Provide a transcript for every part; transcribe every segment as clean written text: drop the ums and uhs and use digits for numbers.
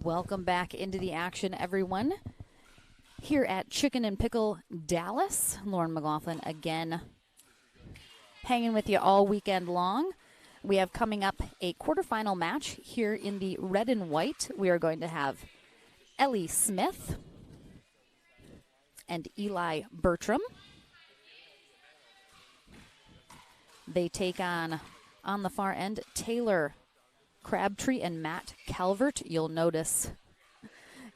Welcome back into the action, everyone. Here at Chicken and Pickle, Dallas. Lauren McLaughlin again hanging with you all weekend long. We have coming up a quarterfinal match here in the red and white. We are going to have Ellie Smith and Eli Bertram. They take on the far end, Taylor Crabtree and Matt Calvert. You'll notice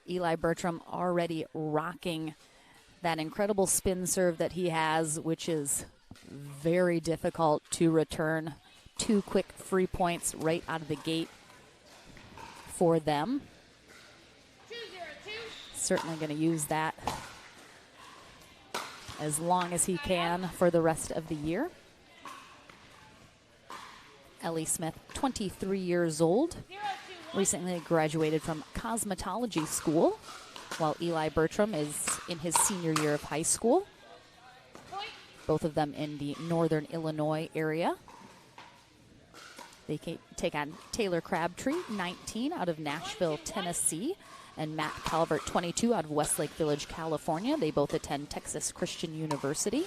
Eli Bertram already rocking that incredible spin serve that he has, which is very difficult to return. 2 quick free points right out of the gate for them. 2-0-2. Certainly going to use that as long as he can for the rest of the year. Ellie Smith, 23 years old, recently graduated from cosmetology school, while Eli Bertram is in his senior year of high school. Both of them in the northern Illinois area. They take on Taylor Crabtree, 19, out of Nashville, Tennessee, and Matt Calvert, 22, out of Westlake Village, California. They both attend Texas Christian University.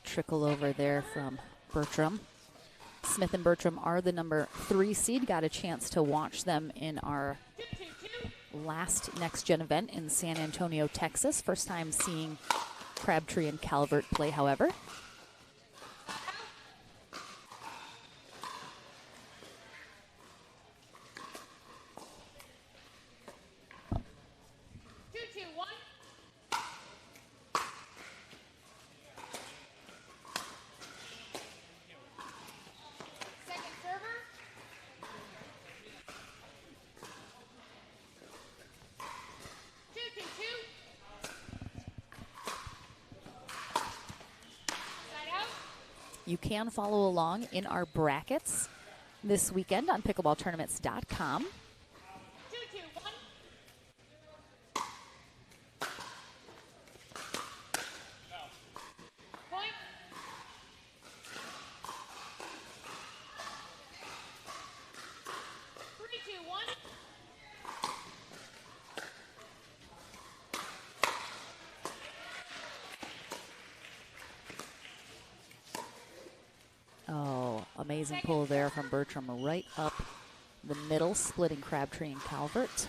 Trickle over there from Bertram. Smith and Bertram are the number 3 seed. Got a chance to watch them in our last Next Gen event in San Antonio, Texas. First time seeing Crabtree and Calvert play, however. You can follow along in our brackets this weekend on pickleballtournaments.com. 2-2-1. Point. Three, two, one. Amazing pull there from Bertram right up the middle, splitting Crabtree and Calvert.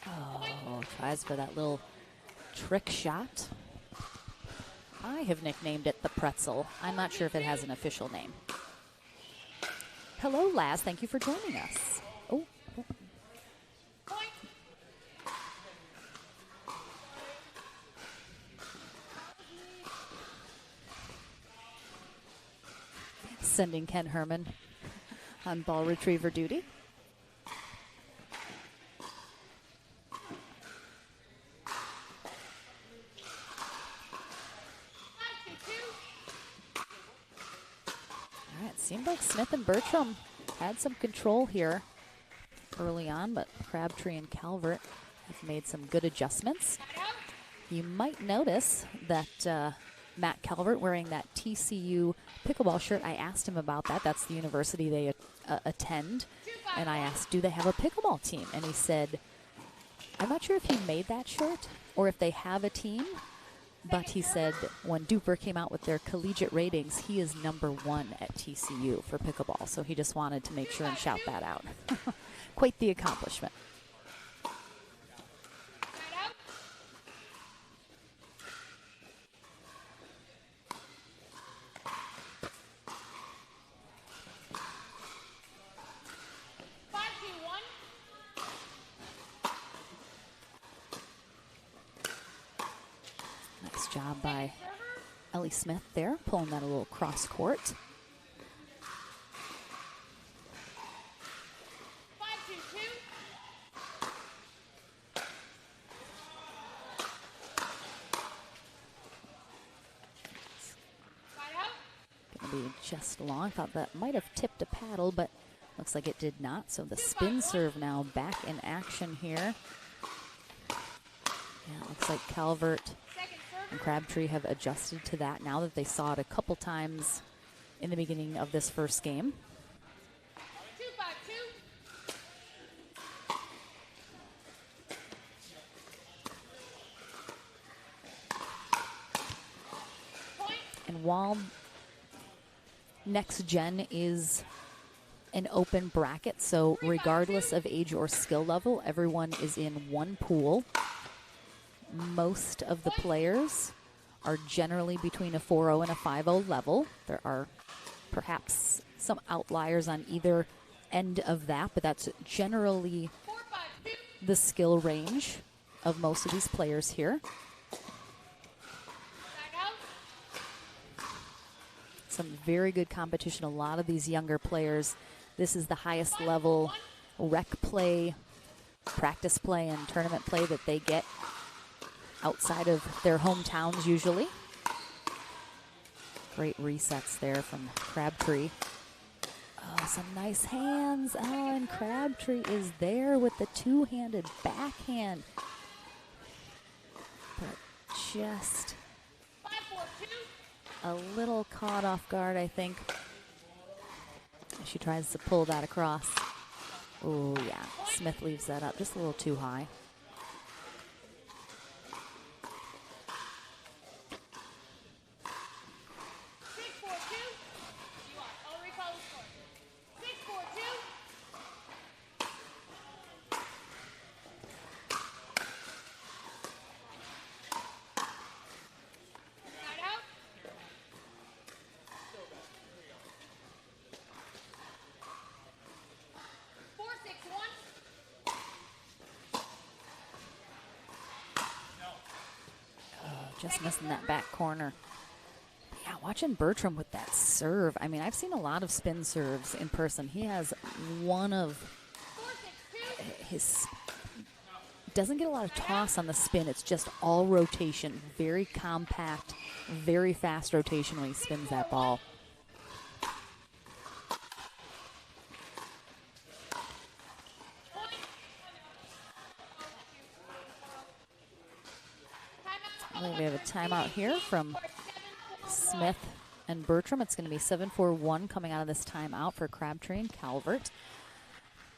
3-2-2. Tries for that little trick shot. I have nicknamed it the pretzel. I'm not sure if it has an official name. Hello, Laz. Thank you for joining us. Oh. Sending Ken Herman on ball retriever duty. All right, seemed like Smith and Bertram had some control here early on, but Crabtree and Calvert have made some good adjustments. You might notice that Matt Calvert wearing that TCU pickleball shirt. I asked him about that. That's the university they attend. And I asked, do they have a pickleball team? And he said, I'm not sure if he made that shirt or if they have a team. But he said when Duper came out with their collegiate ratings, he is number 1 at TCU for pickleball. So he just wanted to make sure and shout that out. Quite the accomplishment. Job by Ellie Smith there, pulling that a little cross court. 5-2-2. It'll be just long. Thought that might have tipped a paddle, but looks like it did not. So the spin serve now back in action here. Yeah, it looks like Calvert and Crabtree have adjusted to that now that they saw it a couple times in the beginning of this first game. 2-5-2. And while next gen is an open bracket, so regardless of age or skill level, everyone is in one pool. Most of the players are generally between a 4-0 and a 5-0 level. There are perhaps some outliers on either end of that, but that's generally the skill range of most of these players here. Some very good competition. A lot of these younger players, this is the highest level rec play, practice play, and tournament play that they get outside of their hometowns usually. Great resets there from Crabtree. Oh, some nice hands. Oh, and Crabtree is there with the two-handed backhand. But just a little caught off guard, I think. She tries to pull that across. Oh, yeah. Smith leaves that up just a little too high. Just missing that back corner. Yeah, watching Bertram with that serve. I mean, I've seen a lot of spin serves in person. He has one of his... Doesn't get a lot of toss on the spin. It's just all rotation. Very compact, very fast rotation when he spins that ball. We have a timeout here from Smith and Bertram. It's going to be 7-4-1 coming out of this timeout for Crabtree and Calvert.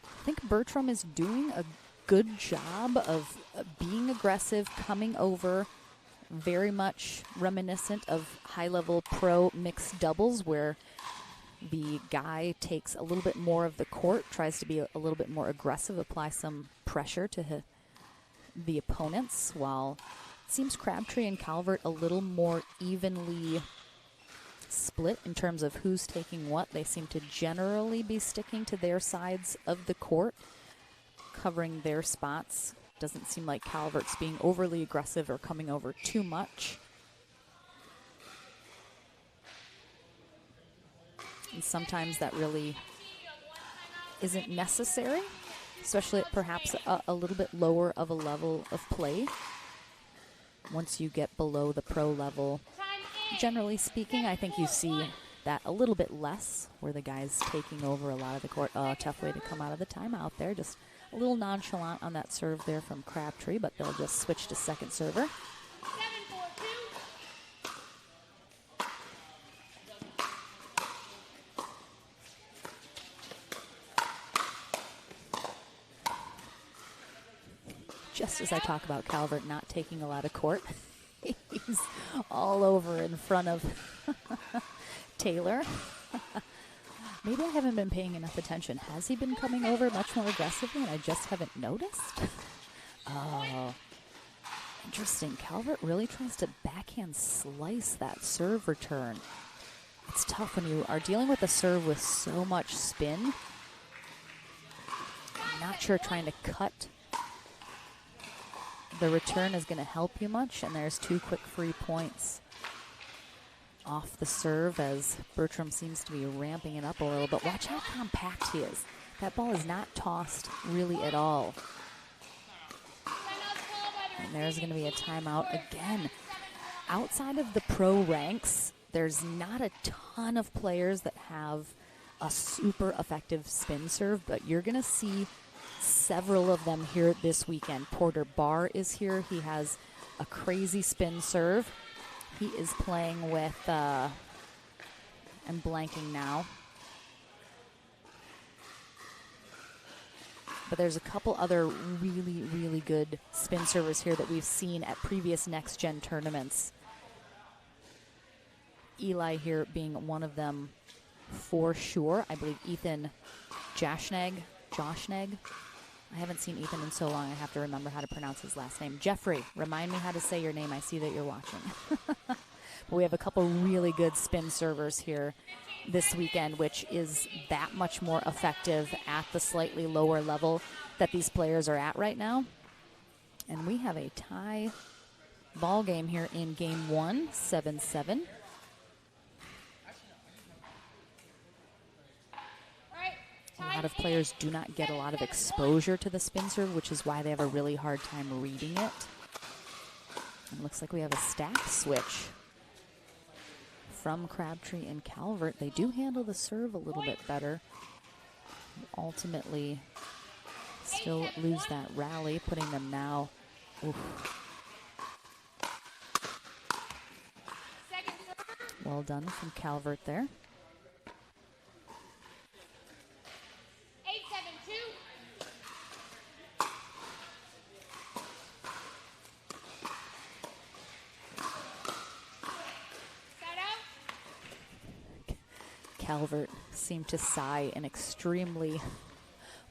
I think Bertram is doing a good job of being aggressive, coming over, very much reminiscent of high-level pro mixed doubles where the guy takes a little bit more of the court, tries to be a little bit more aggressive, apply some pressure to the opponents, while it seems Crabtree and Calvert a little more evenly split in terms of who's taking what. They seem to generally be sticking to their sides of the court, covering their spots. Doesn't seem like Calvert's being overly aggressive or coming over too much. And sometimes that really isn't necessary, especially at perhaps a little bit lower of a level of play. Once you get below the pro level, generally speaking, I think you see that a little bit less, where the guy's taking over a lot of the court. Oh, tough way to come out of the timeout there. Just a little nonchalant on that serve there from Crabtree, but they'll just switch to second server. Just as I talk about Calvert not taking a lot of court, he's all over in front of Taylor. Maybe I haven't been paying enough attention. Has he been coming over much more aggressively and I just haven't noticed? Oh, interesting. Calvert really tries to backhand slice that serve return. It's tough when you are dealing with a serve with so much spin. I'm not sure trying to cut the return is going to help you much, and there's two quick free points off the serve as Bertram seems to be ramping it up a little, but watch how compact he is. That ball is not tossed really at all. And there's going to be a timeout again. Outside of the pro ranks, There's not a ton of players that have a super effective spin serve, but you're going to see several of them here this weekend. Porter Barr is here. He has a crazy spin serve. He is playing with, I'm blanking now. But there's a couple other really, really good spin servers here that we've seen at previous next-gen tournaments. Eli here being one of them for sure. I believe Ethan Joshnag. I haven't seen Ethan in so long, I have to remember how to pronounce his last name. Jeffrey, remind me how to say your name. I see that you're watching. But we have a couple really good spin servers here this weekend, which is that much more effective at the slightly lower level that these players are at right now. And we have a tie ball game here in game 1, 7-7. A lot of players do not get a lot of exposure to the spin serve, which is why they have a really hard time reading it. It looks like we have a stack switch from Crabtree and Calvert. They do handle the serve a little bit better. Ultimately, still lose that rally, putting them now. Well done from Calvert there. 8-7-2. Calvert seemed to sigh an extremely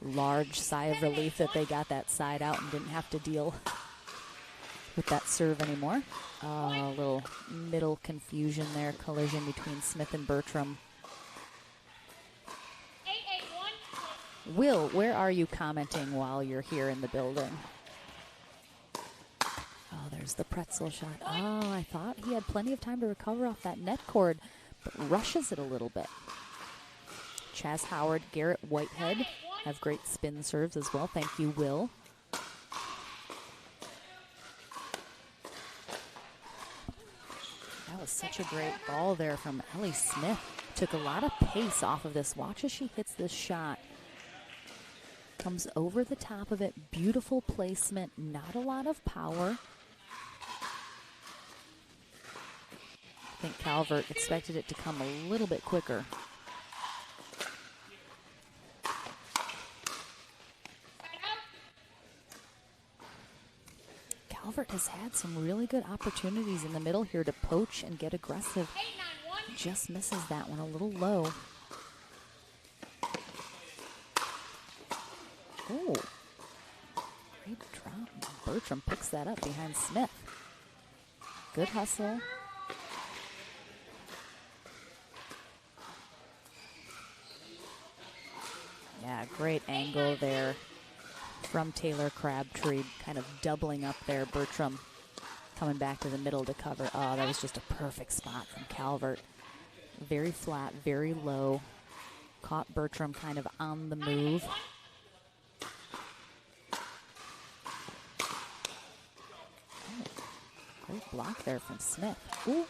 large sigh of relief that they got that side out and didn't have to deal with that serve anymore. A little middle confusion there, collision between Smith and Bertram. 8-8-1. Will, where are you commenting while you're here in the building? Oh, there's the pretzel shot. Oh, I thought he had plenty of time to recover off that net cord, but rushes it a little bit. Chaz Howard, Garrett Whitehead have great spin serves as well. Thank you, Will. That was such a great ball there from Ellie Smith. Took a lot of pace off of this. Watch as she hits this shot. Comes over the top of it. Beautiful placement. Not a lot of power. I think Calvert expected it to come a little bit quicker. Calvert has had some really good opportunities in the middle here to poach and get aggressive. 8-9-1. Just misses that one a little low. Oh, great drop. Bertram picks that up behind Smith. Good hustle. Yeah, great angle there from Taylor Crabtree, kind of doubling up there. Bertram coming back to the middle to cover. Oh, that was just a perfect spot from Calvert. Very flat, very low. Caught Bertram kind of on the move. Oh, great block there from Smith. Ooh.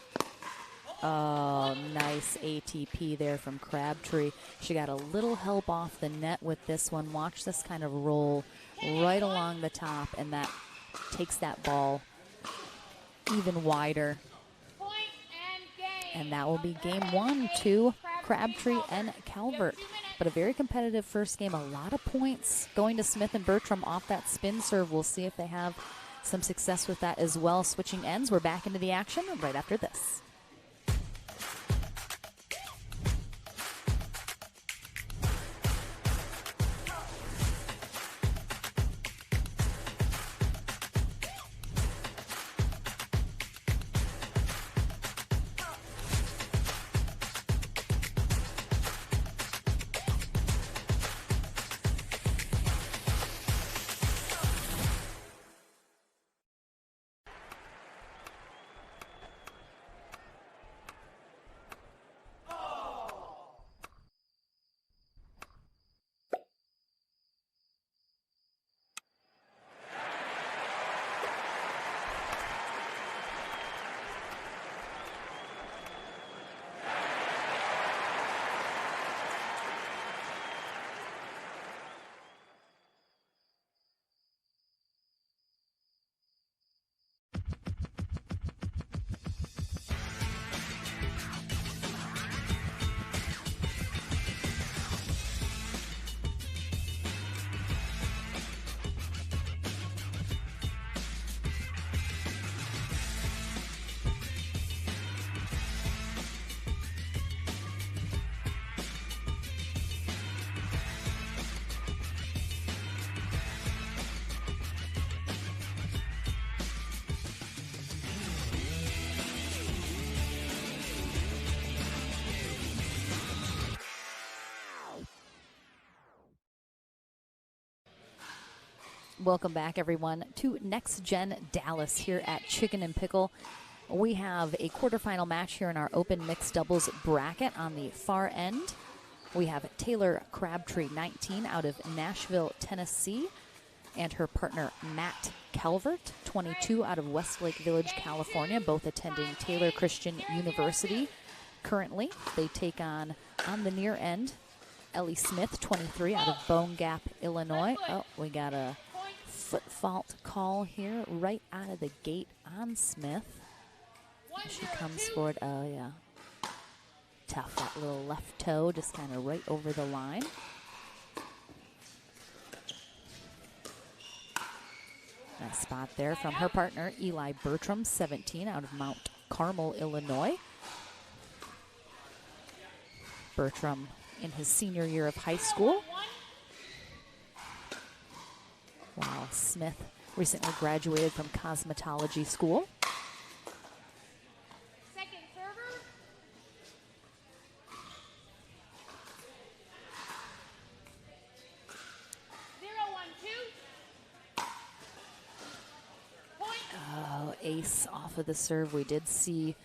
Oh, nice ATP there from Crabtree. She got a little help off the net with this one. Watch this kind of roll right along the top, and that takes that ball even wider. And that will be game 1 to Crabtree and Calvert. But a very competitive first game. A lot of points going to Smith and Bertram off that spin serve. We'll see if they have some success with that as well. Switching ends, we're back into the action right after this. Welcome back, everyone, to Next Gen Dallas here at Chicken and Pickle. We have a quarterfinal match here in our open mixed doubles bracket. On the far end, we have Taylor Crabtree, 19, out of Nashville, Tennessee, and her partner Matt Calvert, 22, out of Westlake Village, California, both attending Taylor Christian University. Currently, they take on the near end, Ellie Smith, 23, out of Bone Gap, Illinois. Oh, we got a foot fault call here right out of the gate on Smith. She comes forward. Oh, yeah. Tough, that little left toe just kind of right over the line. Nice spot there from her partner, Eli Bertram, 17, out of Mount Carmel, Illinois. Bertram in his senior year of high school, while Smith recently graduated from cosmetology school. Second server. 0-1-2. Point. Oh, ace off of the serve. We did see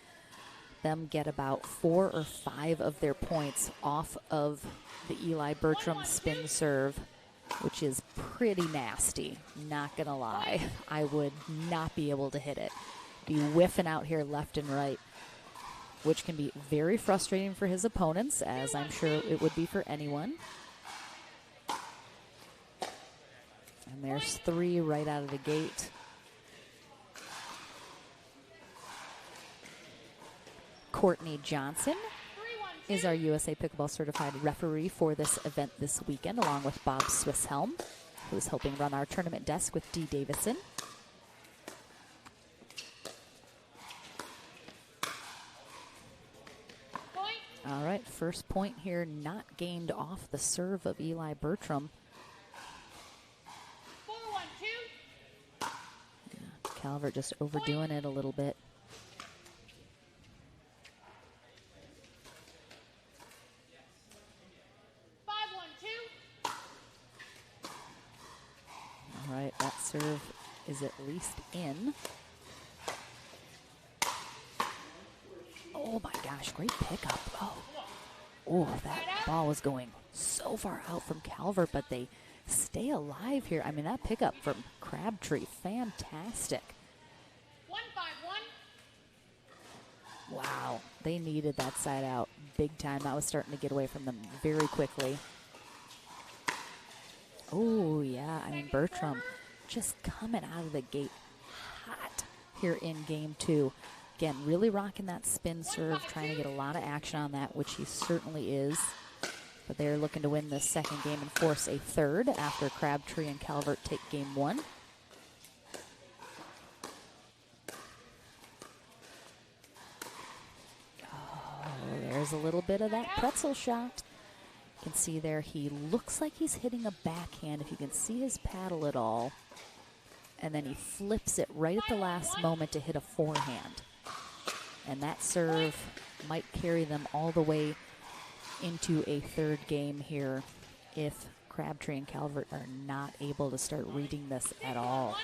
them get about 4 or 5 of their points off of the Eli Bertram spin serve, which is pretty nasty, not gonna lie. I would not be able to hit it. Be whiffing out here left and right, which can be very frustrating for his opponents, as I'm sure it would be for anyone. And there's 3 right out of the gate. Courtney Johnson is our USA Pickleball Certified referee for this event this weekend, along with Bob Swisshelm, who is helping run our tournament desk with Dee Davison. Point. All right, first point here not gained off the serve of Eli Bertram. 4-1-2. Calvert just overdoing it a little bit. 5-1-2. All right, that serve is at least in. Oh my gosh, great pickup. Oh, that ball was going so far out from Calvert, but they stay alive here. I mean, that pickup from Crabtree, fantastic. 1-5-1. Wow, they needed that side out big time. That was starting to get away from them very quickly. Oh, yeah, I mean, Bertram just coming out of the gate hot here in game 2. Again, really rocking that spin serve, trying to get a lot of action on that, which he certainly is. But they're looking to win this second game and force a third after Crabtree and Calvert take game 1. There's a little bit of that pretzel shot. You can see there he looks like he's hitting a backhand, if you can see his paddle at all. And then he flips it right at the last moment to hit a forehand. And that serve might carry them all the way into a third game here if Crabtree and Calvert are not able to start reading this at all.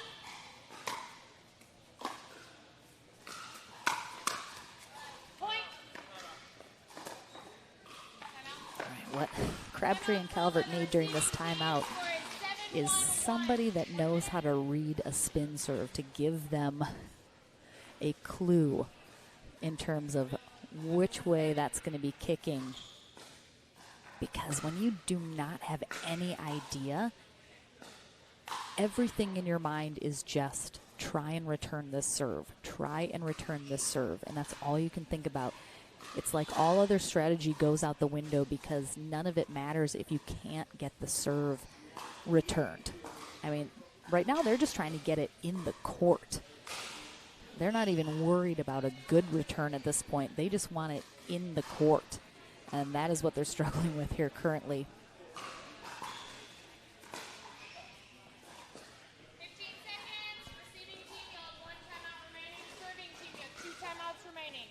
What Crabtree and Calvert need during this timeout is somebody that knows how to read a spin serve to give them a clue in terms of which way that's going to be kicking. Because when you do not have any idea, everything in your mind is just try and return this serve, try and return this serve, and that's all you can think about. It's like all other strategy goes out the window because none of it matters if you can't get the serve returned. I mean, right now they're just trying to get it in the court. They're not even worried about a good return at this point. They just want it in the court. And that is what they're struggling with here currently. 15 seconds. Receiving team, you have 1 timeout remaining. Serving team, you have 2 timeouts remaining.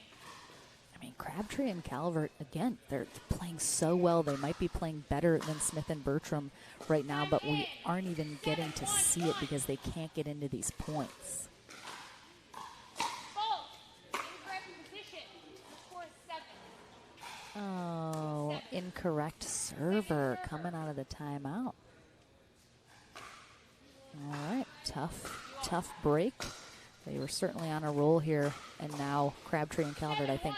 I mean, Crabtree and Calvert, again, they're playing so well. They might be playing better than Smith and Bertram right now, but we aren't even getting to see it because they can't get into these points. Ball. Incorrect position. Score 7. Oh, incorrect server coming out of the timeout. All right, tough break. They were certainly on a roll here, and now Crabtree and Calvert, I think,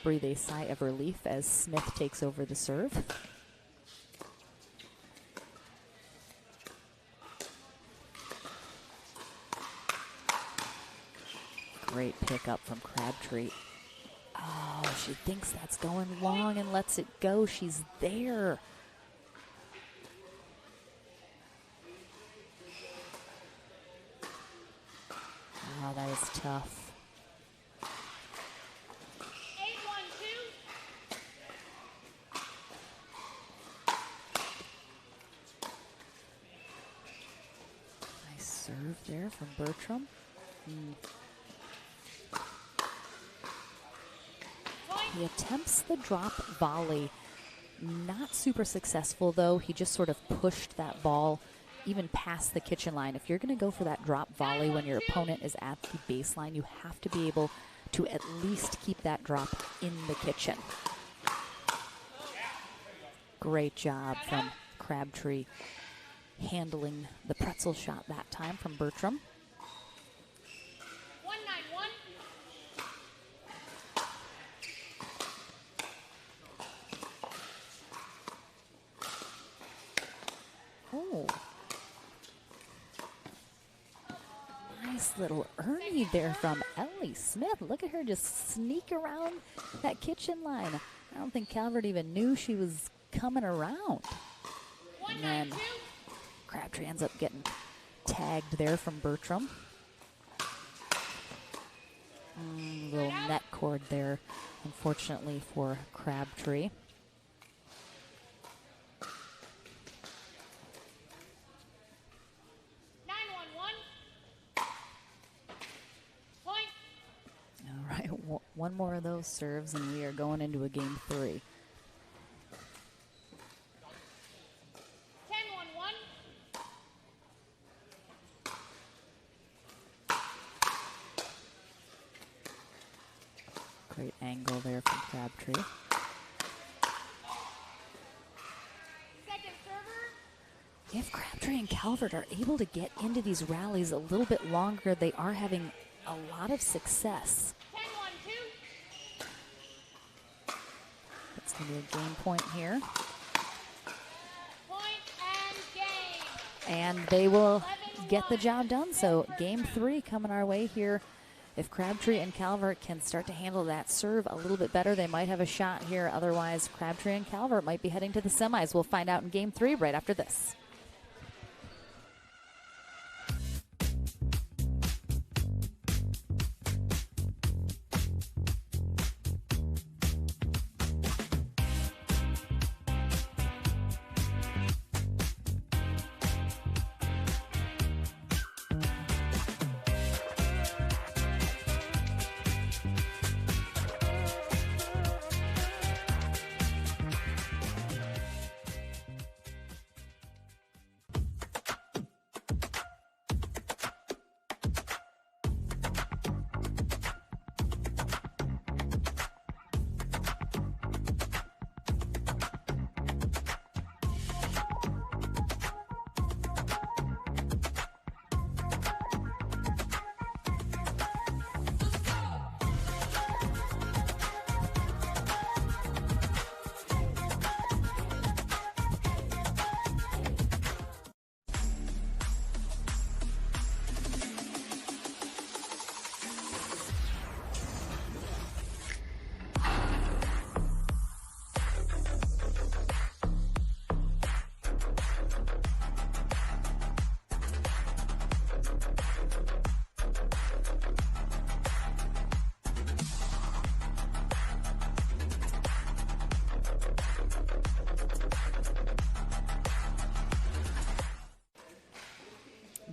breathe a sigh of relief as Smith takes over the serve. Great pickup from Crabtree. Oh, she thinks that's going long and lets it go. She's there. Oh, that is tough. 8-1-2. Nice serve there from Bertram. He attempts the drop volley. Not super successful, though. He just sort of pushed that ball even past the kitchen line. If you're going to go for that drop volley when your opponent is at the baseline, you have to be able to at least keep that drop in the kitchen. Great job from Crabtree handling the pretzel shot that time from Bertram. 1-9-1. Oh. Nice little Ernie there from Ellie Smith. Look at her just sneak around that kitchen line. I don't think Calvert even knew she was coming around. And then Crabtree ends up getting tagged there from Bertram. Little net cord there, unfortunately, for Crabtree. All right, one more of those serves, and we are going into a game 3. 10-1-1. Great angle there from Crabtree. Second server. If Crabtree and Calvert are able to get into these rallies a little bit longer, they are having a lot of success. 10-1-2. It's going to be a game point here. Point and game. And they will get the job done. So game 3 coming our way here. If Crabtree and Calvert can start to handle that serve a little bit better, they might have a shot here. Otherwise, Crabtree and Calvert might be heading to the semis. We'll find out in game 3 right after this.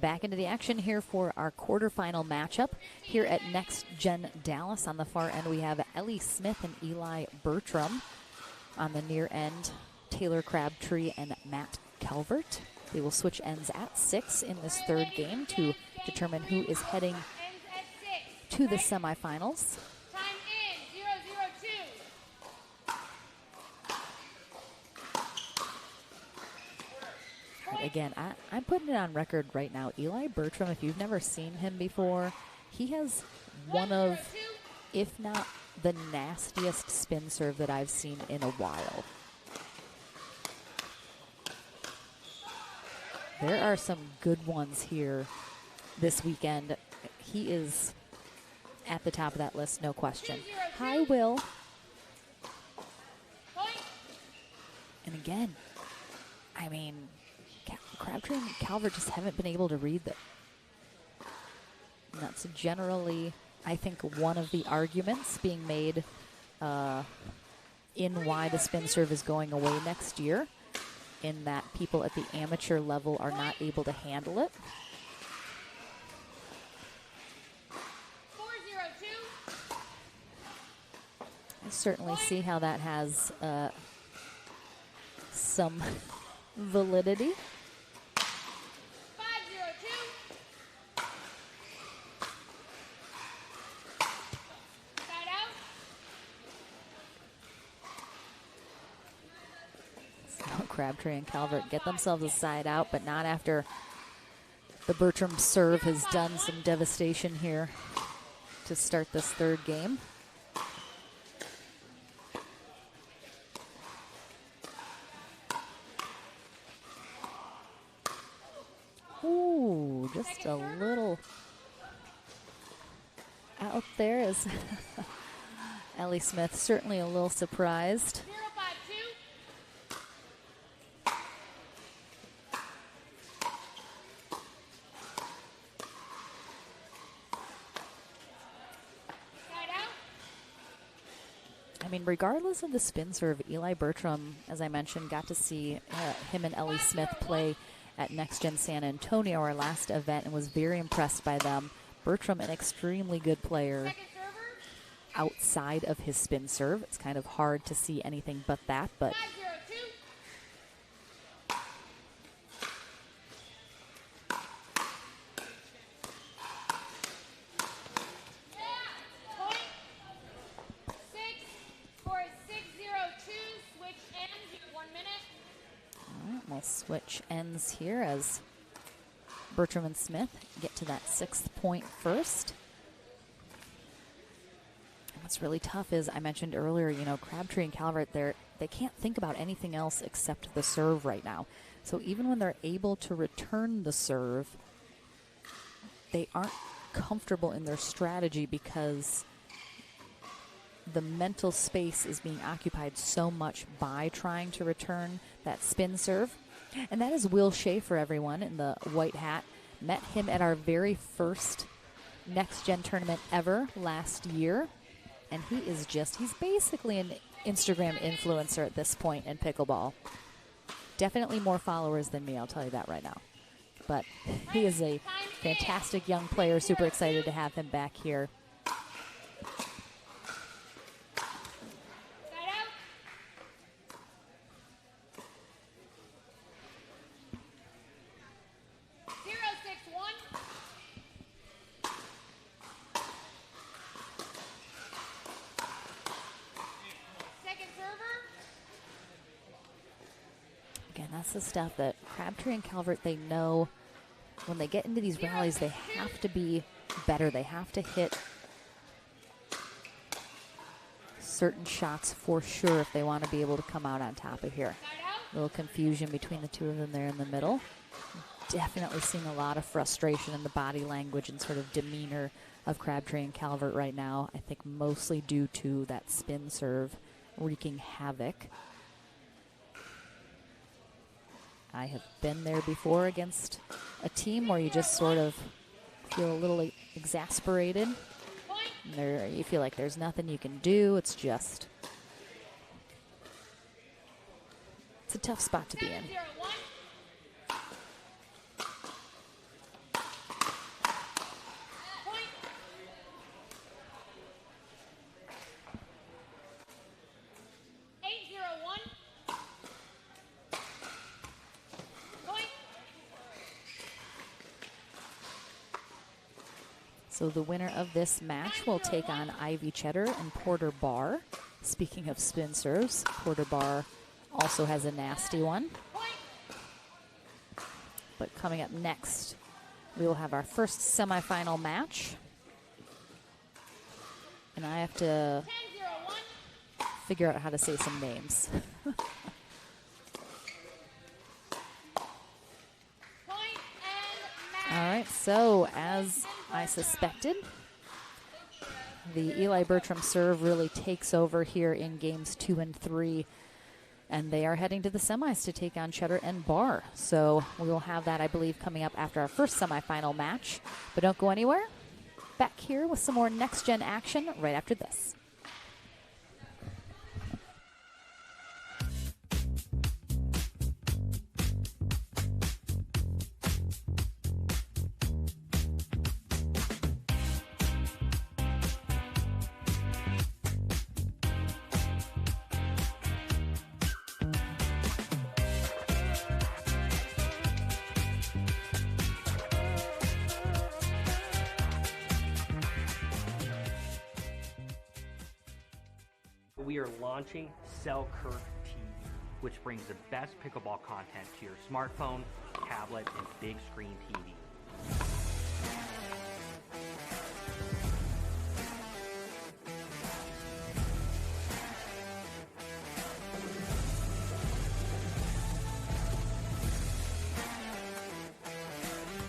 back into the action here for our quarterfinal matchup here at Next Gen Dallas. On the far end, we have Ellie Smith and Eli Bertram. On the near end, Taylor Crabtree and Matt Calvert. They will switch ends at 6 in this third game to determine who is heading to the semifinals. Time in 0-0-2. Again, I'm putting it on record right now. Eli Bertram, if you've never seen him before, he has one of, if not the nastiest spin serve that I've seen in a while. There are some good ones here this weekend. He is at the top of that list, no question. Hi, Will. And again, I mean, Crabtree and Calvert just haven't been able to read them. And that's generally, I think, one of the arguments being made in why the spin serve is going away next year, in that people at the amateur level are not able to handle it. 4-0-2. I certainly see how that has some validity. 5-0-2. Side out. So Crabtree and Calvert get themselves a side out, but not after the Bertram serve has done some devastation here to start this third game. Ooh, just a little out there is Ellie Smith, certainly a little surprised. 0-5-2. Side out. I mean, regardless of the spin serve, Eli Bertram, as I mentioned, got to see him and Ellie Smith play at Next Gen San Antonio, our last event, and was very impressed by them. Bertram, an extremely good player Second server. outside of his spin serve. It's kind of hard to see anything but that, but 5-0-2. Point. 6 for a 6-0-2. Switch ends. You have 1 minute. all right, we'll switch ends here as Bertram and Smith get to that 6th point first. And what's really tough is, I mentioned earlier, you know, Crabtree and Calvert, they can't think about anything else except the serve right now. So even when they're able to return the serve, they aren't comfortable in their strategy because the mental space is being occupied so much by trying to return that spin serve. And that is Will Schaefer, everyone, in the white hat. Met him at our very first Next Gen tournament ever last year. And he's basically an Instagram influencer at this point in pickleball. Definitely more followers than me, I'll tell you that right now. But he is a fantastic young player. Super excited to have him back here. Side out. Zero, 6-1. Second server. Again, that's the stuff that Crabtree and Calvert, they know when they get into these rallies, they have to be better. They have to hit certain shots for sure if they want to be able to come out on top of here. Side out. A little confusion between the two of them there in the middle. Definitely seeing a lot of frustration in the body language and sort of demeanor of Crabtree and Calvert right now. I think mostly due to that spin serve wreaking havoc. I have been there before against a team where you just sort of feel a little exasperated. Point. And you feel like there's nothing you can do. It's a tough spot to be in. 7-0-1. So the winner of this match will take on Ivy Cheddar and Porter Barr. Speaking of spin serves, Porter Barr also has a nasty one. But coming up next, we will have our first semifinal match. And I have to figure out how to say some names. All right, so as I suspected, the Eli Bertram serve really takes over here in games 2 and 3, and they are heading to the semis to take on Cheddar and Barr. So we will have that, I believe, coming up after our first semifinal match. But don't go anywhere. Back here with some more next-gen action right after this. We are launching Selkirk TV, which brings the best pickleball content to your smartphone, tablet, and big screen TV.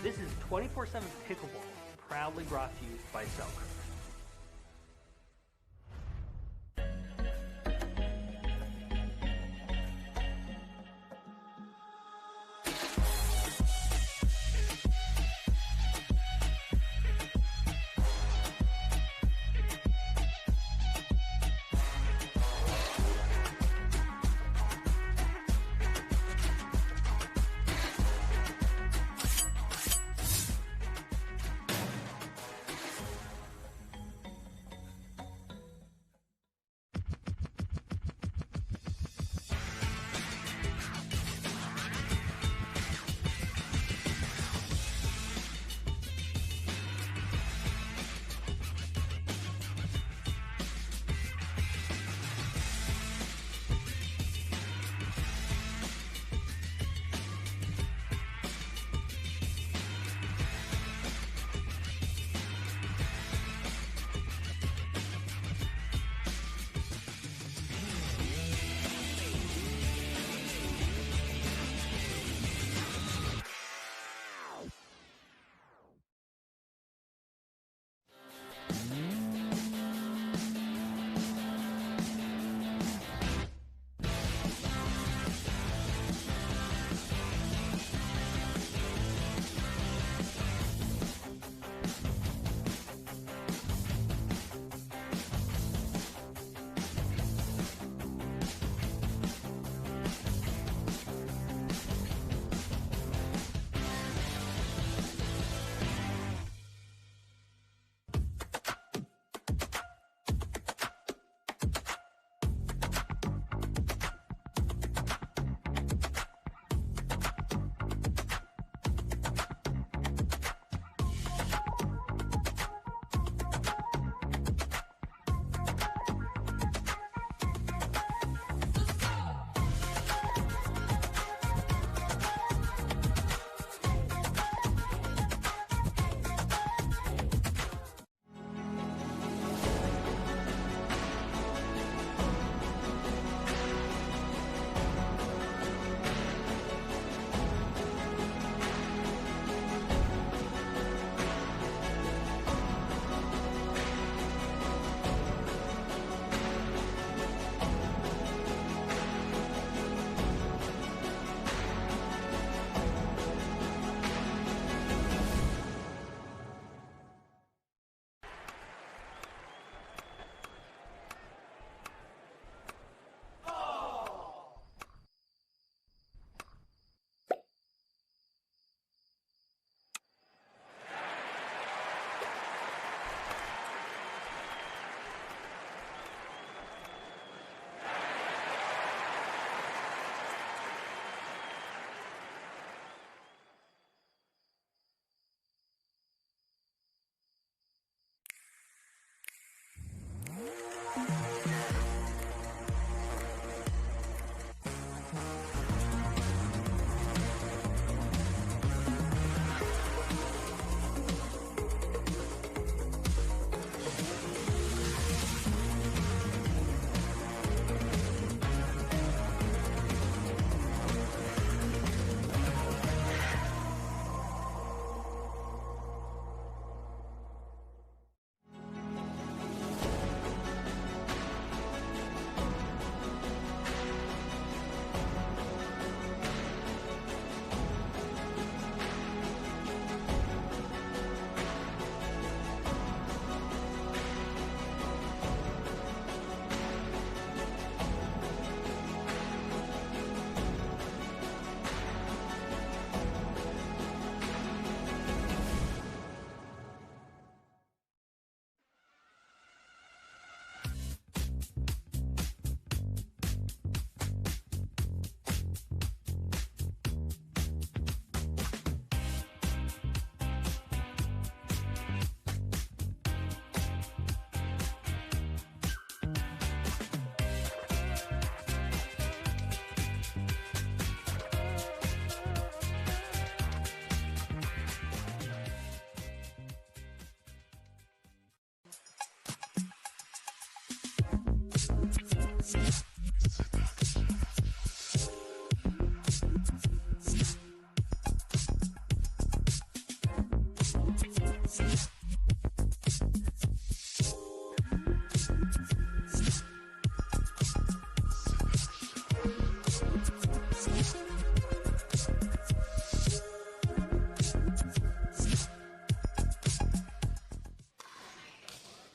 This is 24/7 Pickleball, proudly brought to you by Selkirk.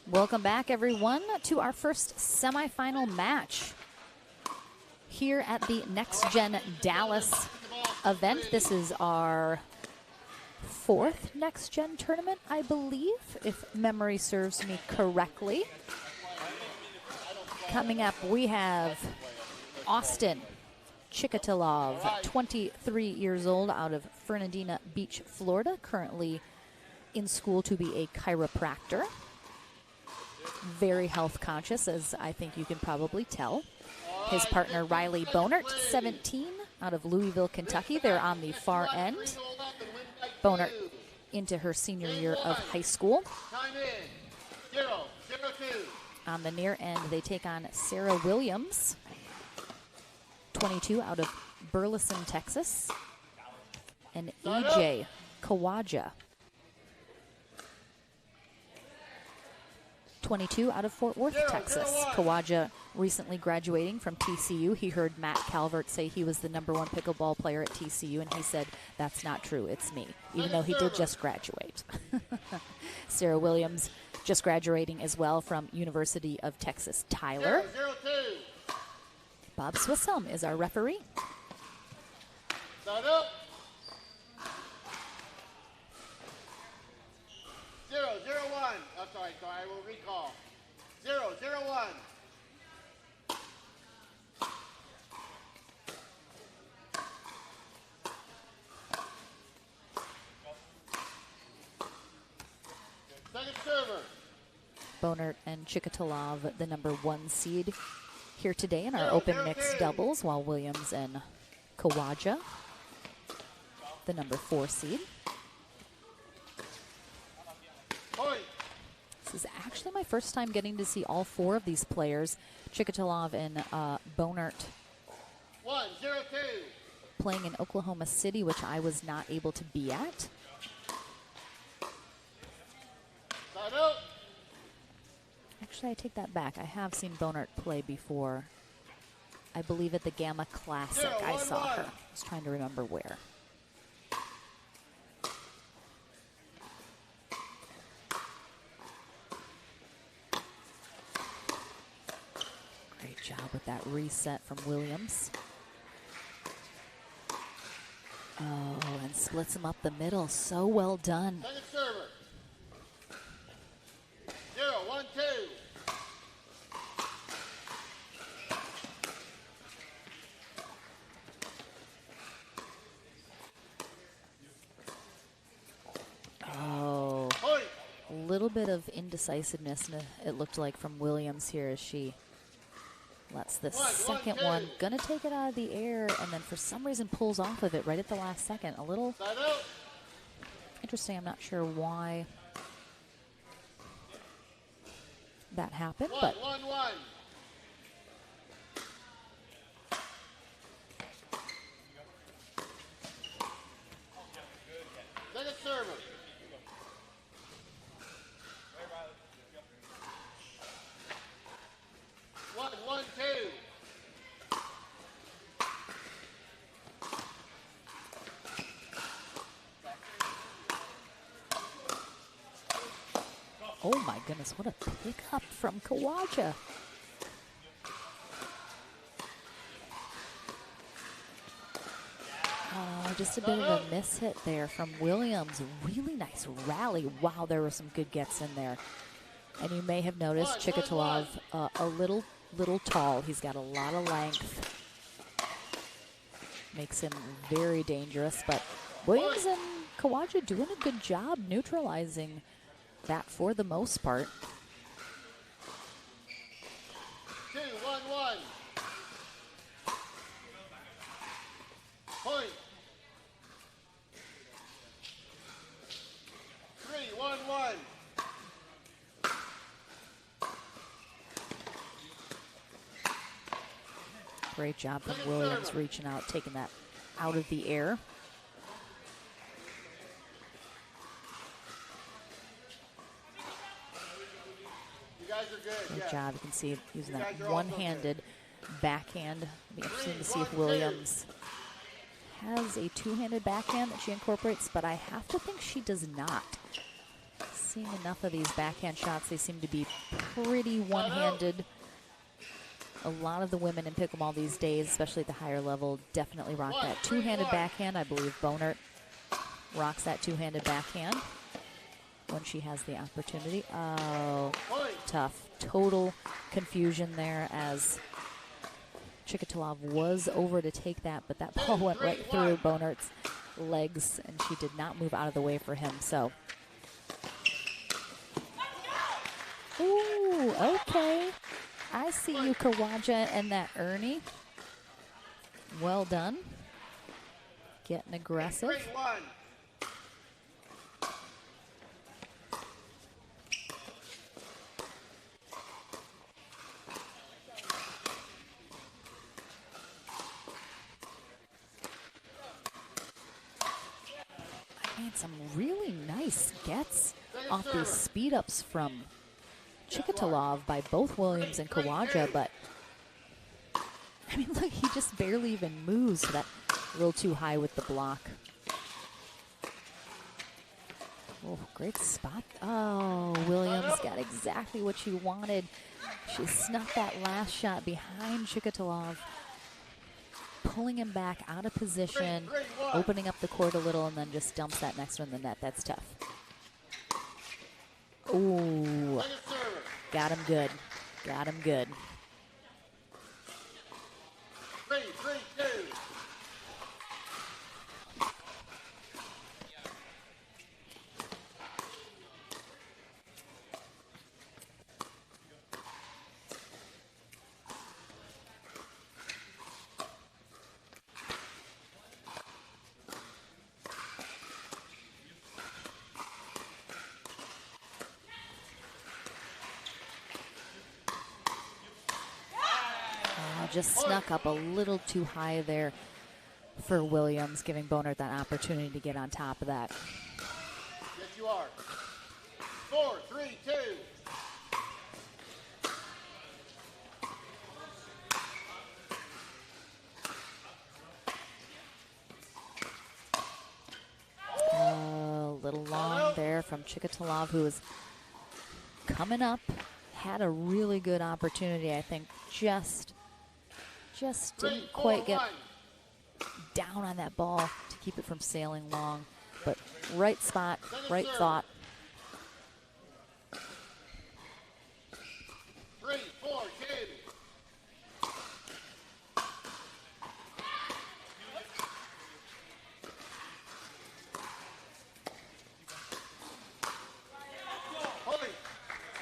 Welcome back, everyone, to our first semifinal match here at the Next Gen Dallas event. This is our fourth Next Gen tournament, I believe, if memory serves me correctly. Coming up, we have Austin Chikatilov, 23 years old, out of Fernandina Beach, Florida, currently in school to be a chiropractor. Very health conscious, as I think you can probably tell. His partner, Riley Bonert, 17, out of Louisville, Kentucky. They're on the far end. Bonert into her senior year of high school. On the near end, they take on Sarah Williams, 22, out of Burleson, Texas. And EJ Kawaja, 22, out of Fort Worth, Texas. Kawaja recently graduating from TCU. He heard Matt Calvert say he was the #1 pickleball player at TCU, and he said, that's not true, it's me, even though he did just graduate. Sarah Williams just graduating as well from University of Texas, Tyler. Bob Swisshelm is our referee. Start up. 0-0-1. I'm sorry, I will recall. 0-0-1. Second server. Bonert and Chikatilov, the #1 seed here today in our open mixed doubles, while Williams and Kawaja, the #4 seed. This is actually my first time getting to see all four of these players, Chikatilov and Bonert, 1-0-2. playing in Oklahoma City, which I was not able to be at. Start up. Actually, I take that back. I have seen Bonert play before. I believe at the Gamma Classic I saw her. I was trying to remember where. Great job with that reset from Williams. Oh, and splits him up the middle. So well done. Second server. 0-1-2. Oh, a little bit of indecisiveness, it looked like, from Williams here as she lets the second one, gonna take it out of the air, and then for some reason pulls off of it right at the last second. A little interesting. I'm not sure why that happened, but 1-1-1. Second server. 1-1-2. oh my goodness, what a pickup from Kawaja. Oh, just a bit of a miss hit there from Williams. Really nice rally. Wow, there were some good gets in there. And you may have noticed Chikatilov a little tall. He's got a lot of length. Makes him very dangerous, but Williams and Kawaja doing a good job neutralizing that for the most part. 2-1-1. Point. 3-1-1. Great job from Williams reaching out, taking that out of the air. You guys are good. Great job. You can see using that one-handed backhand. It'll be interesting to see if Williams has a two-handed backhand that she incorporates, but I have to think she does not. Seeing enough of these backhand shots, they seem to be pretty one-handed. A lot of the women in pickleball these days, especially at the higher level, definitely rock that two-handed backhand. I believe Bonert rocks that two-handed backhand when she has the opportunity. Oh, tough. Total confusion there as Chikatalov was over to take that, but that ball went right through Bonert's legs, and she did not move out of the way for him. So, ooh, okay. I see you, Kawaja, and that Ernie. Well done. Getting aggressive. Great one. I made some really nice gets off these speed ups from Chikatalov by both Williams and Kawaja, but I mean, look, he just barely even moves, so that a little too high with the block. Oh, great spot. Oh, Williams got exactly what she wanted. She snuck that last shot behind Chikatalov, pulling him back out of position, opening up the court a little, and then just dumps that next one in the net. That's tough. Ooh, got him good. Got him good. 3-3-2. Just snuck up a little too high there for Williams, giving Bonert that opportunity to get on top of that. Yes, you are. 4-3-2. A little long there from Chikatalov, who was coming up, had a really good opportunity. I think just didn't quite get down on that ball to keep it from sailing long. But right spot, right thought. 3-4-2.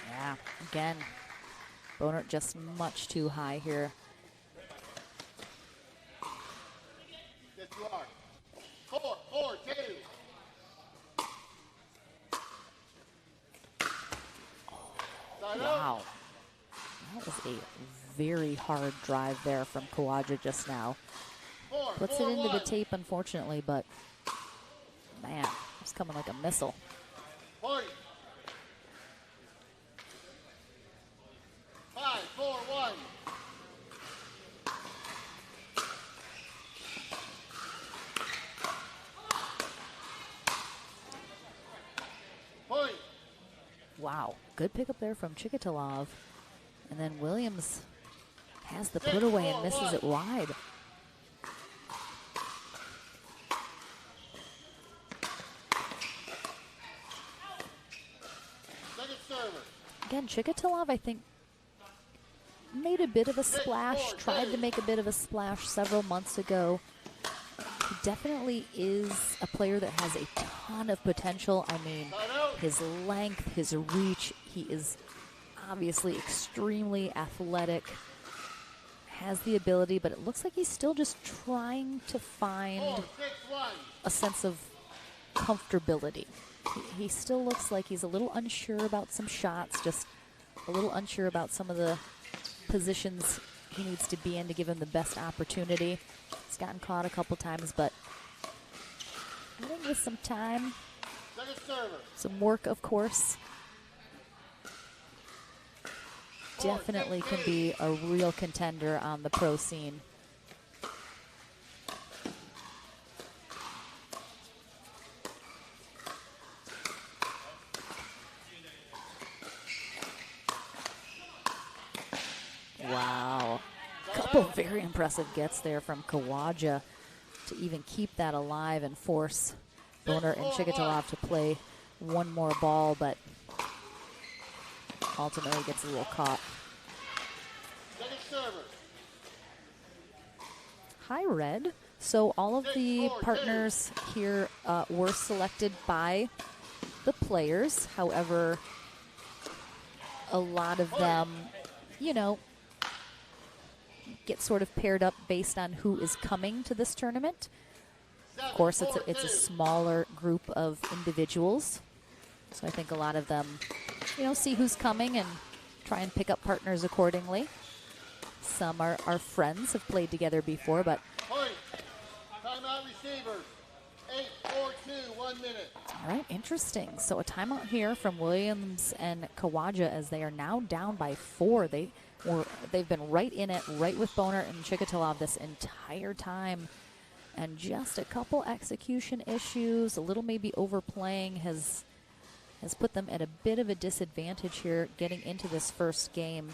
Yeah, again, Bonert just much too high here. Yes, you are. 4-4-2. Wow. That was a very hard drive there from Kawaja just now. Puts it into the tape, unfortunately, but man, it's coming like a missile. Point. 5-4-1. Point. Wow, good pickup there from Chikatalov. And then Williams has the put away and misses it wide. Second server. Again, Chikatalov, I think, made a bit of a splash, tried to make a bit of a splash several months ago. He definitely is a player that has a ton of potential. I mean, his length, his reach, he is obviously extremely athletic, has the ability, but it looks like he's still just trying to find 4-6-1. a sense of comfortability. He still looks like he's a little unsure about some shots, just a little unsure about some of the positions he needs to be in to give him the best opportunity. He's gotten caught a couple times, but I think with some time, some work, of course, definitely can be a real contender on the pro scene. Wow. Couple very impressive gets there from Kawaja to even keep that alive and force Boner and Chikatalov to play one more ball, but ultimately gets a little caught. Hi, Red. So all of the partners here were selected by the players. However, a lot of them, you know, get sort of paired up based on who is coming to this tournament. Of course, it's a smaller group of individuals. So I think a lot of them, you know, see who's coming and try and pick up partners accordingly. Some are friends, have played together before, but... Timeout receivers. 8-4-2, 1 minute. All right, interesting. So a timeout here from Williams and Kawaja as they are now down by 4. They've been right in it, right with Boner and Chikatalov this entire time. And just a couple execution issues, a little maybe overplaying has put them at a bit of a disadvantage here getting into this first game.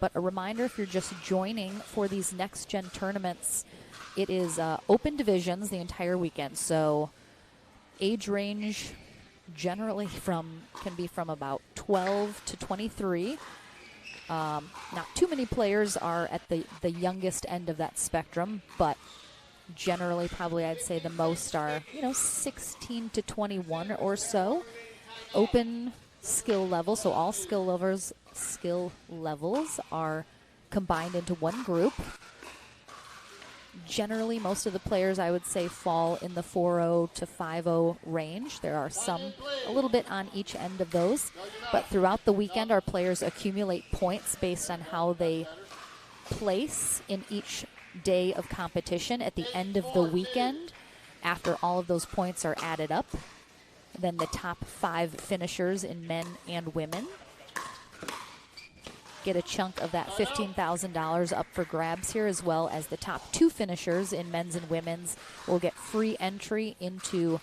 But a reminder, if you're just joining for these next-gen tournaments, it is open divisions the entire weekend. So age range generally can be from about 12 to 23. Not too many players are at the youngest end of that spectrum, but generally probably I'd say the most are, 16 to 21 or so. Open skill level, so all skill levels are combined into one group. Generally, most of the players, I would say, fall in the 4-0 to 5-0 range. There are some a little bit on each end of those. But throughout the weekend, our players accumulate points based on how they place in each day of competition. At the end of the weekend, after all of those points are added up, then the top 5 finishers in men and women get a chunk of that $15,000 up for grabs here, as well as the top 2 finishers in men's and women's will get free entry into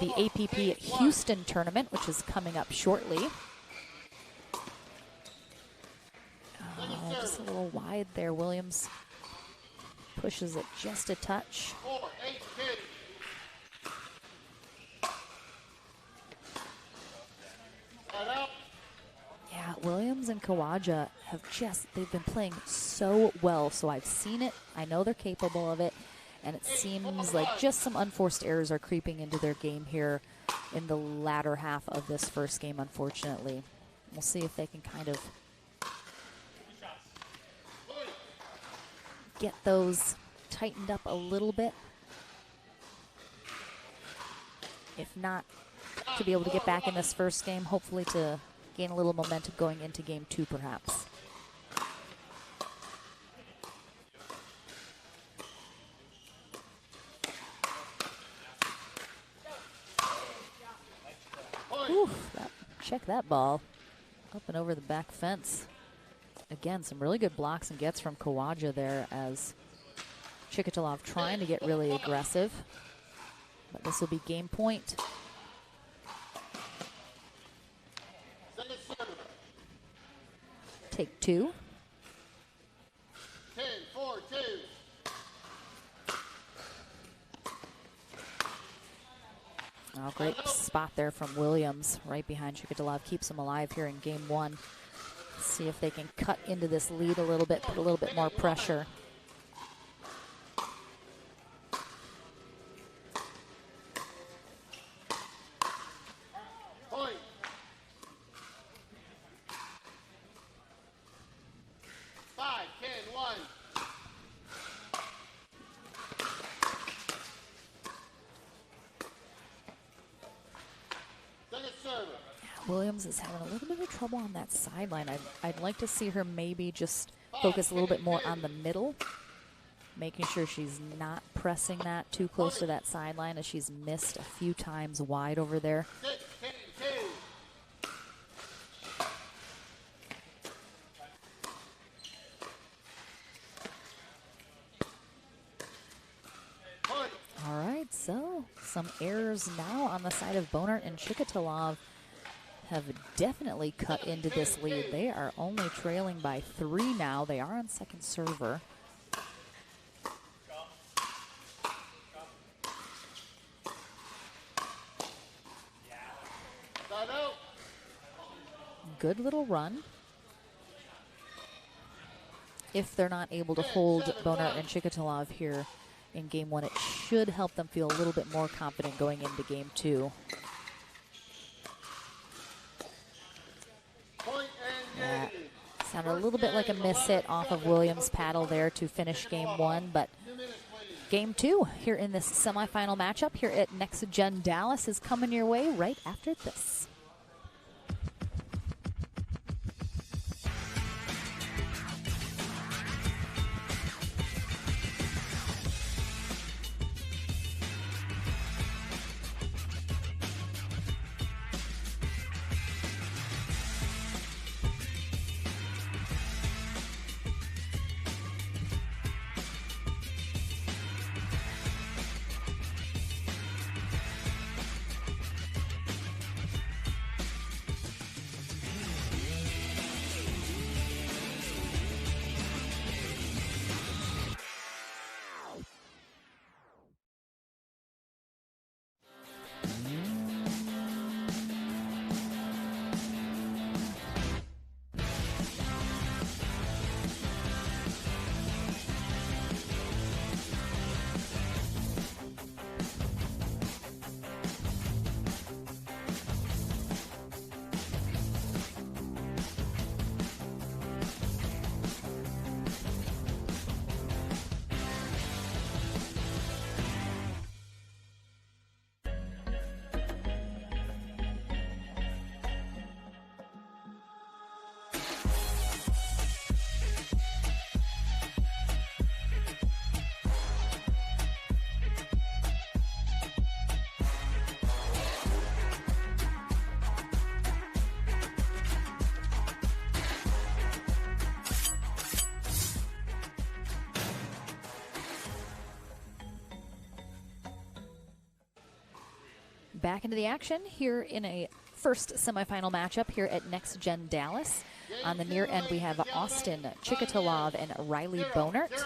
the APP Houston tournament, which is coming up shortly. Just a little wide there. Williams pushes it just a touch. Yeah, Williams and Kawaja they've been playing so well. So I've seen it. I know they're capable of it. And it seems like just some unforced errors are creeping into their game here in the latter half of this first game, unfortunately. We'll see if they can kind of get those tightened up a little bit. If not, to be able to get back in this first game, hopefully to gain a little momentum going into game 2, perhaps. Check that ball. Up and over the back fence. Again, some really good blocks and gets from Kawaja there as Chikatalov trying to get really aggressive. But this will be game point. Take 2. 10-4-2. Oh, great spot there from Williams right behind Chikatalov. Keeps him alive here in game 1. See if they can cut into this lead a little bit, put a little bit more pressure. Point. 5-10-1. Williams is having a little bit of trouble on that sideline. I'd like to see her maybe just focus a little bit more on the middle, making sure she's not pressing that too close to that sideline, as she's missed a few times wide over there. 6-2. Point. All right, so some errors now on the side of Bonert, and Chikatalov have definitely cut into this lead. They are only trailing by 3 now. They are on second server. Side out. Good little run. If they're not able to hold Bonert and Chikatalov here in game 1, it should help them feel a little bit more confident going into game 2. Point and That game. sounded a little bit like a miss hit off of Williams' paddle there to finish game 1, but 2 minutes, please. game 2 here in this semifinal matchup here at Next Gen Dallas is coming your way right after this. Back into the action here in a first semifinal matchup here at Next Gen Dallas. On the near end, we have Austin Chikatalov and Riley Bonert. 0-2.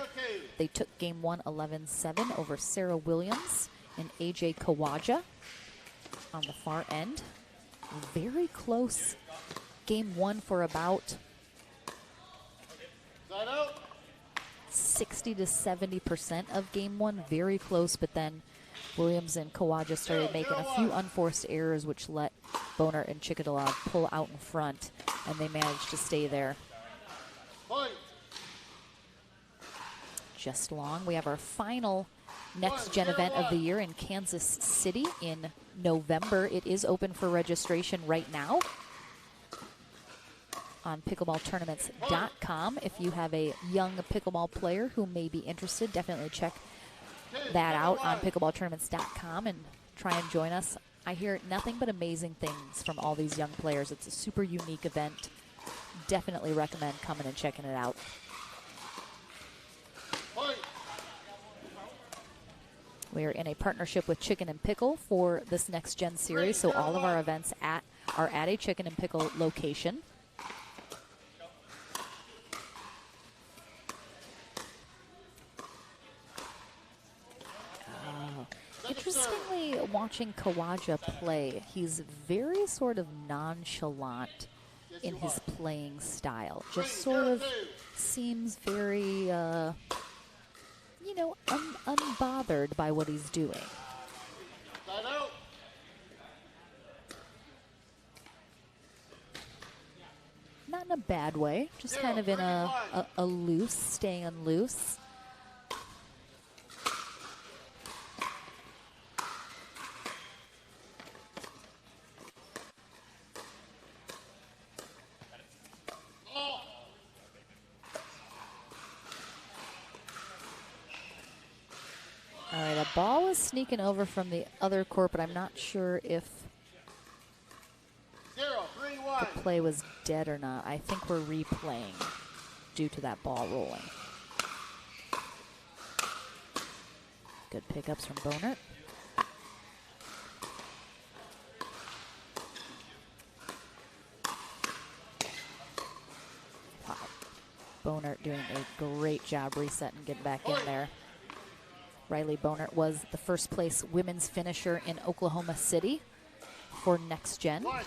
They took game 1 11-7 over Sarah Williams and AJ Kawaja. On the far end, very close game 1 for about Side out. 60 to 70% of game 1. Very close, but then Williams and Kawaja started making a few unforced errors, which let Bonert and Chikatalov pull out in front, and they managed to stay there Point. just long. We have our final Next Gen event of the year in Kansas City in November. It is open for registration right now on pickleballtournaments.com. If you have a young pickleball player who may be interested, definitely check that out on pickleballtournaments.com and try and join us. I hear nothing but amazing things from all these young players. It's a super unique event. Definitely recommend coming and checking it out. Point. We are in a partnership with Chicken and Pickle for this Next Gen series, so all of our events are at a Chicken and Pickle location. Interestingly, watching Kawaja play, he's very sort of nonchalant in his playing style. Just sort of seems very, unbothered by what he's doing. Side out. Not in a bad way, just kind of in a loose, staying loose. sneaking over from the other court, but I'm not sure if 0-3-1. the play was dead or not. I think we're replaying due to that ball rolling. Good pickups from Bonert. Wow. Bonert doing a great job resetting, getting back in there. Riley Bonert was the first place women's finisher in Oklahoma City for Next Gen. 1-3-1.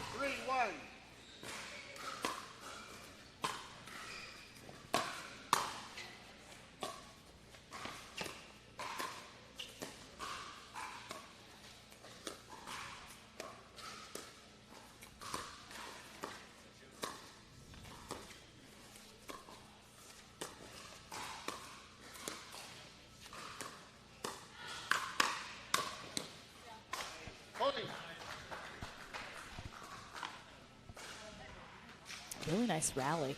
Really nice rally.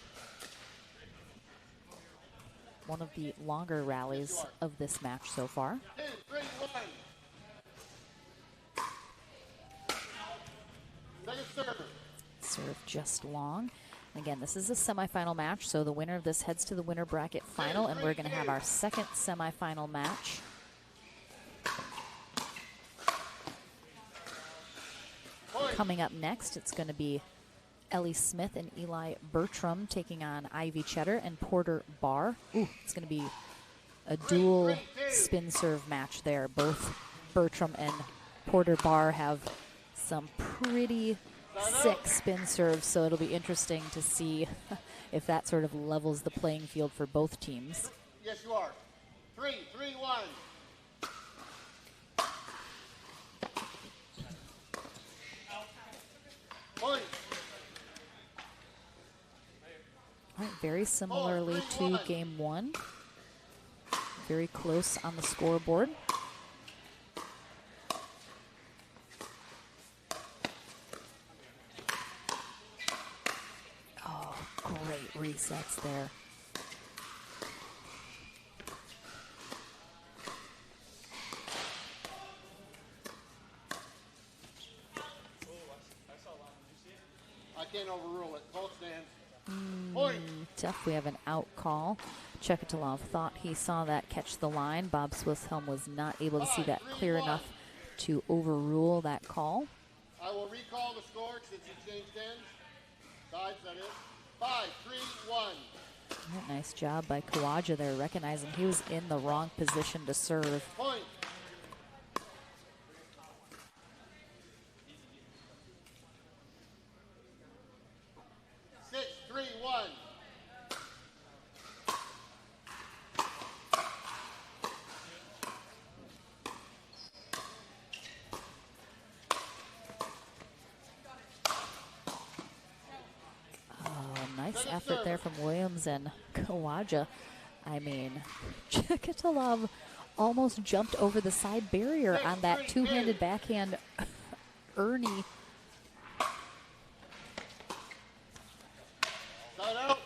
One of the longer rallies of this match so far. 2-3-1. Second serve. Serve just long. Again, this is a semifinal match, so the winner of this heads to the winner bracket final, and we're going to have our second semifinal match. Coming up next, it's going to be Ellie Smith and Eli Bertram taking on Ivy Cheddar and Porter Barr. Ooh, it's going to be a dual spin serve match there. Both Bertram and Porter Barr have some pretty sick spin serves, so it'll be interesting to see if that sort of levels the playing field for both teams. Yes, you are. 3-3-1. Point. All right, very similarly to game one. Very close on the scoreboard. Oh, great resets there. I can't overrule it. Both stands. Point. Tough, we have an out call. Chekatilov thought he saw that catch the line. Bob Swisshelm was not able to see that clear enough to overrule that call. I will recall the score since you changed ends. Sides, that is. 5-3-1. Nice job by Kawaja there, recognizing he was in the wrong position to serve. Point. Nice effort there from Williams and Kawaja. I mean, Chekatilov almost jumped over the side barrier on that two-handed backhand Ernie. I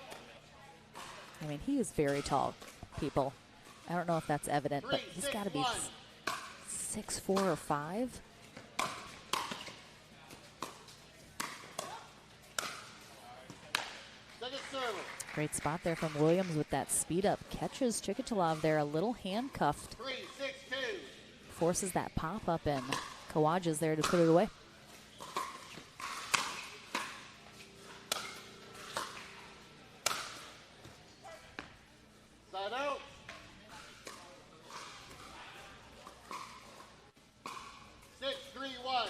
mean, he is very tall, people. I don't know if that's evident, but he's got to be 6'4" or 5". Great spot there from Williams with that speed up. Catches Chekatilov there a little handcuffed. 3-6-2. Forces that pop up, and Kawaja's there to put it away. Side out. 6-3-1.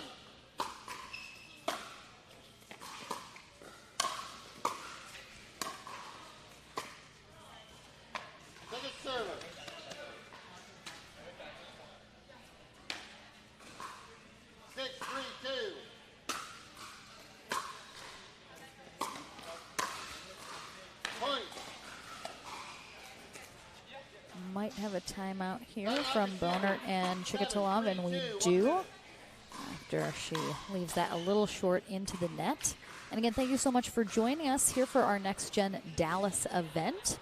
Second server. 6-3-2. Point. Might have a timeout here from Bonert and Chekatilov, and we do. After she leaves that a little short into the net. And again, thank you so much for joining us here for our Next Gen Dallas event.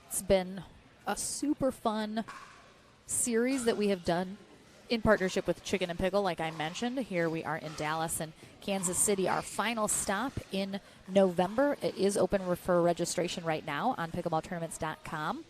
It's been a super fun series that we have done in partnership with Chicken and Pickle, like I mentioned. Here we are in Dallas and Kansas City, our final stop in November. It is open for registration right now on pickleballtournaments.com.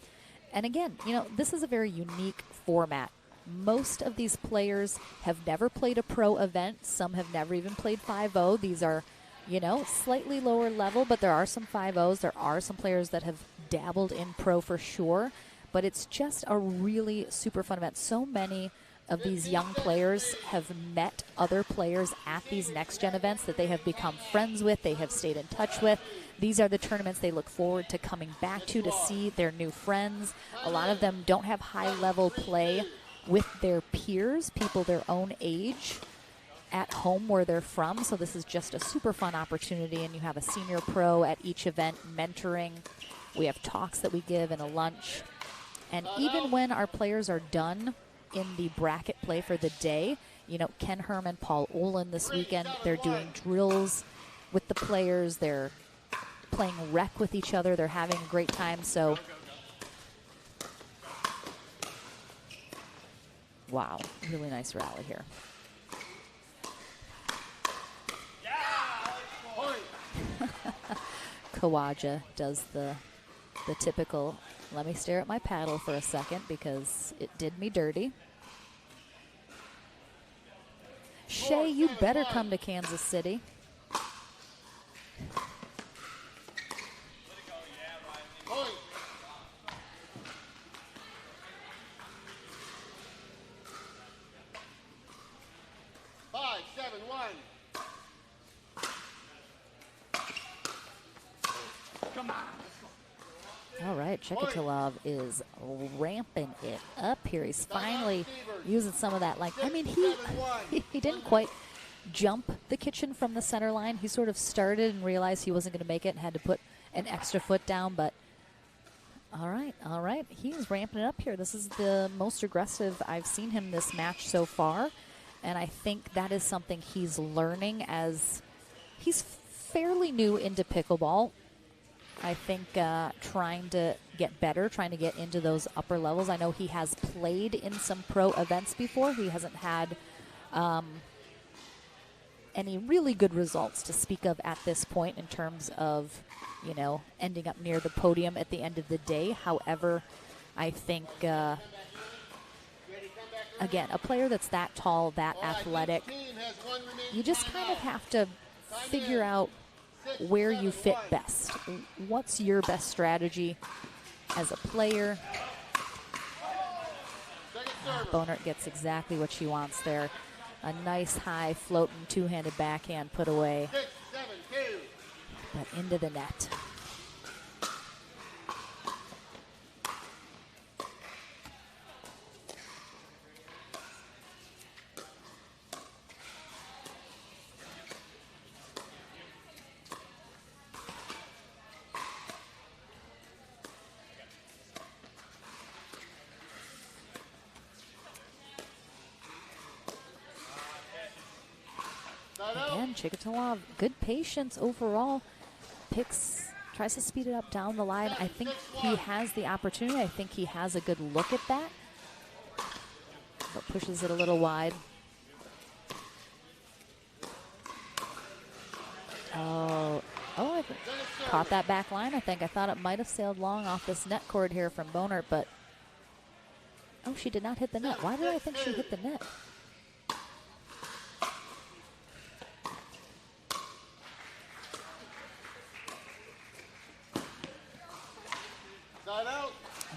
And again, you know, this is a very unique format. Most of these players have never played a pro event. Some have never even played 5-0. These are, you know, slightly lower level, but there are some 5-0s. There are some players that have dabbled in pro for sure. But it's just a really super fun event. So many of these young players have met other players at these next-gen events that they have become friends with, they have stayed in touch with. These are the tournaments they look forward to coming back to see their new friends. A lot of them don't have high-level play with their peers, people their own age, at home where they're from. So this is just a super fun opportunity, and you have a senior pro at each event mentoring. We have talks that we give and a lunch. And even when our players are done in the bracket play for the day, you know, Ken Herman, Paul Olin this weekend, they're doing drills with the players. They're playing rec with each other. They're having a great time. So, wow, really nice rally here. Kawaja does the typical, let me stare at my paddle for a second because it did me dirty. Shay, you better come to Kansas City. Point. 5-7-1. Come on. All right, Chikatilov is ramping it up here. He's finally using some of that. Like, I mean, he didn't quite jump the kitchen from the center line. He sort of started and realized he wasn't going to make it and had to put an extra foot down. But all right. He's ramping it up here. This is the most aggressive I've seen him this match so far. And I think that is something he's learning as he's fairly new into pickleball. I think trying to get better, trying to get into those upper levels. I know he has played in some pro events before. He hasn't had any really good results to speak of at this point in terms of, you know, ending up near the podium at the end of the day. However, I think, again, a player that's that tall, that athletic, you just kind of have to figure out where you fit best. What's your best strategy as a player? Bonert gets exactly what she wants there. A nice high floating two-handed backhand put away, but into the net. Again, Chikatilov, good patience overall. Tries to speed it up down the line. I think he has the opportunity. I think he has a good look at that, but pushes it a little wide. Oh, I caught that back line, I think. I thought it might have sailed long off this net cord here from Bonert, but oh, she did not hit the net. Why did I think she hit the net?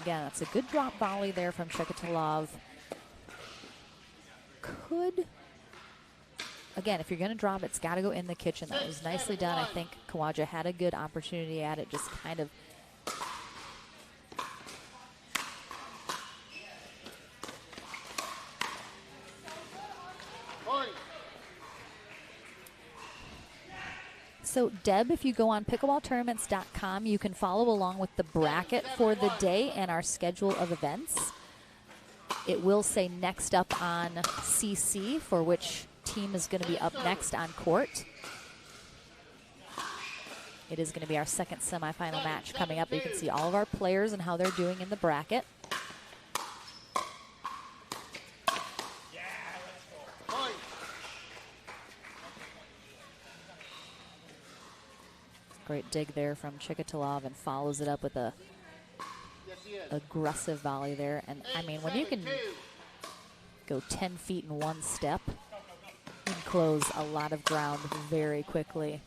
Again, that's a good drop volley there from Chikatilov. Again, if you're going to drop, it's got to go in the kitchen. That was nicely done. I think Kawaja had a good opportunity at it, just kind of. So, Deb, if you go on pickleballtournaments.com, you can follow along with the bracket for the day and our schedule of events. It will say next up on CC for which team is going to be up next on court. It is going to be our second semifinal match coming up. You can see all of our players and how they're doing in the bracket. Great dig there from Chikatilov, and follows it up with a Yes, he is. aggressive volley there. And I mean, when you can 8-7-2. go 10 feet in one step, you can close a lot of ground very quickly.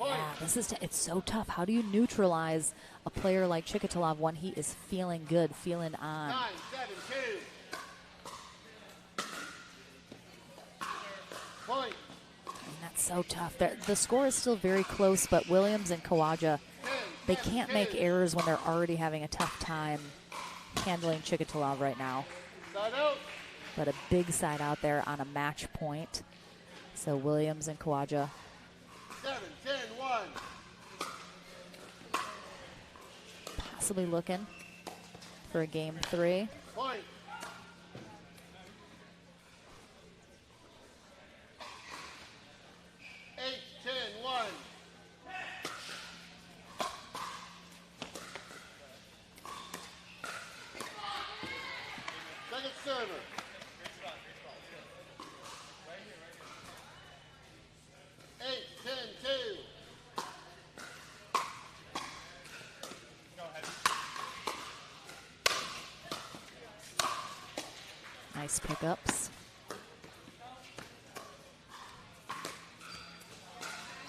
Yeah, it's so tough. How do you neutralize a player like Chikatilov when he is feeling good, feeling on? 9-7-2. Point. And that's so tough. The score is still very close, but Williams and Kawaja, they can't make errors when they're already having a tough time handling Chikatilov right now. Side out. But a big side out there on a match point. So Williams and Kawaja 7-10-1. possibly looking for a game 3. Point. Eight, 10-1. Second server. Eight, 10-2. Nice pickups.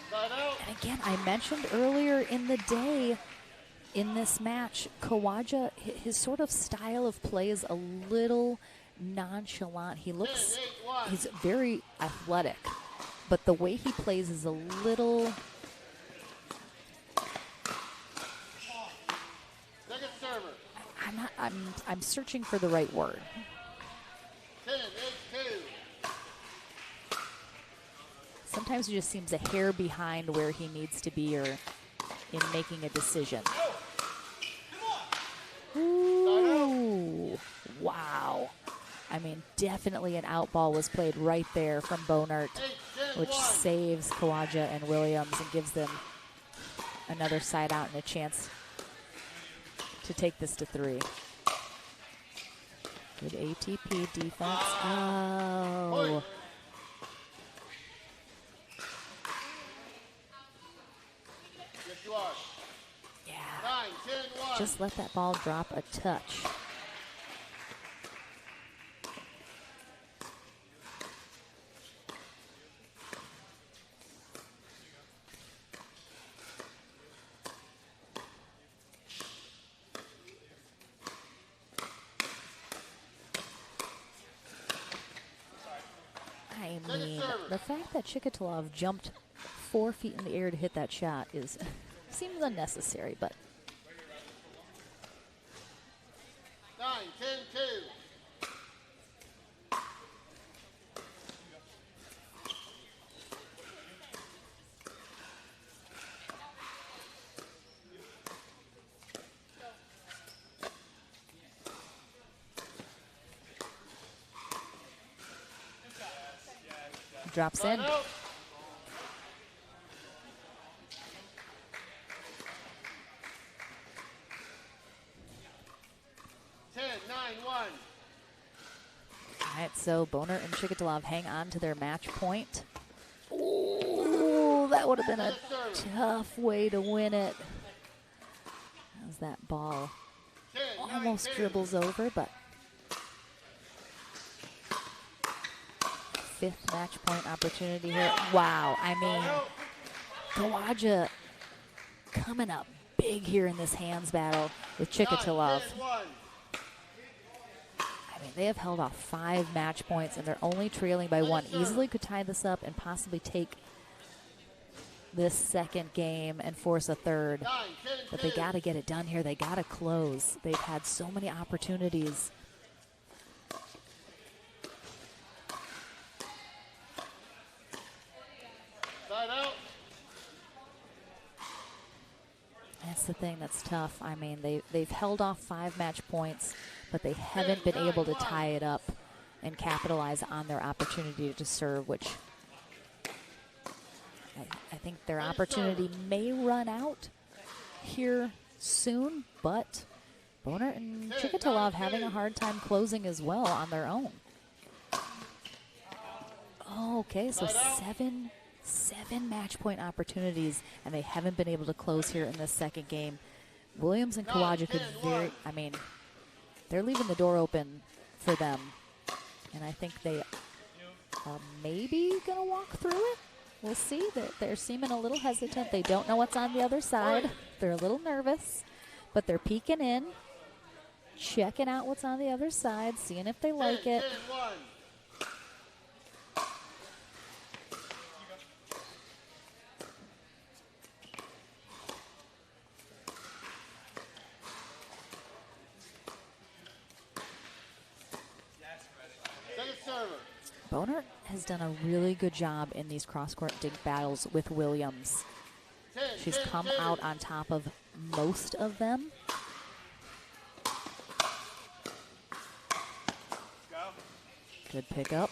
Side out. And again, I mentioned earlier in the day in this match, Kawaja, his sort of style of play is a little nonchalant. He looks, 10-8-1. he's very athletic, but the way he plays is a little, Second server. I'm searching for the right word. 10-8-2. Sometimes he just seems a hair behind where he needs to be or in making a decision. Ooh, wow. I mean, definitely an out ball was played right there from Bonert, 8-10-1. which saves Kawaja and Williams and gives them another side out and a chance to take this to 3. Good ATP defense. Oh. Point. Yes, you are. Yeah. 9-10-1. Just let that ball drop a touch. I mean, the fact that Chikatilov jumped 4 feet in the air to hit that shot seems unnecessary, but 9-10-2. drops in. Side out. All right, so Boner and Chikatilov hang on to their match point. Ooh, that would have been a tough way to win it. As that ball almost dribbles over, but 5th match point opportunity here. Wow, I mean, Kawaja coming up big here in this hands battle with Chikatilov. I mean, they have held off 5 match points, and they're only trailing by 1. Easily could tie this up and possibly take this second game and force a third. But they got to get it done here. They got to close. They've had so many opportunities. Side out. That's the thing that's tough. I mean, they've held off 5 match points, but they haven't been able to tie it up and capitalize on their opportunity to serve, which I think their opportunity may run out here soon, but Boner and Chikatilov having a hard time closing as well on their own. Oh, okay, so 7 7 match point opportunities, and they haven't been able to close here in this second game. Williams and Kawaja could they're leaving the door open for them. And I think they are maybe going to walk through it. We'll see. They're seeming a little hesitant. They don't know what's on the other side. They're a little nervous, but they're peeking in, checking out what's on the other side, seeing if they like it. 10-1. Second server. Boner has done a really good job in these cross-court dink battles with Williams. 10, She's 10, come 10. out on top of most of them. Good pickup.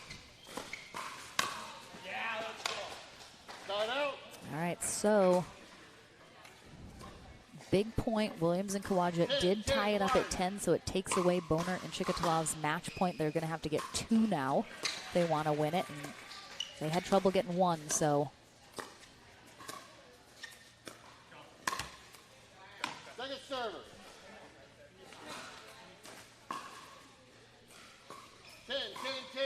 Start out. All right, so big point. Williams and Kawaja did tie it up at 10, so it takes away Boner and Chikatilov's match point. They're going to have to get 2 now. They want to win it, and they had trouble getting 1, so. Second server. 10, 10, 2.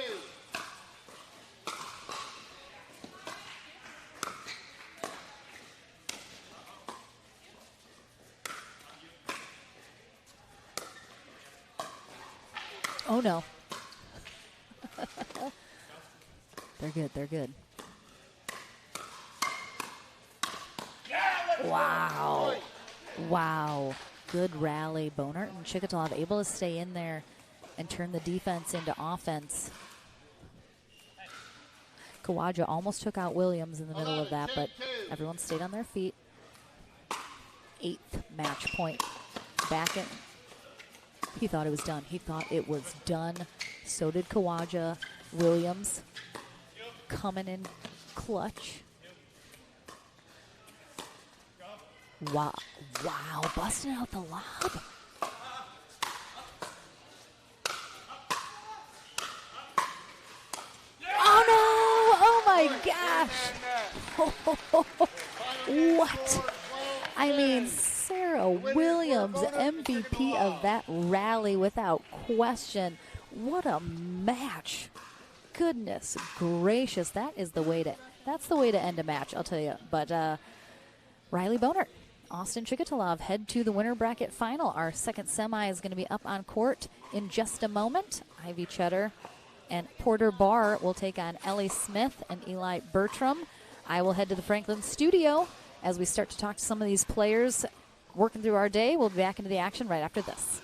Oh, no. They're good. They're good. Wow. Wow. Good rally. Boner and Chikatilov able to stay in there and turn the defense into offense. Kawaja almost took out Williams in the middle of that, but everyone stayed on their feet. 8th match point. Back in. He thought it was done. He thought it was done. So did Kawaja. Williams coming in clutch. Wow. Wow. Busting out the lob. Oh, no. Oh, my gosh. What? I mean, Sarah Williams, MVP of that rally without question. What a match. Goodness gracious. That's the way to end a match, I'll tell you. But Riley Boner, Austin Chikatilov head to the winner bracket final. Our second semi is going to be up on court in just a moment. Ivy Cheddar and Porter Barr will take on Ellie Smith and Eli Bertram. I will head to the Franklin studio as we start to talk to some of these players working through our day. We'll be back into the action right after this.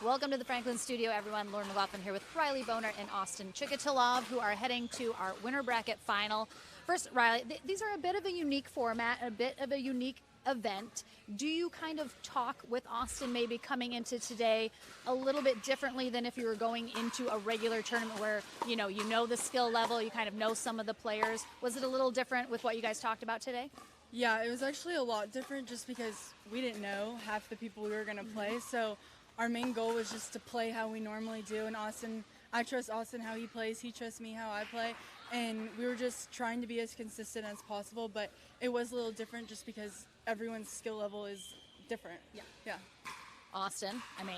Welcome to the Franklin studio, everyone. Lauren McLaughlin here with Riley Boner and Austin Chikatilov, who are heading to our winner bracket final. First, Riley, these are a bit of a unique format, a bit of a unique event. Do you kind of talk with Austin maybe coming into today a little bit differently than if you were going into a regular tournament where, you know the skill level, you kind of know some of the players? Was it a little different with what you guys talked about today? Yeah, it was actually a lot different just because we didn't know half the people we were going to play. So our main goal was just to play how we normally do. And I trust Austin how he plays. He trusts me how I play. And we were just trying to be as consistent as possible. But it was a little different just because everyone's skill level is different. Yeah. Austin, I mean,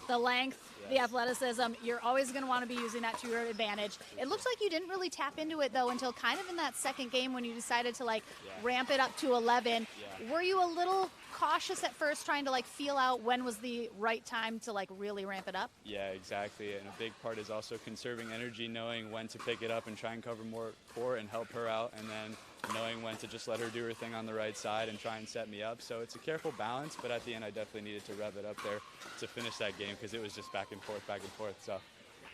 the length, the athleticism, you're always going to want to be using that to your advantage. It looks like you didn't really tap into it, though, until kind of in that second game when you decided to, ramp it up to 11. Yeah. Were you a little cautious at first, trying to, feel out when was the right time to, really ramp it up? Yeah, exactly. And a big part is also conserving energy, knowing when to pick it up and try and cover more court and help her out, and then knowing when to just let her do her thing on the right side and try and set me up. So it's a careful balance, but at the end I definitely needed to rev it up there to finish that game because it was just back and forth. So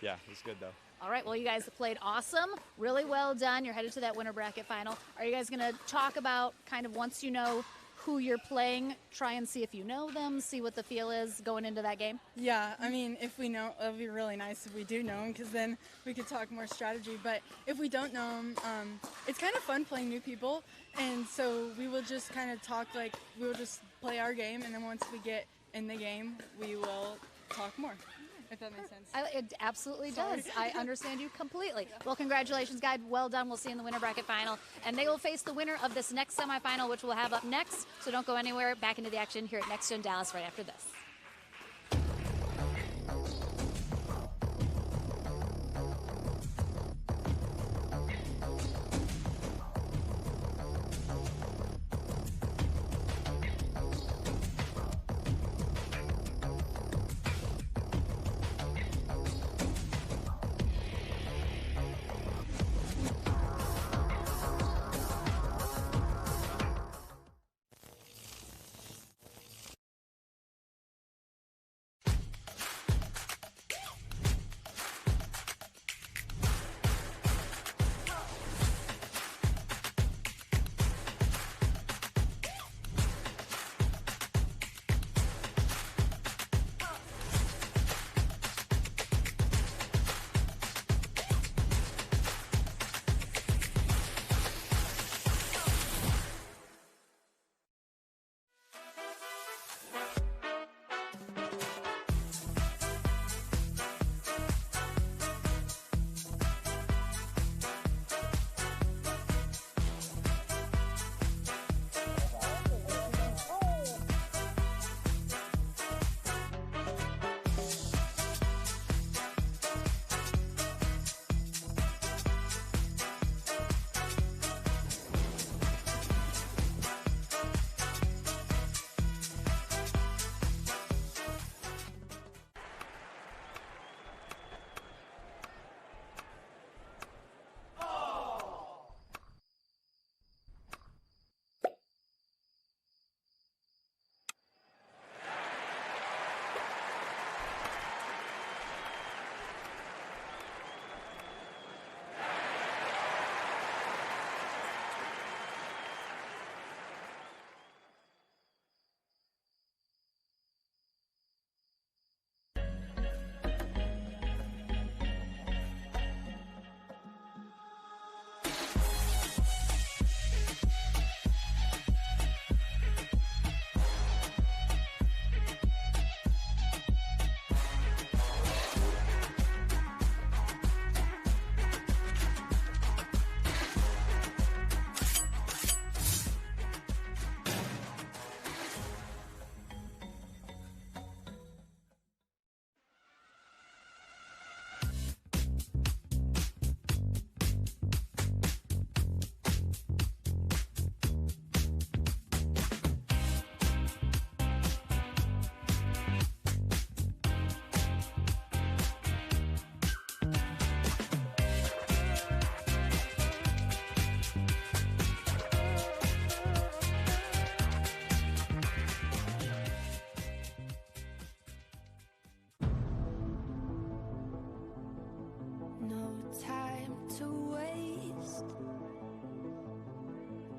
yeah, it was good though. All right, well, you guys played awesome. Really well done. You're headed to that winter bracket final. Are you guys going to talk about kind of once you know who you're playing, try and see if you know them, see what the feel is going into that game? Yeah, I mean, if we know, it would be really nice if we do know them because then we could talk more strategy. But if we don't know them, it's kind of fun playing new people. And so we will just kind of talk we will just play our game. And then once we get in the game, we will talk more, if that makes sense. It absolutely does. I understand you completely. Well, congratulations, guys. Well done. We'll see you in the winter bracket final. And they will face the winner of this next semifinal, which we'll have up next. So don't go anywhere. Back into the action here at Next Gen Dallas right after this.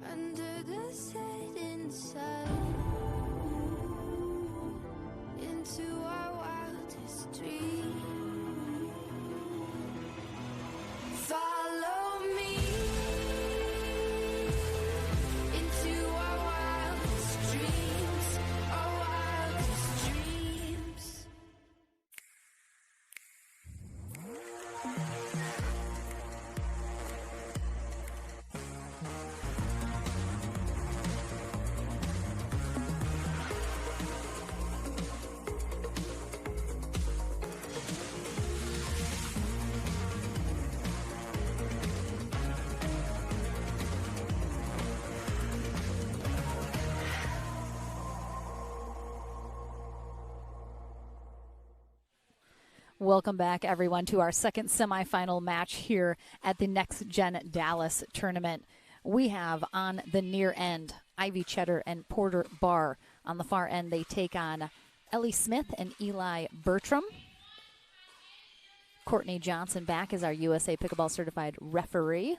Under the sun inside into our wildest dream. Follow me into our wildest dreams, our wildest dreams. Welcome back, everyone, to our second semifinal match here at the Next Gen Dallas tournament. We have on the near end Ivy Cheddar and Porter Barr. On the far end, they take on Ellie Smith and Eli Bertram. Courtney Johnson back as our USA Pickleball Certified referee.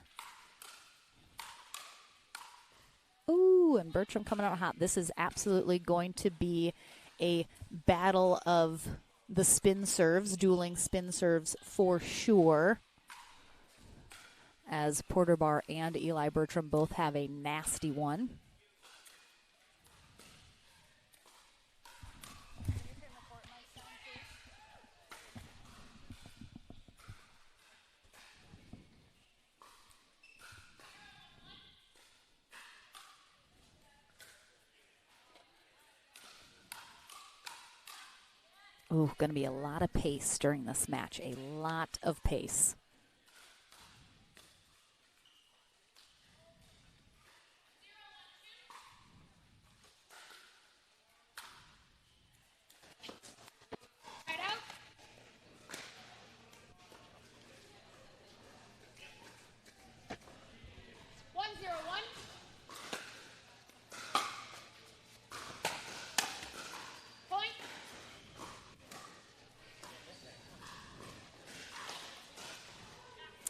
Ooh, and Bertram coming out hot. This is absolutely going to be a battle of the spin serves, dueling spin serves for sure, as Porter Barr and Eli Bertram both have a nasty one. Ooh, going to be a lot of pace during this match. A lot of pace. Right out. One zero one. Point.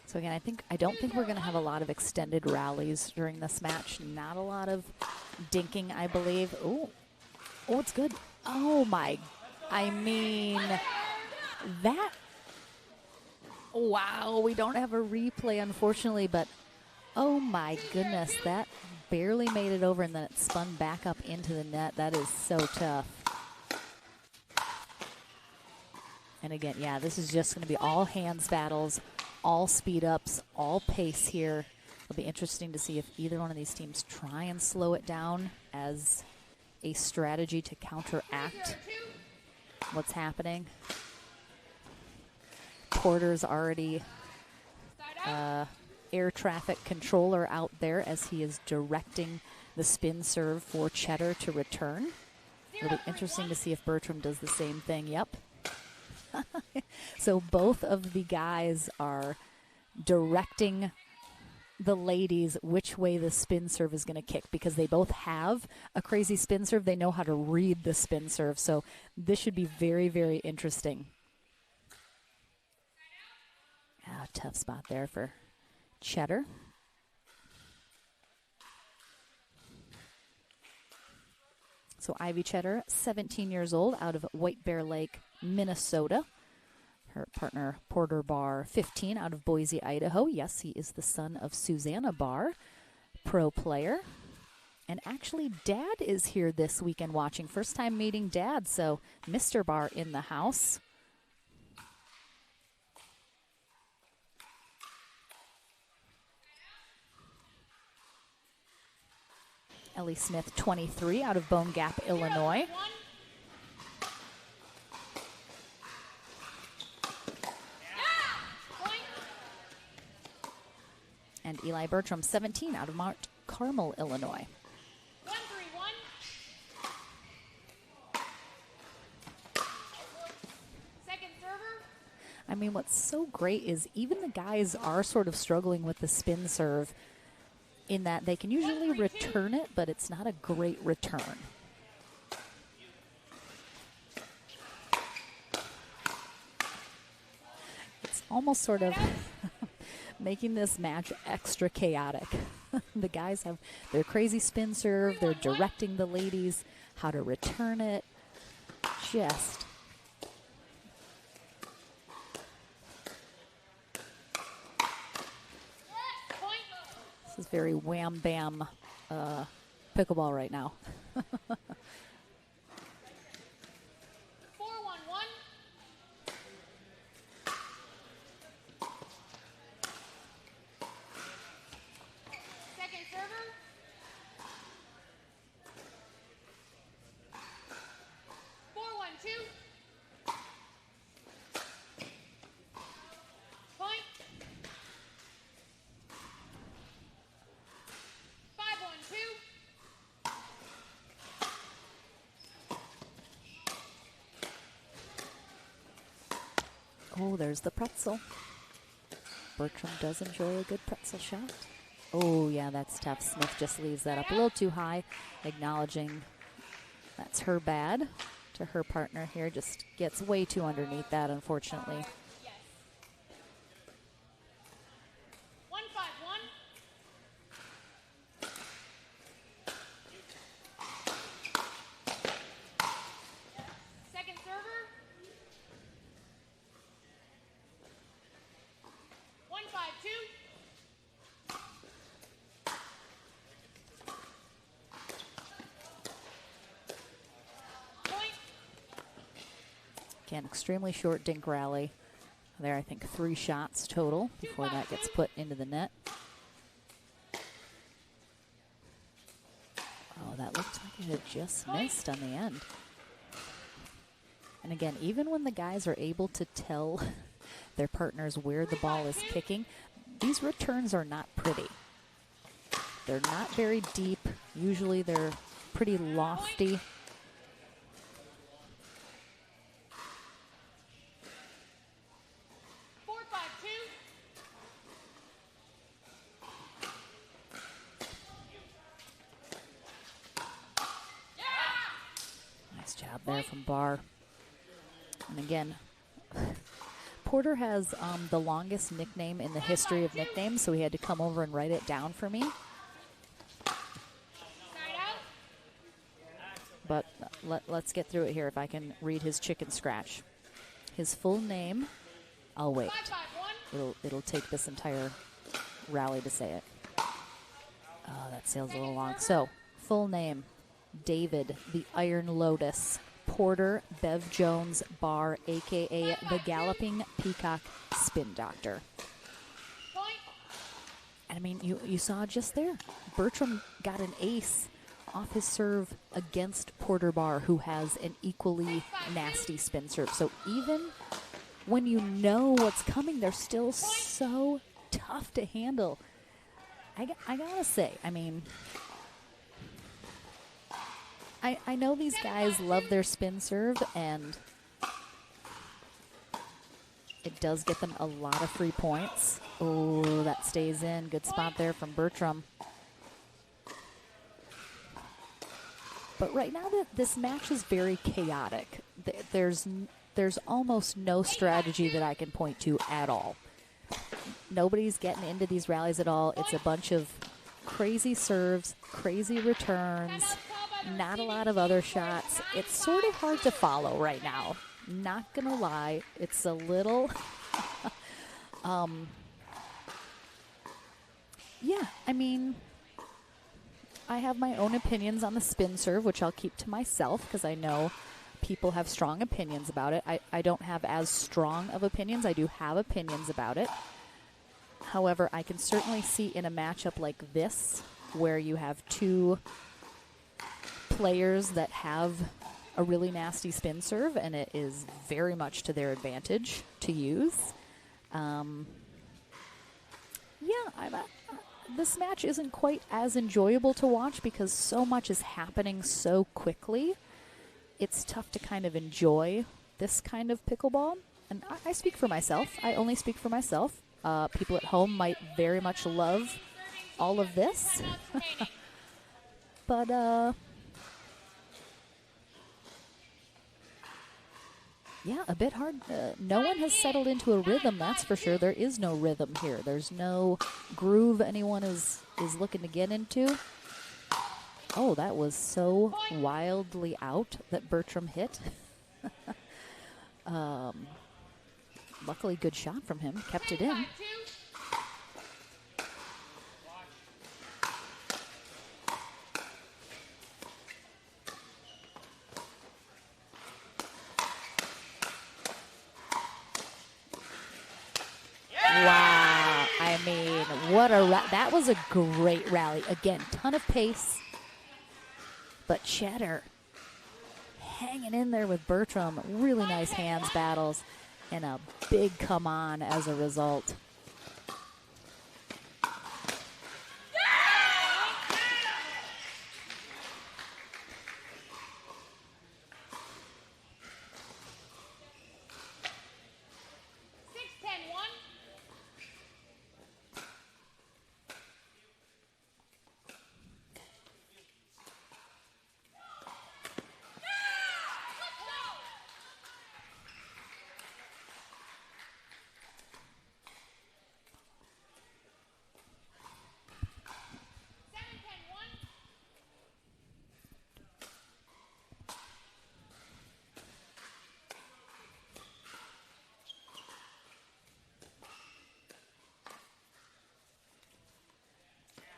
So again, I don't think we're going to have a lot of extended rallies during this match. Not a lot of dinking, I believe. Ooh. Oh, it's good. Oh my, I mean, that, wow, we don't have a replay, unfortunately, but oh my goodness, that barely made it over and then it spun back up into the net. That is so tough. And again, yeah, this is just going to be all hands battles, all speed ups, all pace here. It'll be interesting to see if either one of these teams try and slow it down as a strategy to counteract what's happening. Porter's already air traffic controller out there as he is directing the spin serve for Cheddar to return. It'll be interesting to see if Bertram does the same thing. Yep. So both of the guys are directing the ladies which way the spin serve is going to kick, because they both have a crazy spin serve. They know how to read the spin serve. So this should be very, very interesting. Tough spot there for Cheddar. So Ivy Cheddar, 17 years old, out of White Bear Lake, Minnesota. Her partner, Porter Barr, 15, out of Boise, Idaho. Yes, he is the son of Susanna Barr, pro player. And actually, Dad is here this weekend watching. First time meeting Dad, so Mr. Barr in the house. Ellie Smith, 23, out of Bone Gap, Illinois. And Eli Bertram, 17, out of Mount Carmel, Illinois. 1-3-1. Second server. I mean, what's so great is even the guys are sort of struggling with the spin serve in that they can usually return it, but it's not a great return. It's almost sort of making this match extra chaotic. The guys have their crazy spin serve. They're directing the ladies how to return it. Just this is very wham bam pickleball right now. 4-1-1. Second server. 4-1-2. Point. 5-1-2. Oh, there's the pretzel. Bertram does enjoy a good pretzel shot. Oh, yeah, that's tough. Smith just leaves that up a little too high, acknowledging that's her bad to her partner here. Just gets way too underneath that, unfortunately. Yes. 1-5-1. Second server. 1-5-2. Point. Again, extremely short dink rally. There, I think 3 shots total before that gets put into the net. Oh, that looked like it had just missed on the end. And again, even when the guys are able to tell their partners where the ball is kicking, these returns are not pretty. They're not very deep. Usually they're pretty lofty. 4-5-2. Nice job there from Barr. And again, Porter has the longest nickname in the history of nicknames, so he had to come over and write it down for me. Side out. But let's get through it here if I can read his chicken scratch. His full name, I'll wait. 5-5-1. It'll take this entire rally to say it. Oh, that sail's a little long. So, full name, David the Iron Lotus Porter Bev Jones Barr, a.k.a. the Galloping Peacock Spin Doctor. Point. And I mean, you saw just there, Bertram got an ace off his serve against Porter Barr, who has an equally nasty spin serve. So even when you know what's coming, they're still so tough to handle. I gotta say, I mean, I know these guys love their spin serve, and it does get them a lot of free points. Oh, that stays in. Good spot there from Bertram. But right now, this match is very chaotic. There's almost no strategy that I can point to at all. Nobody's getting into these rallies at all. It's a bunch of crazy serves, crazy returns, not a lot of other shots. It's sort of hard to follow right now. Not gonna lie, it's a little yeah, I mean, I have my own opinions on the spin serve, which I'll keep to myself because I know people have strong opinions about it. I don't have as strong of opinions. I do have opinions about it. However, I can certainly see in a matchup like this, where you have two players that have a really nasty spin serve, and it is very much to their advantage to use. This match isn't quite as enjoyable to watch because so much is happening so quickly. It's tough to kind of enjoy this kind of pickleball. And I speak for myself. I only speak for myself. People at home might very much love all of this. But, Yeah, a bit hard. No one has settled into a rhythm, that's for sure. There is no rhythm here. There's no groove anyone is looking to get into. Oh, that was so wildly out that Bertram hit. Luckily, good shot from him. Kept it in. Wow. I mean, what a that was a great rally. Again, ton of pace. But Cheddar hanging in there with Bertram. Really nice hands battles and a big come on as a result.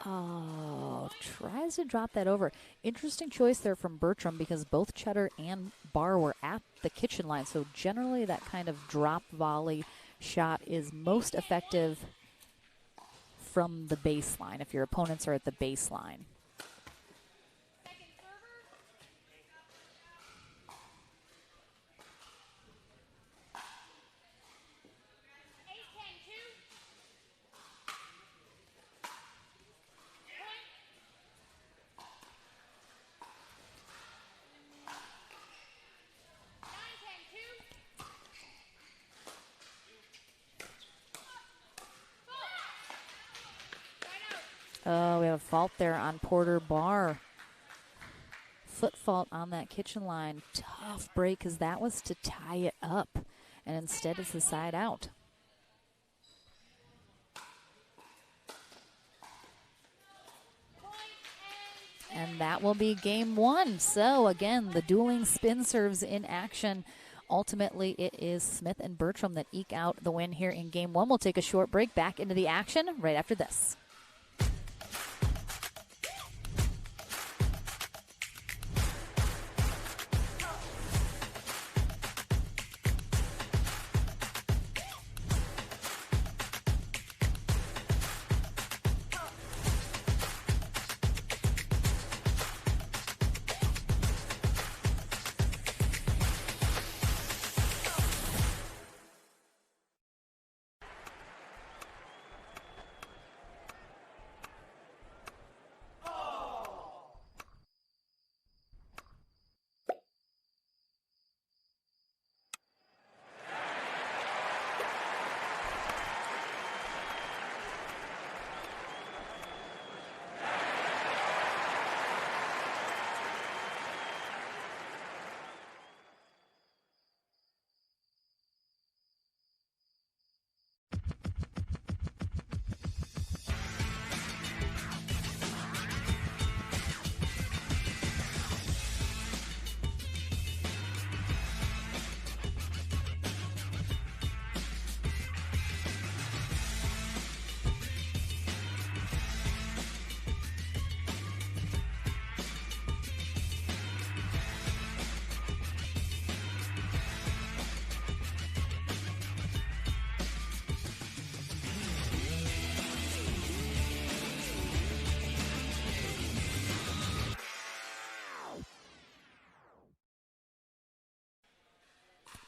Oh, tries to drop that over. Interesting choice there from Bertram because both Cheddar and Barr were at the kitchen line. So generally that kind of drop volley shot is most effective from the baseline, if your opponents are at the baseline. Oh, we have a fault there on Porter Barr. Foot fault on that kitchen line. Tough break because that was to tie it up. And instead it's the side out. And that will be game one. So again, the dueling spin serves in action. Ultimately, it is Smith and Bertram that eke out the win here in game one. We'll take a short break, back into the action right after this.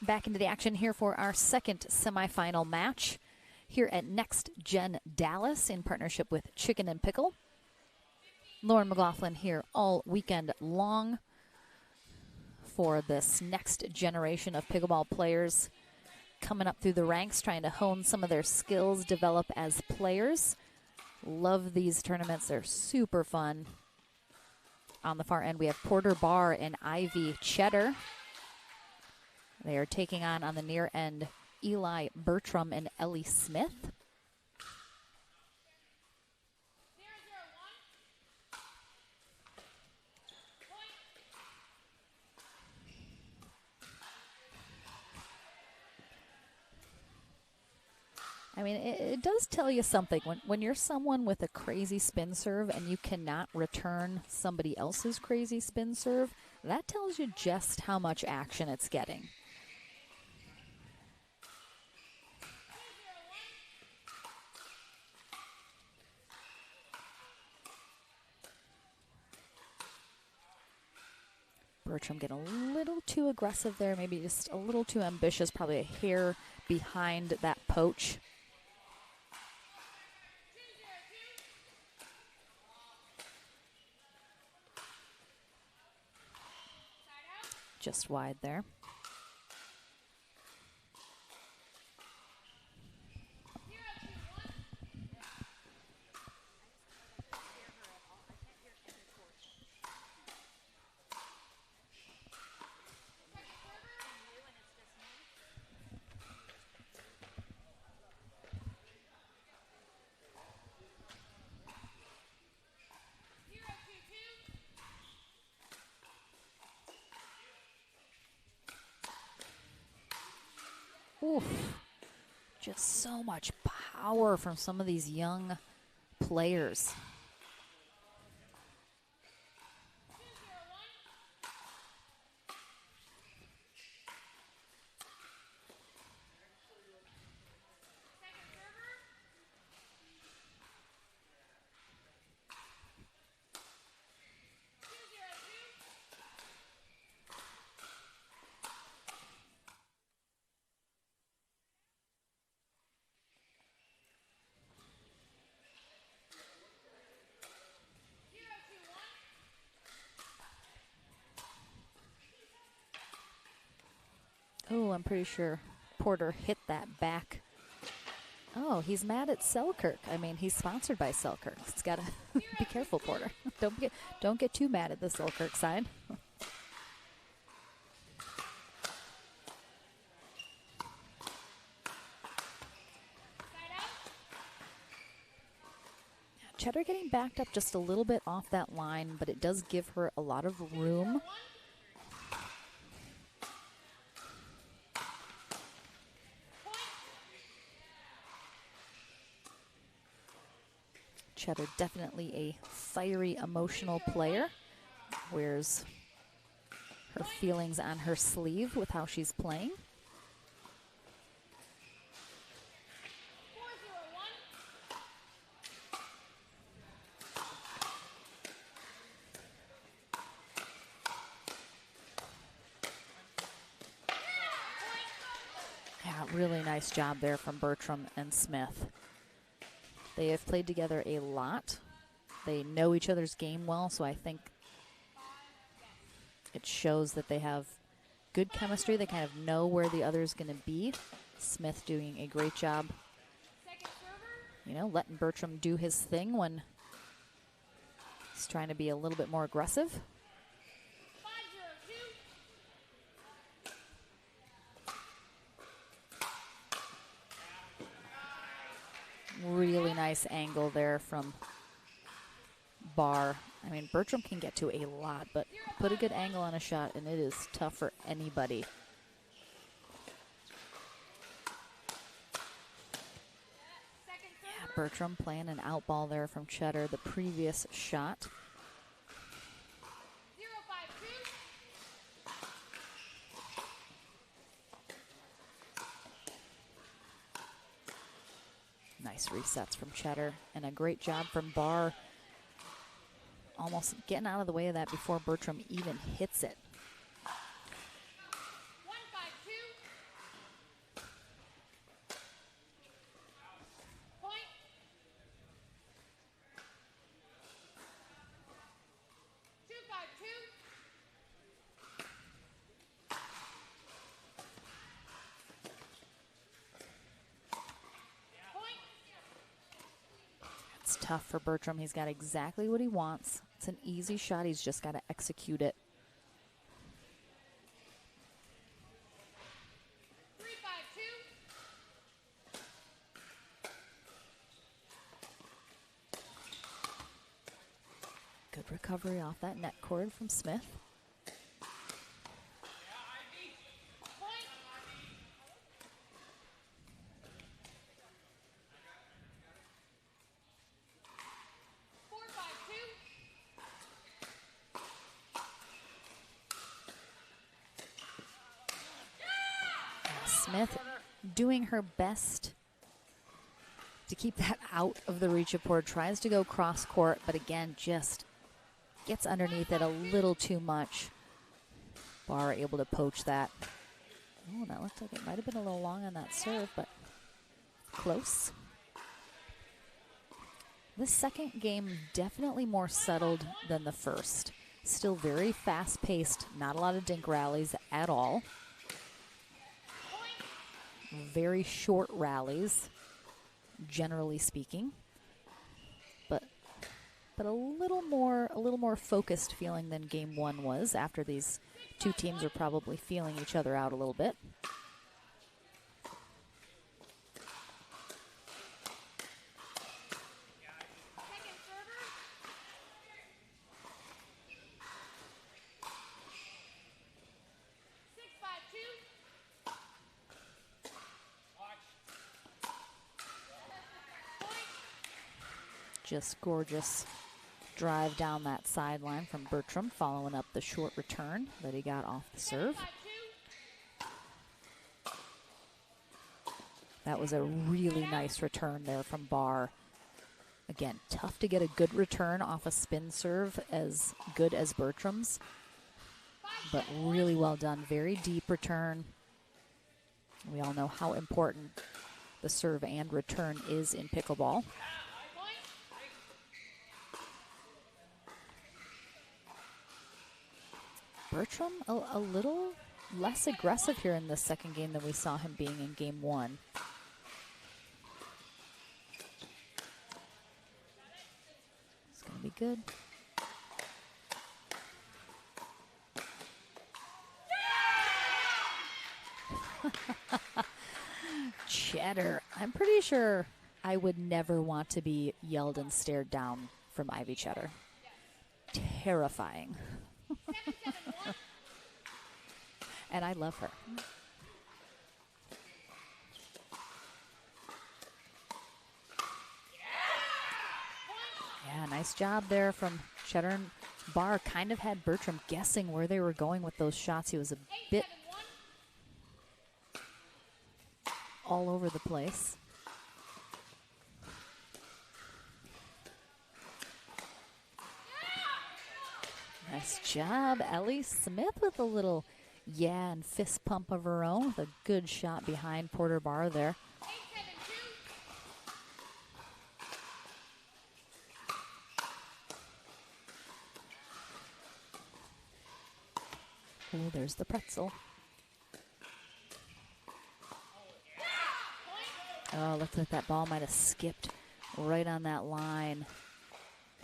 Back into the action here for our second semifinal match here at Next Gen Dallas in partnership with Chicken and Pickle. Lauren McLaughlin here all weekend long for this next generation of pickleball players coming up through the ranks, trying to hone some of their skills, develop as players. Love these tournaments. They're super fun. On the far end, we have Porter Barr and Ivy Cheddar. They are taking on the near end Eli Bertram and Ellie Smith. 0-0-1. Point. I mean, it does tell you something. When you're someone with a crazy spin serve and you cannot return somebody else's crazy spin serve, that tells you just how much action it's getting. Bertram getting a little too aggressive there, maybe just a little too ambitious, probably a hair behind that poach. Just wide there. Oof. Just so much power from some of these young players. Oh, I'm pretty sure Porter hit that back. Oh, he's mad at Selkirk. I mean, he's sponsored by Selkirk. It's gotta be careful, Porter. Don't get too mad at the Selkirk side. Cheddar getting backed up just a little bit off that line, but it does give her a lot of room. Cheddar definitely a fiery, emotional player. Wears her feelings on her sleeve with how she's playing. Yeah, really nice job there from Bertram and Smith. They have played together a lot. They know each other's game well, so I think it shows that they have good chemistry. They kind of know where the other is going to be. Smith doing a great job, you know, letting Bertram do his thing when he's trying to be a little bit more aggressive. Really nice angle there from Barr. I mean, Bertram can get to a lot, but put a good angle on a shot, and it is tough for anybody. Yeah, Bertram playing an out ball there from Cheddar, the previous shot. Nice resets from Cheddar, and a great job from Barr. Almost getting out of the way of that before Bertram even hits it. It's tough for Bertram. He's got exactly what he wants. It's an easy shot. He's just got to execute it. Good recovery off that net cord from Smith. Point. 4-5-2. Smith doing her best to keep that out of the reach of board. Tries to go cross court, but again, just gets underneath it a little too much. Barr able to poach that. Oh, that looked like it might have been a little long on that serve, but close. This second game definitely more settled than the first. Still very fast-paced, not a lot of dink rallies at all. Very short rallies, generally speaking, but a little more focused feeling than game one was. After these two teams are probably feeling each other out a little bit. Second server. 6-5-2. Point. Just gorgeous drive down that sideline from Bertram, following up the short return that he got off the serve. 5-2. That was a really nice return there from Barr. Again, tough to get a good return off a spin serve as good as Bertram's, but really well done. Very deep return. We all know how important the serve and return is in pickleball. Point. Bertram a little less aggressive here in the second game than we saw him being in game one. It's going to be good. Cheddar. I'm pretty sure I would never want to be yelled and stared down from Ivy Cheddar. Terrifying. And I love her. Yeah, nice job there from Cheddar. And Barr kind of had Bertram guessing where they were going with those shots. He was a bit 8-7-1. all over the place. Nice job, Ellie Smith with a little yeah and fist pump of her own with a good shot behind Porter Barr there. 8-7-2. Oh, there's the pretzel. Oh, looks like that ball might have skipped right on that line.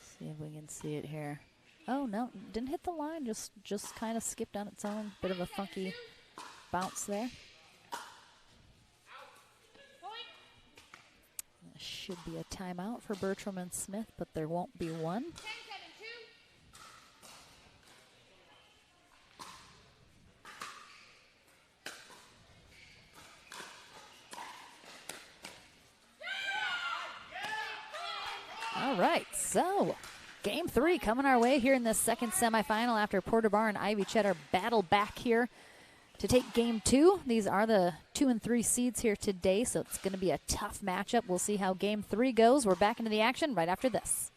See if we can see it here. Oh, no, didn't hit the line, just kind of skipped on its own. Bit of a funky bounce there. Point. Should be a timeout for Bertram and Smith, but there won't be one. 10-7-2. All right, so game three coming our way here in this second semifinal after Porter Barr and Ivy Cheddar battle back here to take game two. These are the 2 and 3 seeds here today, so it's going to be a tough matchup. We'll see how game three goes. We're back into the action right after this.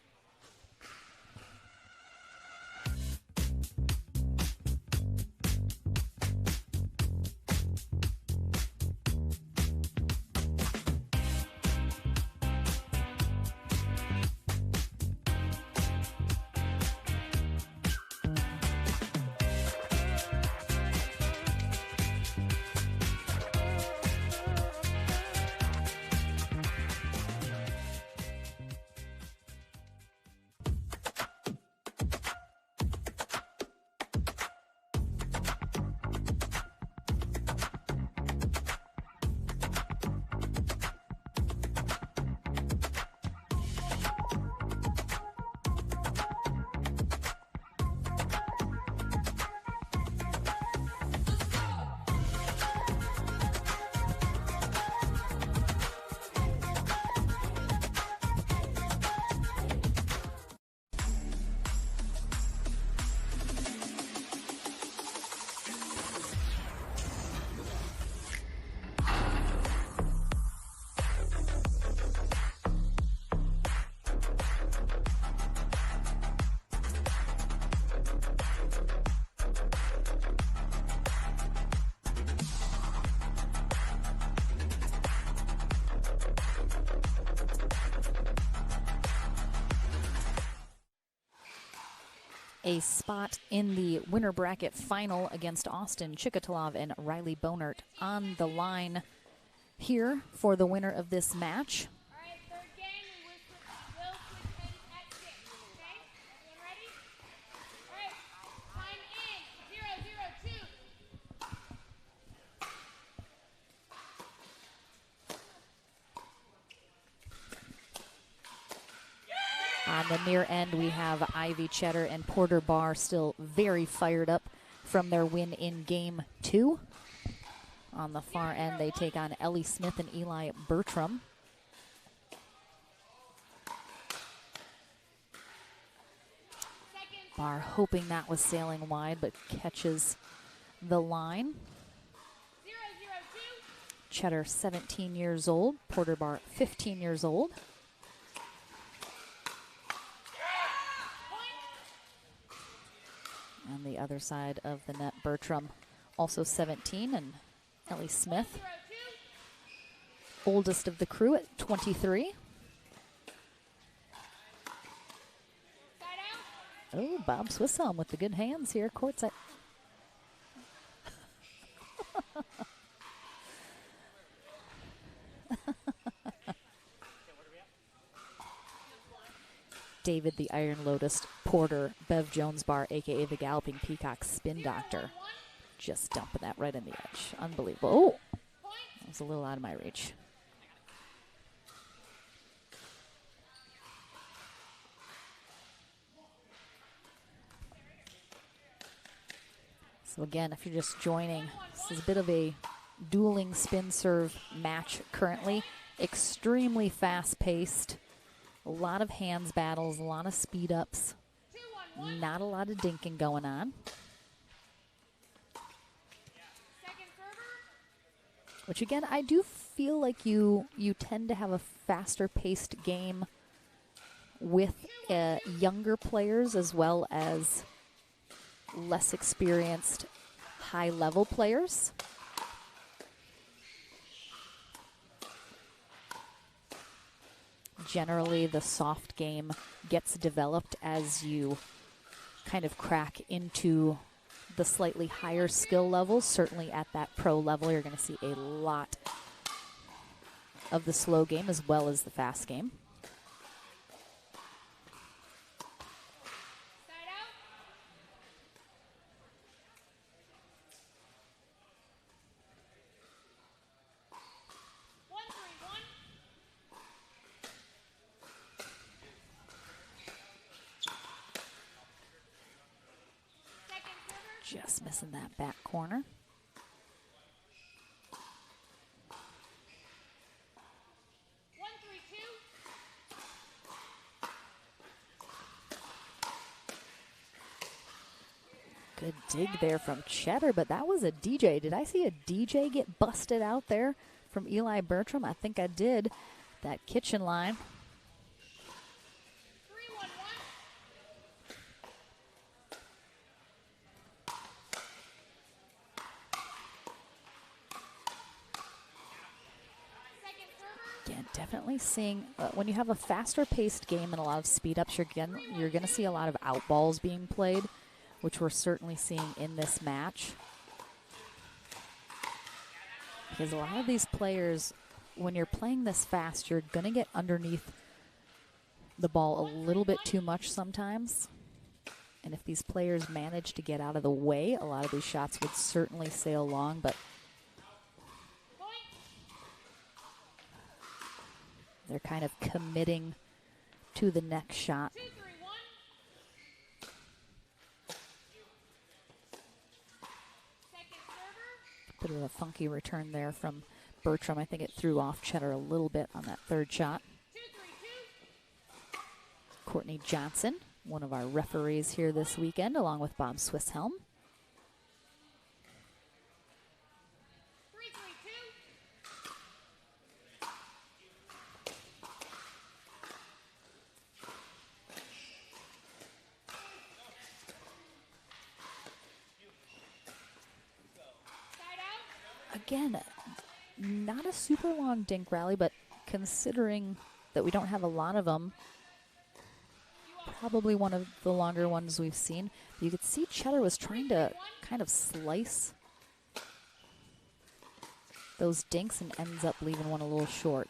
a spot in the winner bracket final against Austin Chikatalov and Riley Bonert on the line here for the winner of this match. All right, third game, we will switch ends at 6, okay? Everyone ready? All right, time in, 0, 0, 2. On the near end, we have Ivy Cheddar and Porter Barr still very fired up from their win in Game 2. On the far end, they take on Ellie Smith and Eli Bertram. Barr hoping that was sailing wide, but catches the line. 0, 0, 2. Cheddar, 17 years old. Porter Barr, 15 years old. On the other side of the net, Bertram, also 17, and Ellie Smith, 0, 2. oldest of the crew at 23. Side out. Oh, Bob Swisshelm with the good hands here, courtside. David the Iron Lotus Porter, Bev Jones Bar, a.k.a. the Galloping Peacock Spin Doctor. Just dumping that right in the edge. Unbelievable. Oh, that was a little out of my reach. So again, if you're just joining, this is a bit of a dueling spin serve match currently. Extremely fast-paced. A lot of hands battles, a lot of speed ups. Not a lot of dinking going on. Second server. Which again, I do feel like you tend to have a faster paced game with younger players as well as less experienced high level players. Generally, the soft game gets developed as you kind of crack into the slightly higher skill levels. Certainly at that pro level, you're going to see a lot of the slow game as well as the fast game. Side out. One, 3, 1. Second server. Just missing that back corner. One, 3, 2. Good dig there from Cheddar, but that was a DJ. Did I see a DJ get busted out there from Eli Bertram? I think I did. That kitchen line. 3, 1, 1. Second server. Again, definitely seeing when you have a faster paced game and a lot of speed ups, you're going to see a lot of out balls being played, which we're certainly seeing in this match. Because a lot of these players, when you're playing this fast, you're going to get underneath the ball a little bit too much sometimes. And if these players manage to get out of the way, a lot of these shots would certainly sail long, but they're kind of committing to the next shot. 2, 3, 1. Second server. Bit of a funky return there from Bertram. I think it threw off Cheddar a little bit on that third shot. 2, 3, 2. Courtney Johnson, one of our referees here this weekend, along with Bob Swisshelm. 3, 3, 2. Side out. Again, not a super long dink rally, but considering that we don't have a lot of them, probably one of the longer ones we've seen. You could see Cheddar was trying to kind of slice those dinks and ends up leaving one a little short.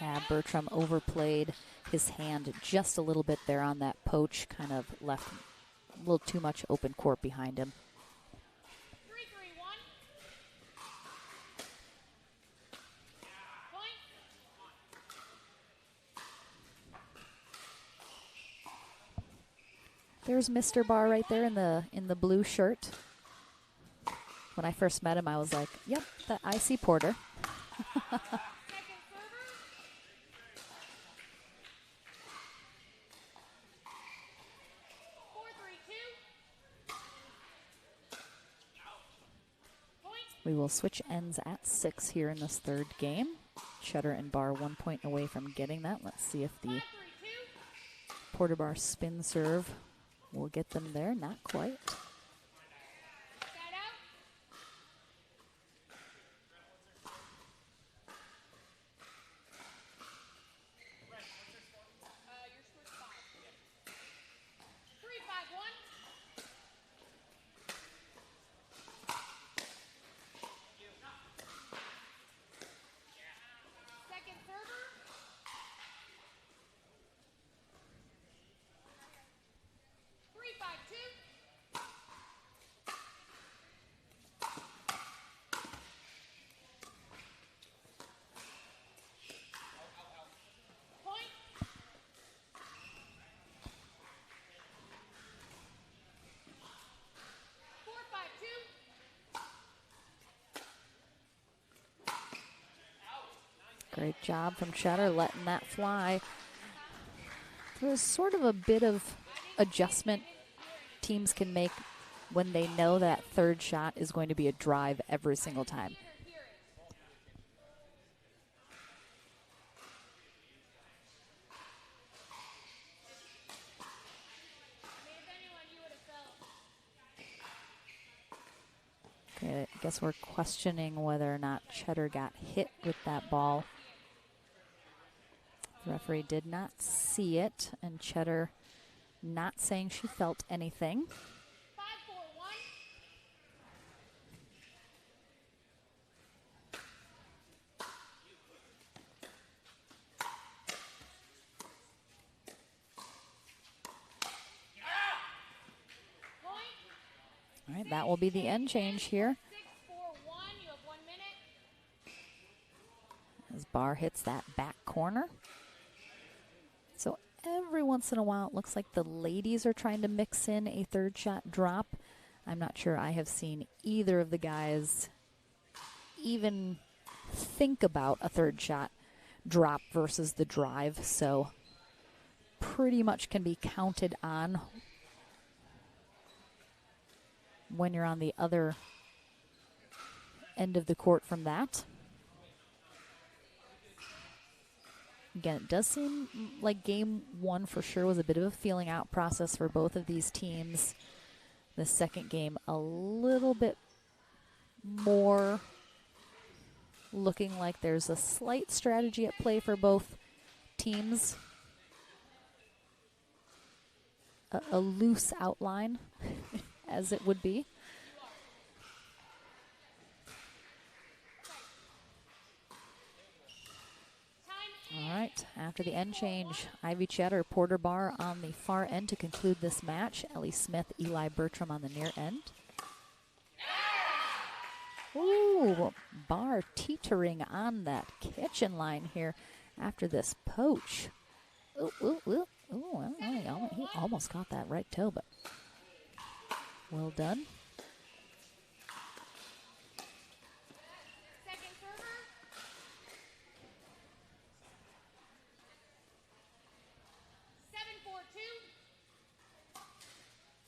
Yeah, Bertram overplayed his hand just a little bit there on that poach, kind of left a little too much open court behind him. 3-3-1. Point. There's Mr. Barr right there in the blue shirt. When I first met him, I was like, yep, that I see Porter. Second server. 4-3-2. Point. We will switch ends at 6 here in this third game. Cheddar and Barr 1 point away from getting that. Let's see if the 5-3-2. Porter Barr spin serve will get them there. Not quite. Side out. Your score's 5. 3-5-1. Second server. 3-5-2. Point. Four, five, two. Great job from Cheddar letting that fly. There's sort of a bit of adjustment teams can make when they know that third shot is going to be a drive every single time. Okay, I guess we're questioning whether or not Cheddar got hit with that ball. The referee did not see it, and Cheddar not saying she felt anything. 5-4-1. Point. All right, that will be the end change here 6-4-1. You have 1 minute. as Barr hits that back corner. So every once in a while, it looks like the ladies are trying to mix in a third shot drop. I'm not sure I have seen either of the guys even think about a third shot drop versus the drive. So pretty much can be counted on when you're on the other end of the court from that. Again, it does seem like game one for sure was a bit of a feeling out process for both of these teams. The second game, a little bit more looking like there's a slight strategy at play for both teams. A loose outline, as it would be. All right, after the end change, Ivy Cheddar, Porter Barr on the far end to conclude this match. Ellie Smith, Eli Bertram on the near end. Ooh, Barr teetering on that kitchen line here after this poach. Ooh, ooh, ooh. Ooh, well, he almost got that right toe, but well done. Second server.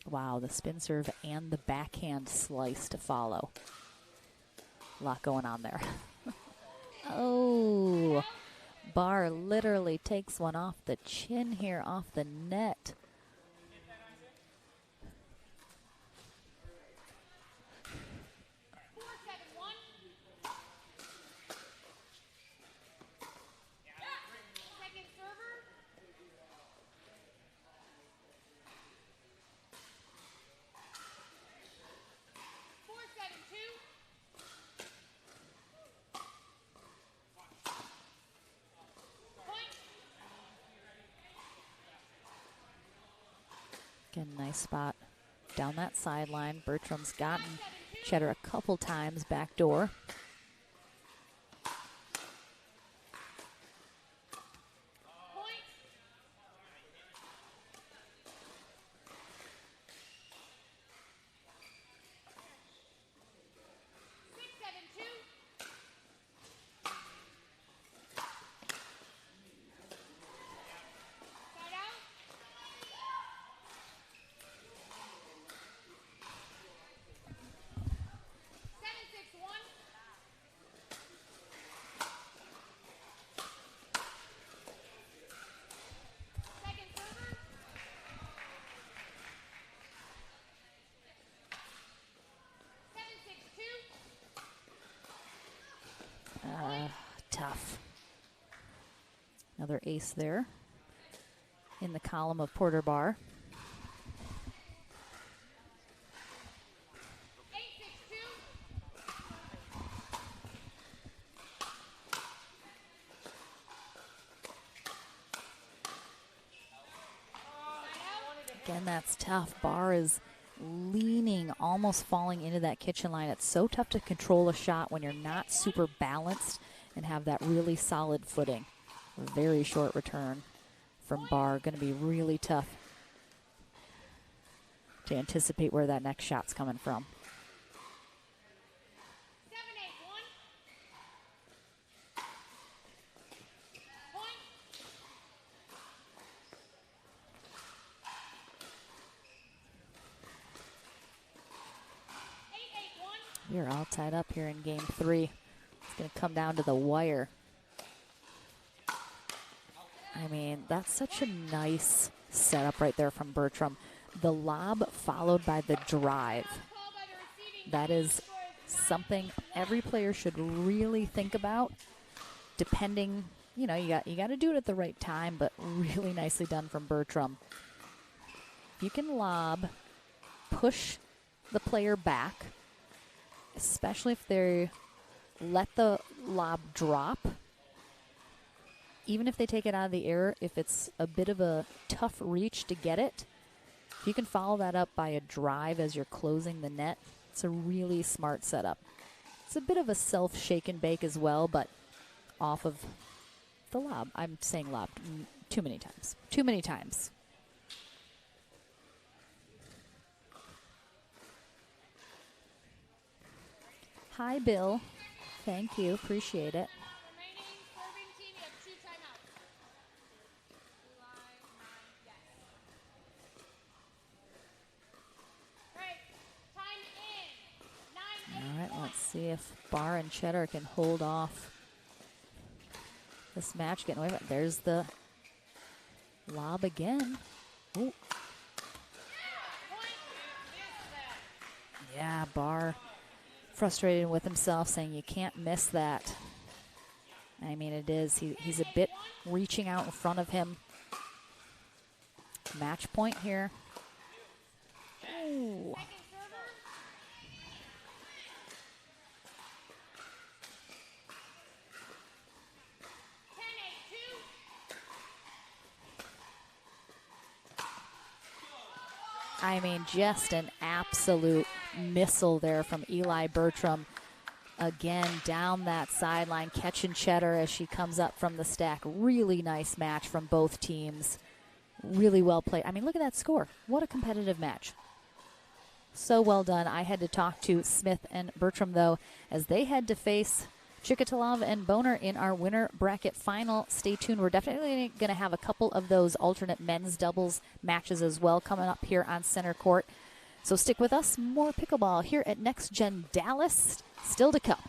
Wow, the spin serve and the backhand slice to follow. A lot going on there. Oh, Barr literally takes one off the chin here, off the net. Second server. 4-7-2. Point. Again, nice spot down that sideline. Bertram's gotten Cheddar a couple times back door. Point. 6-7-2. Side out. 7-6-1. Second server. 7-6-2. Tough. Another ace there in the column of Porter Barr. 8-6-2. Again, that's tough. Barr is leaning, almost falling into that kitchen line. It's so tough to control a shot when you're not super balanced and have that really solid footing. A very short return from Barr. Going to be really tough to anticipate where that next shot's coming from. 7-8-1. Point. We are all tied up here in game 3. It's going to come down to the wire. I mean, that's such a nice setup right there from Bertram. The lob followed by the drive. That is something every player should really think about. Depending, you know, you got to do it at the right time, but really nicely done from Bertram. You can lob, push the player back, especially if they let the lob drop. Even if they take it out of the air, if it's a bit of a tough reach to get it, if you can follow that up by a drive as you're closing the net, it's a really smart setup. It's a bit of a self-shake and bake as well, but off of the lob. I'm saying lob too many times. Too many times. Hi, Bill. Thank you. Appreciate it. Remaining serving team, you have 2 timeouts. Line 9, yes. All right, time in. 9-8. All right, let's see if Barr and Cheddar can hold off this match. Getting away with it. There's the lob again. Ooh. Yeah, Barr frustrated with himself, saying you can't miss that. I mean, it is. He's a bit reaching out in front of him. Match point here. Ooh. Second server. I mean, just an absolute missile there from Eli Bertram. Again, down that sideline, catching Cheddar as she comes up from the stack. Really nice match from both teams. Really well played. I mean, look at that score. What a competitive match. So well done. I had to talk to Smith and Bertram, though, as they had to face Chikatalov and Boner in our winner bracket final. Stay tuned. We're definitely going to have a couple of those alternate men's doubles matches as well coming up here on center court. So stick with us. More pickleball here at Next Gen Dallas. Still to come.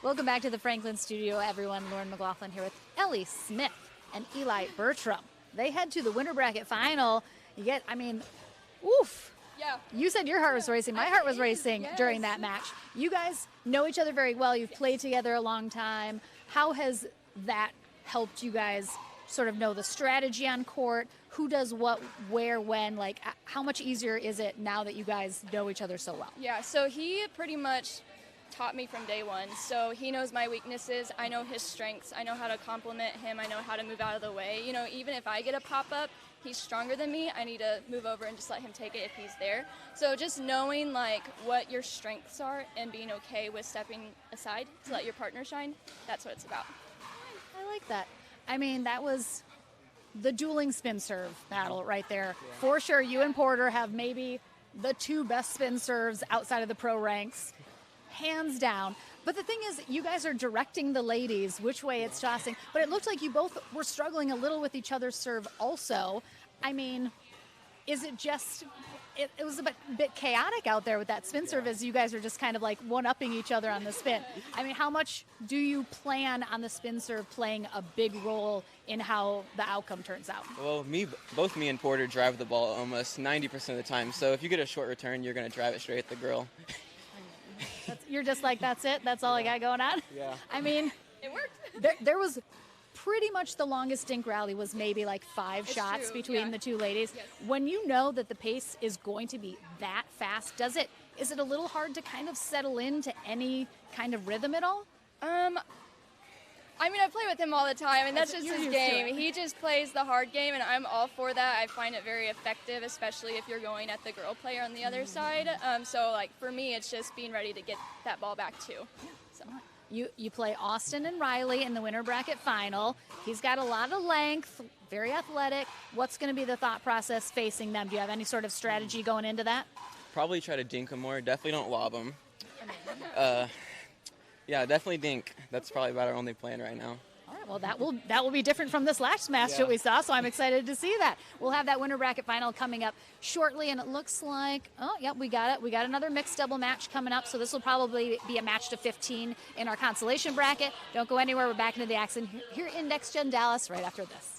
Welcome back to the Franklin studio, everyone. Lauren McLaughlin here with Ellie Smith and Eli Bertram. They head to the winter bracket final. Oof. Yeah. You said your heart was racing. My heart was racing Yes. during that match. You guys know each other very well. You've played together a long time. How has that helped you guys sort of know the strategy on court? Who does what, where, when? Like, how much easier is it now that you guys know each other so well? Yeah, so he pretty much taught me from day one. So he knows my weaknesses. I know his strengths. I know how to compliment him. I know how to move out of the way. You know, even if I get a pop-up, he's stronger than me. I need to move over and just let him take it if he's there. So just knowing, like, what your strengths are and being okay with stepping aside to let your partner shine, that's what it's about. I like that. I mean, that was the dueling spin serve battle right there. For sure, you and Porter have maybe the two best spin serves outside of the pro ranks, hands down. But the thing is, you guys are directing the ladies which way it's tossing. But it looked like you both were struggling a little with each other's serve also. I mean, is it just... It was a bit chaotic out there with that spin serve as you guys are just kind of like one-upping each other on the spin. I mean, how much do you plan on the spin serve playing a big role in how the outcome turns out? Well, both me and Porter drive the ball almost 90% of the time. So if you get a short return, you're going to drive it straight at the girl. You're just like, that's it? That's all I got going on? Yeah. I mean, It worked. there was pretty much the longest dink rally was maybe like 5 It's shots true, between yeah. the two ladies. Yes. When you know that the pace is going to be that fast, is it a little hard to kind of settle into any kind of rhythm at all? I mean, I play with him all the time, and that's just You're his used to game. it. He just plays the hard game, and I'm all for that. I find it very effective, especially if you're going at the girl player on the other side. So, like, for me, it's just being ready to get that ball back, too. So. You play Austin and Riley in the winter bracket final. He's got a lot of length, very athletic. What's going to be the thought process facing them? Do you have any sort of strategy going into that? Probably try to dink him more. Definitely don't lob him. Yeah, definitely dink. That's probably about our only plan right now. All right, well, that will be different from this last match that we saw, so I'm excited to see that. We'll have that winter bracket final coming up shortly, and it looks like, oh, yep, we got it. We got another mixed double match coming up, so this will probably be a match to 15 in our consolation bracket. Don't go anywhere. We're back into the action here in Next Gen Dallas right after this.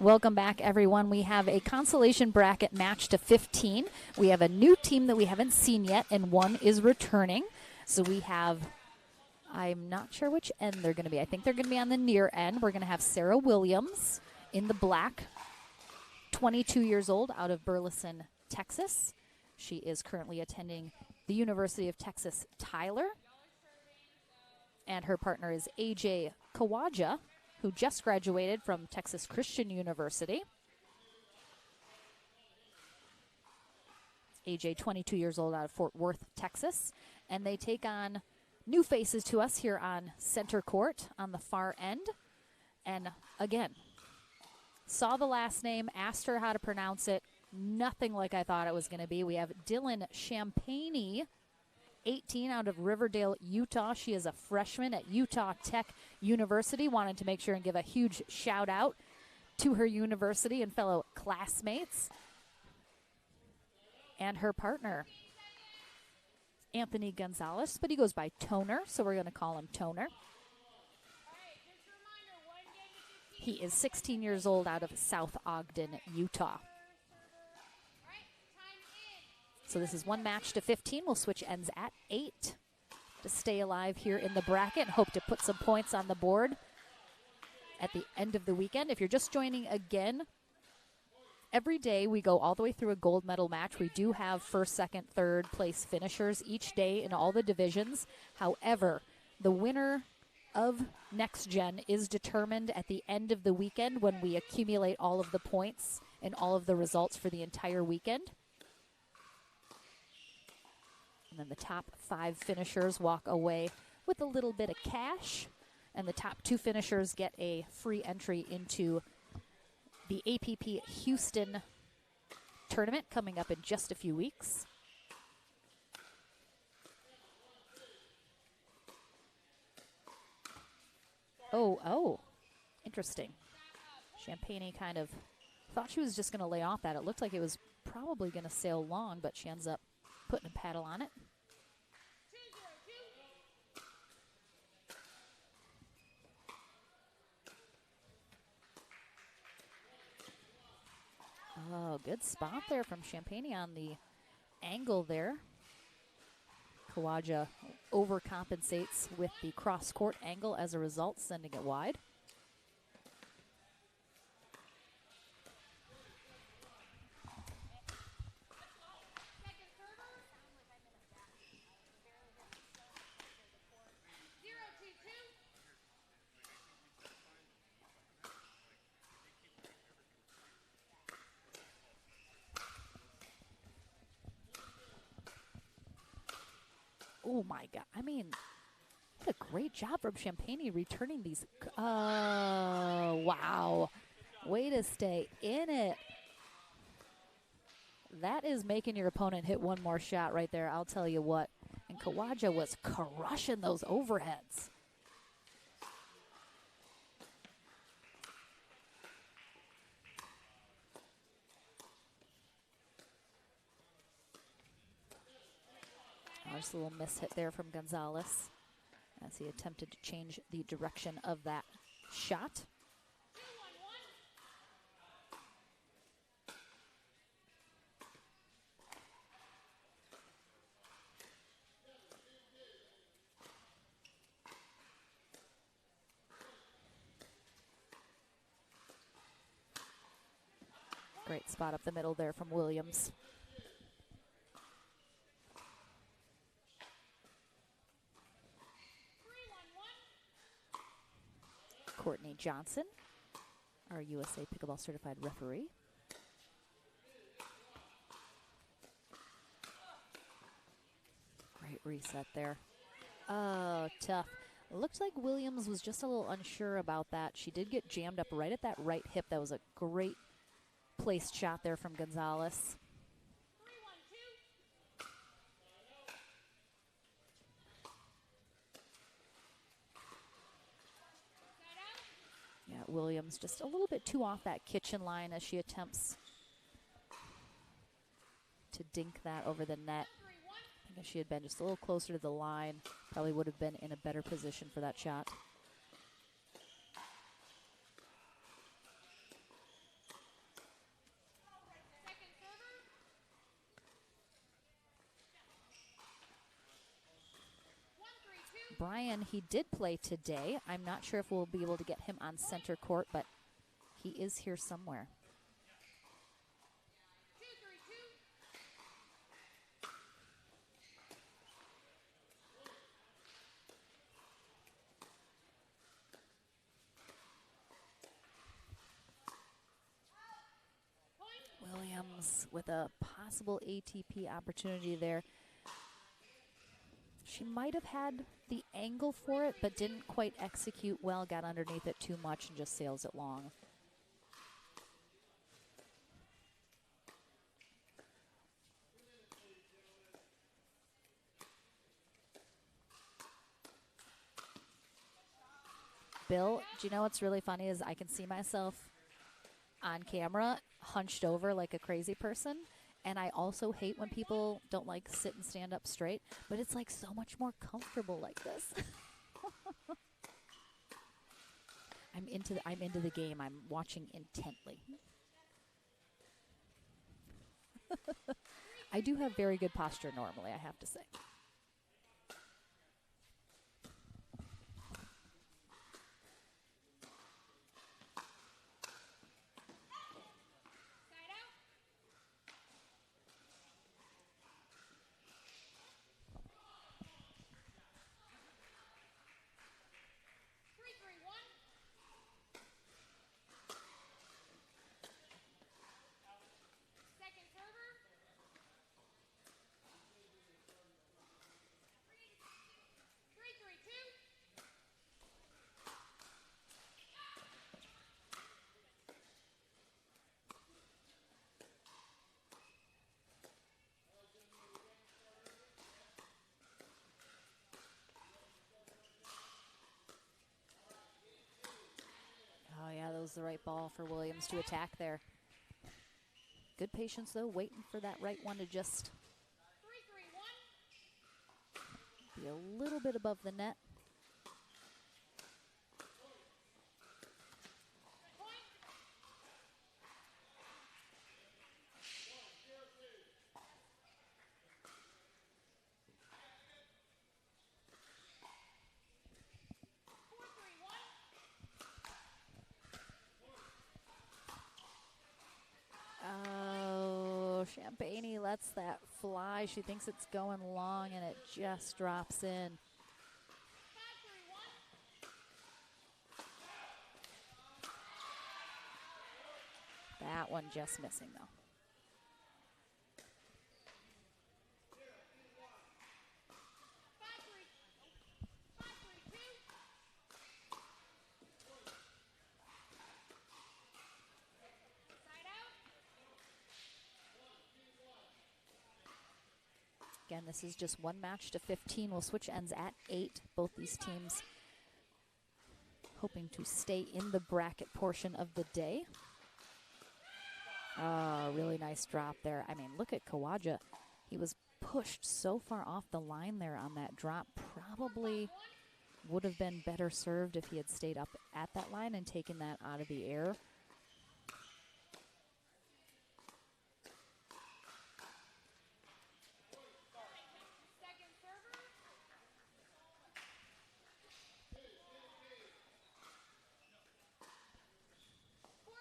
Welcome back, everyone. We have a consolation bracket match to 15. We have a new team that we haven't seen yet, and one is returning. So we have, I'm not sure which end they're going to be. I think they're going to be on the near end. We're going to have Sarah Williams in the black, 22 years old, out of Burleson, Texas. She is currently attending the University of Texas Tyler. And her partner is AJ Kawaja, who just graduated from Texas Christian University. AJ, 22 years old, out of Fort Worth, Texas. And they take on new faces to us here on center court on the far end. And again, saw the last name, asked her how to pronounce it. Nothing like I thought it was going to be. We have Dylan Champagne, 18, out of Riverdale, Utah. She is a freshman at Utah Tech University. Wanted to make sure and give a huge shout out to her university and fellow classmates. And her partner, Anthony Gonzalez, but he goes by Toner, so we're going to call him Toner. He is 16 years old, out of South Ogden, Utah. So this is one match to 15. We'll switch ends at 8 to stay alive here in the bracket and hope to put some points on the board at the end of the weekend. If you're just joining again, every day we go all the way through a gold medal match. We do have first, second, third place finishers each day in all the divisions. However, the winner of Next Gen is determined at the end of the weekend when we accumulate all of the points and all of the results for the entire weekend. And then the top 5 finishers walk away with a little bit of cash. And the top 2 finishers get a free entry into the APP Houston tournament coming up in just a few weeks. Oh, interesting. Champagne kind of thought she was just going to lay off that. It looked like it was probably going to sail long, but she ends up putting a paddle on it. Oh, good spot there from Champagne on the angle there. Kawaja overcompensates with the cross-court angle as a result, sending it wide. Oh my God. I mean, what a great job from Champagne returning these. Oh, wow. Way to stay in it. That is making your opponent hit one more shot right there, I'll tell you what. And Kawaja was crushing those overheads. Just a little miss hit there from Gonzalez as he attempted to change the direction of that shot. Great spot up the middle there from Williams. Courtney Johnson, our USA Pickleball Certified referee. Great reset there. Oh, tough. Looks like Williams was just a little unsure about that. She did get jammed up right at that right hip. That was a great placed shot there from Gonzalez. Yeah, Williams just a little bit too off that kitchen line as she attempts to dink that over the net. I think if she had been just a little closer to the line, probably would have been in a better position for that shot. O'Brien, he did play today. I'm not sure if we'll be able to get him on center court, but he is here somewhere. 2-3-2. Williams with a possible ATP opportunity there. She might have had the angle for it, but didn't quite execute well, got underneath it too much and just sails it long. Bill, do you know what's really funny is I can see myself on camera hunched over like a crazy person. And I also hate when people don't like sit and stand up straight, but it's like so much more comfortable like this. I'm into the game. I'm watching intently. I do have very good posture normally, I have to say. Side out. 3-3-1. Second server. 3-3-2. Oh yeah, that was the right ball for Williams to attack there. Good patience though, waiting for that right one to just 3-3-1. be a little bit above the net. Point. Four, three, one. Oh, Champagne lets that fly. She thinks it's going long and it just drops in. 5-3-1. That one just missing though. 5-3-2. Side out. Again, this is just one match to 15. We'll switch ends at 8. Both these teams hoping to stay in the bracket portion of the day. Oh, really nice drop there. I mean, look at Kawaja. He was pushed so far off the line there on that drop. Probably would have been better served if he had stayed up at that line and taken that out of the air. Second server. 4-5-2.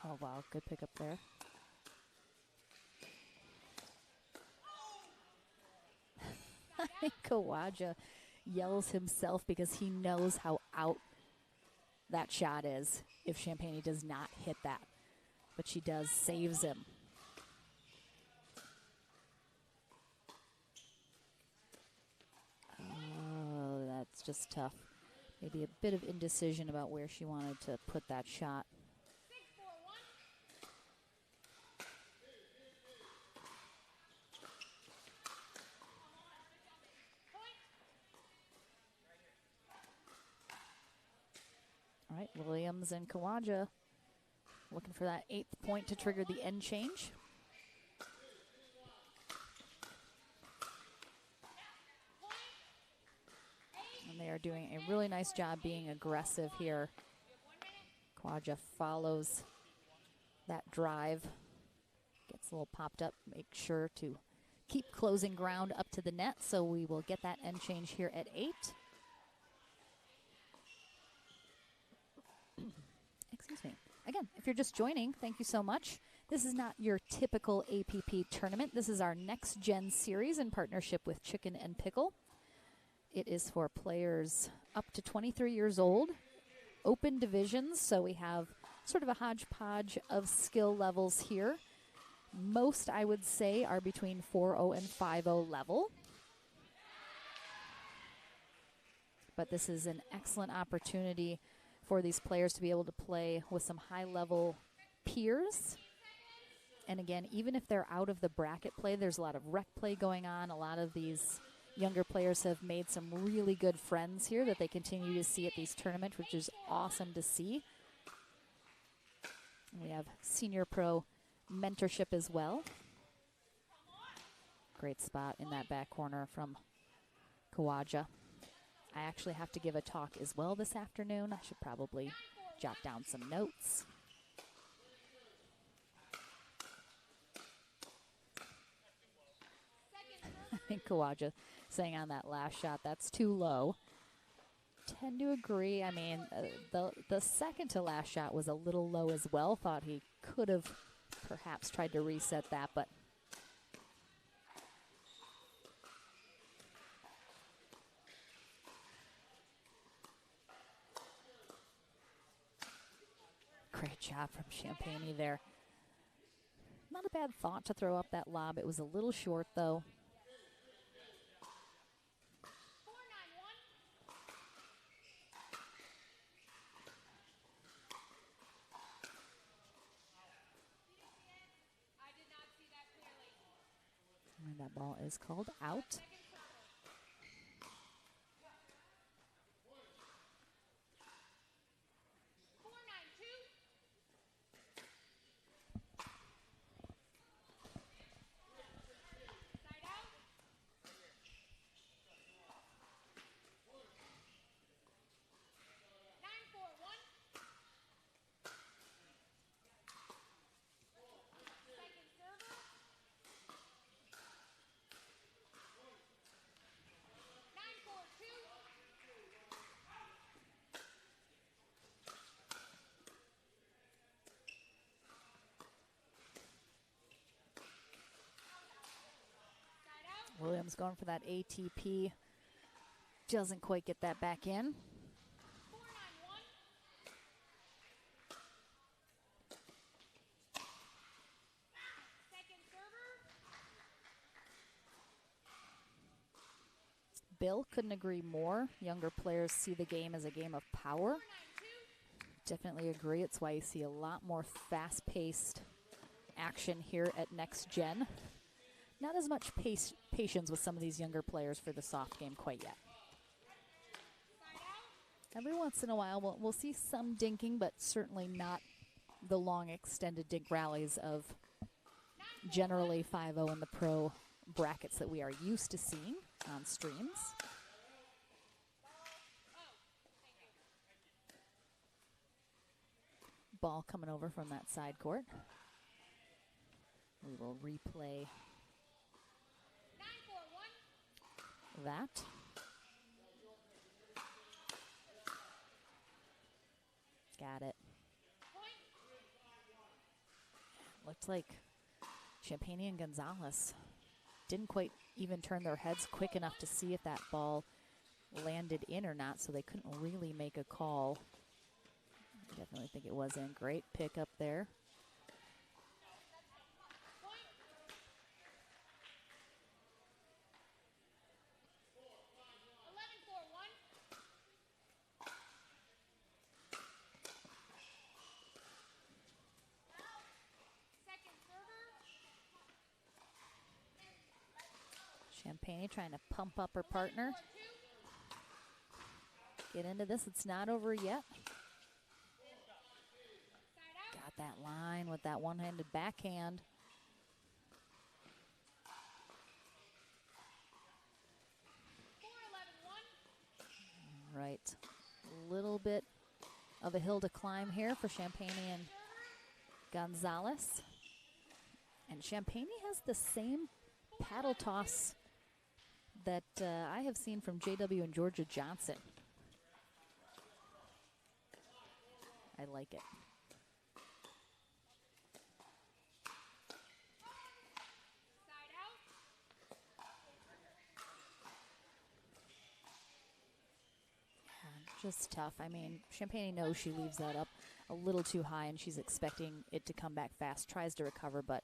Oh, wow, good pickup there. I think Kawaja yells himself because he knows how out that shot is if Champagne does not hit that. But she does, saves him. Oh, that's just tough. Maybe a bit of indecision about where she wanted to put that shot. 6-4-1. Point. All right, Williams and Kawaja looking for that 8th point to trigger the end change. And they are doing a really nice job being aggressive here. Kawaja follows that drive. Gets a little popped up. Make sure to keep closing ground up to the net, so we will get that end change here at 8. Excuse me. Again, if you're just joining, thank you so much. This is not your typical APP tournament. This is our Next Gen series in partnership with Chicken and Pickle. It is for players up to 23 years old, open divisions, so we have sort of a hodgepodge of skill levels here. Most, I would say, are between 4-0 and 5-0 level. But this is an excellent opportunity for these players to be able to play with some high-level peers. And again, even if they're out of the bracket play, there's a lot of rec play going on. A lot of these younger players have made some really good friends here that they continue to see at these tournaments, which is awesome to see. We have senior pro mentorship as well. Great spot in that back corner from Kawaja. I actually have to give a talk as well this afternoon. I should probably jot down some notes. I think Kawaja saying on that last shot, that's too low. Tend to agree. I mean, the second to last shot was a little low as well. Thought he could have perhaps tried to reset that, but great job from Champagne there. Not a bad thought to throw up that lob. It was a little short, though. And that ball is called out. Williams going for that ATP. Doesn't quite get that back in. Bill couldn't agree more. Younger players see the game as a game of power. Definitely agree. It's why you see a lot more fast-paced action here at Next Gen. Not as much patience with some of these younger players for the soft game quite yet. Every once in a while, we'll see some dinking, but certainly not the long extended dink rallies of generally 5-0 in the pro brackets that we are used to seeing on streams. Ball coming over from that side court. We will replay that. Got it. Looked like Champagne and Gonzalez didn't quite even turn their heads quick enough to see if that ball landed in or not, so they couldn't really make a call. Definitely think it was in. Great pick up there. Champagne trying to pump up her partner. Get into this. It's not over yet. Got that line with that one-handed backhand. Right. A little bit of a hill to climb here for Champagne and Gonzalez. And Champagne has the same paddle toss that I have seen from JW and Georgia Johnson. I like it. Side out. Just tough. I mean, Champagne knows she leaves that up a little too high, and she's expecting it to come back fast. Tries to recover, but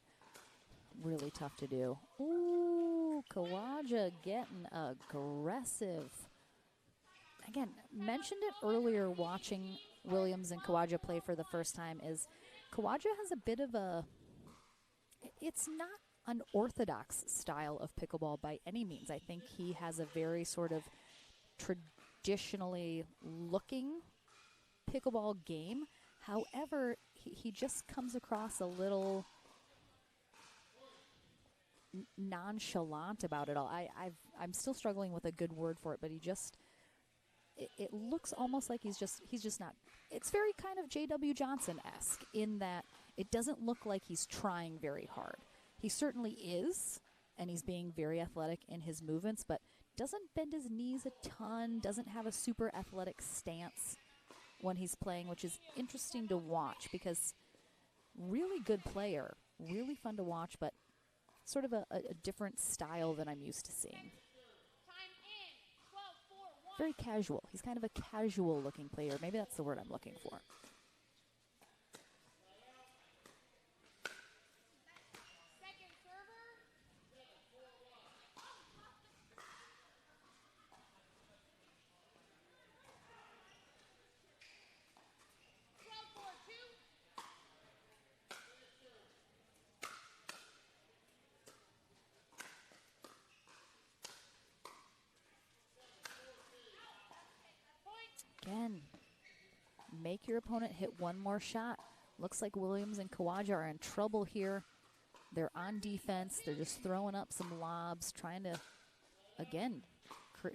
really tough to do. Ooh, Kawaja getting aggressive. Again, mentioned it earlier watching Williams and Kawaja play for the first time, is Kawaja has a bit of a, it's not an orthodox style of pickleball by any means. I think he has a very sort of traditionally looking pickleball game. However, he just comes across a little nonchalant about it all. I'm still struggling with a good word for it, but he just, it looks almost like he's just not. It's very kind of JW Johnson-esque in that it doesn't look like he's trying very hard. He certainly is, and he's being very athletic in his movements, but doesn't bend his knees a ton, doesn't have a super athletic stance when he's playing, which is interesting to watch because really good player, really fun to watch, but sort of a different style than I'm used to seeing. Time in. 12-4-1. Very casual. He's kind of a casual looking player. Maybe that's the word I'm looking for. Second server. Again, make your opponent hit one more shot. Looks like Williams and Kawaja are in trouble here. They're on defense. They're just throwing up some lobs, trying to, again,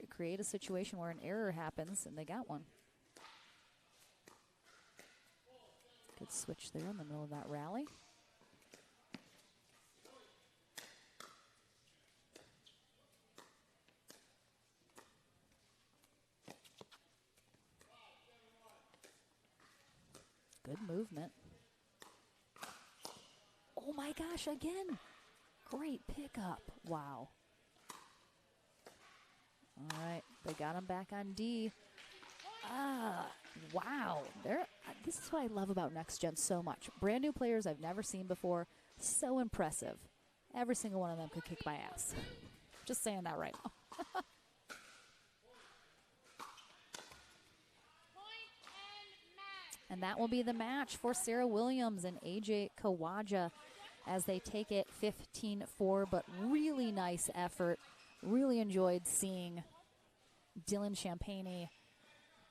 create a situation where an error happens, and they got one. Good switch there in the middle of that rally. Good movement. Oh my gosh, again. Great pickup. Wow. All right, they got him back on D. Wow. This is what I love about Next Gen so much. Brand new players I've never seen before. So impressive. Every single one of them could kick my ass. Just saying that right now. And that will be the match for Sarah Williams and AJ Kawaja as they take it 15-4, but really nice effort. Really enjoyed seeing Dylan Champagne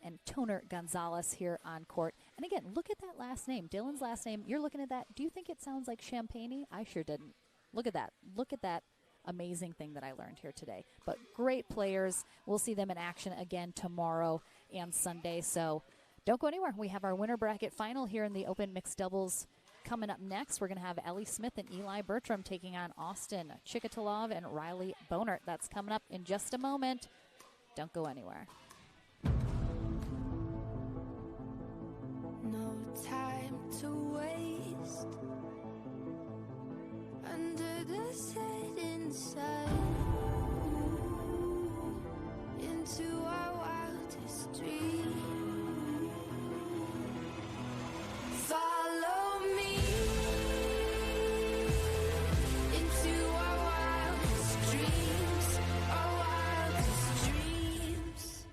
and Toner Gonzalez here on court. And again, look at that last name. Dylan's last name, you're looking at that. Do you think it sounds like Champagne? I sure didn't. Look at that. Look at that amazing thing that I learned here today. But great players. We'll see them in action again tomorrow and Sunday. So don't go anywhere. We have our winner bracket final here in the Open Mixed Doubles coming up next. We're going to have Ellie Smith and Eli Bertram taking on Austin Chikatalov and Riley Bonert. That's coming up in just a moment. Don't go anywhere. No time to waste under the setting sun into our wildest dreams. Follow me into our wildest dreams, our wildest dreams.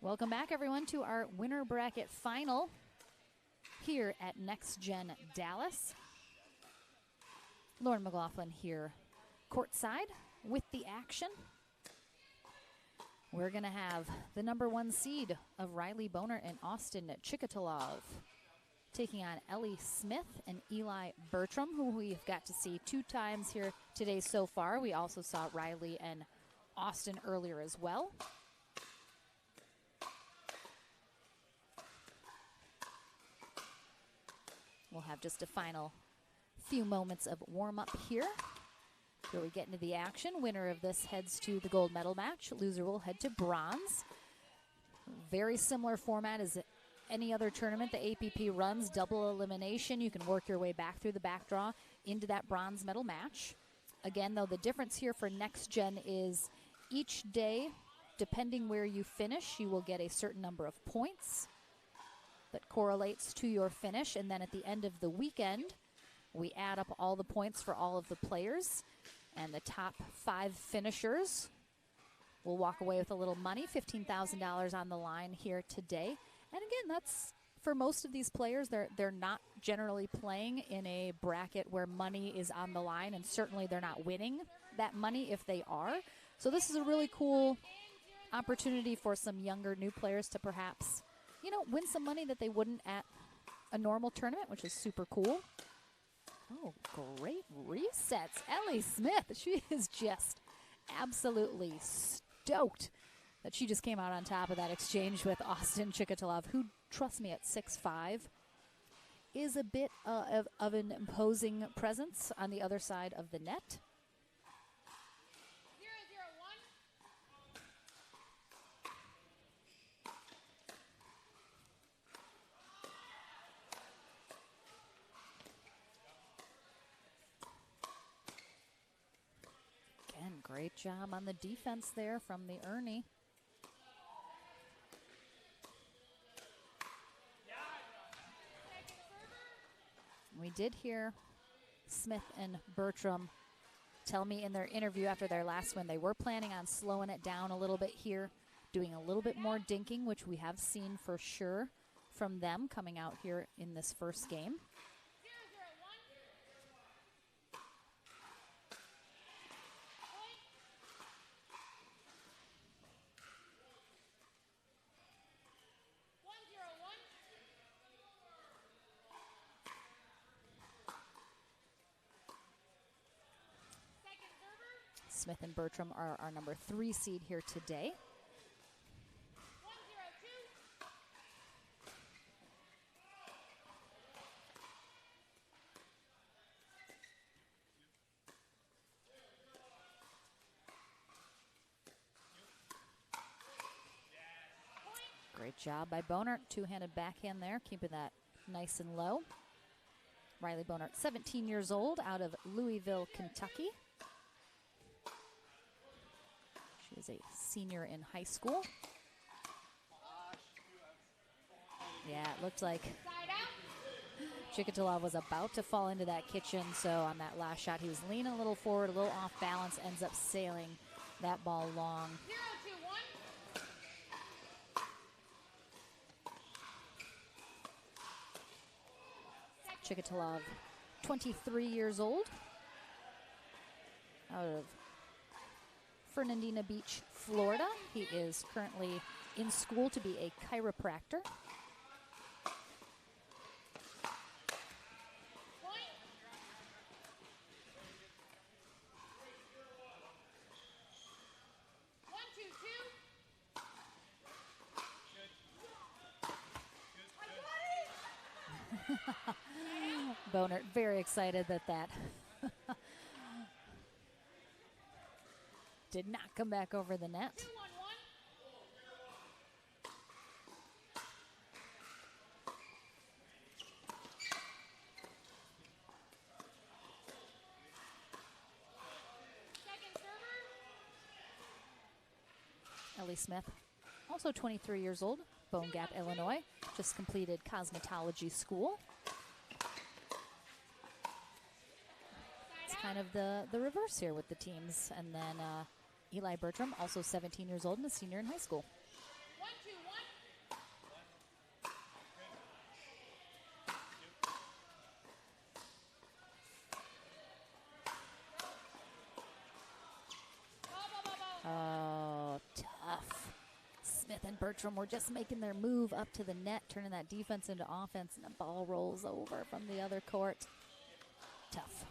Welcome back, everyone, to our winner bracket final here at Next Gen Dallas. Lauren McLaughlin here courtside with the action. We're going to have the number 1 seed of Riley Boner and Austin Chikatalov taking on Ellie Smith and Eli Bertram, who we've got to see 2 times here today so far. We also saw Riley and Austin earlier as well. We'll have just a final few moments of warm-up here before we get into the action. Winner of this heads to the gold medal match. Loser will head to bronze. Very similar format as any other tournament the APP runs. Double elimination. You can work your way back through the back draw into that bronze medal match. Again, though, the difference here for Next Gen is each day, depending where you finish, you will get a certain number of points that correlates to your finish. And then at the end of the weekend, we add up all the points for all of the players. And the top 5 finishers will walk away with a little money, $15,000 on the line here today. And again, that's for most of these players, they're not generally playing in a bracket where money is on the line, and certainly they're not winning that money if they are. So this is a really cool opportunity for some younger new players to perhaps, you know, win some money that they wouldn't at a normal tournament, which is super cool. Oh, great resets. Ellie Smith, she is just absolutely stoked that she just came out on top of that exchange with Austin Chikatalov, who, trust me, at 6'5", is a bit of an imposing presence on the other side of the net. 0-0-1. Again, great job on the defense there from the Ernie. We did hear Smith and Bertram tell me in their interview after their last win they were planning on slowing it down a little bit here, doing a little bit more dinking, which we have seen for sure from them coming out here in this first game. 1-0-1. Smith and Bertram are our number 3 seed here today. 1-0-2. Great job by Bonert. 2-handed backhand there, keeping that nice and low. Riley Bonert, 17 years old, out of Louisville, Kentucky. She is a senior in high school. Yeah, it looked like Chikatalov was about to fall into that kitchen, so on that last shot, he was leaning a little forward, a little off balance, ends up sailing that ball long. 0-2-1. Chikatalov, 23 years old, out of Fernandina Beach, Florida. He is currently in school to be a chiropractor. Point. 1-2-2. Bonert very excited that did not come back over the net. 2-1-1. Second server. Ellie Smith, also 23 years old, Bone Gap, Illinois, just completed cosmetology school. It's kind of the reverse here with the teams. And then Eli Bertram, also 17 years old and a senior in high school. 1-2-1. And Bertram were just making their move up to the net, turning that defense into offense, and the ball rolls over from the other court. Tough.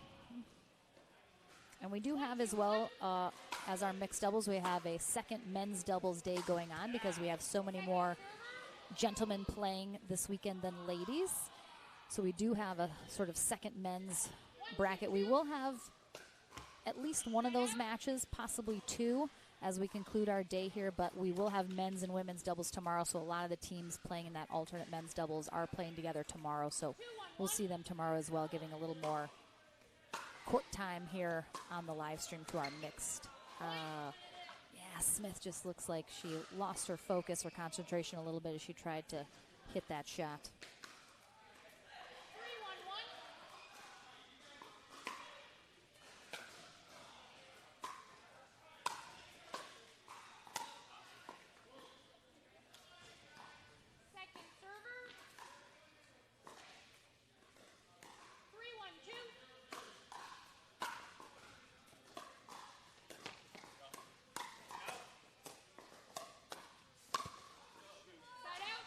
And we do have as well, as our mixed doubles, we have a second men's doubles day going on because we have so many more gentlemen playing this weekend than ladies. So we do have a sort of second men's bracket. We will have at least one of those matches, possibly two, as we conclude our day here, but we will have men's and women's doubles tomorrow, so a lot of the teams playing in that alternate men's doubles are playing together tomorrow, so we'll see them tomorrow as well, giving a little more court time here on the live stream to our mixed. Yeah, Smith just looks like she lost her focus or concentration a little bit as she tried to hit that shot. Second server. 3-1-2. Side out.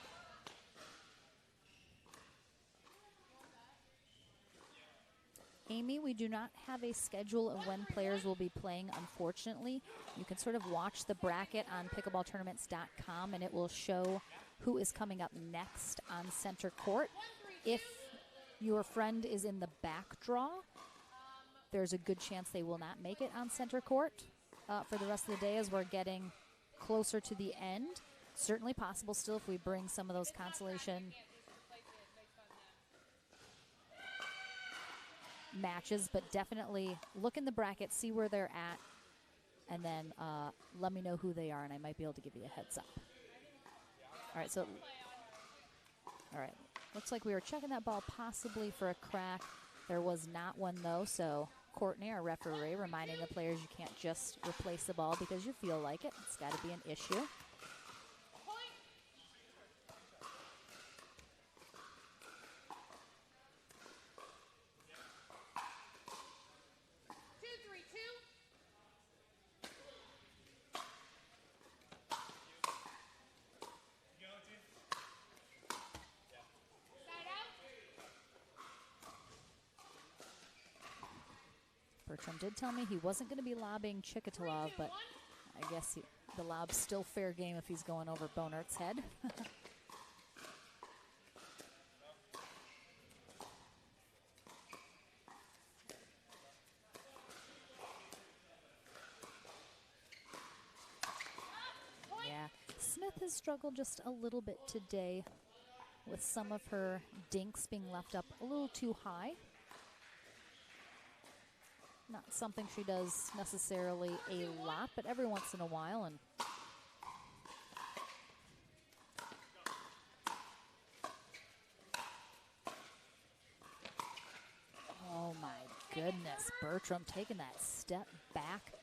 Amy, we do not have a schedule of when players will be playing, unfortunately. You can sort of watch the bracket on pickleballtournaments.com, and it will show who is coming up next on center court. If your friend is in the back draw, there's a good chance they will not make it on center court for the rest of the day as we're getting closer to the end. Certainly possible still if we bring some of those consolation matches, but definitely look in the bracket, see where they're at, and then let me know who they are, and I might be able to give you a heads up. All right, so, all right, looks like we were checking that ball possibly for a crack. There was not one, though, so Courtney, our referee, reminding the players you can't just replace the ball because you feel like it. It's got to be an issue. 2-3-2. Side out. Bertram did tell me he wasn't going to be lobbing Chikatalov, but I guess the lob's still fair game if he's going over Bonert's head. Yeah, Smith has struggled just a little bit today with some of her dinks being left up a little too high. Not something she does necessarily a lot, but every once in a while. And oh my goodness, Bertram taking that step back.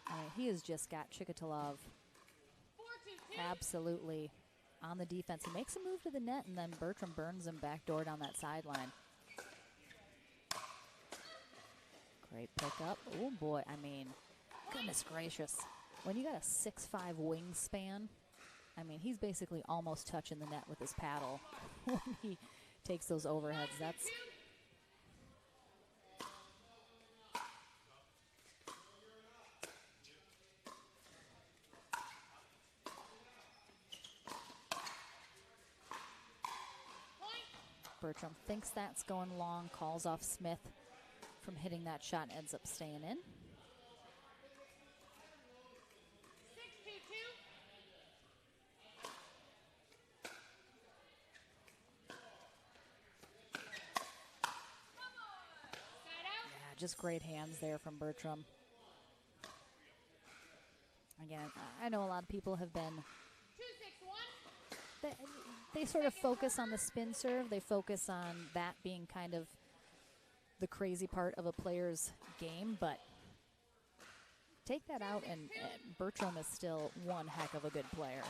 I mean, he has just got Chikatalov 4-2-2. absolutely on the defense. He makes a move to the net, and then Bertram burns him backdoor down that sideline. Great pickup. Oh boy, I mean, goodness gracious. When you got a 6'5" wingspan, I mean, he's basically almost touching the net with his paddle when he takes those overheads. That's Bertram thinks that's going long, calls off Smith from hitting that shot, ends up staying in. 6-2-2. Side out. Yeah, just great hands there from Bertram. Again, I know a lot of people have been 2-6-1. they sort of focus on the spin serve. They focus on that being kind of the crazy part of a player's game, but take that out and Bertram is still one heck of a good player.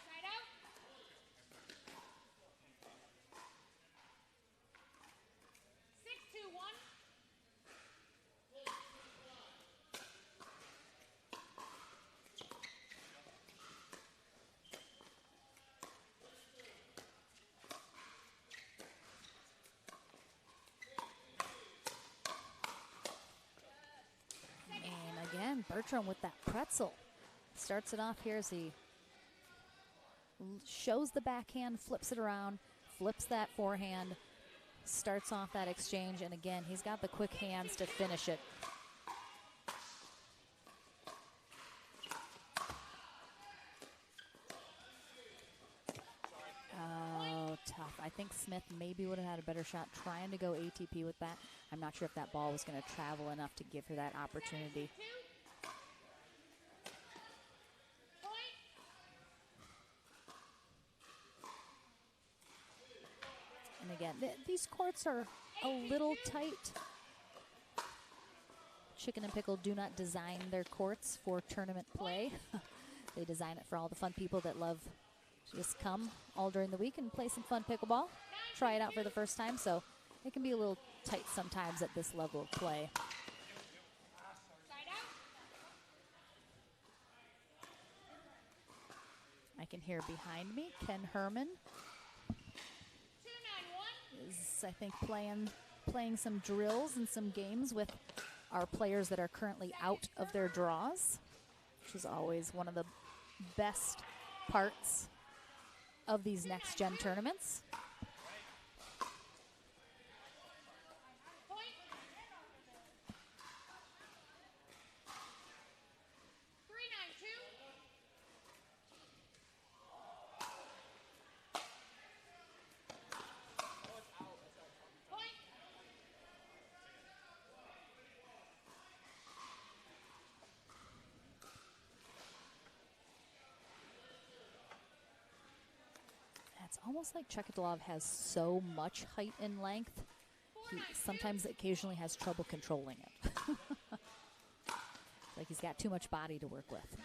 Side out. 6-2-1. Bertram with that pretzel. Starts it off here as he shows the backhand, flips it around, flips that forehand, starts off that exchange, and again, he's got the quick hands to finish it. Oh, tough. I think Smith maybe would have had a better shot trying to go ATP with that. I'm not sure if that ball was going to travel enough to give her that opportunity. And again, these courts are a little tight. Chicken and Pickle do not design their courts for tournament play. They design it for all the fun people that love to just come all during the week and play some fun pickleball. Try it out for the first time, so it can be a little tight sometimes at this level of play. I can hear behind me Ken Herman is, I think, playing some drills and some games with our players that are currently out of their draws, which is always one of the best parts of these next gen tournaments. It's almost like Chekatolov has so much height and length, he sometimes occasionally has trouble controlling it. Like he's got too much body to work with.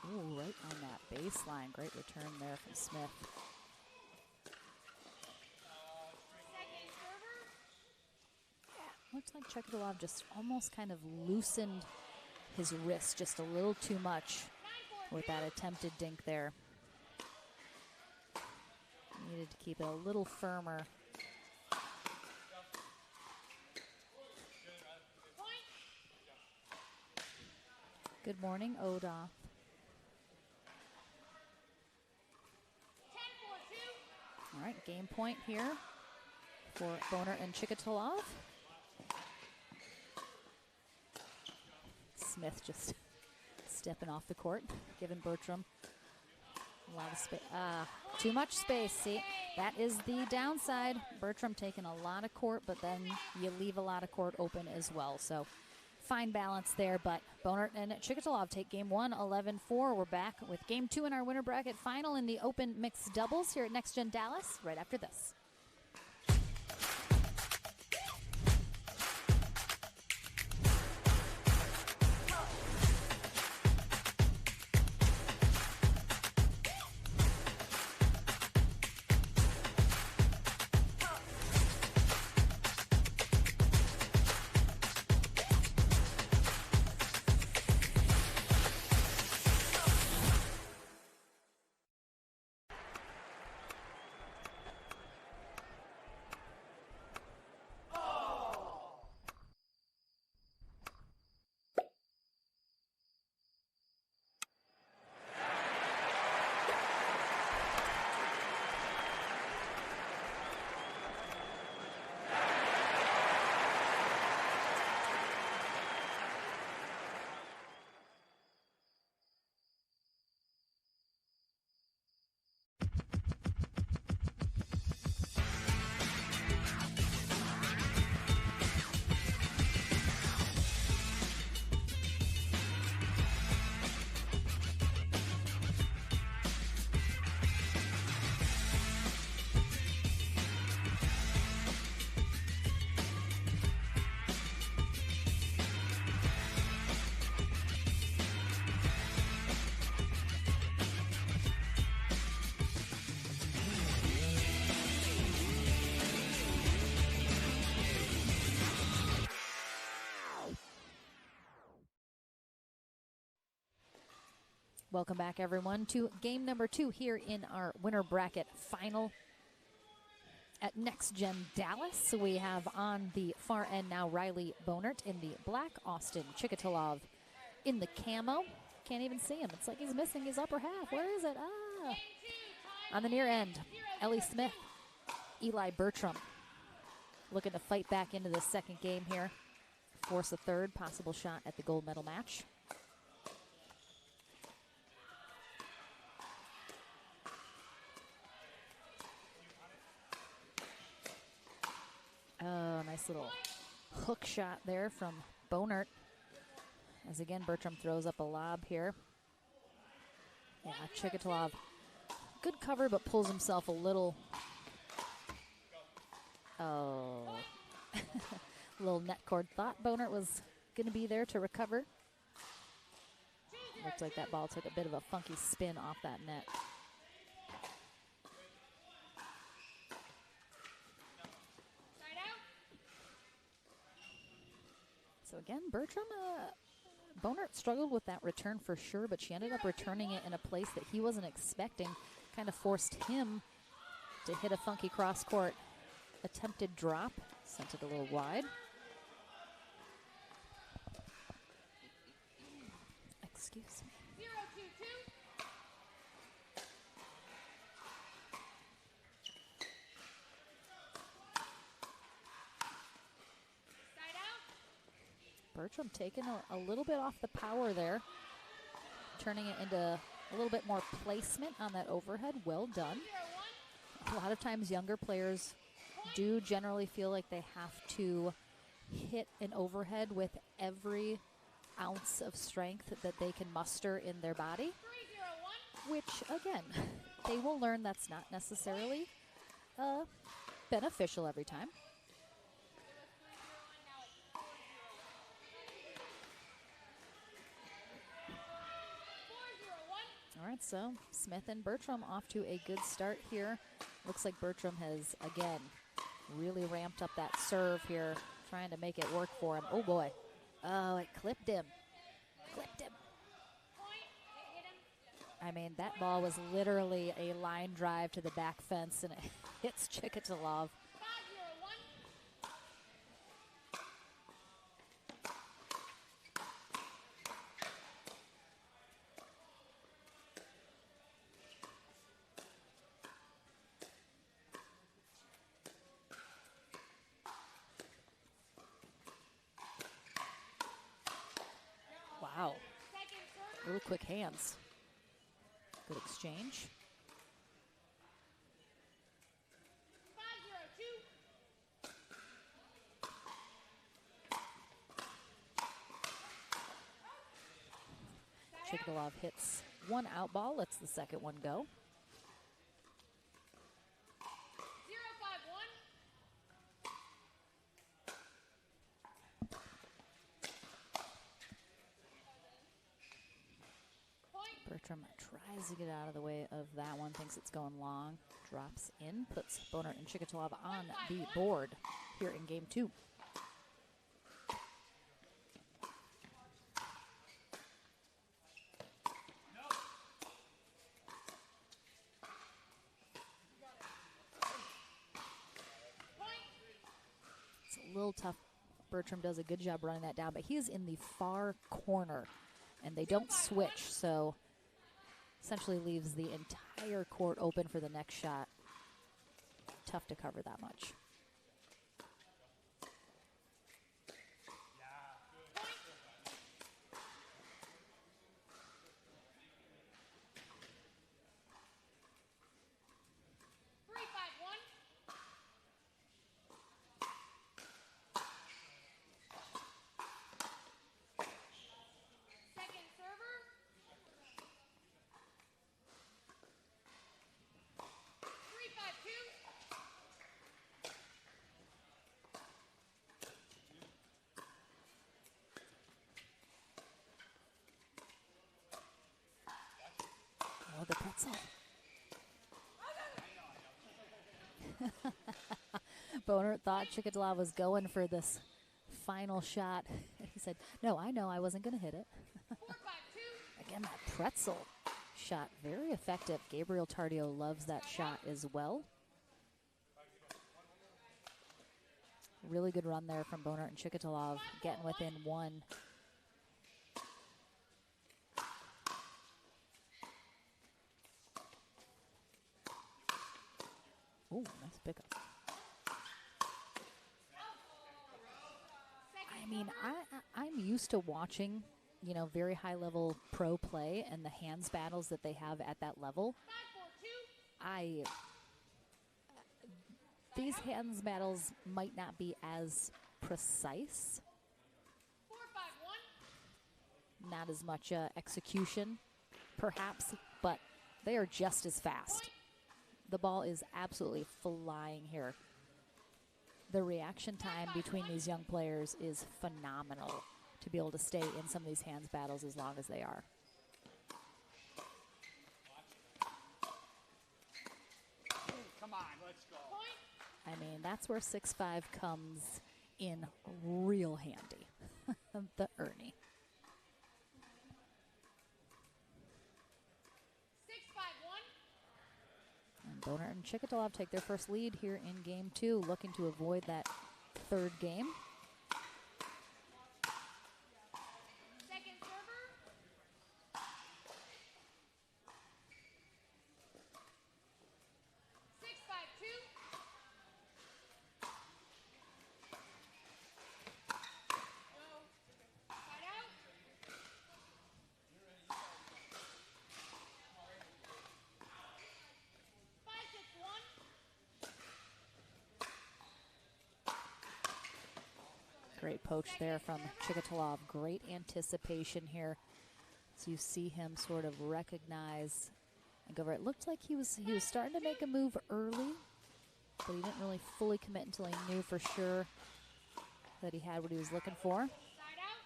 Ooh, right on that baseline. Great return there from Smith. Looks like Chekatolov just almost kind of loosened his wrist just a little too much with that attempted dink there. Needed to keep it a little firmer. Good morning, Oda. All right, game point here for Boner and Chekatolov. Smith just stepping off the court, giving Bertram a lot of space. Too much space. See, that is the downside. Bertram taking a lot of court, but then you leave a lot of court open as well. So fine balance there, but Boner and Chekatolov take game one, 11-4. We're back with game two in our winner bracket final in the open mixed doubles here at Next Gen Dallas right after this. Welcome back, everyone, to game number 2 here in our winner bracket final at Next Gen Dallas. We have on the far end now Riley Bonert in the black, Austin Chikatalov in the camo. Can't even see him. It's like he's missing his upper half. Where is it? Ah. On the near end, Ellie Smith, Eli Bertram looking to fight back into the second game here. Force a third possible shot at the gold medal match. Oh, nice little hook shot there from Bonert. As again, Bertram throws up a lob here. Yeah, Chikatalov, good cover, but pulls himself a little. Oh. Little net cord. Thought Bonert was going to be there to recover. Looked like that ball took a bit of a funky spin off that net. So again, Bertram, Bonert struggled with that return for sure, but she ended up returning it in a place that he wasn't expecting. Kind of forced him to hit a funky cross-court attempted drop. Sent it a little wide. Excuse me. 0-2-2. Side out. Bertram taking a little bit off the power there. Turning it into a little bit more placement on that overhead. Well done. A lot of times younger players do generally feel like they have to hit an overhead with every ounce of strength that they can muster in their body, which again, they will learn that's not necessarily beneficial every time. All right, so Smith and Bertram off to a good start here. Looks like Bertram has, again, really ramped up that serve here, trying to make it work for him. Oh, boy. Oh, it clipped him. Clipped him. I mean, that ball was literally a line drive to the back fence, and it hits Chikatalov. Wow. Really quick hands. Good exchange. 5-0-2. Chikatalov hits one out ball, lets the second one go. 0-5-1. Bertram tries to get out of the way of that one, thinks it's going long, drops in, puts Bonert and Chikatalov on the board here in game 2. It's a little tough. Bertram does a good job running that down, but he is in the far corner, and they don't switch, so essentially leaves the entire court open for the next shot. Tough to cover that much. Oh, the pretzel. Bonert thought Chikatalov was going for this final shot. He said, no, I know I wasn't going to hit it. Again, that pretzel. shot, very effective. Gabriel Tardio loves that shot as well. Really good run there from Bonert and Chikatalov, getting within one. Ooh, nice pickup. I mean, I'm used to watching, you know, very high level pro play and the hands battles that they have at that level. These hands battles might not be as precise. 4-5-1. Not as much execution, perhaps, but they are just as fast. The ball is absolutely flying here. The reaction time between these young players is phenomenal to be able to stay in some of these hands battles as long as they are. Come on, let's go. I mean, that's where 6'5" comes in real handy. The Ernie. 6-5-1. And Bonert and Chikatalov take their first lead here in game 2, looking to avoid that third game. Second server. 6-5-2. Side out. 5-6-1. Great poach there from Chikatalov. Great anticipation here. So you see him sort of recognize and go over. It looked like he was starting to make a move early, but he didn't really fully commit until he knew for sure that he had what he was looking for. Side out.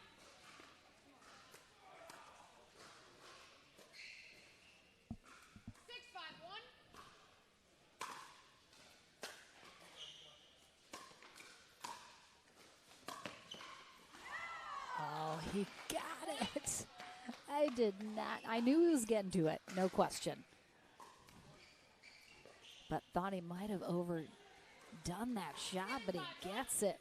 6-5-1. Oh, he got it. I did not. I knew he was getting to it, no question. But thought he might have overdone that shot, but he gets it.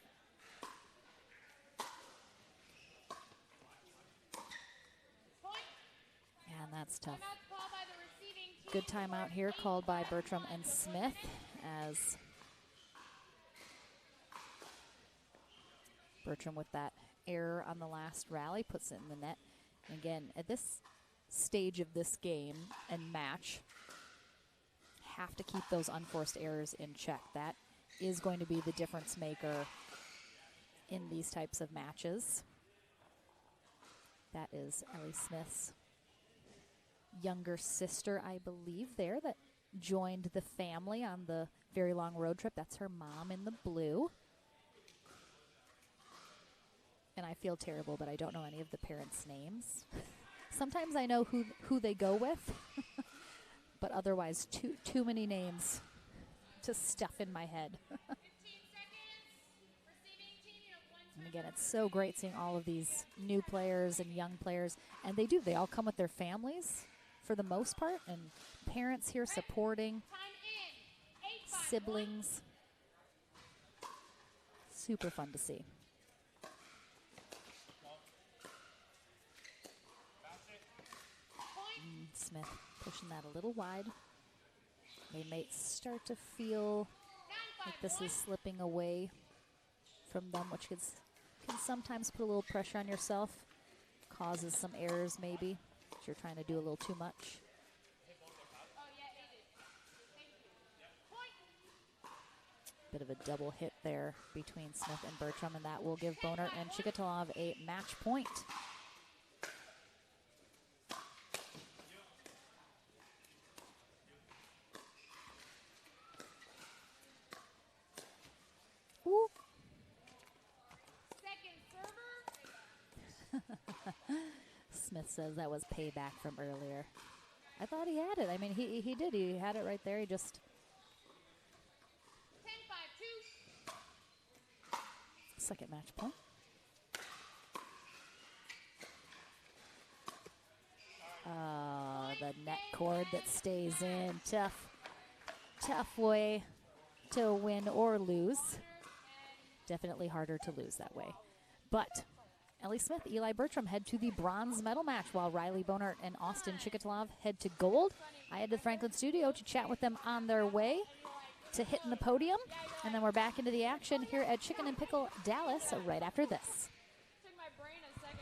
And that's tough. Timeout call by the receiving team. Good timeout here called by Bertram and Smith as Bertram with that error on the last rally puts it in the net. And again, at this stage of this game and match, have to keep those unforced errors in check. That is going to be the difference maker in these types of matches. That is Ellie Smith's younger sister, I believe, there that joined the family on the very long road trip. That's her mom in the blue. And I feel terrible, but I don't know any of the parents' names. Sometimes I know who they go with, but otherwise too many names to stuff in my head. 15 seconds. Receiving team, you have 1 And again, it's so great seeing all of these new players and young players. And they all come with their families for the most part, and parents here supporting, Time in. 8-5-1. siblings. Super fun to see. Smith pushing that a little wide. They may start to feel like this is slipping away from them, which can sometimes put a little pressure on yourself. Causes some errors maybe, if you're trying to do a little too much. Bit of a double hit there between Smith and Bertram, and that will give Bonert and Chikatalov a match point. Woo. Second server. Smith says that was payback from earlier. I thought he had it. I mean, he did. He had it right there. He just 10-5-2. second match point. The net cord that stays in. Tough way to win or lose. Definitely harder to lose that way. But Ellie Smith, Eli Bertram head to the bronze medal match, while Riley Bonert and Austin Chikatalov head to gold. I head to the Franklin studio to chat with them on their way to hitting the podium. And then we're back into the action here at Chicken and Pickle Dallas right after this. Took my brain a second.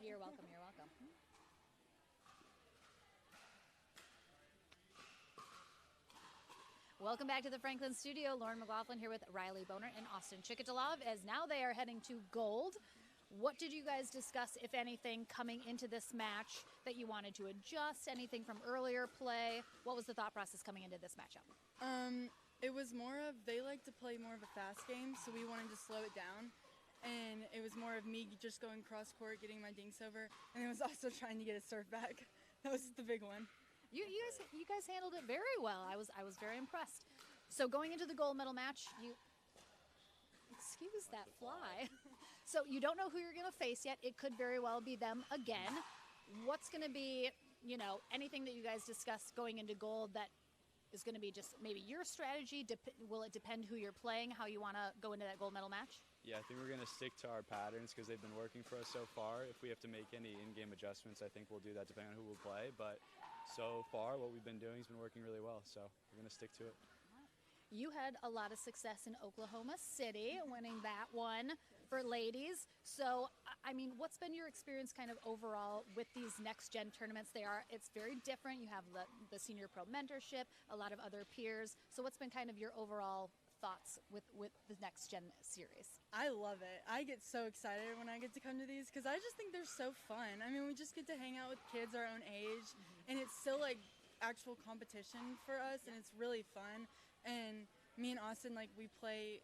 You're welcome, you're welcome. Welcome back to the Franklin studio. Lauren McLaughlin here with Riley Bonert and Austin Chikatalov, as now they are heading to gold. What did you guys discuss, if anything, coming into this match that you wanted to adjust? Anything from earlier play? What was the thought process coming into this matchup? It was more of, they like to play more of a fast game, so we wanted to slow it down. And it was more of me just going cross court, getting my dinks over, and it was also trying to get a serve back. That was the big one. You guys handled it very well. I was very impressed. So going into the gold medal match, excuse that fly. So you don't know who you're going to face yet. It could very well be them again. What's going to be, anything that you guys discussed going into gold that is going to be just maybe your strategy? Will it depend who you're playing, how you want to go into that gold medal match? Yeah, I think we're going to stick to our patterns because they've been working for us so far. If we have to make any in-game adjustments, I think we'll do that depending on who we'll play. But so far, what we've been doing has been working really well, so we're going to stick to it. You had a lot of success in Oklahoma City, winning that one for ladies. So, I mean, what's been your experience kind of overall with these next-gen tournaments? It's very different. You have the Senior Pro mentorship, a lot of other peers. So what's been kind of your overall thoughts with the next-gen series? I love it. I get so excited when I get to come to these because I just think they're so fun. I mean, we just get to hang out with kids our own age, and it's still like actual competition for us, and it's really fun. And me and Austin, like, we play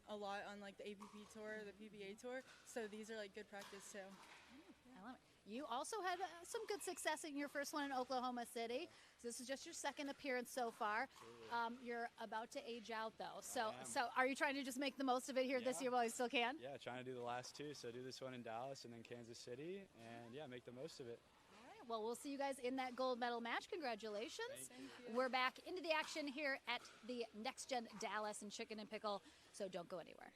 a lot on like the APP tour, the PBA tour, so these are like good practice too. I love it. You also had some good success in your first one in Oklahoma City. So this is just your second appearance so far. You're about to age out though. So are you trying to just make the most of it here this year while you still can? Yeah, trying to do the last two. So do this one in Dallas and then Kansas City, and yeah, make the most of it. All right. Well, we'll see you guys in that gold medal match. Congratulations. We're back into the action here at the Next Gen Dallas and Chicken and Pickle. So don't go anywhere.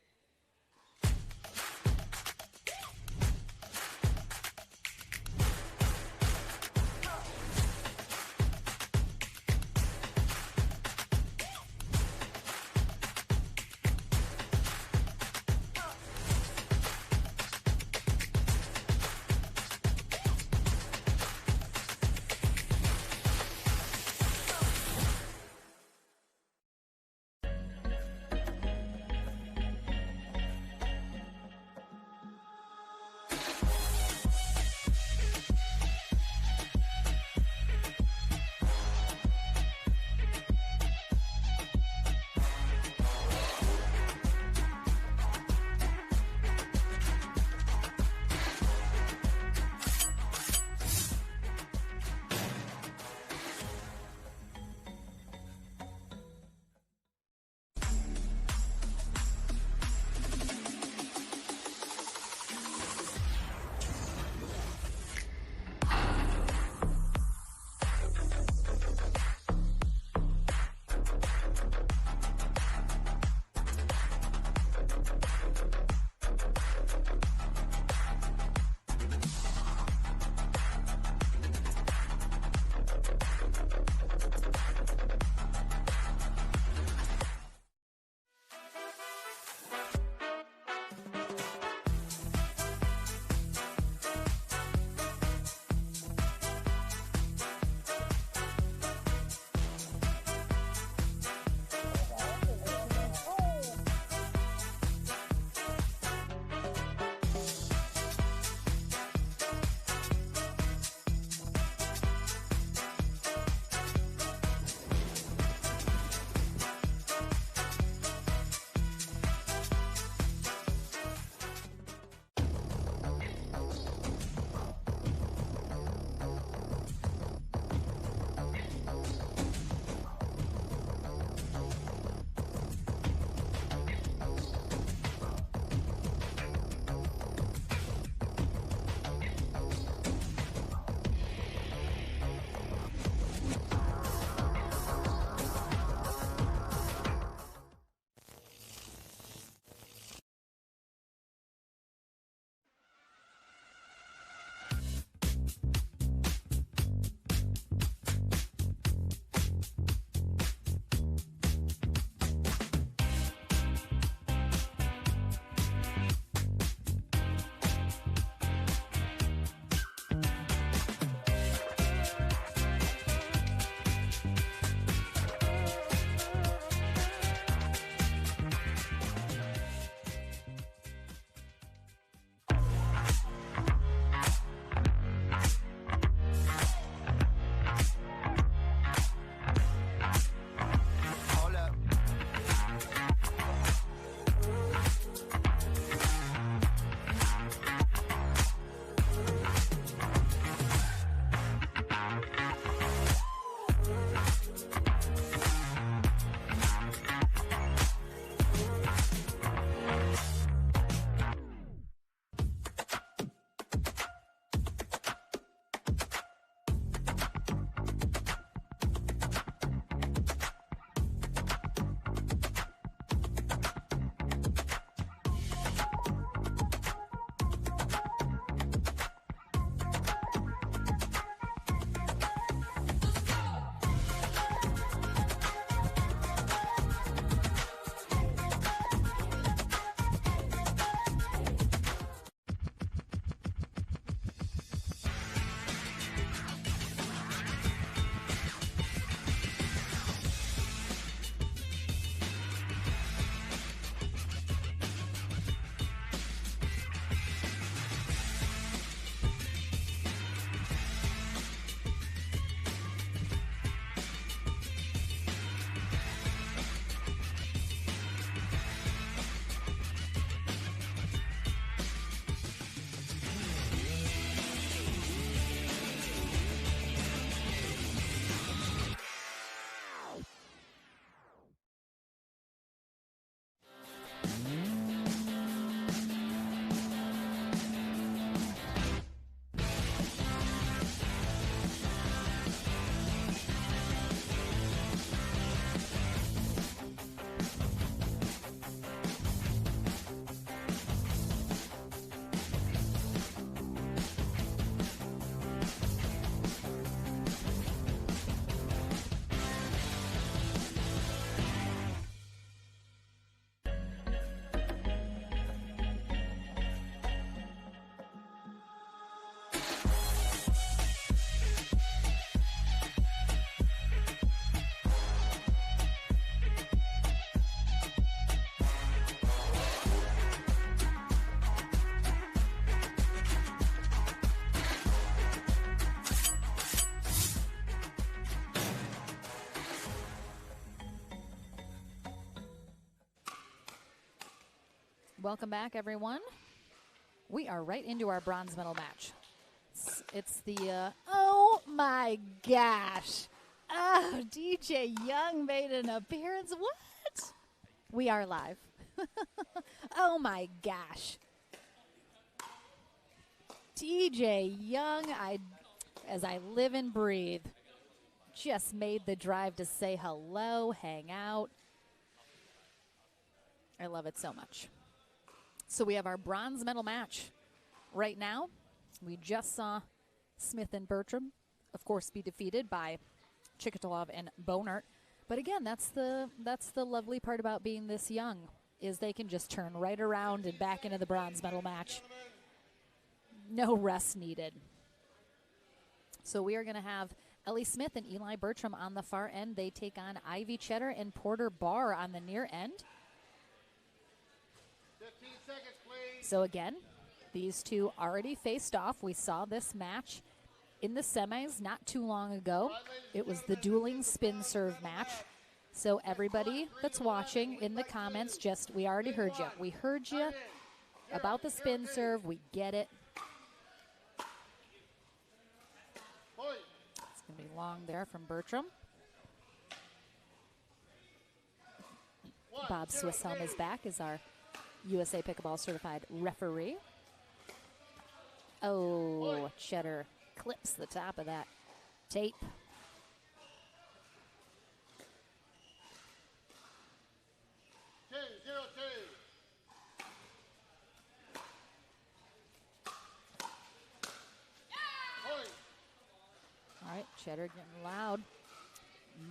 Welcome back, everyone. We are right into our bronze medal match. It's the, oh my gosh. Oh, DJ Young made an appearance. What? We are live. Oh my gosh. DJ Young, as I live and breathe, just made the drive to say hello, hang out. I love it so much. So we have our bronze medal match right now. We just saw Smith and Bertram, of course, be defeated by Chikatolov and Bonert. But again, that's the lovely part about being this young, is they can just turn right around and back into the bronze medal match. No rest needed. So we are going to have Ellie Smith and Eli Bertram on the far end. They take on Ivy Cheddar and Porter Barr on the near end. 15 seconds, please. So again, these two already faced off. We saw this match in the semis not too long ago. It was the dueling spin serve match. So everybody that's watching in the comments, we already heard you. We heard you about the spin serve. We get it. It's going to be long there from Bertram. Bob Swisshelm is back as our USA Pickleball certified referee. Oh, Cheddar clips the top of that tape. All right, Cheddar getting loud.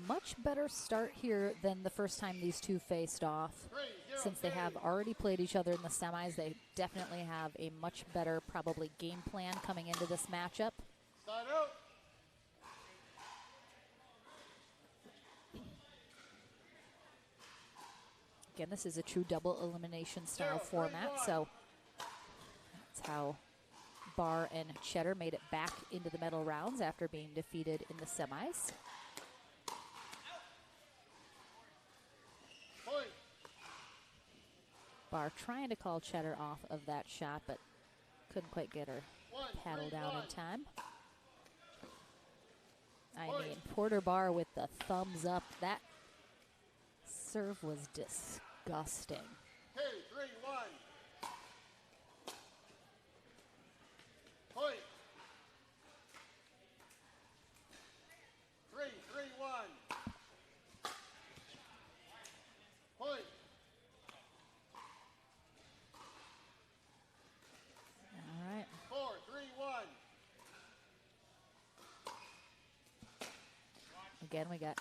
Much better start here than the first time these two faced off. Since they have already played each other in the semis, they definitely have a much better, probably, game plan coming into this matchup. Again, this is a true double elimination style format, so that's how Barr and Cheddar made it back into the medal rounds after being defeated in the semis. Barr trying to call Cheddar off of that shot, but couldn't quite get her paddle down in time. I mean, Porter Barr with the thumbs up. That serve was disgusting. 2, 3, 1. Point. 3, 3, 1. Point. All right. 4, 3, 1. Again, we got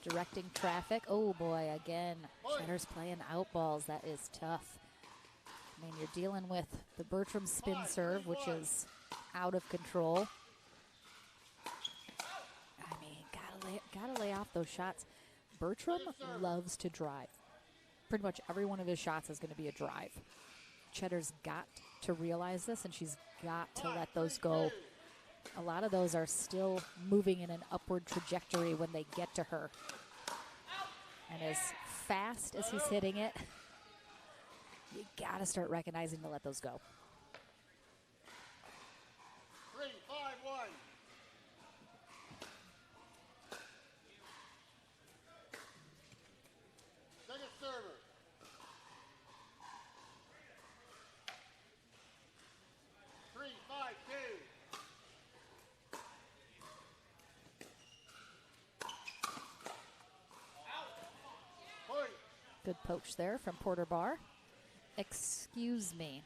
directing traffic. Oh boy, again, Cheddar's playing out balls. That is tough. I mean, you're dealing with the Bertram spin serve, which is out of control. I mean, gotta lay off those shots. Bertram loves to drive. Pretty much every one of his shots is going to be a drive. Cheddar's got to realize this, and she's got to let those go. A lot of those are still moving in an upward trajectory when they get to her. And as fast as he's hitting it, you gotta start recognizing to let those go. 3, 5, 1. Second server. 3, 5, 2. Point. Good poach there from Porter Barr. Excuse me.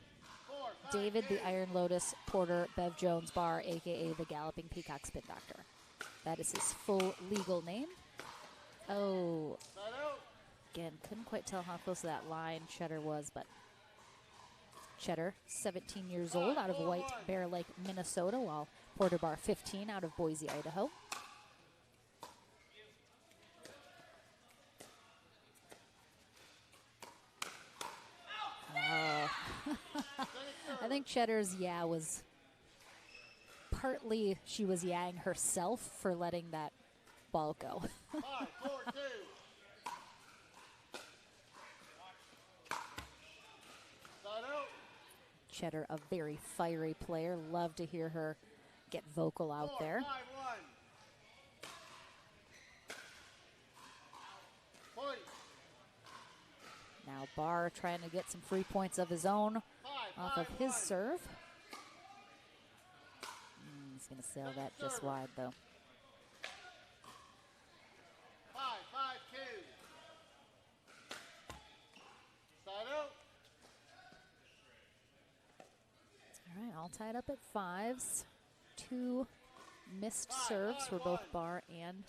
4, 5, David 2. the Iron Lotus Porter Bev Jones Barr, a.k.a. the Galloping Peacock Spin Doctor. That is his full legal name. Oh, Side out. again, couldn't quite tell how close to that line Cheddar was, but Cheddar, 17 years old, out of White Bear Lake, Minnesota, while Porter Barr, 15, out of Boise, Idaho. I think Cheddar's yeah was partly she was yaing herself for letting that ball go. 5, 4, 2. Cheddar, a very fiery player. Love to hear her get vocal out there. 5-1. Point. Now Barr trying to get some free points of his own off of his 5-1. serve. He's going to sail that just wide, though. 5-5-2. Side out. All right, all tied up at 5s. 2 missed serves for both Barr and,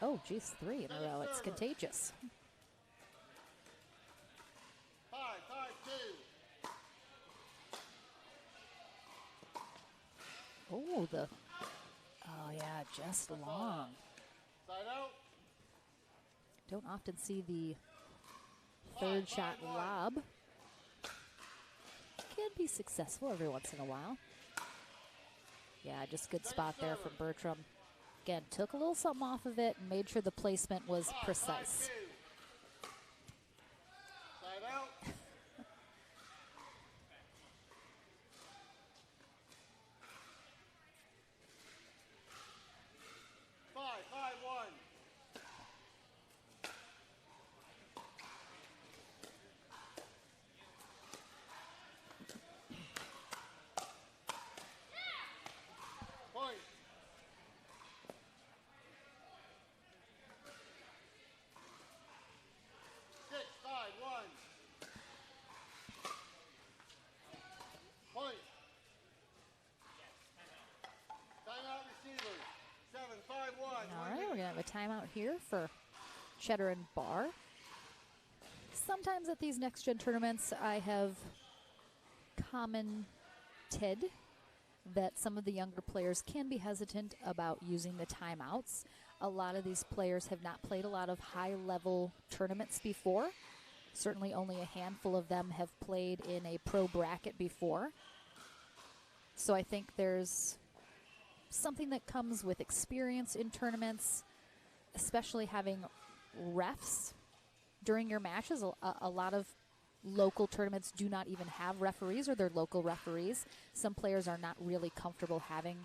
oh, geez, 3 in a row. It's contagious. 5-5-2. Oh, oh yeah, just long. Side out. Don't often see the third shot lob. Can be successful every once in a while. Yeah, just good spot there from Bertram. Again, took a little something off of it and made sure the placement was precise. 5-5-2. Side out. Five, 5-1. Point. 6-5-1. Point. Timeout receivers. 7-5-1. All right, we're going to have a timeout here for Cheddar and Barr. Sometimes at these next-gen tournaments, I have commented that some of the younger players can be hesitant about using the timeouts. A lot of these players have not played a lot of high-level tournaments before. Certainly only a handful of them have played in a pro bracket before. So I think there's something that comes with experience in tournaments, especially having refs during your matches. A lot of local tournaments do not even have referees, or they're local referees. Some players are not really comfortable having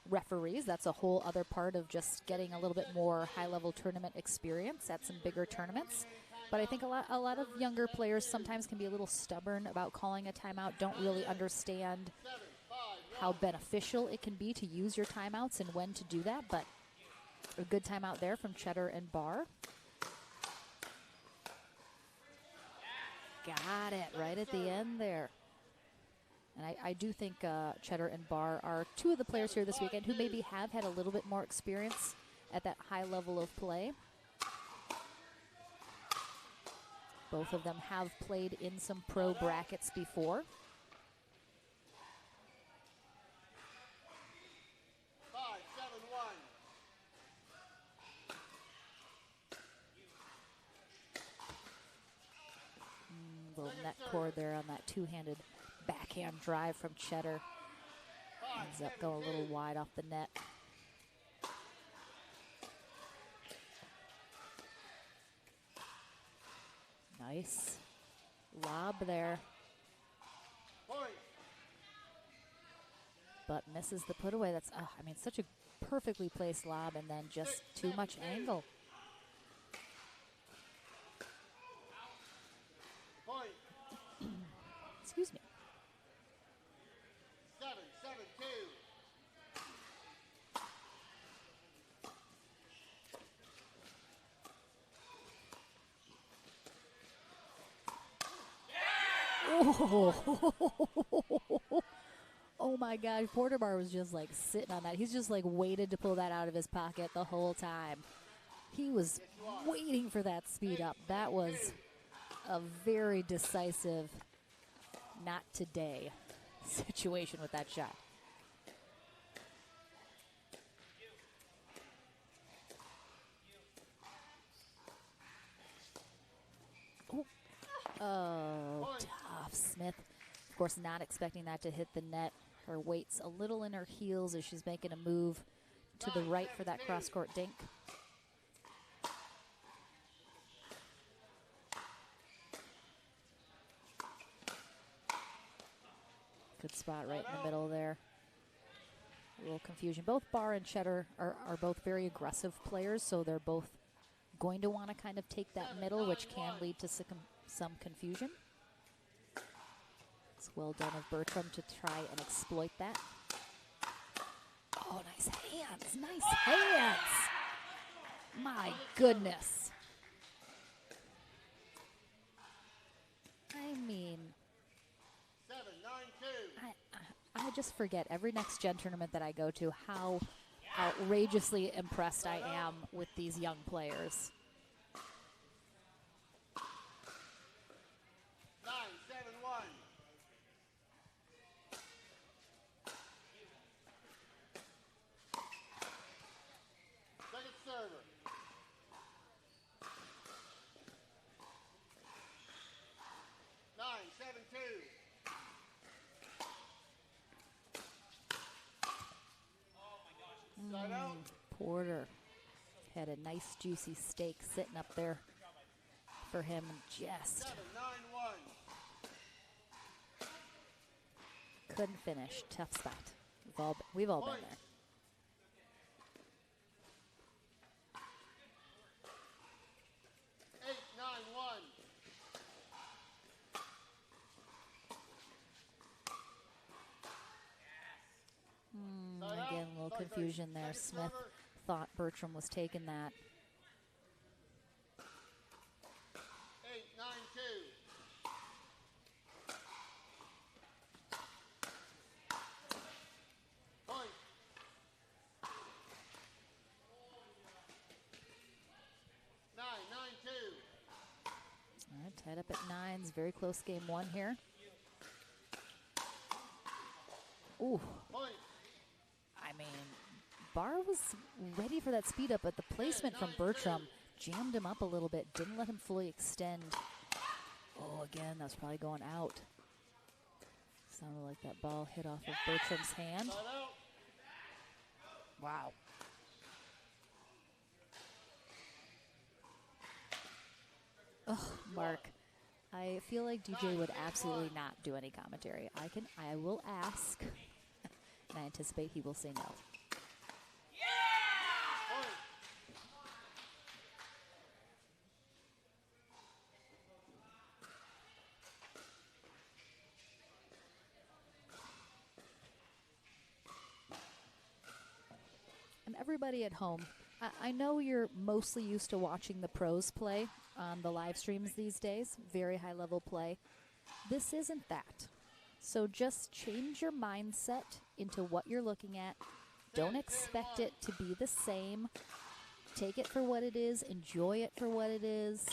referees. That's a whole other part of just getting a little bit more high-level tournament experience at some bigger tournaments. But I think a lot of younger players sometimes can be a little stubborn about calling a timeout, don't really understand how beneficial it can be to use your timeouts and when to do that. But a good timeout there from Cheddar and Barr. Got it right at the end there. And I do think Cheddar and Barr are two of the players here this weekend who maybe have had a little bit more experience at that high level of play. Both of them have played in some pro brackets before. 5-7-1. Little net cord there on that two-handed backhand drive from Cheddar. Ends up going a little wide off the net. Nice lob there, Point. but misses the put away. That's, I mean, such a perfectly placed lob and then just too much angle. Point. Excuse me. 7-7-2. Oh my gosh, Porterbar was just like sitting on that. He's just like waited to pull that out of his pocket the whole time. He was waiting for that speed up. That was a very decisive, not today situation with that shot. Oh, tough. Smith, of course, not expecting that to hit the net. Her weight's a little in her heels as she's making a move to the right for that cross-court dink. Good spot right in the middle there. A little confusion. Both Barr and Cheddar are both very aggressive players, so they're both going to want to kind of take that middle, which can lead to some confusion. It's well done of Bertram to try and exploit that. Oh, nice hands. Nice hands. My goodness. I mean, 7-9-2. I just forget every next gen tournament that I go to how outrageously impressed I am with these young players. 9-7-1. Second server. 9-7-2. Side out. Porter had a nice juicy steak sitting up there for him. Just 7-9-1. couldn't finish. Tough spot. We've all been there. Eight, 9-1. Again, a little confusion there. Smith thought Bertram was taking that. 8-9-2. Point. 9-9-2. All right, tied up at 9s. Very close game one here. Ooh. Point. I mean, Barr was ready for that speed up, but the placement from Bertram jammed him up a little bit, didn't let him fully extend. Oh, again, that's probably going out. Sounded like that ball hit off of Bertram's hand. Side out. Wow. Oh, Mark, I feel like DJ would absolutely not do any commentary. I will ask, and I anticipate he will say no. Point. And everybody at home, I know you're mostly used to watching the pros play on the live streams these days, very high level play. This isn't that. So just change your mindset into what you're looking at. Don't expect it to be the same. Take it for what it is, enjoy it for what it is.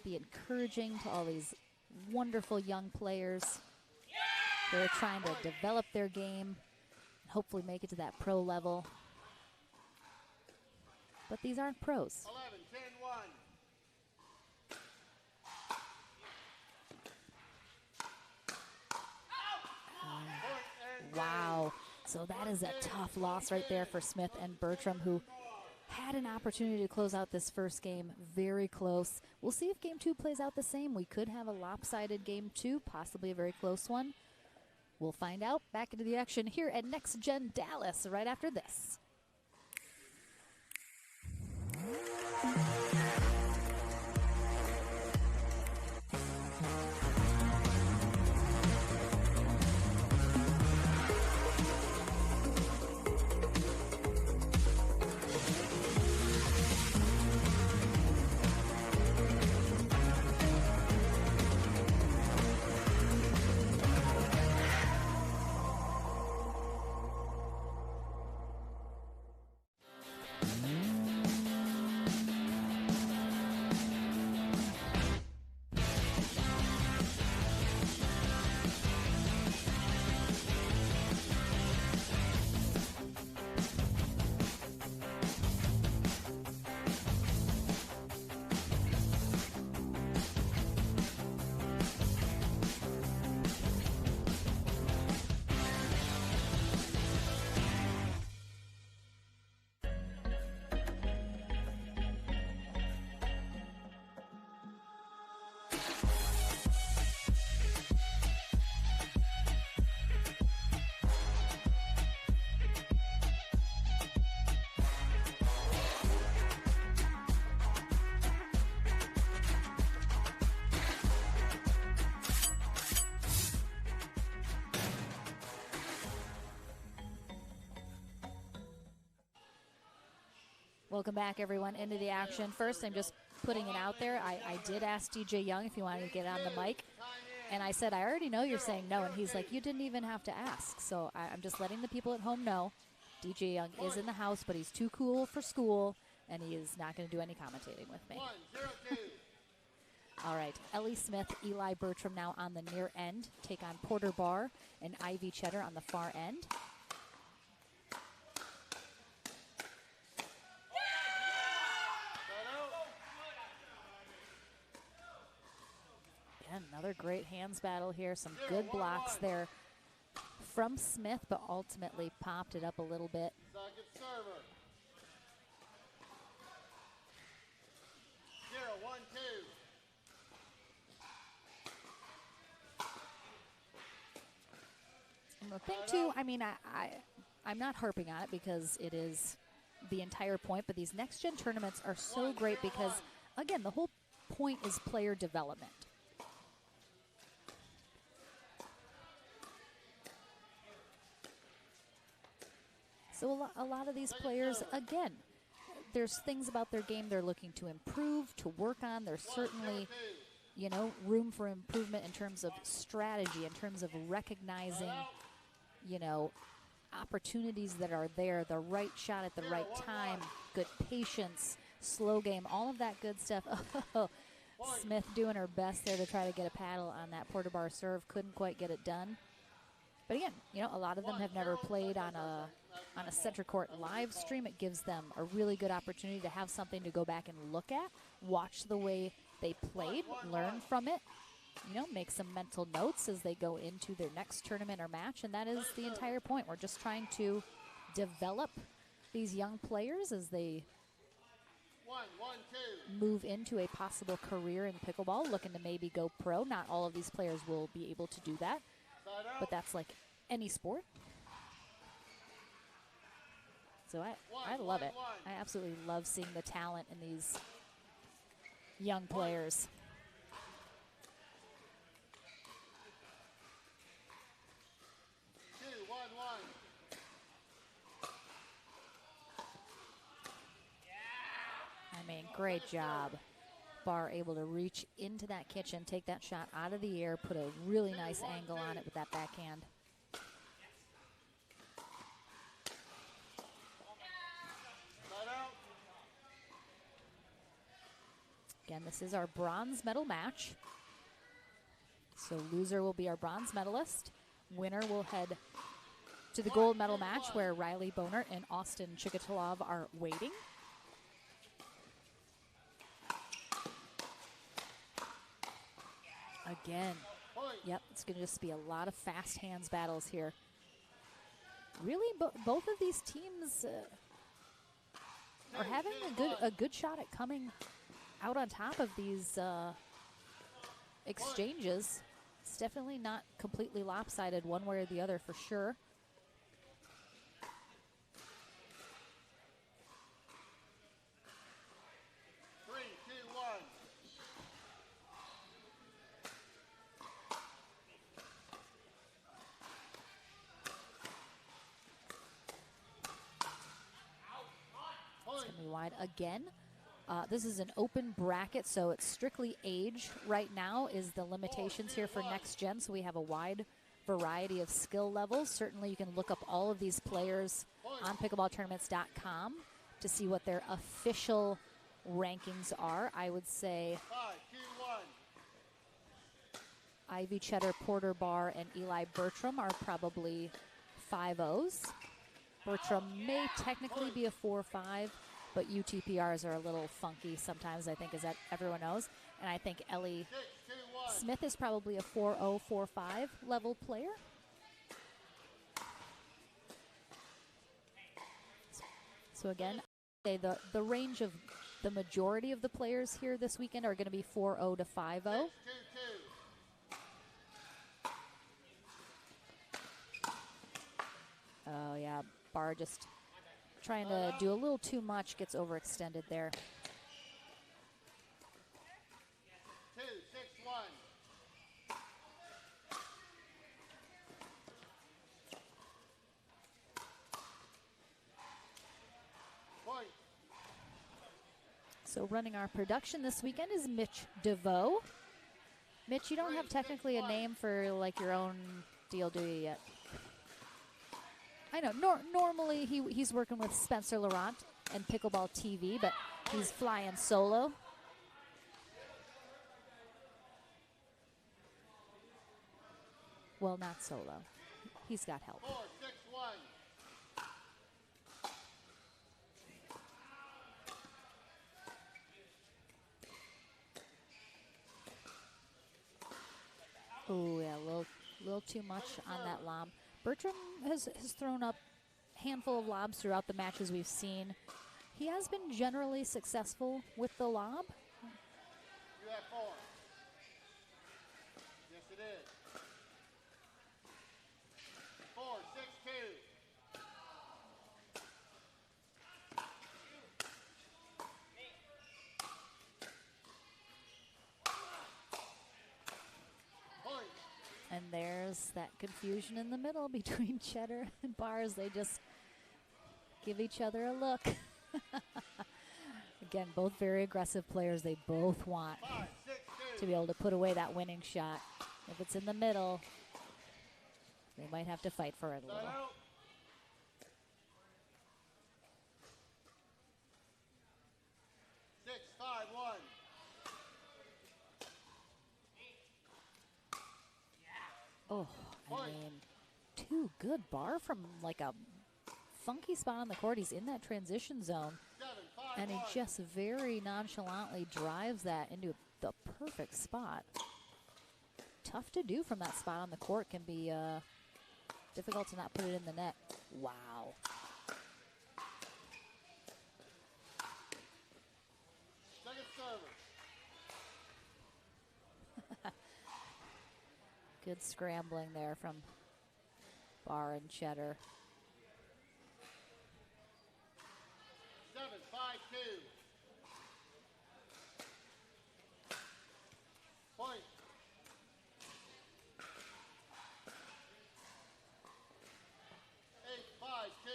Be encouraging to all these wonderful young players who are trying to develop their game, hopefully make it to that pro level. But these aren't pros. 11-10-1. Wow. So that is a tough loss right there for Smith and Bertram, who had an opportunity to close out this first game. Very close. We'll see if game two plays out the same. We could have a lopsided game two, possibly a very close one. We'll find out. Back into the action here at Next Gen Dallas right after this. Welcome back, everyone, into the action. First, I'm just putting it out there. I did ask DJ Young if he wanted to get on the mic, and I said, I already know you're saying no, and he's like, you didn't even have to ask. So I'm just letting the people at home know DJ Young is in the house, but he's too cool for school, and he is not going to do any commentating with me. 1-0-2. All right, Ellie Smith, Eli Bertram now on the near end. Take on Porter Barr and Ivy Cheddar on the far end. Again, another great hands battle here. Some good blocks there from Smith, but ultimately popped it up a little bit. Second server. 0-1-2. And the thing too, I mean, I'm not harping on it because it is the entire point, but these next gen tournaments are so great because, again, the whole point is player development. So a lot of these players, again, there's things about their game they're looking to improve, to work on. There's certainly, you know, room for improvement in terms of strategy, in terms of recognizing, you know, opportunities that are there, the right shot at the right time, good patience, slow game, all of that good stuff. Oh, Smith doing her best there to try to get a paddle on that Porter Barr serve. Couldn't quite get it done. But again, you know, a lot of them have never played on a Center Court live stream. It gives them a really good opportunity to have something to go back and look at, watch the way they played, learn from it, you know, make some mental notes as they go into their next tournament or match. And that is the entire point. We're just trying to develop these young players as they move into a possible career in pickleball, looking to maybe go pro. Not all of these players will be able to do that, but that's like any sport. So I love it. I absolutely love seeing the talent in these young players. I mean, great job. Barr able to reach into that kitchen, take that shot out of the air, put a really nice angle on it with that backhand. Again, this is our bronze medal match. So loser will be our bronze medalist. Winner will head to the gold medal match where Riley Bonert and Austin Chikatolov are waiting. Again, yep, it's going to just be a lot of fast hands battles here. Really, both of these teams are having a good shot at coming out on top of these exchanges. It's definitely not completely lopsided one way or the other for sure. It's going to be wide again. This is an open bracket, so it's strictly age right now is the limitations here for next gen. So we have a wide variety of skill levels. Certainly you can look up all of these players on pickleballtournaments.com to see what their official rankings are. I would say Ivy Cheddar, Porter Barr, and Eli Bertram are probably 5-0s. Bertram may technically be a 4-5, but UTPRs are a little funky sometimes, I think, as that everyone knows. And I think Ellie Smith is probably a 4-0, 4-5 level player. So again, I'd say the range of the majority of the players here this weekend are going to be 4-0 to 5-0. Oh, yeah, Barr just trying to do a little too much, gets overextended there. 2-6-1. Point. So running our production this weekend is Mitch DeVoe. Mitch, you don't have technically a name for like your own deal, do you yet? I know. Normally he's working with Spencer Laurent and Pickleball TV, but he's flying solo. Well, not solo. He's got help. 4, 6, 1. Oh, yeah, a little too much on that lob. Bertram has thrown up a handful of lobs throughout the matches we've seen. He has been generally successful with the lob. You have 4. Yes, it is. 4, 6, 2. Point. And there's that confusion in the middle between Cheddar and Bars. They just give each other a look. Again, both very aggressive players. They both want 5, 6, 2. to be able to put away that winning shot. If it's in the middle, they might have to fight for it a Side little. out. 6, 5, 1. Oh, I mean, too good bar from like a funky spot on the court. He's in that transition zone, 7, 5, and he 1. just very nonchalantly drives that into the perfect spot. Tough to do from that spot on the court. Can be difficult to not put it in the net. Wow. Second service. Good scrambling there from Bar and Cheddar. 7, 5, 2. Point. 8, 5, 2.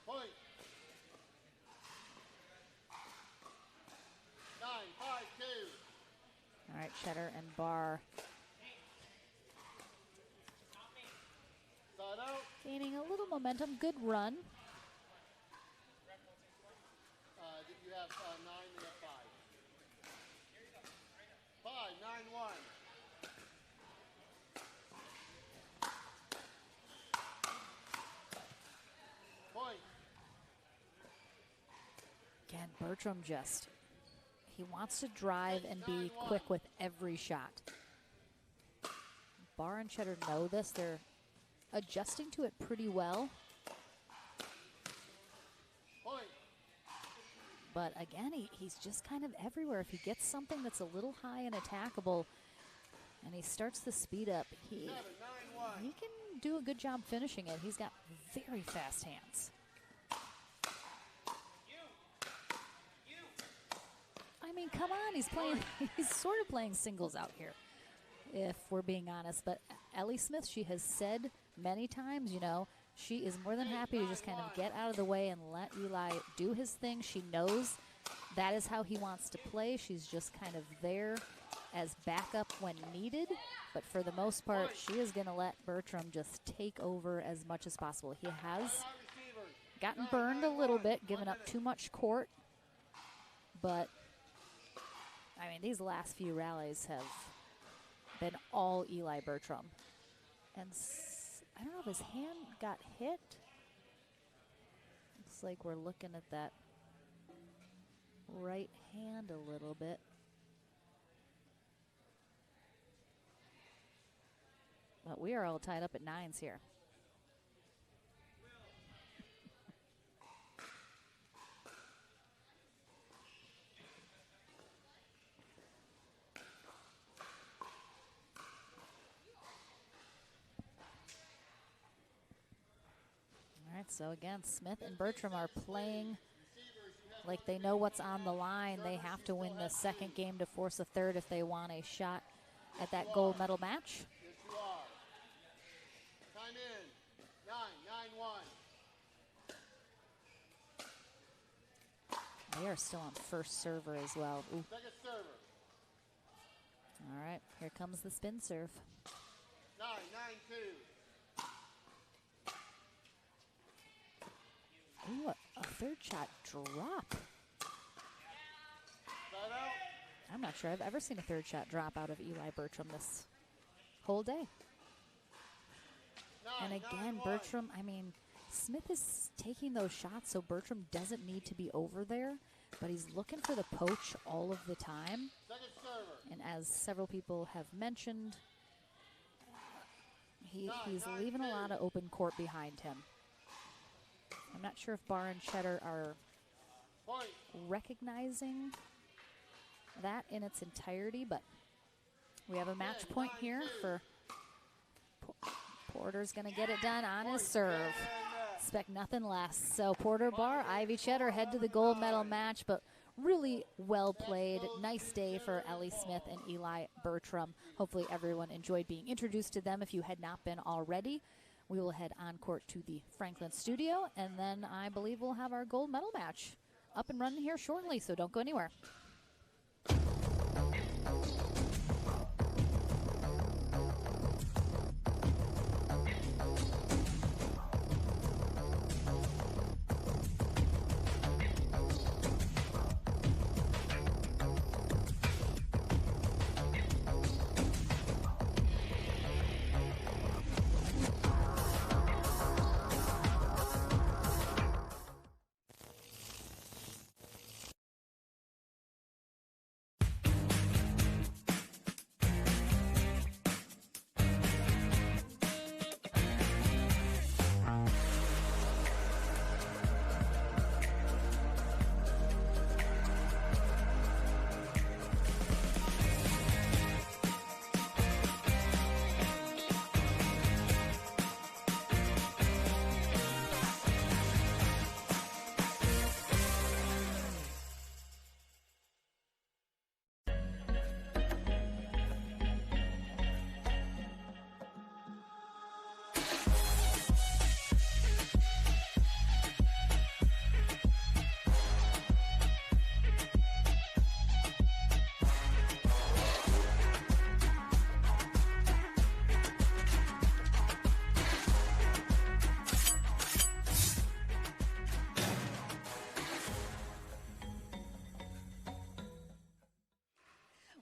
Point. 9, 5, 2. All right, Cheddar and Bar Side out. gaining a little momentum. Good run. You have 9, you have 5. 5, 9, 1. Point. Again, Bertram he wants to drive and be quick with every shot. Bar and Cheddar know this. They're adjusting to it pretty well. Point. But again, he's just kind of everywhere. If he gets something that's a little high and attackable and he starts the speed up, 7, 9, 1. he can do a good job finishing it. He's got very fast hands. I mean, come on, he's sort of playing singles out here, if we're being honest. But Ellie Smith, she has said many times, you know, she is more than happy to just kind of get out of the way and let Eli do his thing. She knows that is how he wants to play. She's just kind of there as backup when needed. But for the most part, she is going to let Bertram just take over as much as possible. He has gotten burned a little bit, given up too much court. But, I mean, these last few rallies have been all Eli Bertram. And I don't know if his hand got hit. Looks like we're looking at that right hand a little bit. But we are all tied up at 9s here. All right, so again, Smith and Bertram are playing like they know what's on the line. They have to win the second game to force a third if they want a shot at that gold medal match. Yes, you are. Time in. 9, 9, 1. They are still on first server as well. Ooh. Second server. All right, here comes the spin serve. 9-9-2. Ooh, a third shot drop. Side out. I'm not sure I've ever seen a third shot drop out of Eli Bertram this whole day. And again, 9-9-1. Bertram, I mean, Smith is taking those shots, so Bertram doesn't need to be over there, but he's looking for the poach all of the time. Second server. And as several people have mentioned, he's leaving a lot of open court behind him. I'm not sure if Bar and Cheddar are Point. recognizing that in its entirety, but we have a match point here for Porter's going to get it done on his serve. Expect nothing less. So Porter, Bar, Ivy Cheddar head to the gold medal match, but really well played. Nice day for Ellie Smith and Eli Bertram. Hopefully everyone enjoyed being introduced to them if you had not been already. We will head on court to the Franklin studio, and then I believe we'll have our gold medal match up and running here shortly, so don't go anywhere.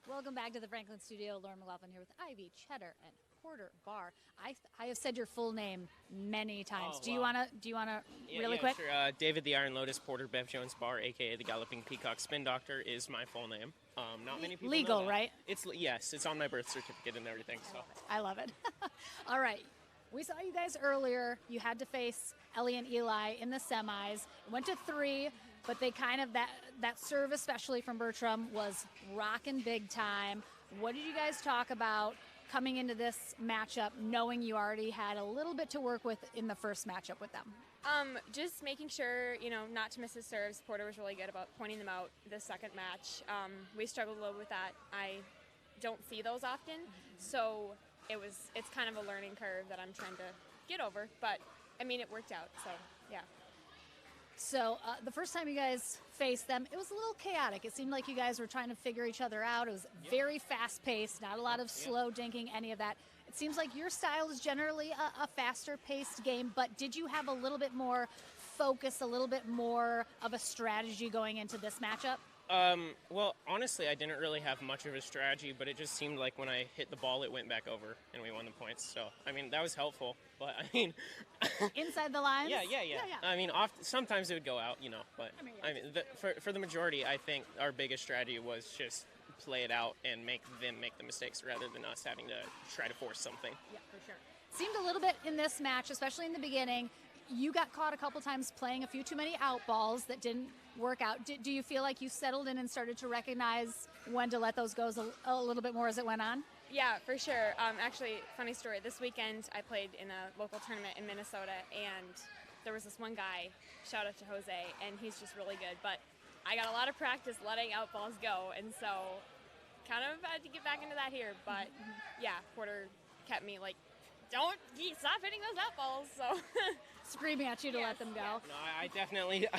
Welcome back to the Franklin studio. Lauren McLaughlin here with Ivy Cheddar and Porter Bar. I have said your full name many times. Oh, do you wanna really quick? Sure. David the Iron Lotus Porter Bev Jones Bar, aka the Galloping Peacock Spin Doctor, is my full name. Not many people legal, know that. right? Yes, it's on my birth certificate and everything. So I love it. All right. We saw you guys earlier. You had to face Ellie and Eli in the semis. It went to 3, but they kind of, that serve, especially from Bertram, was rocking big time. What did you guys talk about coming into this matchup, knowing you already had a little bit to work with in the first matchup with them? Just making sure, not to miss his serves. Porter was really good about pointing them out the second match. We struggled a little with that. I don't see those often, so it's kind of a learning curve that I'm trying to get over, but I mean, it worked out, so yeah. So the first time you guys faced them, it was a little chaotic. It seemed like you guys were trying to figure each other out. It was very fast-paced, not a lot of slow dinking, any of that. It seems like your style is generally a faster-paced game, but did you have a little bit more focus, a little bit more of a strategy going into this matchup? Well, honestly, I didn't really have much of a strategy, but it just seemed like when I hit the ball, it went back over, and we won the points. So, I mean, that was helpful. But, I mean... Inside the lines? Yeah. I mean, sometimes it would go out, but, for the majority, I think our biggest strategy was just play it out and make them make the mistakes rather than us having to try to force something. Yeah, for sure. Seemed a little bit in this match, especially in the beginning, you got caught a couple times playing a few too many out balls that didn't work out. Do you feel like you settled in and started to recognize when to let those go a little bit more as it went on? Yeah, for sure. Actually, funny story. This weekend, I played in a local tournament in Minnesota, and there was this one guy, shout out to Jose, and he's just really good. But I got a lot of practice letting out balls go, and so kind of had to get back into that here. But yeah, Porter kept me like, stop hitting those out balls. So screaming at you to let them go. No, I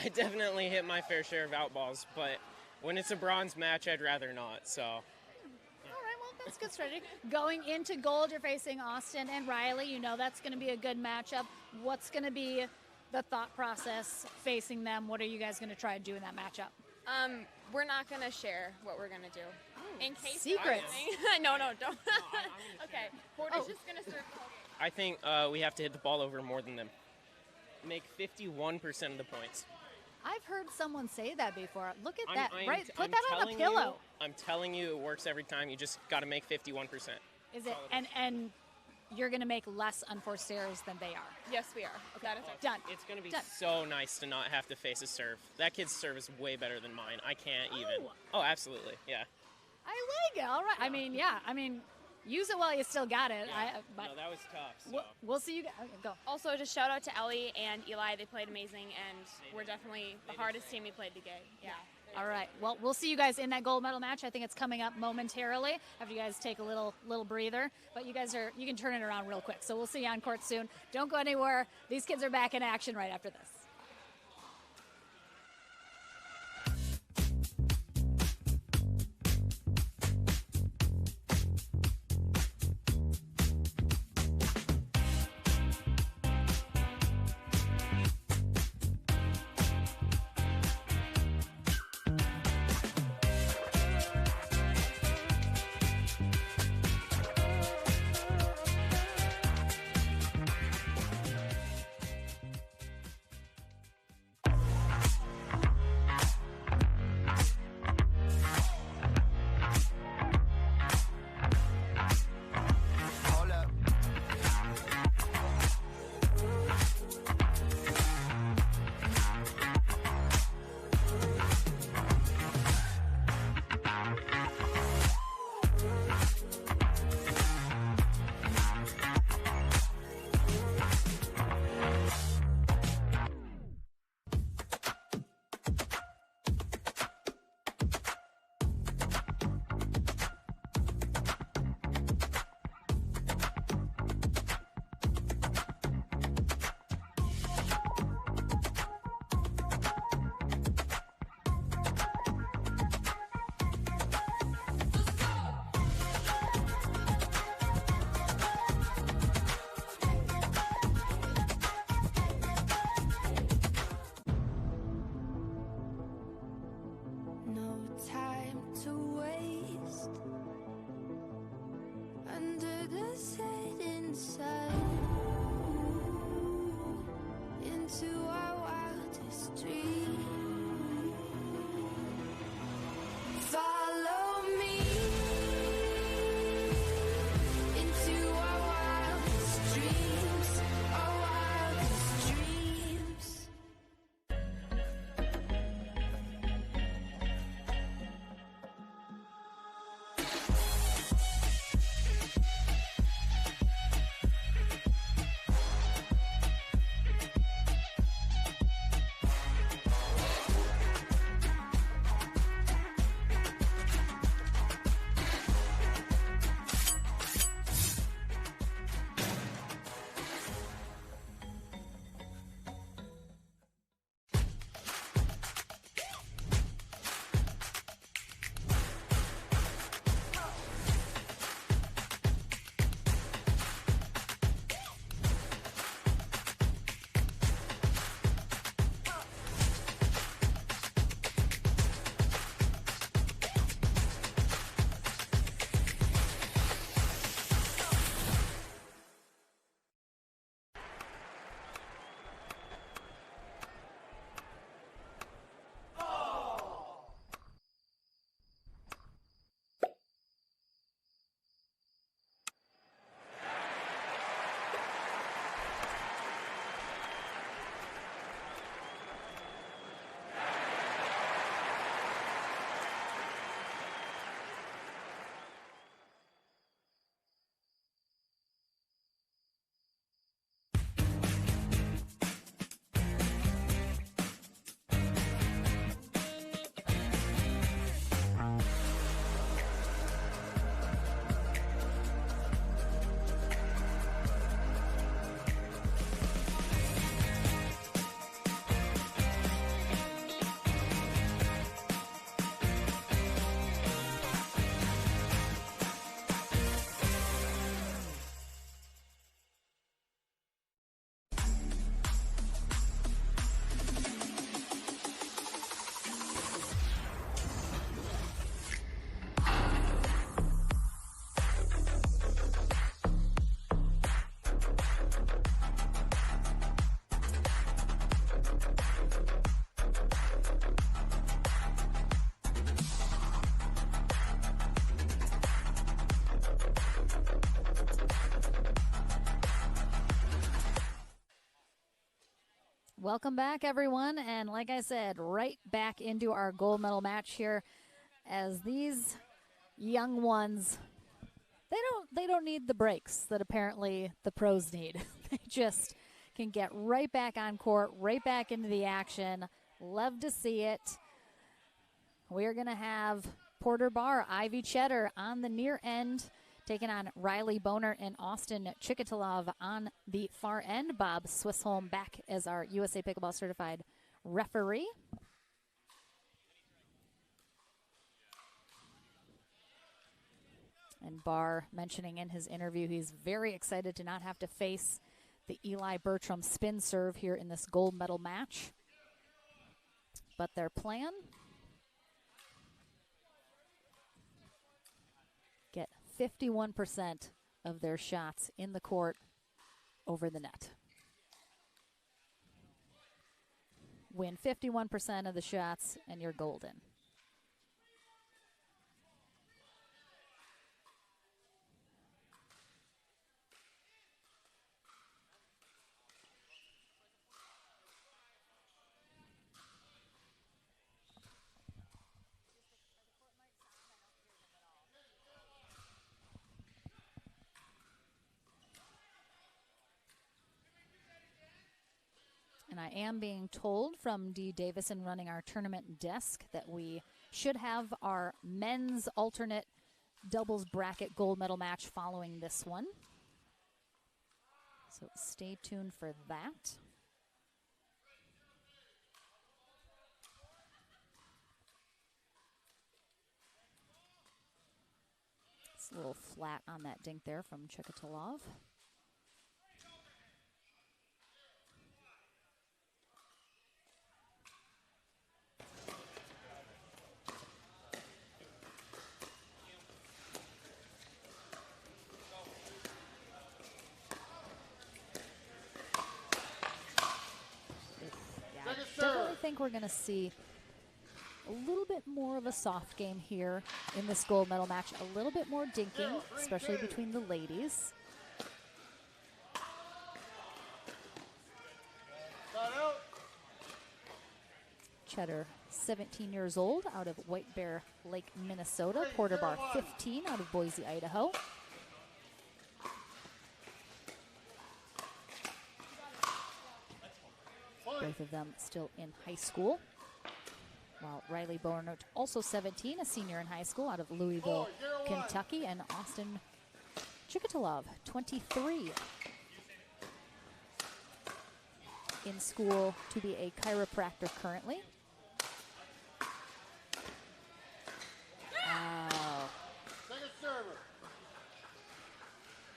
definitely hit my fair share of out balls, but when it's a bronze match, I'd rather not. So. All right, well, that's good strategy. Going into gold, you're facing Austin and Riley. You know that's going to be a good matchup. What's going to be the thought process facing them? What are you guys going to try to do in that matchup? We're not going to share what we're going to do. In case Secrets. No, don't. Okay. Porter's just going to serve the whole game. I think we have to hit the ball over more than them. Make 51% of the points. I've heard someone say that before. Look at I'm- that. I'm Right, t- put I'm that on a telling pillow. I'm telling you, it works every time. You just got to make 51%. Is it? And you're going to make less unforced errors than they are. Yes, we are. That is our Done. It's going to be Done. so nice to not have to face a serve. That kid's serve is way better than mine. I can't even. Oh, absolutely. Yeah. I like it. All right. I mean, yeah. I mean, use it while you still got it. But No, that was tough. So. we'll see you guys. Okay, go. Also, just shout out to Ellie and Eli. They played amazing, and we're definitely the hardest team we played to get. Yeah. All right. Well, we'll see you guys in that gold medal match. I think it's coming up momentarily after you guys take a little breather. But you can turn it around real quick. So we'll see you on court soon. Don't go anywhere. These kids are back in action right after this. Welcome back, everyone. And like I said, right back into our gold medal match here as these young ones, they don't need the breaks that apparently the pros need. They just can get right back on court, right back into the action. Love to see it. We're going to have Porter Barr, Ivy Cheddar on the near end, taking on Riley Boner and Austin Chikatilov on the far end. Bob Swissholm back as our USA Pickleball certified referee. And Barr mentioning in his interview he's very excited to not have to face the Eli Bertram spin serve here in this gold medal match. But their plan, get 51% of their shots in the court over the net. Win 51% of the shots and you're golden. And I am being told from Dee Davison running our tournament desk that we should have our men's alternate doubles bracket gold medal match following this one. So stay tuned for that. It's a little flat on that dink there from Chikatilov. I think we're going to see a little bit more of a soft game here in this gold medal match. A little bit more dinking, especially between the ladies. Cheddar, 17 years old, out of White Bear Lake, Minnesota. Porter Barr, 15, out of Boise, Idaho. Both of them still in high school. While Riley Boner, also 17, a senior in high school out of Louisville, Kentucky. And Austin Chikatilov, 23. In school to be a chiropractor currently.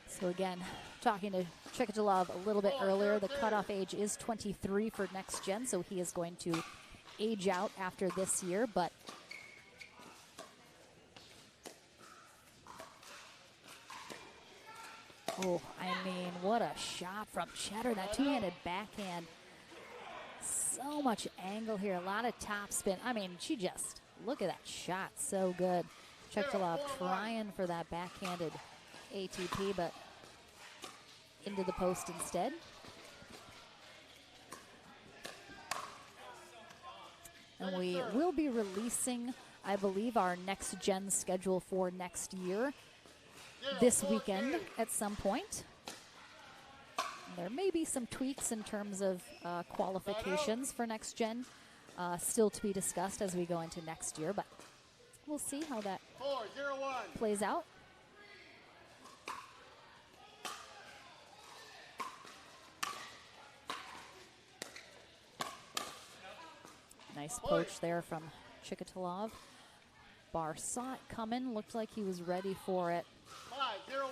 So again, talking to Chikatilov a little bit earlier, the cutoff age is 23 for next gen, so he is going to age out after this year, but oh, I mean, what a shot from Cheddar, that two-handed backhand. So much angle here, a lot of top spin. I mean, she just, look at that shot, so good. Chikatilov trying for that backhanded ATP, but into the post instead. And we will be releasing, I believe, our next gen schedule for next year this weekend at some point. There may be some tweaks in terms of qualifications for next gen, still to be discussed as we go into next year, but we'll see how that plays out. Nice poach there from Chikatilov. Barr saw it coming, looked like he was ready for it. 5-0-1.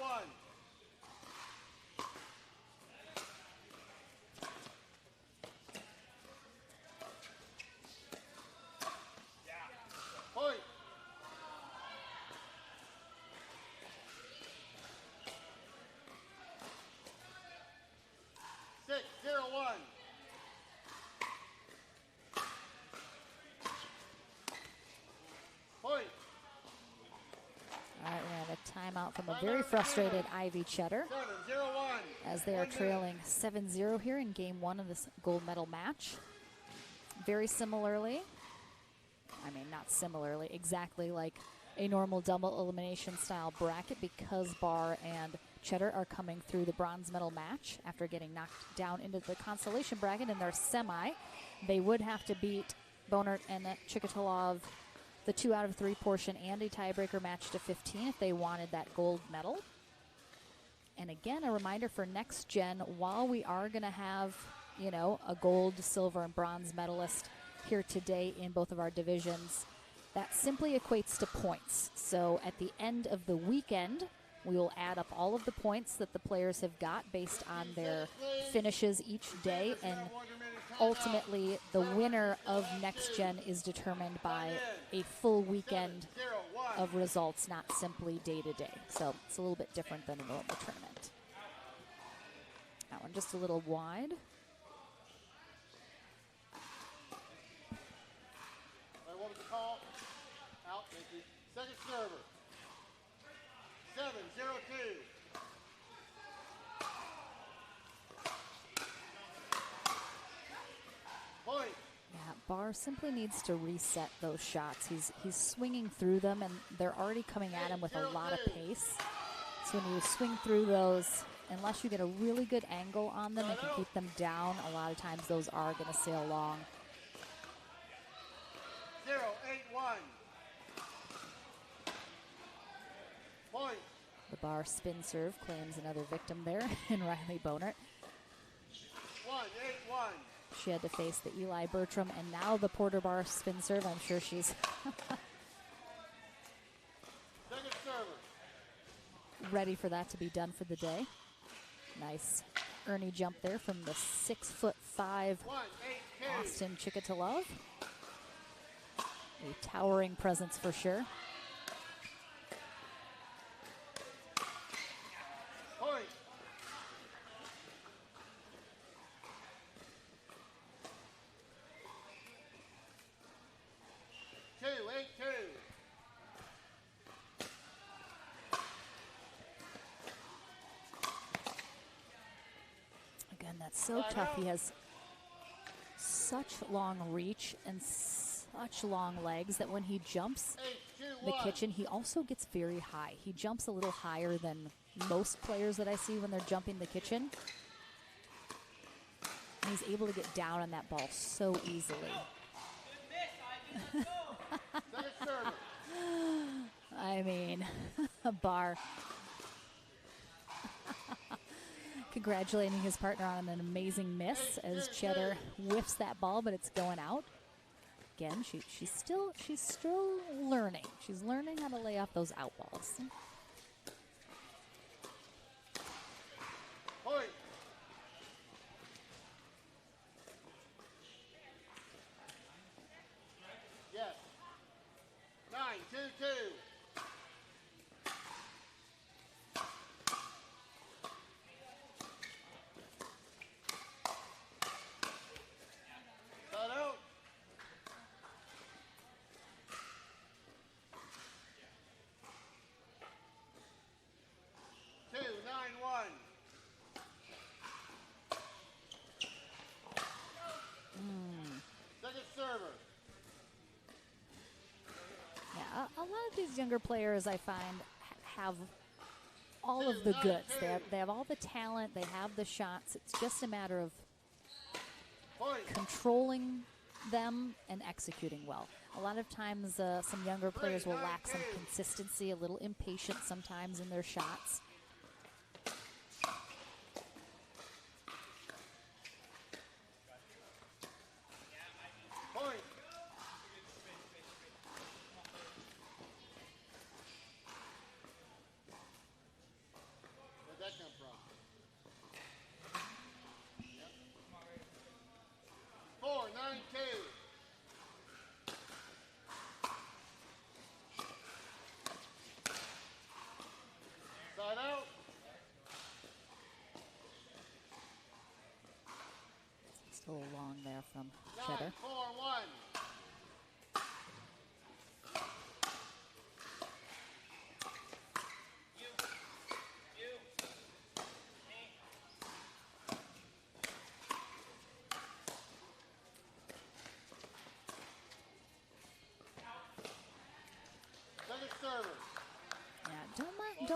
Point. 6-0-1. Point. All right, we have a timeout from a very frustrated Ivy Cheddar. 7-0-1. as they are trailing 7-0 here in game 1 of this gold medal match. Very similarly, I mean, not similarly, exactly like a normal double elimination style bracket, because Barr and Cheddar are coming through the bronze medal match after getting knocked down into the consolation bracket in their semi. They would have to beat Bonert and Chikatalov the 2 out of 3 portion and a tiebreaker match to 15 if they wanted that gold medal. And again, a reminder for next gen, while we are going to have, you know, a gold, silver, and bronze medalist here today in both of our divisions, that simply equates to points. So at the end of the weekend, we will add up all of the points that the players have got based on their finishes each day, and ultimately the winner of next gen is determined by a full weekend of results, not simply day to day. So it's a little bit different than a normal tournament. That one just a little wide. What was the call? Out, thank you. Second server. 7-0-2. Point. Yeah, Barr simply needs to reset those shots. He's swinging through them, and they're already coming at him with a lot of pace. So when you swing through those, unless you get a really good angle on them and can keep them down, a lot of times those are going to sail long. 0-8-1. Point. The Barr spin serve claims another victim there in Riley Bonert. 1-8-1. She had to face the Eli Bertram and now the Porter Barr spin serve. I'm sure she's Second server. ready for that to be done for the day. Nice Ernie jump there from the 6'5" 1-8-2. Austin Chikatalov. A towering presence for sure. Point. Two, 8-2. Again, that's so tough. He has such long reach and such long legs that when he jumps the kitchen, he also gets very high. He jumps a little higher than most players that I see when they're jumping the kitchen. And he's able to get down on that ball so easily. I mean, Barr congratulating his partner on an amazing miss as Cheddar whiffs that ball, but it's going out. Again, she's still learning. She's learning how to lay off those out balls. Point. Yes. 9-2-2. Side out. 2-9-1. Second server. Yeah, a lot of these younger players I find have all of the goods. They have all the talent. They have the shots. It's just a matter of controlling them and executing well. A lot of times some younger players will lack some consistency, a little impatient sometimes in their shots. Point. Where'd that come from? Yep. 4-9-2. Side out. Still a little long there from Cheddar. 9-4-1.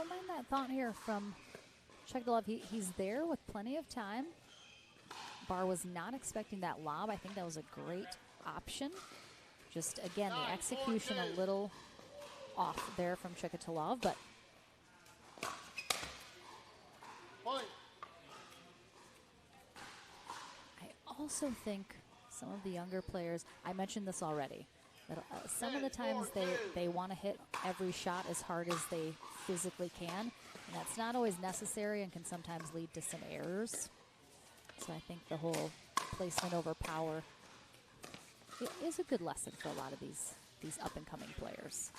don't mind that thought here from Chekdalov. He's there with plenty of time. Barr was not expecting that lob. I think that was a great option. Just, again, the execution a little off there from Chekdalov, but Point. I also think some of the younger players, I mentioned this already, that some of the times they want to hit every shot as hard as they physically can, and that's not always necessary and can sometimes lead to some errors. So I think the whole placement over power is a good lesson for a lot of these up-and-coming players.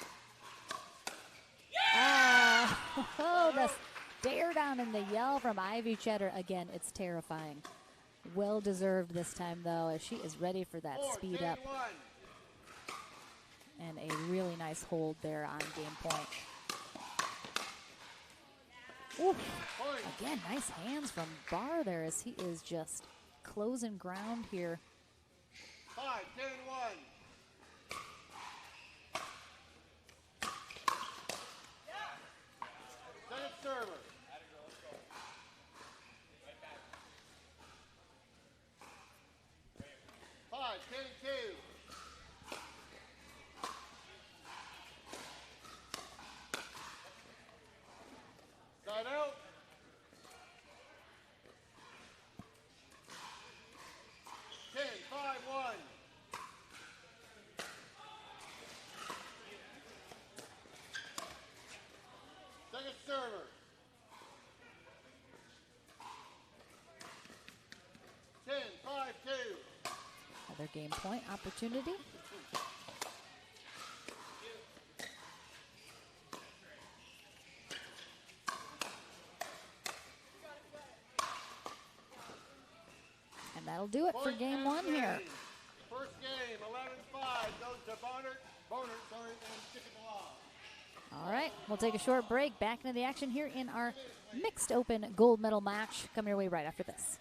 Oh, the stare down and the yell from Ivy Cheddar. Again, it's terrifying. Well deserved this time, though, as she is ready for that speed up. And a really nice hold there on game point. Ooh. Again, nice hands from Barr there as he is just closing ground here. 5, 10, 1. Second server. Five, 10, 2. Side out. 10, 5, 1. Second server. 10, 5, 2. Another game point opportunity. And that'll do it for game one here. First game, 11-5, goes to Bonert, and Chekdalov. All right, we'll take a short break. Back into the action here in our mixed open gold medal match. Come your way right after this.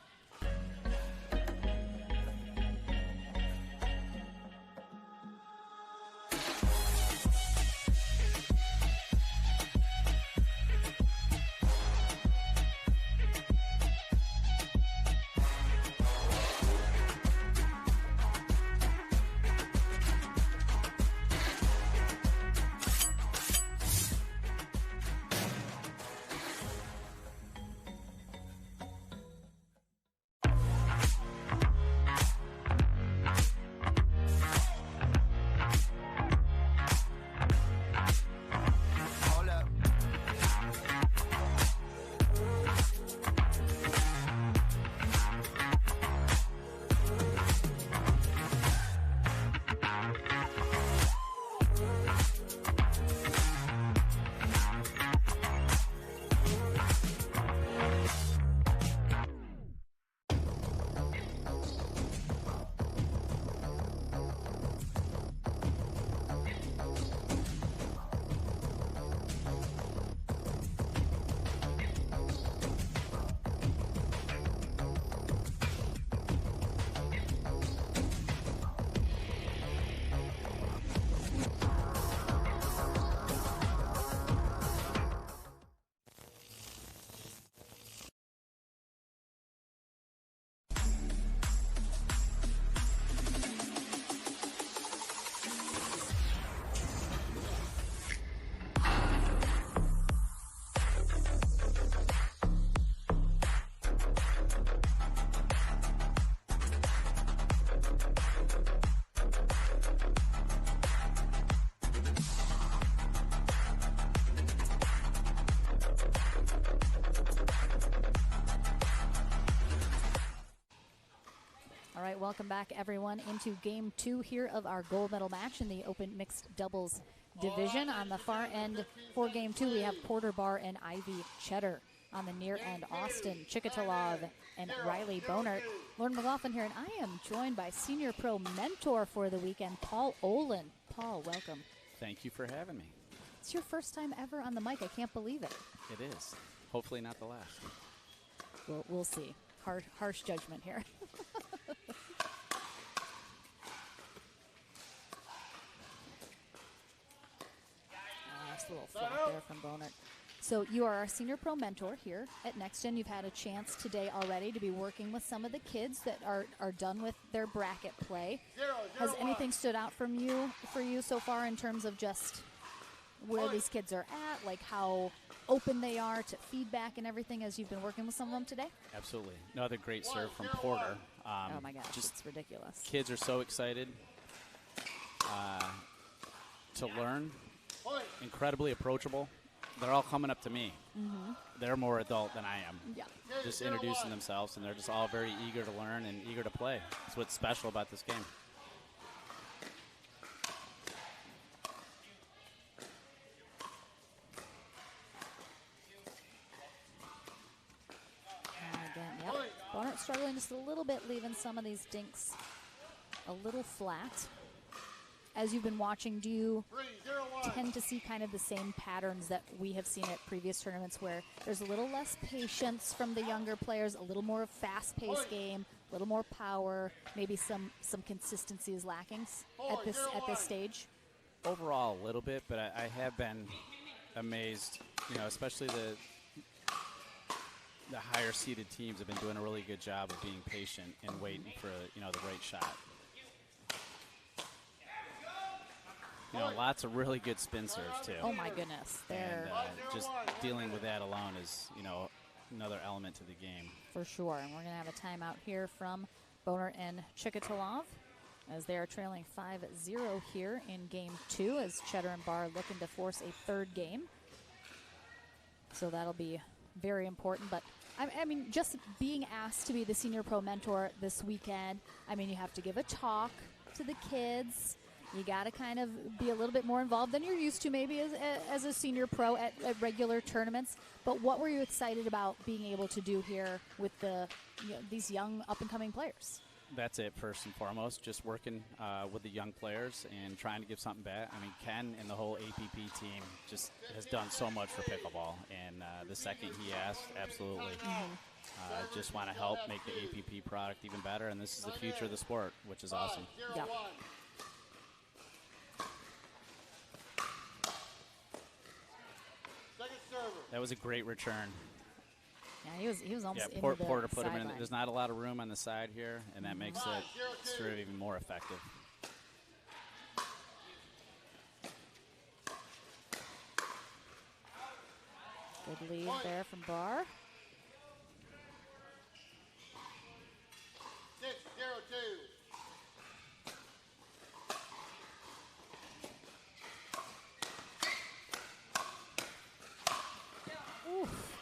All right, welcome back, everyone, into game two here of our gold medal match in the open mixed doubles division. On the far end for game two, we have Porter Barr and Ivy Cheddar. On the near end, Austin Chekdalov and Riley Bonert. Lauren McLaughlin here, and I am joined by Senior Pro Mentor for the weekend, Paul Olin. Paul, welcome. Thank you for having me. It's your first time ever on the mic. I can't believe it. It is. Hopefully not the last. We'll see. Harsh judgment here. Nice little flat there from Bonert. So you are our senior pro mentor here at NextGen. You've had a chance today already to be working with some of the kids that are done with their bracket play. Has anything stood out for you so far in terms of just where these kids are at, like how open they are to feedback and everything as you've been working with some of them today? Absolutely. Another great serve from Porter. Oh my gosh, just it's ridiculous. Kids are so excited to learn. Incredibly approachable. They're all coming up to me. They're more adult than I am. Yeah. Just introducing themselves, and they're just all very eager to learn and eager to play. That's what's special about this game. Again, yep. Bonert struggling just a little bit, leaving some of these dinks a little flat. As you've been watching, do you tend to see kind of the same patterns that we have seen at previous tournaments where there's a little less patience from the younger players, a little more fast-paced game, a little more power, maybe some consistency is lacking at this stage? Overall, a little bit, but I have been amazed, especially the higher-seeded teams have been doing a really good job of being patient and waiting for, the right shot. Lots of really good spin serves, too. Oh, my goodness. And just dealing with that alone is, another element to the game. For sure. And we're going to have a timeout here from Boner and Chikatalov as they are trailing 5-0 here in game 2 as Cheddar and Barr looking to force a third game. So that'll be very important. But, I mean, just being asked to be the senior pro mentor this weekend, I mean, you have to give a talk to the kids. You got to kind of be a little bit more involved than you're used to maybe as a senior pro at regular tournaments. But what were you excited about being able to do here with these young up-and-coming players? That's it, first and foremost, just working with the young players and trying to give something back. I mean, Ken and the whole APP team just has done so much for pickleball. And the second he asked, absolutely. Just want to help make the APP product even better. And this is the future of the sport, which is awesome. Yeah. That was a great return. Yeah, he was almost Porter the put him in. sideline. There's not a lot of room on the side here, and that makes it sort of even more effective. Good lead there from Barr. 6-0-2.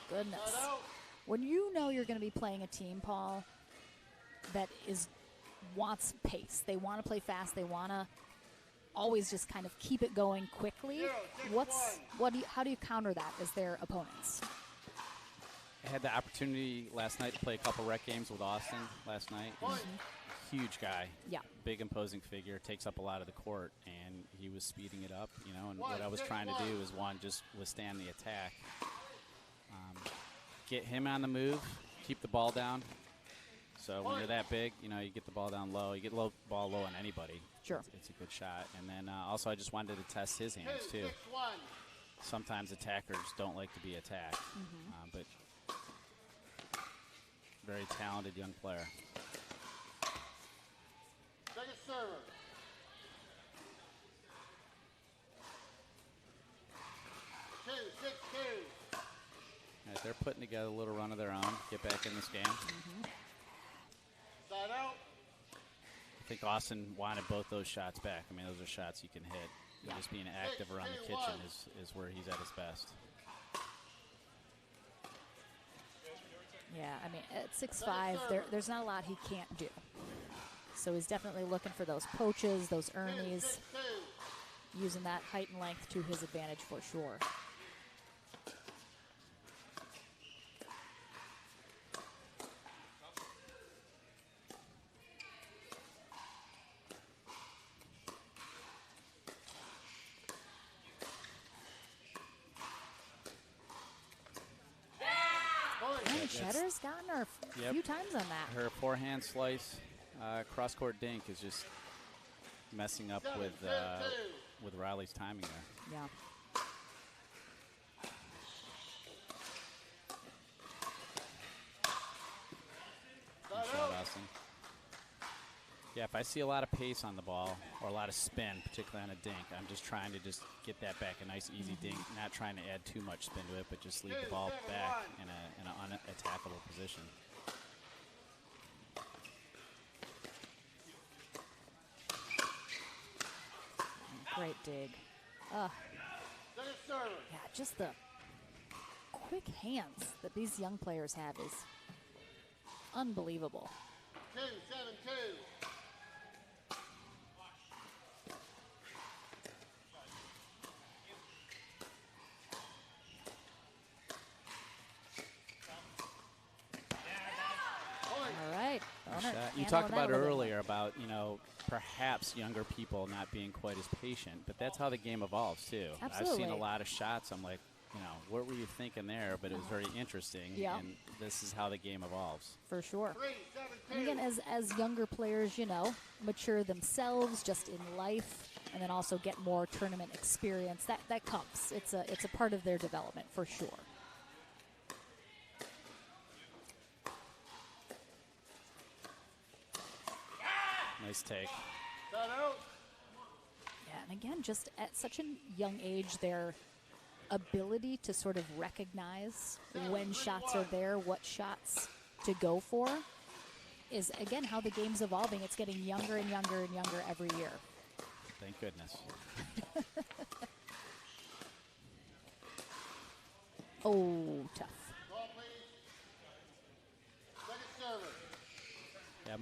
Goodness. When you know you're going to be playing a team, Paul, that wants pace, they want to play fast, they want to always just kind of keep it going quickly. How do you counter that as their opponents? I had the opportunity last night to play a couple rec games with Austin last night. He's a huge guy. Yeah. Big imposing figure, takes up a lot of the court, and he was speeding it up, and what I was trying to do is just withstand the attack. Get him on the move, keep the ball down. So when you're that big, you get the ball down low. You get the ball low on anybody. Sure. It's a good shot. And then also I just wanted to test his hands, too. Sometimes attackers don't like to be attacked. But very talented young player. Second server. All right, they're putting together a little run of their own. Get back in this game. Side out. I think Austin wanted both those shots back. I mean, those are shots you can hit. Yeah. Just being active around the kitchen is where he's at his best. Yeah, I mean, at 6'5", there's not a lot he can't do. So he's definitely looking for those poaches, those earnies, using that height and length to his advantage for sure. And Cheddar's gotten her a few times on that. Her forehand slice, cross-court dink is just messing up with Riley's timing there. Yeah. Yeah, if I see a lot of pace on the ball or a lot of spin, particularly on a dink, I'm just trying to just get that back a nice, easy dink, not trying to add too much spin to it, but just leave the ball back in an unattackable position. Great dig. Yeah, just the quick hands that these young players have is unbelievable. 2-7-2. All right. Boner You handling talked that about a little bit earlier about, perhaps younger people not being quite as patient, but that's how the game evolves too. Absolutely. I've seen a lot of shots. I'm like, what were you thinking there? But it was very interesting. Yeah. And this is how the game evolves. For sure. And again, as younger players, mature themselves just in life, and then also get more tournament experience, that comes. It's a part of their development for sure. Nice take. Yeah, and again, just at such a young age, their ability to sort of recognize when shots are there, what shots to go for, is, again, how the game's evolving. It's getting younger and younger and younger every year. Thank goodness. Oh, tough. Yeah,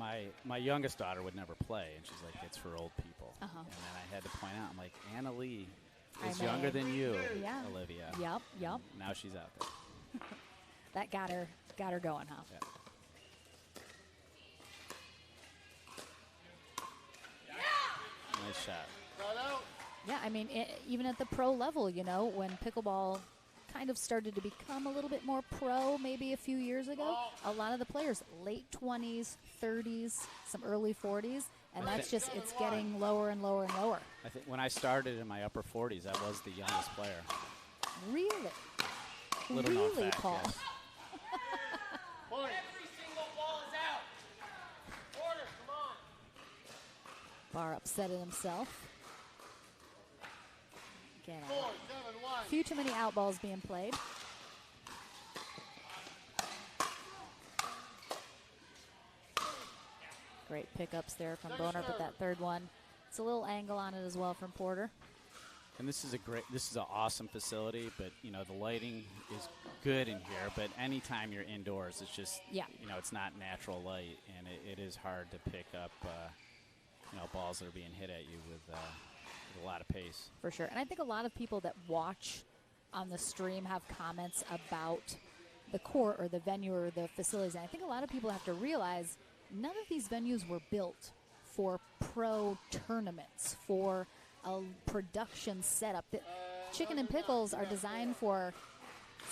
my youngest daughter would never play, and she's like, it's for old people. Uh-huh. And then I had to point out, I'm like, Anna Lee is I know. younger than you, Yeah. Olivia. Yep. And now she's out there. That got her going, huh? Yeah. Nice shot. Yeah, I mean, even at the pro level, when pickleball kind of started to become a little bit more pro maybe a few years ago, a lot of the players, late 20s, 30s, some early 40s, and that's just, it's getting lower and lower and lower. I think when I started in my upper 40s, I was the youngest player. Really? Little known Really, fact, Paul? yes. Every single ball is out. Order, come on. Barr upset at himself. Again, a few too many out balls being played. Great pickups there from Boner, but that third one, it's a little angle on it as well from Porter. And this is an awesome facility, but the lighting is good in here. But anytime you're indoors, it's just it's not natural light, and it is hard to pick up balls that are being hit at you with a lot of pace. For sure. And I think a lot of people that watch on the stream have comments about the court or the venue or the facilities. And I think a lot of people have to realize none of these venues were built for pro tournaments, for a production setup. The Chicken and Pickles are designed for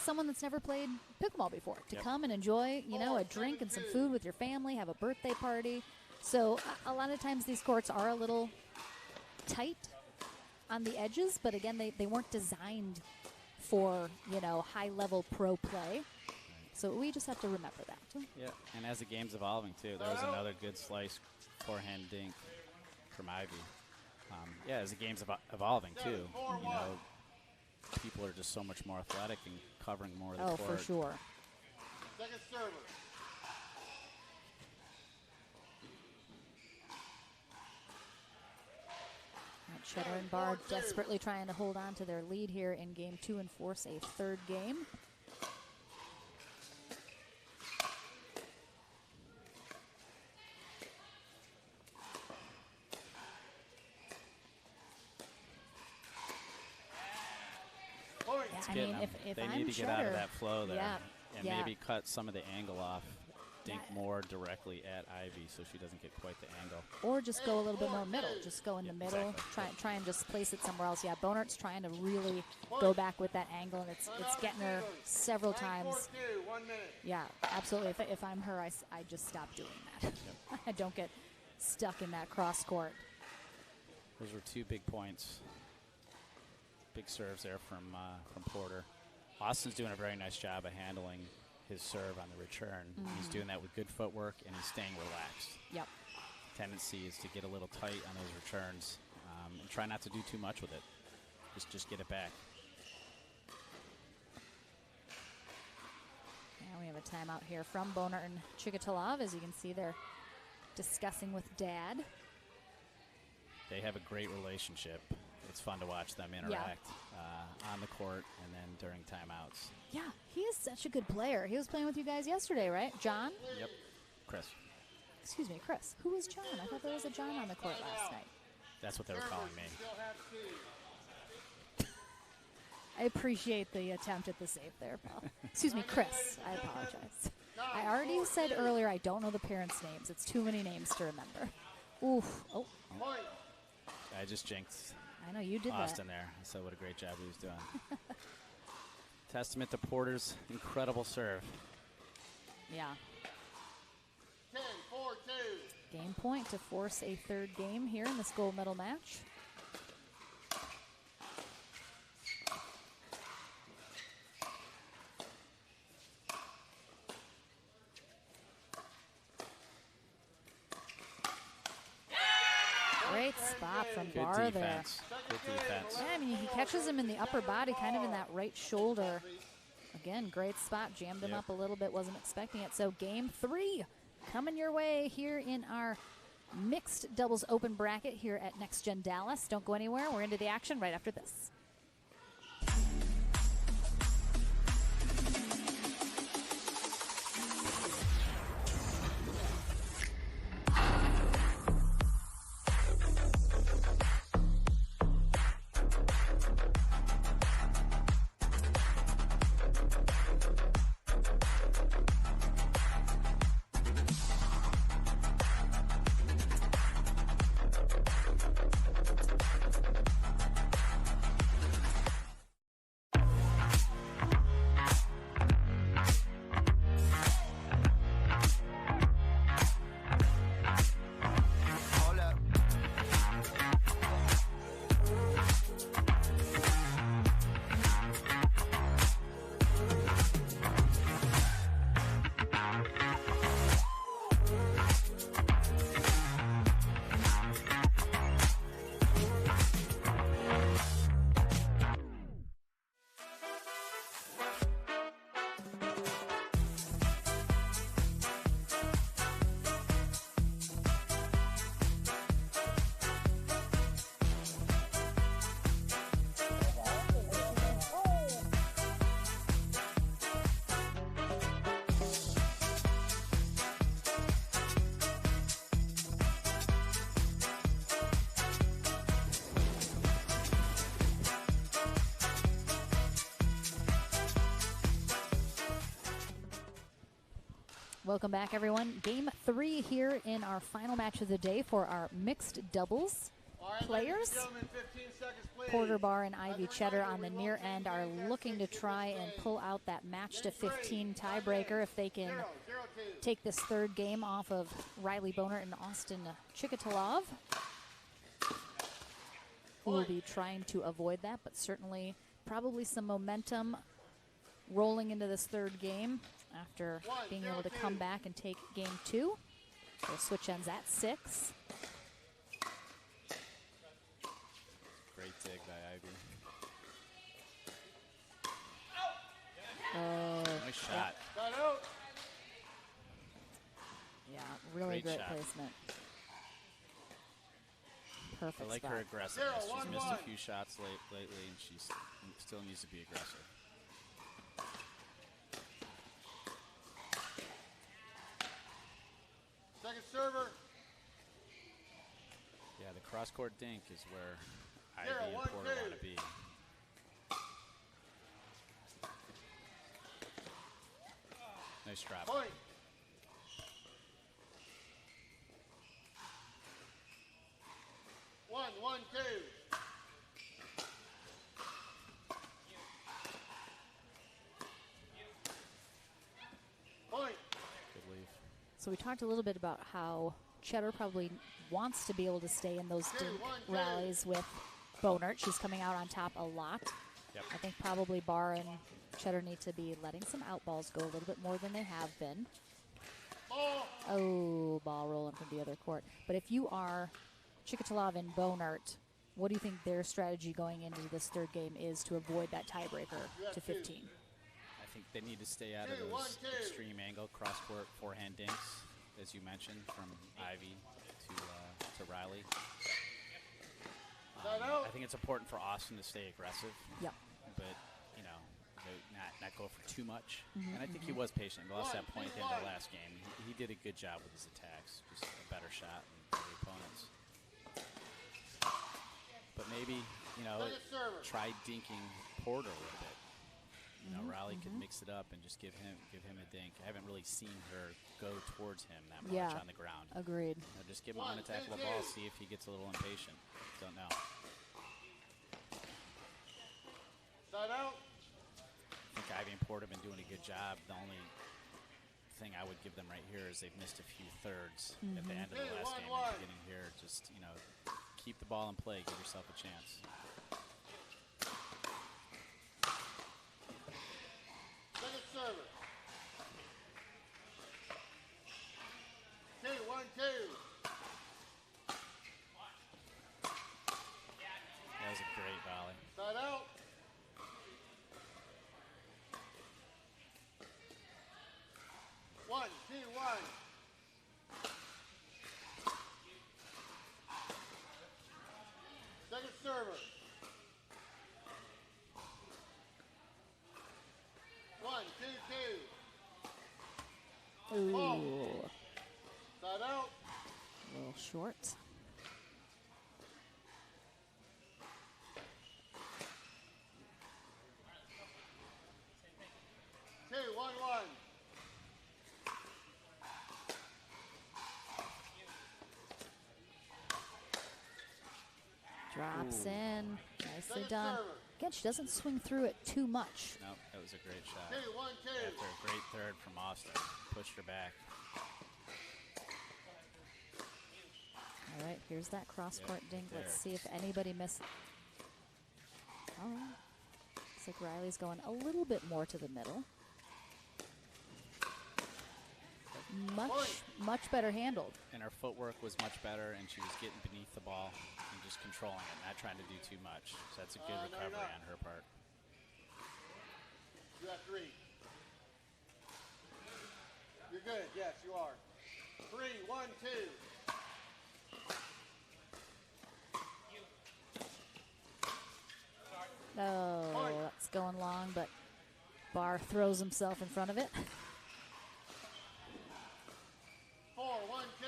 someone that's never played pickleball before to come and enjoy, a drink and some food with your family, have a birthday party. So a lot of times these courts are a little tight on the edges, but again, they weren't designed for, high-level pro play. So we just have to remember that. Yeah, and as the game's evolving, too, there was another good slice forehand dink from Ivy. As the game's evolving, too, people are just so much more athletic and covering more of the court. Oh, for sure. Second server. Cheddar and Barr desperately trying to hold on to their lead here in game 2 and force a third game. It's getting them. If they I'm need to get out Cheddar, of that flow there and yeah. maybe cut some of the angle off. Dink more directly at Ivy so she doesn't get quite the angle. Or just go a little bit more middle. Just go in the middle. Exactly. Try and just place it somewhere else. Yeah, Bonert's trying to really go back with that angle, and it's getting her several times. 1 minute. Yeah, absolutely. If I'm her, I just stop doing that. I don't get stuck in that cross court. Those were 2 big points. Big serves there from Porter. Austin's doing a very nice job of handling his serve on the return. He's doing that with good footwork, and he's staying relaxed. Yep. tendency is to get a little tight on those returns and try not to do too much with it. Just get it back. Now we have a timeout here from Boner and Chikatalov. As you can see, they're discussing with Dad. They have a great relationship. It's fun to watch them interact on the court and then during timeouts. Yeah, he is such a good player. He was playing with you guys yesterday, right? John? Yep. Chris. Excuse me, Chris. Who was John? I thought there was a John on the court last night. That's what they were calling me. I appreciate the attempt at the save there, pal. Excuse me, Chris. I apologize. I already said earlier I don't know the parents' names. It's too many names to remember. Oof. Oh. I just jinxed I know you did Austin that. there. I said what a great job he was doing. Testament to Porter's incredible serve. Yeah. 10-4-2. Game point to force a third game here in this gold medal match. Great spot from Good Barr there. defense. Good defense. Yeah, I mean, he catches him in the upper body, kind of in that right shoulder. Again, great spot. Jammed him up a little bit, wasn't expecting it. So game 3 coming your way here in our mixed doubles open bracket here at Next Gen Dallas. Don't go anywhere. We're into the action right after this. Welcome back, everyone. Game 3 here in our final match of the day for our mixed doubles players. Porter Barr and Ivy Cheddar on the near end are looking to try and pull out that match to 15 tiebreaker if they can take this third game off of Riley Boner and Austin Chikatalov, who will be trying to avoid that, but certainly probably some momentum rolling into this third game after being able to come back and take game 2. So switch ends at 6. Great dig by Ivy. Oh, nice shot. Yeah, really great shot. placement. Perfect I like spot. her aggressiveness. She's missed a few shots lately, and she still needs to be aggressive. Second server. Yeah, the cross-court dink is where Ivy and Porter want to be. Nice drop. Point. One, 2. Point. Good leave. So we talked a little bit about how Cheddar probably wants to be able to stay in those dink rallies with Bonert. She's coming out on top a lot. Yep. I think probably Barr and Cheddar need to be letting some out balls go a little bit more than they have been. Oh, ball rolling from the other court. But if you are Chikatalov and Bonart, what do you think their strategy going into this third game is to avoid that tiebreaker to 15? I think they need to stay out of those extreme angle cross-court forehand dinks, as you mentioned, from Ivy to Riley. I think it's important for Austin to stay aggressive. Yep. But, you know, not go for too much. And I think he was patient. He lost that point in the last game. He did a good job with his attacks. Just a better shot than the opponents. But maybe, you know, try dinking Porter a little bit. You know, Riley could mix it up and just give him a dink. I haven't really seen her go towards him that much on the ground. Agreed. You know, just give him an unattackable ball, see if he gets a little impatient. Don't know. Side out. I think Ivy and Porter have been doing a good job. The only thing I would give them right here is they've missed a few thirds at the end of the last game and beginning here. Just, you know, keep the ball in play, give yourself a chance. Second server. 2-1-2. That was a great volley. Side out. One, two, one. Second server. 1, 2, 2. Ooh. Side out. A little short. 2-1-1. Drops in. Nicely Second done. server. Again, she doesn't swing through it too much. No, that was a great shot. 2-1-2. After a great third from Austin. Pushed her back. All right, here's that cross-court dink. Let's there. see if anybody missed. All right. Looks like Riley's going a little bit more to the middle. Much better handled. And her footwork was much better, and she was getting beneath the ball and just controlling it, not trying to do too much. So that's a good no, you're recovery not. on her part. You have 3. You're good. Yes, you are. 3, 1, 2. Oh, that's going long, but Barr throws himself in front of it. 4, 1, 2.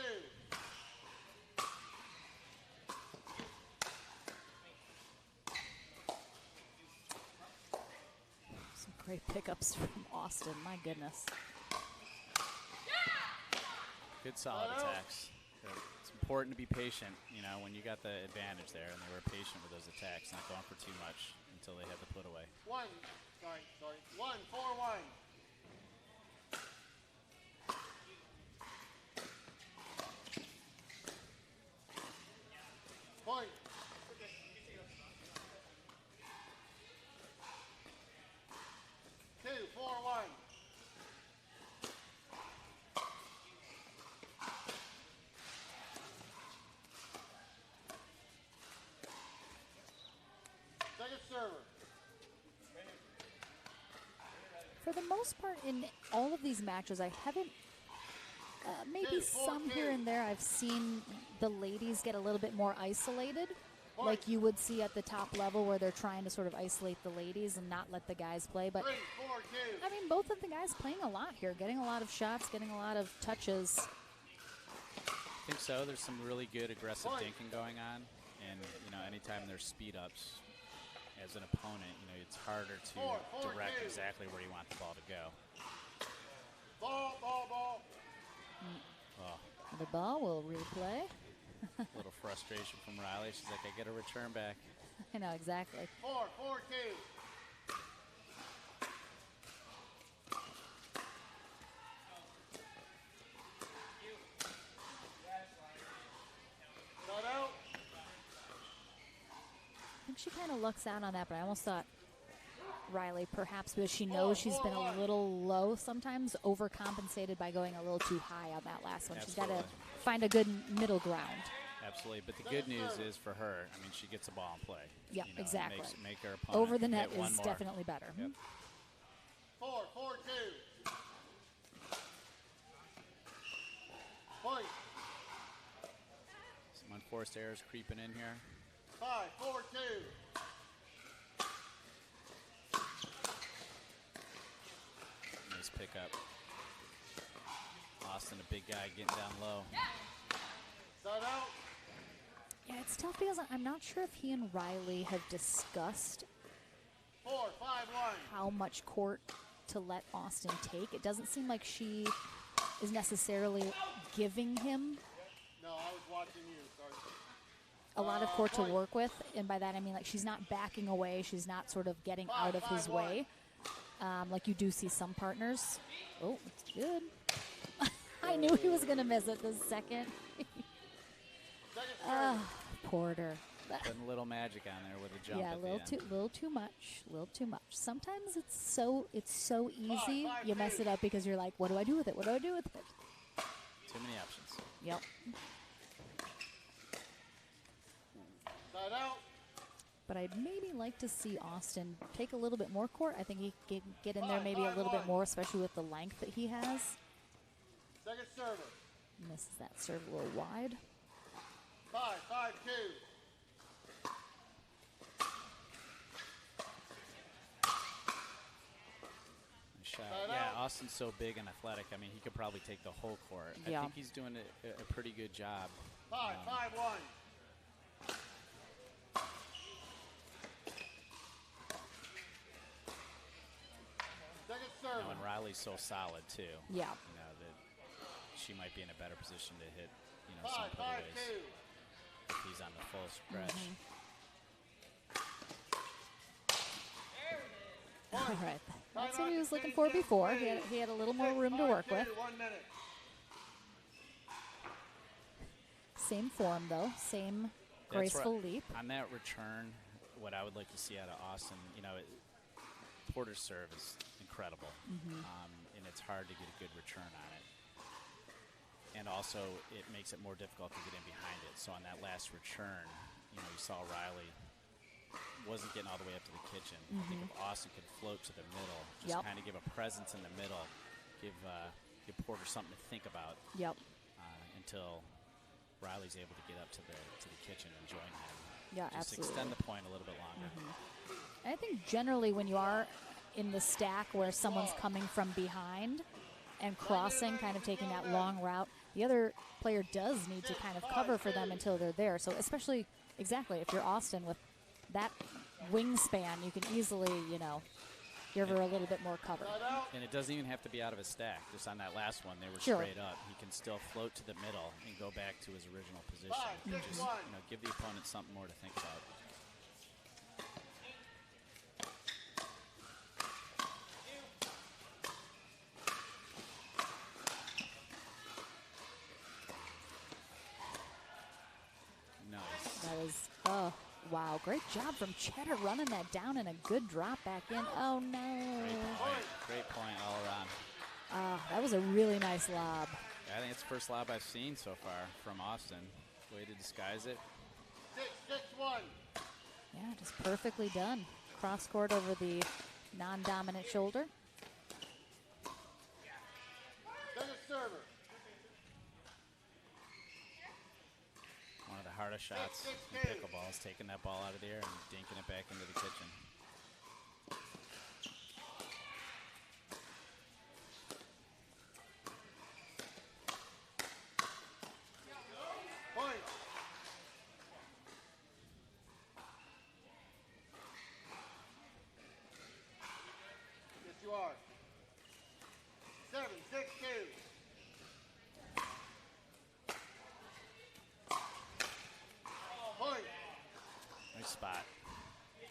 Some great pickups from Austin. My goodness. Good solid attacks. It's important to be patient, you know, when you got the advantage there, and they were patient with those attacks, not going for too much until they had the put away. 1. Sorry. 1, 4, 1. Point. 2, 4, 1. Second server. For the most part, in all of these matches, I haven't, maybe some here and there, I've seen the ladies get a little bit more isolated, like you would see at the top level where they're trying to sort of isolate the ladies and not let the guys play. But, 3, 4, 2. I mean, both of the guys playing a lot here, getting a lot of shots, getting a lot of touches. I think so. There's some really good aggressive dinking going on, and, you know, anytime there's speed-ups, as an opponent, you know, it's harder to direct exactly where you want the ball to go. Ball. Oh, The ball will replay. a little frustration from Riley. She's like, I get a return back. I know, exactly. 4, 4, 2. Not out. I think she kind of lucks out on that, but I almost thought Riley, perhaps because she knows she's been a little low sometimes, overcompensated by going a little too high on that last one. She's got to find a good middle ground. Absolutely, but the good news is for her, I mean, she gets a ball in play. Yeah, you know, exactly. Make her opponent Over the net get one is more. definitely better. Yep. 4-4-2. Point. Some unforced errors creeping in here. 5-4-2. Nice pickup. Austin, a big guy, getting down low. Side out. Yeah, it's tough because I'm not sure if he and Riley have discussed 4-5-1. how much court to let Austin take. It doesn't seem like she is necessarily giving him No, I was watching you. Sorry. a lot of court to work with, and by that I mean like she's not backing away, she's not sort of getting out of his way, like you do see some partners. Oh, it's good. I knew he was gonna miss it the second. Porter. Putting a little magic on there with a jump. Yeah, at a the little too much. Sometimes it's so easy. You mess it up because you're like, what do I do with it? What do I do with it? Too many options. Yep. Side out. But I'd maybe like to see Austin take a little bit more court. I think he can get in there maybe a little bit more, especially with the length that he has. Second server. Misses that serve a little wide. 5-5-2. Nice shot. Yeah, Austin's so big and athletic. I mean, he could probably take the whole court. Yeah. I think he's doing a pretty good job. 5-5-1. Second server. And Riley's so solid too. Yeah. You know that she might be in a better position to hit, some putaways. If he's on the full stretch. All right. That's what he was looking for before. He had a little more room to work with. 1 minute. Same form, though. Same That's graceful right. leap. On that return, what I would like to see out of Austin, Porter's serve is incredible, and it's hard to get a good return on it. And also, it makes it more difficult to get in behind it. So on that last return, you saw Riley wasn't getting all the way up to the kitchen. I think if Austin could float to the middle, just kind of give a presence in the middle, give Porter something to think about. Yep. Until Riley's able to get up to the kitchen and join him. Yeah, just absolutely. extend the point a little bit longer. I think generally when you are in the stack where someone's coming from behind and crossing, kind of taking that long route, the other player does need to kind of cover for them until they're there. So especially, exactly, if you're Austin with that wingspan, you can easily, give her a little bit more cover. And it doesn't even have to be out of a stack. Just on that last one, they were Sure. straight up. He can still float to the middle and go back to his original position. Just, give the opponent something more to think about. Nice. That was, wow, great job from Cheddar running that down and a good drop back in. Oh, no. Great point all around. That was a really nice lob. Yeah, I think it's the first lob I've seen so far from Austin. Way to disguise it. 6-6-1. Yeah, just perfectly done. Cross court over the non-dominant shoulder. Second server. One of the hardest shots in pickleball is taking that ball out of the air and dinking it back into the kitchen. Point. Yes, you are. 7-6-2. Point. Nice spot. Yeah,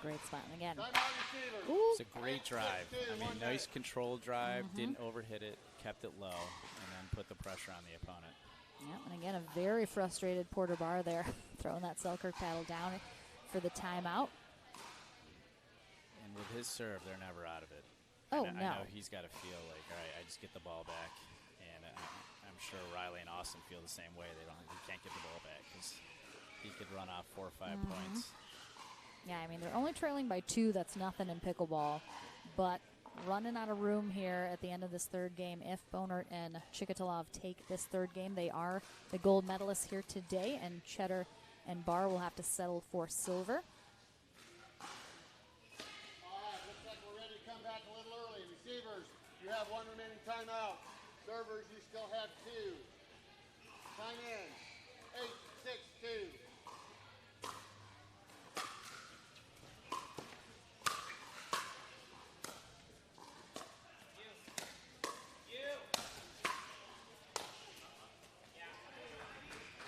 great spot. And again, Time out receiver. ooh, It's a great drive. I mean, nice controlled drive. Didn't overhit it. Kept it low. And then put the pressure on the opponent. yeah, and again, a very frustrated Porter Bar there, throwing that Selkirk paddle down for the timeout. with his serve, they're never out of it. Oh, I no. know he's got to feel like, all right, I just get the ball back. And I'm sure Riley and Austin feel the same way. He can't get the ball back because he could run off 4 or 5 points. Yeah, I mean, they're only trailing by 2. That's nothing in pickleball. But running out of room here at the end of this third game. If Bonert and Chikatalov take this third game, they are the gold medalists here today, and Cheddar and Barr will have to settle for silver. All right, looks like we're ready to come back a little early. Receivers, you have 1 remaining timeout. Servers, you still have 2. Time in. 8-6-2.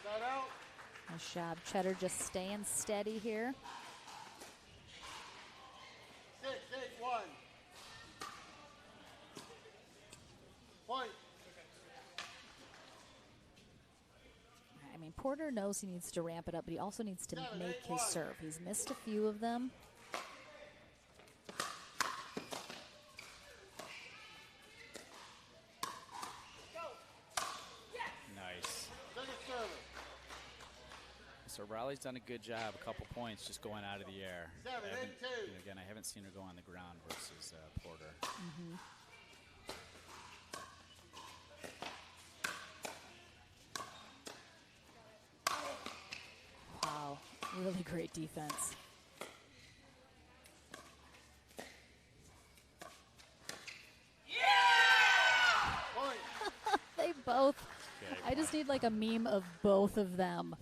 Start out. Nice job. Cheddar just staying steady here. 6-8-1. Point. I mean, Porter knows he needs to ramp it up, but he also needs to make his serve. He's missed a few of them. Nice. Second server. So Riley's done a good job, a couple points just going out of the air. 7-8-2. Again, I haven't seen her go on the ground versus Porter. Wow, really great defense. Point. They both, Okay, I just need like a meme of both of them.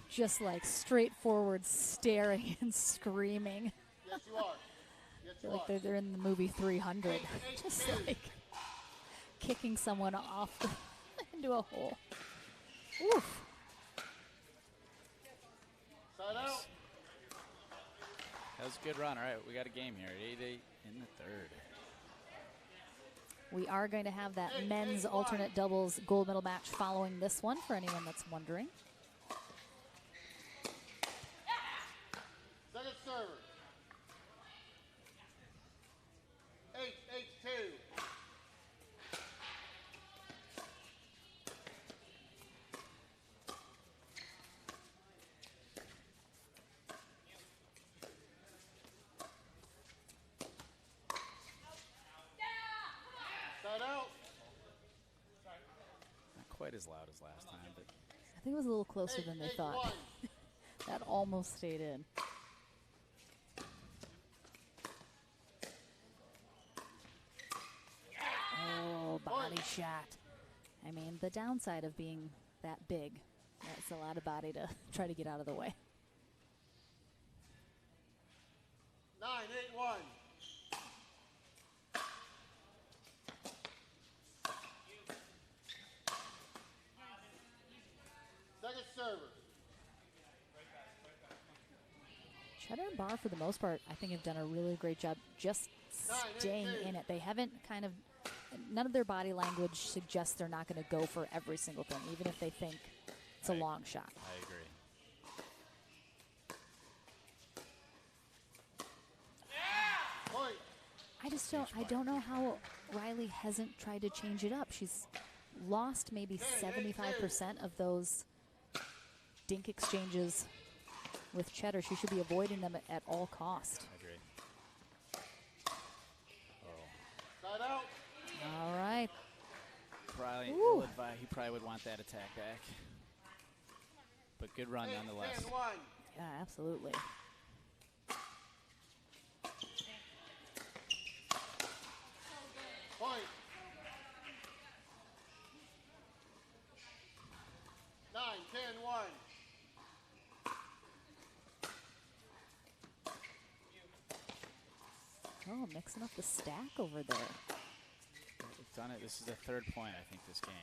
Just like straightforward staring and screaming. Yes, you are. Yes, I you feel like are. they're in the movie 300. Just like kicking someone off into a hole. Oof. Side out. That was a good run. All right, we got a game here. 8-8 in the third. We are going to have that men's alternate doubles gold medal match following this one for anyone that's wondering. Second server. 8-8-2. Side out. Not quite as loud as last time, but I think it was a little closer than they thought. That almost stayed in. Oh, body shot. I mean, the downside of being that big, that's a lot of body to try to get out of the way. 9-8-1. Second server. Cheddar and Barr, for the most part, I think have done a really great job just staying in it. They haven't kind of, none of their body language suggests they're not going to go for every single thing, even if they think it's a long shot. I agree. Point. I don't know how Riley hasn't tried to change it up. She's lost maybe 75% of those dink exchanges with Cheddar. She should be avoiding them at all cost. I agree. Side out. All right. Probably, Ooh. he probably would want that attack back. But good run nonetheless. 10-1. Yeah, absolutely. Point. 9-10-1. Oh, mixing up the stack over there. We've done it. This is the third point, I think, this game.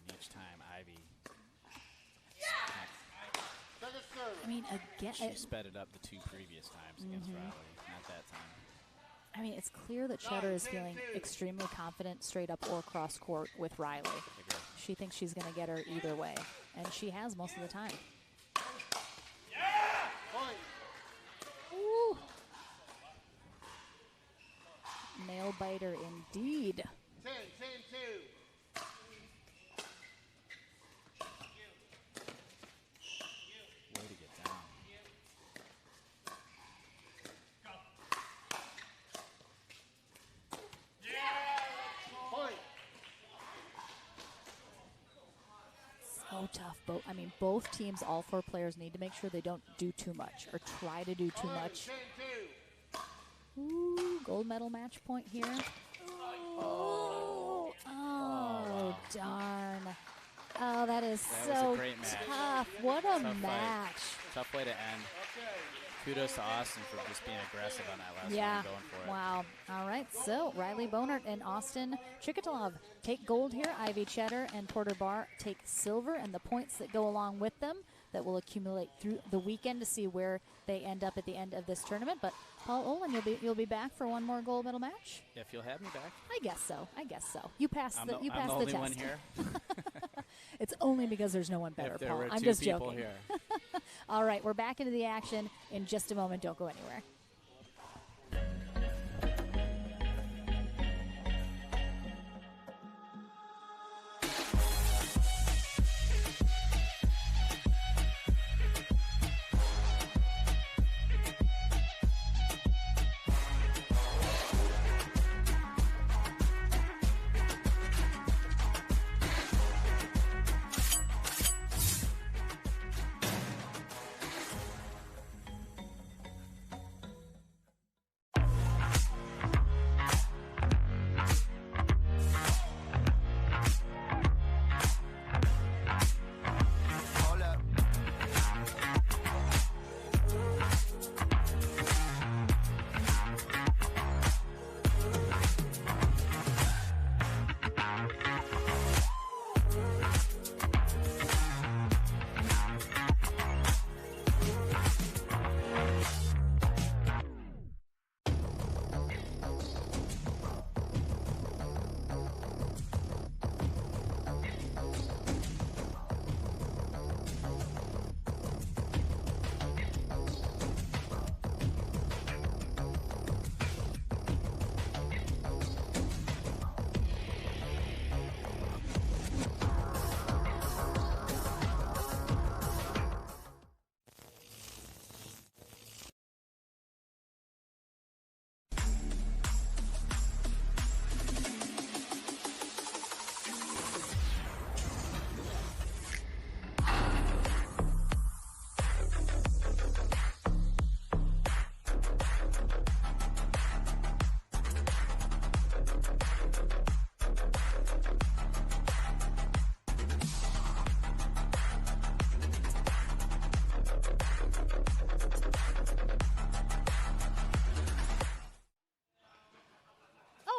And each time, Ivy, Second server. I mean, again, she sped it up the 2 previous times against Riley. Not that time. I mean, it's clear that Cheddar is feeling extremely confident straight up or cross court with Riley. She thinks she's going to get her either way, and she has most of the time. Point. Ooh. biter indeed. 10, 2. Way to get down. Point. So tough. Both teams, all 4 players need to make sure they don't do too much or try to do too much. 10, 2. Ooh, gold medal match point here. Oh, darn. Oh, that is That so was a great match. tough. What a Tough fight. match. Tough way to end. Kudos to Austin for just being aggressive on that last Yeah. one and going for it. Wow. All right. So Riley Bonert and Austin Chikatalov take gold here. Ivy Cheddar and Porter Barr take silver, and the points that go along with them that will accumulate through the weekend to see where they end up at the end of this tournament. But Paul Olin, you'll be back for one more gold medal match. If you'll have me back. I guess so. You passed I'm the the only test. one here. It's only because there's no one better, If there Paul. were I'm 2 just people joking. here. All right, we're back into the action in just a moment. Don't go anywhere.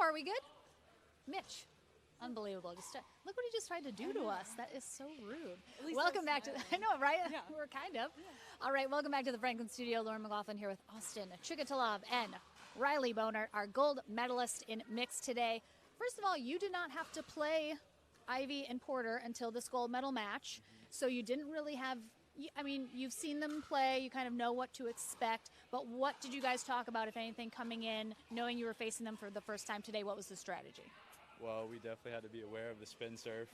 Are we good? Mitch. Unbelievable. Look what he just tried to do to us. That is so rude. Welcome back to I know, right? Yeah. We're kind of. All right, welcome back to the Franklin studio. Lauren McLaughlin here with Austin Chikatalov and Riley Bonert, our gold medalist in mixed today. First of all, you did not have to play Ivy and Porter until this gold medal match. So you didn't really have, you've seen them play, you kind of know what to expect, but what did you guys talk about, if anything, coming in, knowing you were facing them for the first time today? What was the strategy? Well, we definitely had to be aware of the spin serve.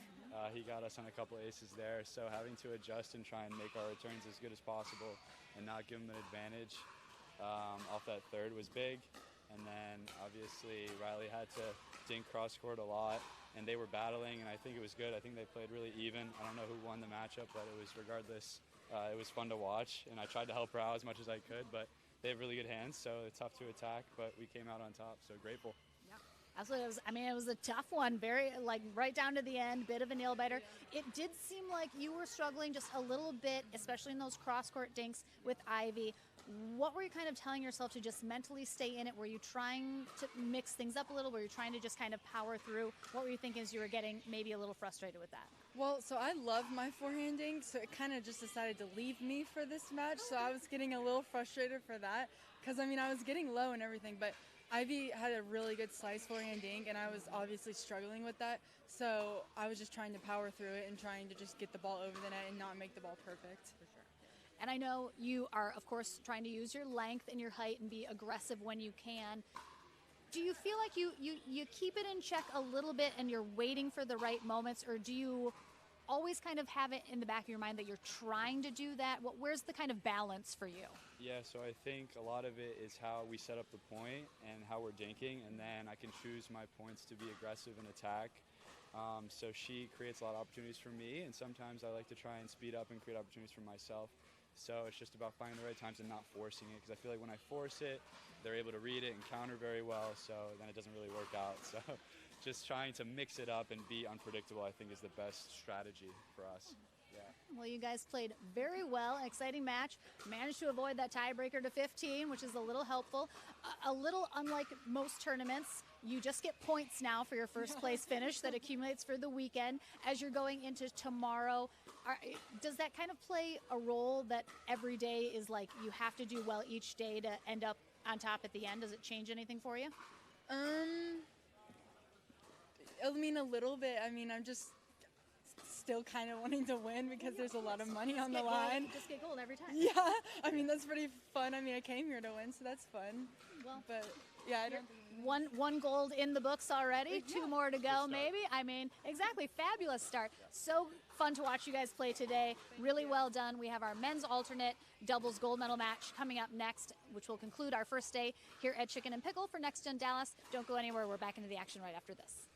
He got us on a couple aces there, so having to adjust and try and make our returns as good as possible and not give him an advantage off that third was big. And then obviously Riley had to dink cross court a lot, and they were battling, and I think it was good. I think they played really even. I don't know who won the matchup, but it was regardless, it was fun to watch, and I tried to help her out as much as I could, but they have really good hands, so it's tough to attack, but we came out on top, so grateful. Absolutely. It was a tough one, very, right down to the end, bit of a nail biter. It did seem like you were struggling just a little bit, especially in those cross-court dinks with Ivy. What were you kind of telling yourself to just mentally stay in it? Were you trying to mix things up a little? Were you trying to just kind of power through? What were you thinking as you were getting maybe a little frustrated with that? Well, so I love my forehand dink, so it kind of just decided to leave me for this match. So I was getting a little frustrated for that because, I was getting low and everything, but Ivy had a really good slice forehand dink, and I was obviously struggling with that. So I was just trying to power through it and trying to just get the ball over the net and not make the ball perfect. For sure. And I know you are, of course, trying to use your length and your height and be aggressive when you can. Do you feel like you keep it in check a little bit and you're waiting for the right moments, or do you always kind of have it in the back of your mind that you're trying to do that? Where's the kind of balance for you? Yeah, so I think a lot of it is how we set up the point and how we're dinking, and then I can choose my points to be aggressive and attack. So she creates a lot of opportunities for me, and sometimes I like to try and speed up and create opportunities for myself. So it's just about finding the right times and not forcing it, because I feel like when I force it, they're able to read it and counter very well, so then it doesn't really work out. So just trying to mix it up and be unpredictable, I think, is the best strategy for us. Yeah. Well, you guys played very well. An exciting match. Managed to avoid that tiebreaker to 15, which is a little helpful. A little unlike most tournaments, you just get points now for your first place finish that accumulates for the weekend. As you're going into tomorrow, does that kind of play a role that every day is like you have to do well each day to end up on top at the end? Does it change anything for you? I mean, a little bit. I mean, I'm just still kind of wanting to win because there's a lot of money on the line. Just get gold every time. Yeah, I mean, that's pretty fun. I mean, I came here to win, so that's fun. Well, but yeah, I don't. One gold in the books already. Two more to go, maybe. I mean, exactly. Fabulous start. So fun to watch you guys play today. Really well done. We have our men's alternate doubles gold medal match coming up next, which will conclude our first day here at Chicken and Pickle for Next Gen Dallas. Don't go anywhere. We're back into the action right after this.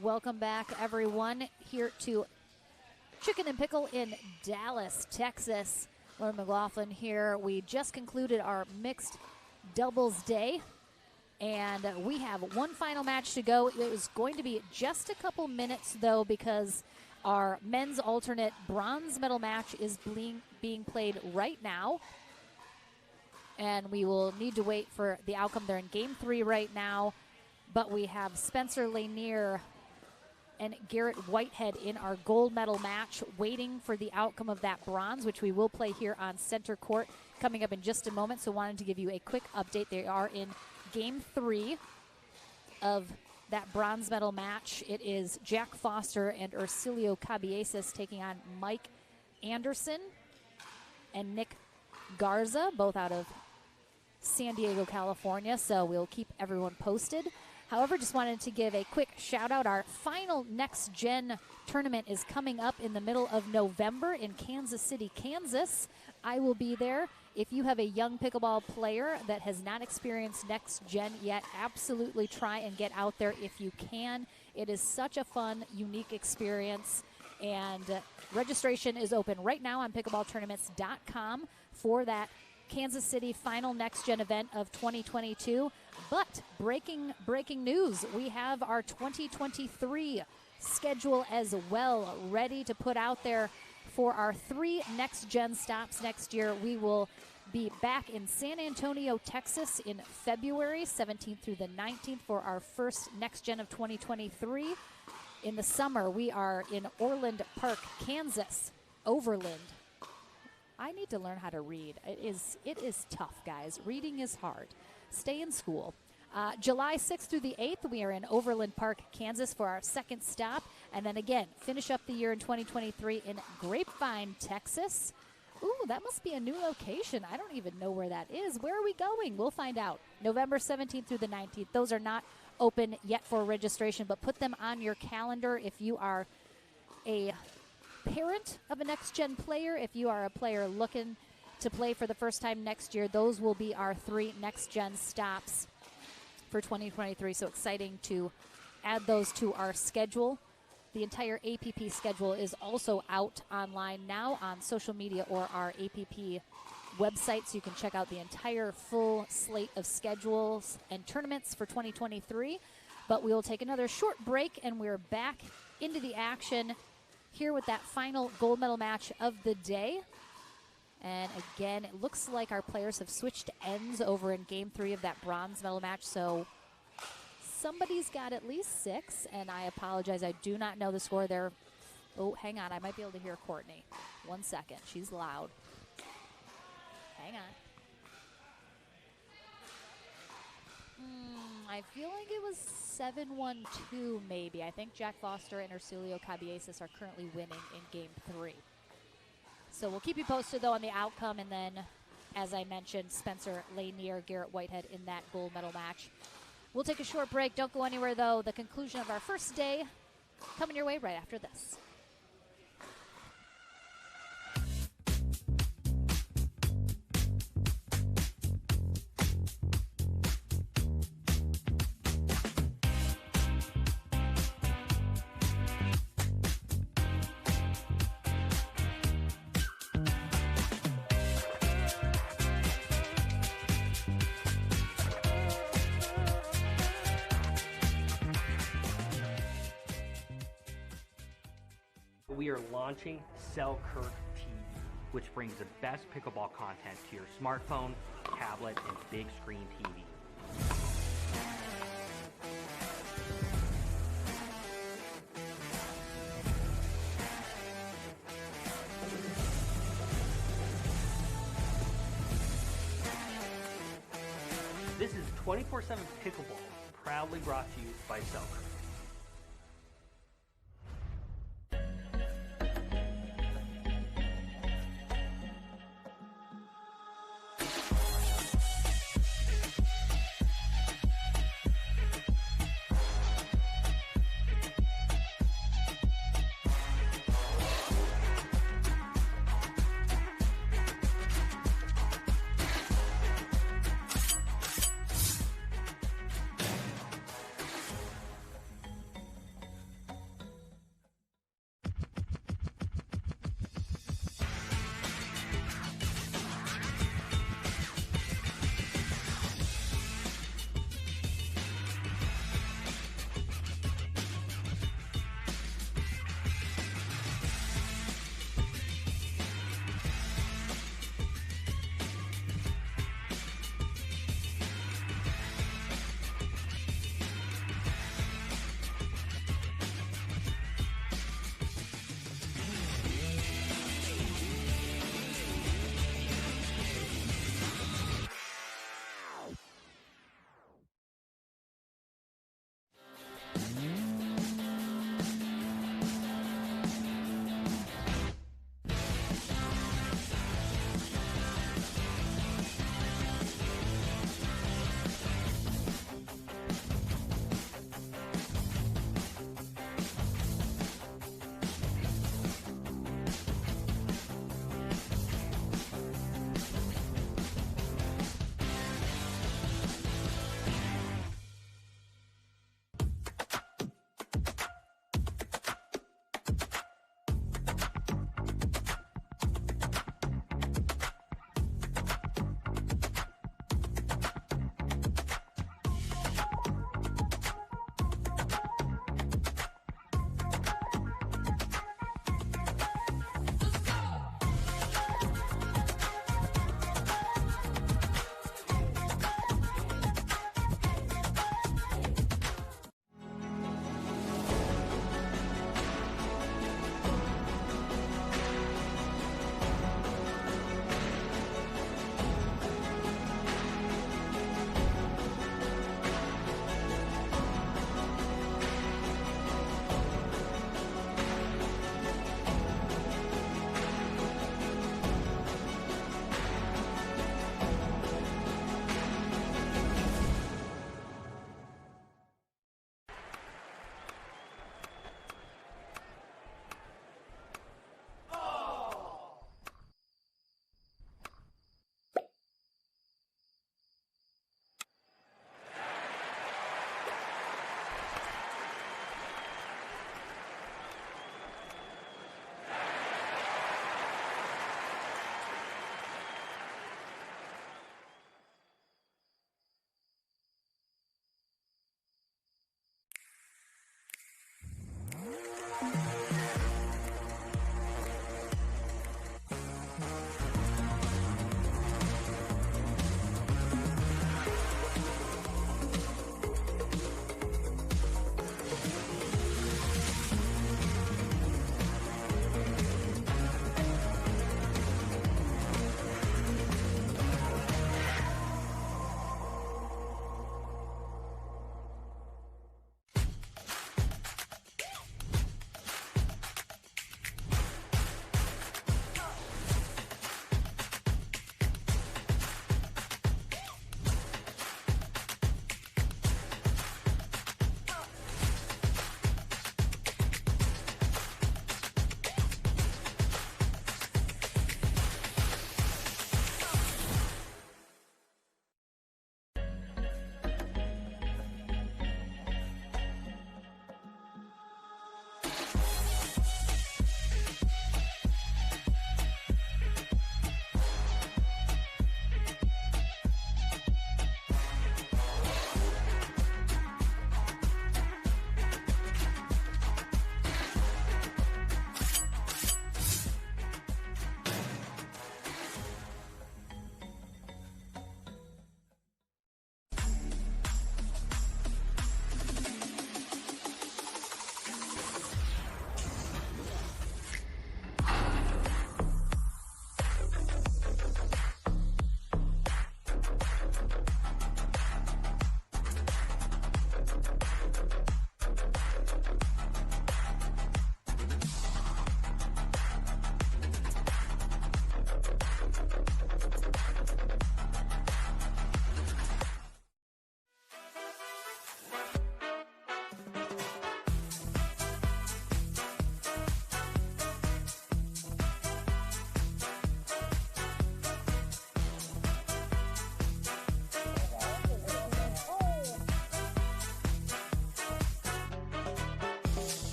Welcome back, everyone, here to Chicken and Pickle in Dallas, Texas. Lauren McLaughlin here. We just concluded our mixed doubles day, and we have one final match to go. It was going to be just a couple minutes, though, because our men's alternate bronze medal match is being played right now, and we will need to wait for the outcome. They're in Game 3 right now, but we have Spencer Lanier and Garrett Whitehead in our gold medal match, waiting for the outcome of that bronze, which we will play here on center court coming up in just a moment. So wanted to give you a quick update. They are in Game 3 of that bronze medal match. It is Jack Foster and Ercilio Cabieses taking on Mike Anderson and Nick Garza, both out of San Diego, California. So we'll keep everyone posted. However, just wanted to give a quick shout out. Our final Next Gen tournament is coming up in the middle of November in Kansas City, Kansas. I will be there. If you have a young pickleball player that has not experienced Next Gen yet, absolutely try and get out there if you can. It is such a fun, unique experience. And registration is open right now on pickleballtournaments.com for that Kansas City final Next Gen event of 2022. But breaking news, we have our 2023 schedule as well, ready to put out there for our 3 Next Gen stops next year. We will be back in San Antonio, Texas in February 17th through the 19th for our first Next Gen of 2023. In the summer, we are in Orland Park, Kansas, Overland. I need to learn how to read. It is tough, guys. Reading is hard. Stay in school. July 6th through the 8th, we are in Overland Park, Kansas for our second stop. And then again, finish up the year in 2023 in Grapevine, Texas. Ooh, that must be a new location. I don't even know where that is. Where are we going? We'll find out. November 17th through the 19th. Those are not open yet for registration, but put them on your calendar if you are a parent of a Next Gen player. If you are a player looking to play for the first time next year, those will be our 3 Next Gen stops for 2023. So exciting to add those to our schedule. The entire APP schedule is also out online now on social media or our APP website, so you can check out the entire full slate of schedules and tournaments for 2023. But we will take another short break, and we're back into the action here with that final gold medal match of the day. And again, it looks like our players have switched ends over in Game 3 of that bronze medal match, so somebody's got at least 6, and I apologize, I do not know the score there. Oh, hang on, I might be able to hear Courtney. 1 second, she's loud. Hang on. I feel like it was 7-1-2 maybe. I think Jack Foster and Ercilio Cabieses are currently winning in Game 3. So we'll keep you posted, though, on the outcome. And then, as I mentioned, Spencer Lanier, Garrett Whitehead in that gold medal match. We'll take a short break. Don't go anywhere, though. The conclusion of our first day coming your way right after this. We are launching Selkirk TV, which brings the best pickleball content to your smartphone, tablet, and big screen TV. This is 24/7 Pickleball, proudly brought to you by Selkirk.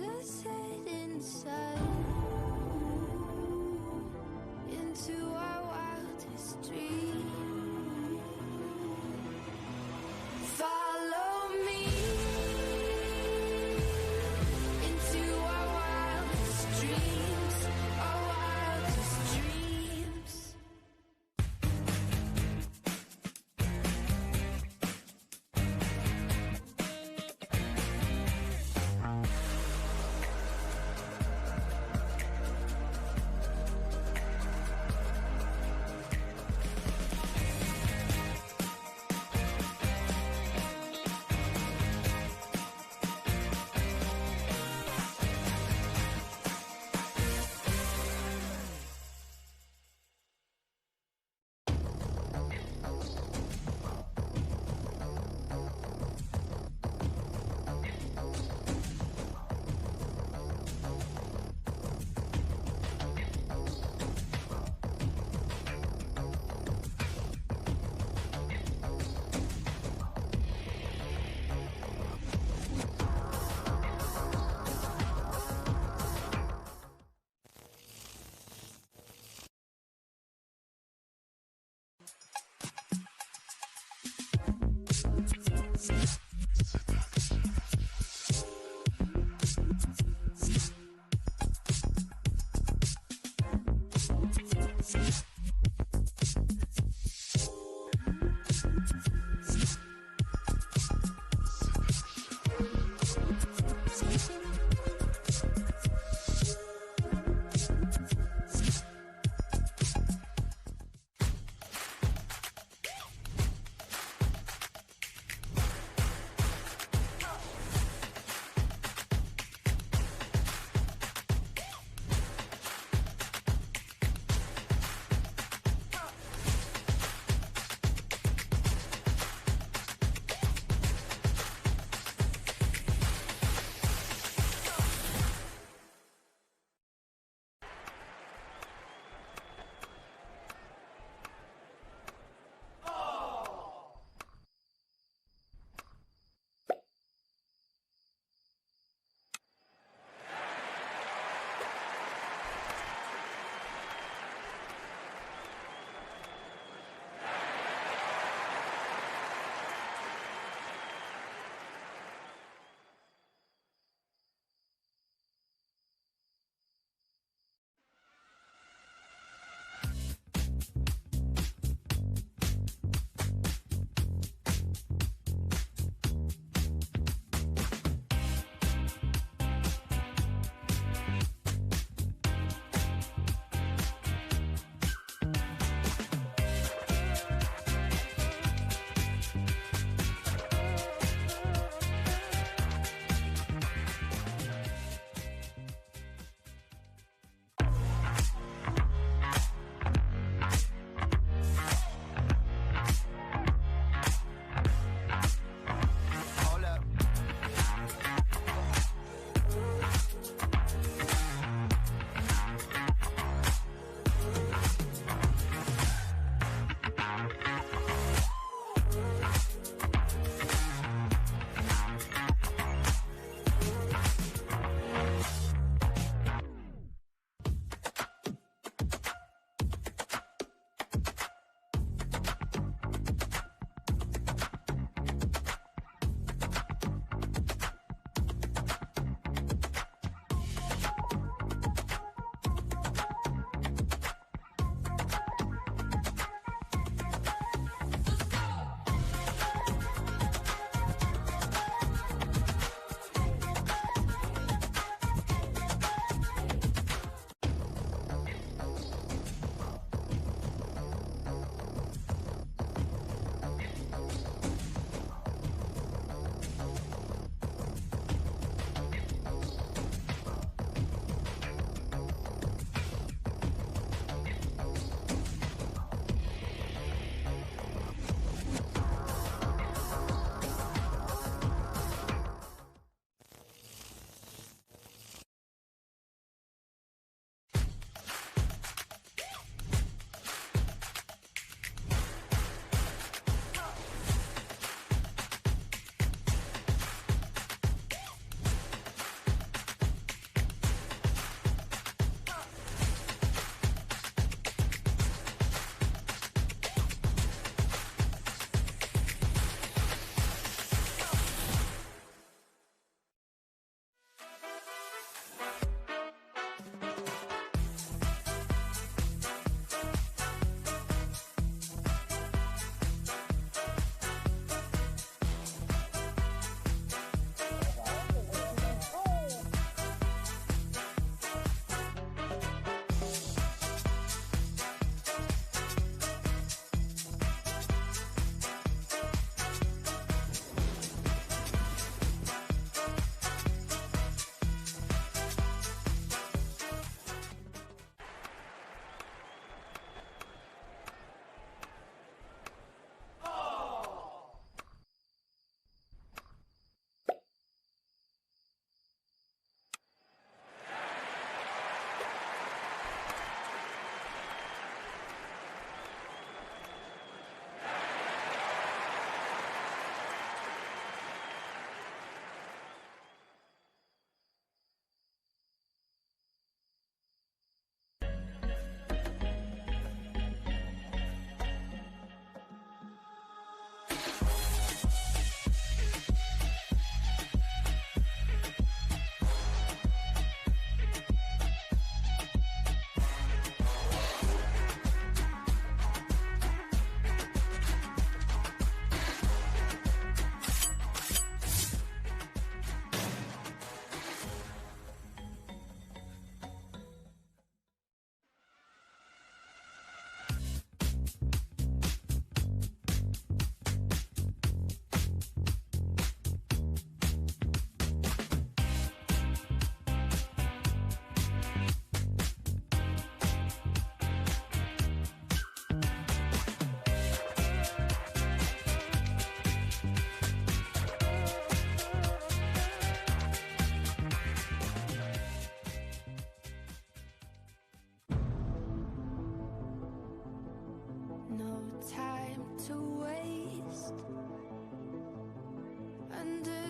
us head inside into our wildest dream. Follow me into our wildest dreams, our wildest dreams.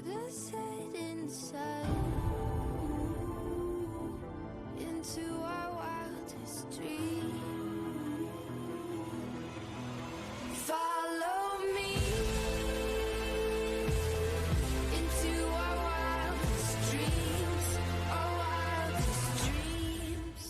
put us head inside into our wildest dream. Follow me into our wildest dreams, our wildest dreams.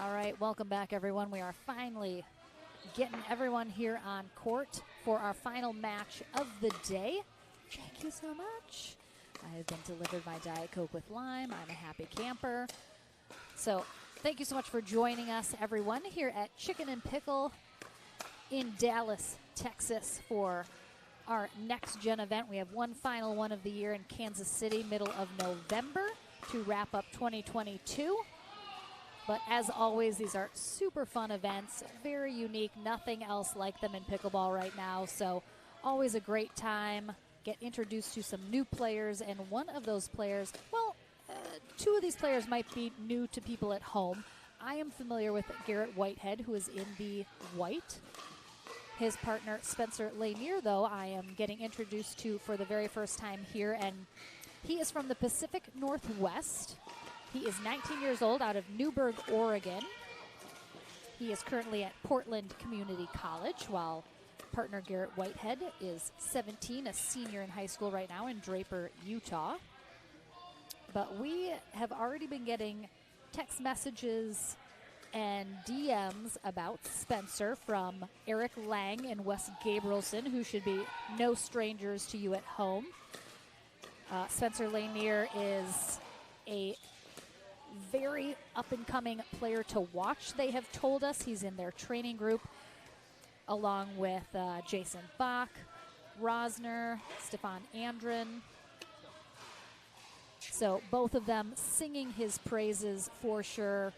All right, welcome back, everyone. We are finally getting everyone here on court for our final match of the day. Thank you so much. I have been delivered my Diet Coke with lime. I'm a happy camper. So thank you so much for joining us, everyone, here at Chicken and Pickle in Dallas, Texas, for our next gen event. We have one final one of the year in Kansas City, middle of November, to wrap up 2022. But as always, these are super fun events, very unique, nothing else like them in pickleball right now. So always a great time, get introduced to some new players, and one of those players, well, two of these players might be new to people at home. I am familiar with Garrett Whitehead, who is in the white. His partner, Spencer Lanier, though, I am getting introduced to for the very first time here, and he is from the Pacific Northwest. He is 19 years old, out of Newberg, Oregon. He is currently at Portland Community College, while partner Garrett Whitehead is 17, a senior in high school right now in Draper, Utah. But we have already been getting text messages and DMs about Spencer from Eric Lang and Wes Gabrielson, who should be no strangers to you at home. Spencer Lanier is a very up-and-coming player to watch, they have told us. He's in their training group along with Jason Bach, Rosner, Stefan Andren. So both of them singing his praises for sure,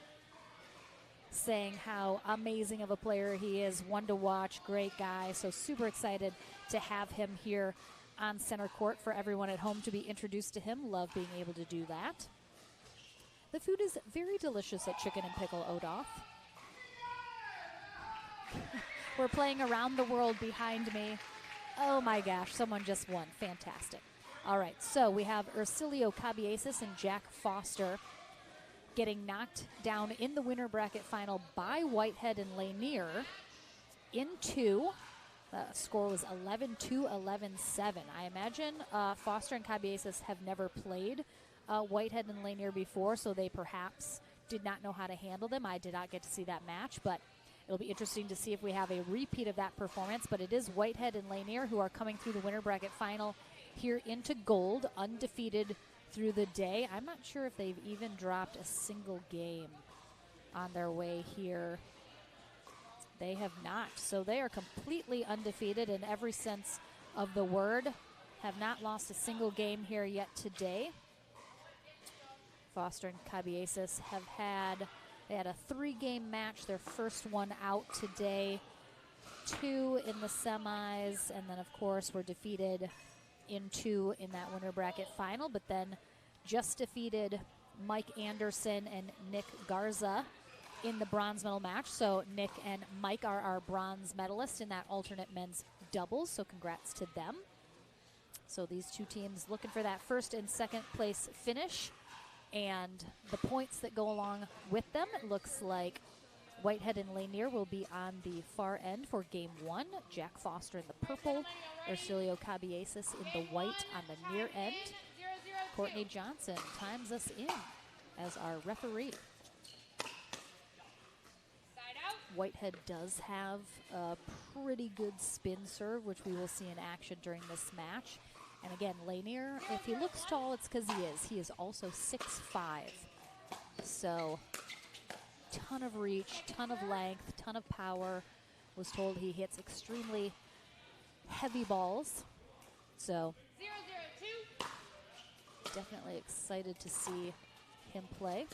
saying how amazing of a player he is, one to watch, great guy. So super excited to have him here on center court for everyone at home to be introduced to him. Love being able to do that. The food is very delicious at Chicken and Pickle Odoff. We're playing Around the World behind me. Oh my gosh, someone just won. Fantastic. All right, so we have Ercilio Cabieses and Jack Foster getting knocked down in the winner bracket final by Whitehead and Lanier in two. The score was 11-2, 11-7. I imagine Foster and Cabieses have never played Whitehead and Lanier before, so they perhaps did not know how to handle them. I did not get to see that match, but It'll be interesting to see if we have a repeat of that performance, but it is Whitehead and Lanier who are coming through the winter bracket final here into gold, undefeated through the day. I'm not sure if they've even dropped a single game on their way here. They have not, so they are completely undefeated in every sense of the word. Have not lost a single game here yet today. Foster and Cabieses have had, they had a 3-game match, their first one out today, 2 in the semis, and then of course were defeated in 2 in that winter bracket final, but then just defeated Mike Anderson and Nick Garza in the bronze medal match. So Nick and Mike are our bronze medalists in that alternate men's doubles, so congrats to them. So these two teams looking for that first and second place finish, and the points that go along with them. It looks like Whitehead and Lanier will be on the far end for game 1. Jack Foster in the purple, Ercilio Cabieses in the white on the near end. Courtney Johnson times us in as our referee. Whitehead does have a pretty good spin serve, which we will see in action during this match. And again, Lanier, if he looks tall, it's because he is. He is also 6'5". So, ton of reach, ton of length, ton of power. Was told he hits extremely heavy balls. So, definitely excited to see him play.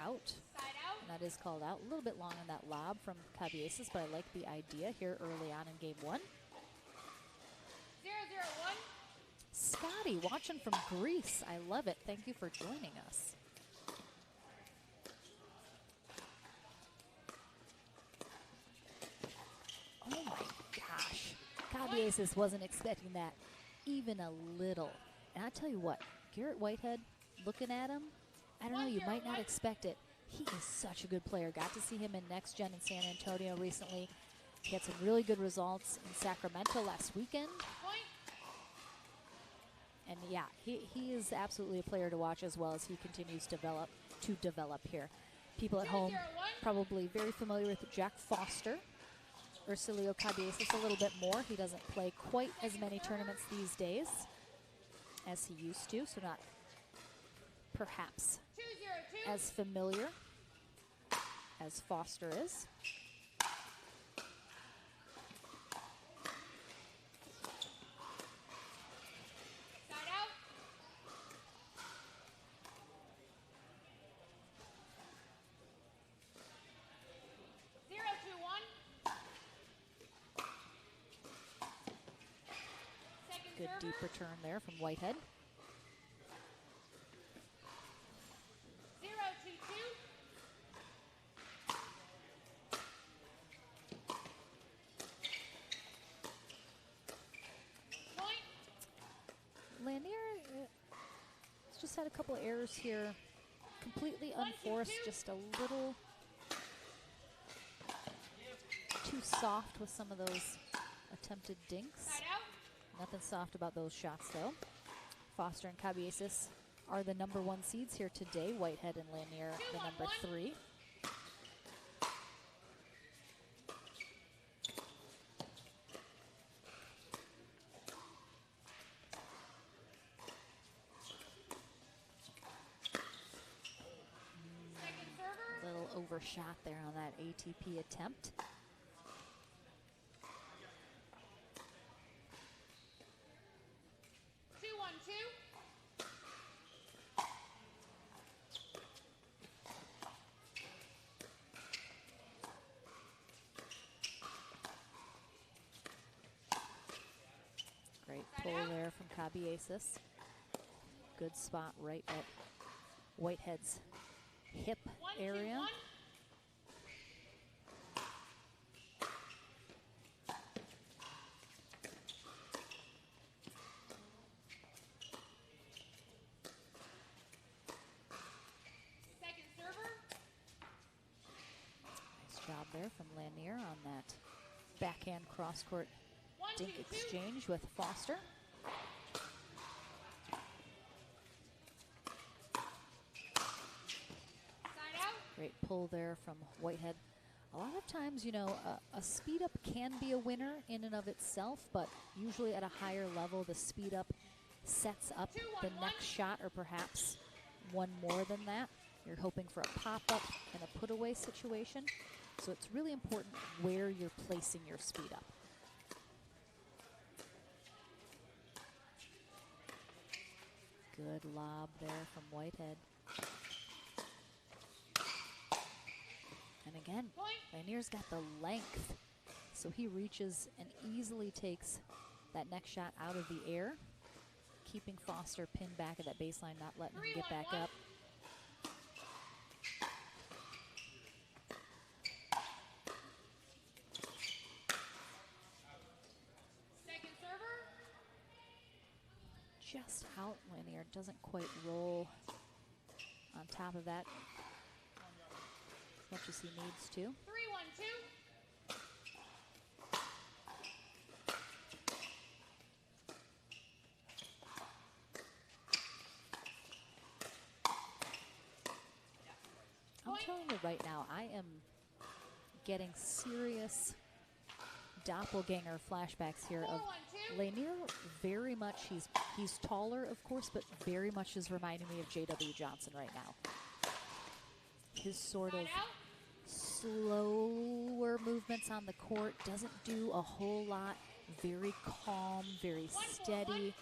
Out. And that is called out. A little bit long on that lob from Cabieses, but I like the idea here early on in game 1. 0-0-1. Scotty watching from Greece. I love it. Thank you for joining us. Oh my gosh. Cabieses wasn't expecting that even a little. And I tell you what, Garrett Whitehead, looking at him, I don't know, you might not expect it. He is such a good player. Got to see him in Next Gen in San Antonio recently. He had some really good results in Sacramento last weekend. And yeah, he is absolutely a player to watch as well as he continues to develop here. People at home probably very familiar with Jack Foster. Ercilio Cabieses a little bit more. He doesn't play quite as many tournaments these days as he used to, so not perhaps as familiar as Foster is. Side out. 0-2-1. Second Good server. deep return there from Whitehead. 0-2-2. Point. Lanier has just had a couple of errors here. Completely unforced, just a little too soft with some of those attempted dinks. Side out. Nothing soft about those shots though. Foster and Cabieses are the number 1 seeds here today. Whitehead and Lanier the number 3. Second server. Little overshot there on that ATP attempt. Great pull there from Cabieses. Good spot right at Whitehead's hip area. there from Lanier on that backhand cross-court dink exchange with Foster. Great pull there from Whitehead. A lot of times, you know, a speed up can be a winner in and of itself, but usually at a higher level, the speed up sets up the next shot, or perhaps one more than that. You're hoping for a pop-up and a put-away situation. So it's really important where you're placing your speed up. Good lob there from Whitehead. And again, Lanier's got the length, so he reaches and easily takes that next shot out of the air, keeping Foster pinned back at that baseline, not letting him get back up. Second server. Just out, Lanier doesn't quite roll on top of that as much as he needs to. 3-1-2. I'm telling you right now, I am getting serious doppelganger flashbacks here of Lanier. Very much, he's taller, of course, but very much is reminding me of J.W. Johnson right now. His sort of slower movements on the court, doesn't do a whole lot, very calm, very steady.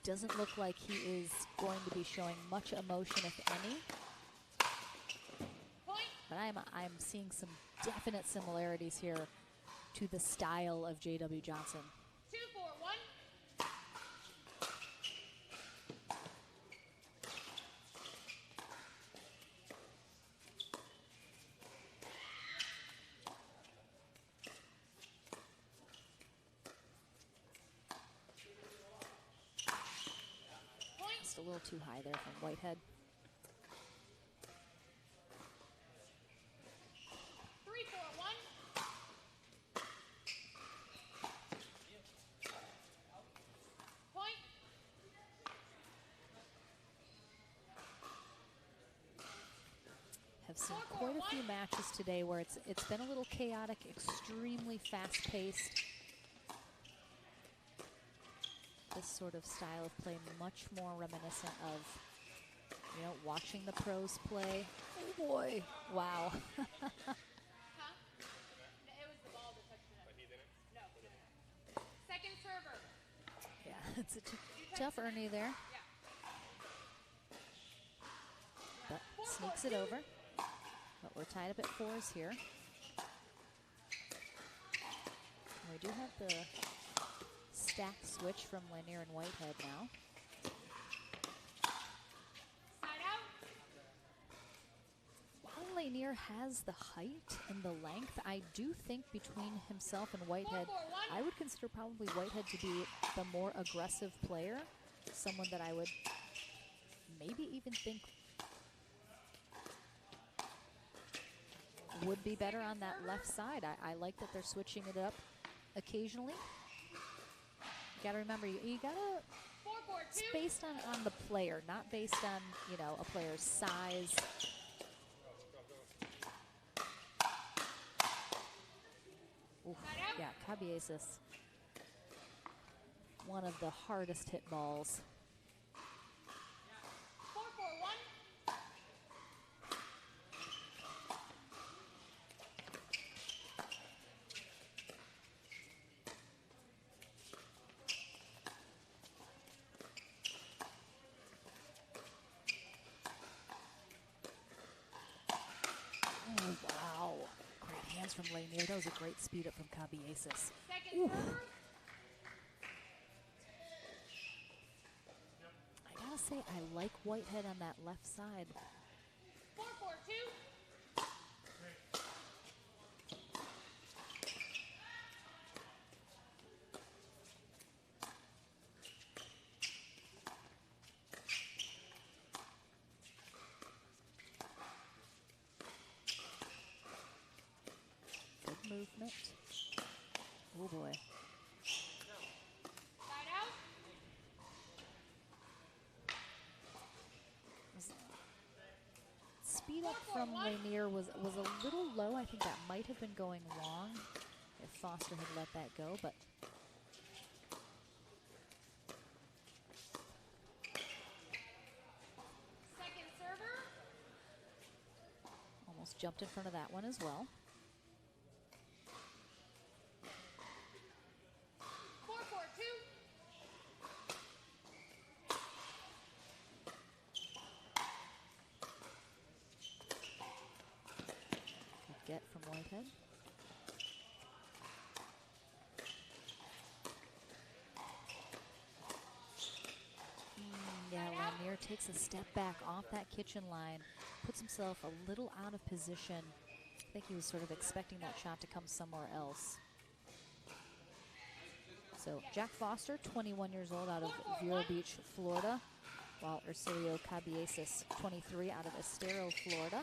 Doesn't look like he is going to be showing much emotion, if any. But I'm seeing some definite similarities here to the style of J.W. Johnson. 2-4-1. Just a little too high there from Whitehead. 3-4-1. Point. Have seen quite a few matches today where it's been a little chaotic, extremely fast-paced. This sort of style of play much more reminiscent of, you know, watching the pros play. Oh boy, wow. Huh? It was the ball that touched the net. But he didn't? No. Second server. Yeah, it's a tough Ernie there. Yeah. But sneaks it over. But we're tied up at fours here. And we do have the stack switch from Lanier and Whitehead now. Side out. While Lanier has the height and the length, I do think between himself and Whitehead, I would consider probably Whitehead to be the more aggressive player. Someone that I would maybe even think would be better on that left side. I like that they're switching it up occasionally. You gotta remember, you gotta, it's based on the player, not based on, you know, a player's size. Oof, yeah, Cabieses, one of the hardest hit balls. 4-4-1. Oh, wow. Great hands from Lanier. That was a great speed up from Cabieses. Second server. I gotta say, I like Whitehead on that left side. 4-4-2. tee-up from Lanier was a little low. I think that might have been going long if Foster had let that go, but Second server. almost jumped in front of that one as well. 4-4-2. Good get from Whitehead. Yeah, Lanier takes a step back off that kitchen line, puts himself a little out of position. I think he was sort of expecting that shot to come somewhere else. So Jack Foster, 21 years old, out of Vero Beach, Florida, while Ercilio Cabieses, 23, out of Estero, Florida.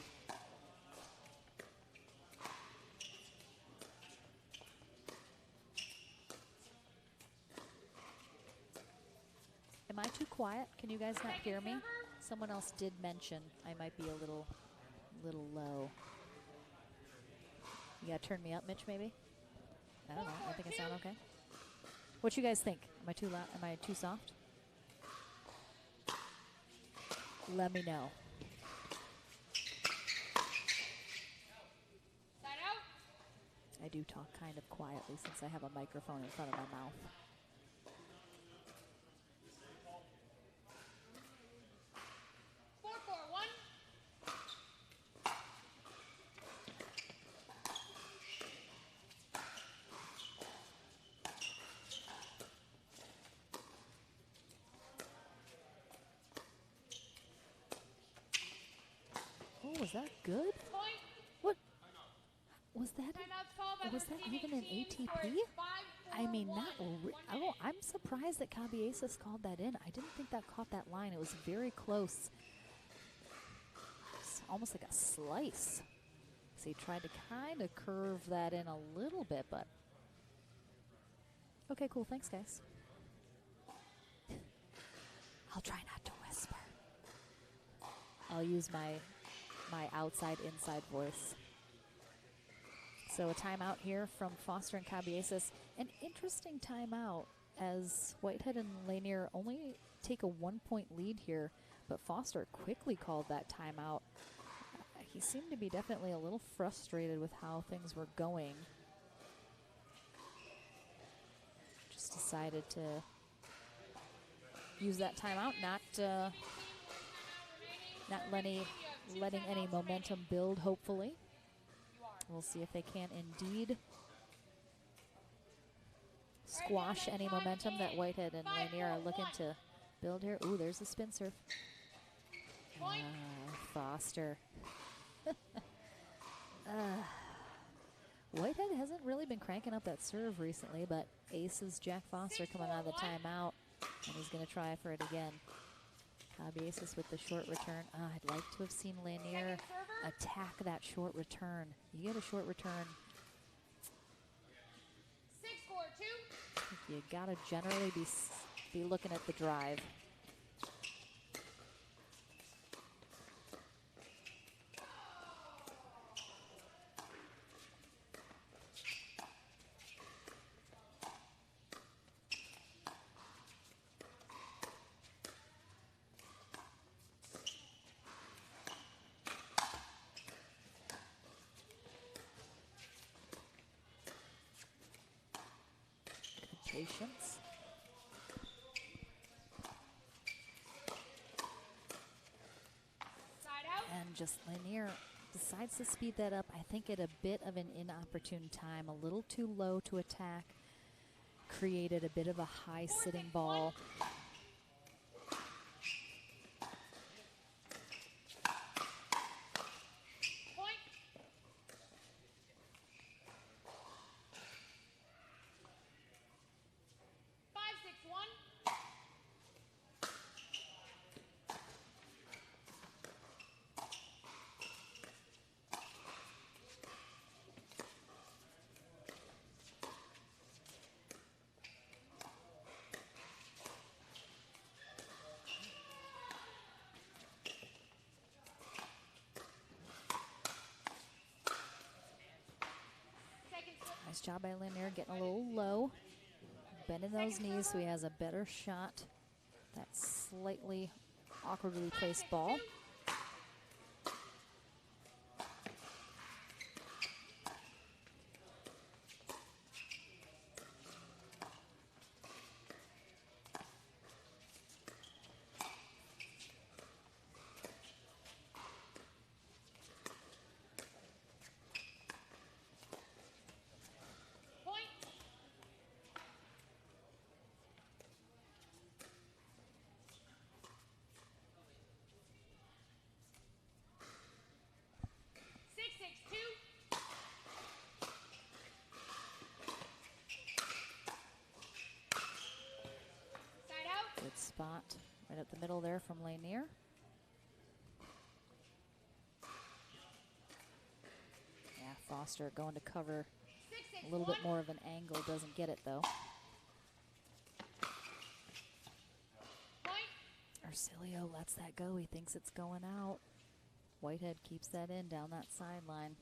Am I too quiet? Can you guys not hear me? Someone else did mention I might be a little low. You gotta turn me up, Mitch, maybe? I don't know. I think I sound okay. What you guys think? Am I too loud? Am I too soft? Let me know. Side out. I do talk kind of quietly since I have a microphone in front of my mouth. Was that good? What was that? Was that even an ATP? I mean, I'm surprised that Cabieses called that in. I didn't think that caught that line. It was very close. It's almost like a slice. So he tried to kind of curve that in a little bit, but okay, cool. Thanks, guys. I'll try not to whisper. I'll use my outside-inside voice. So a timeout here from Foster and Cabieses. An interesting timeout as Whitehead and Lanier only take a 1-point lead here, but Foster quickly called that timeout. He seemed to be definitely a little frustrated with how things were going. Just decided to use that timeout, not letting any momentum build, hopefully. We'll see if they can indeed squash any momentum that Whitehead and Lanier are looking to build here. Ooh, there's a spin serve. Foster. Whitehead hasn't really been cranking up that serve recently, but aces Jack Foster coming out of the timeout, and he's going to try for it again. Cabieses with the short return. I'd like to have seen Lanier attack that short return. You get a short return. 6-4-2. You gotta generally be looking at the drive. Patience. Side out. And just Lanier decides to speed that up, I think at a bit of an inopportune time, a little too low to attack, created a bit of a high sitting ball. Point. Five, 6-1. Nice job by Lanier, getting a little low. Bending those knees so he has a better shot. That slightly awkwardly placed ball. Point. 6-6-2. Side out. Good spot right up the middle there from Lanier. Yeah, Foster going to cover a little bit more of an angle, doesn't get it though. Arcilio lets that go. He thinks it's going out. Whitehead keeps that in down that sideline.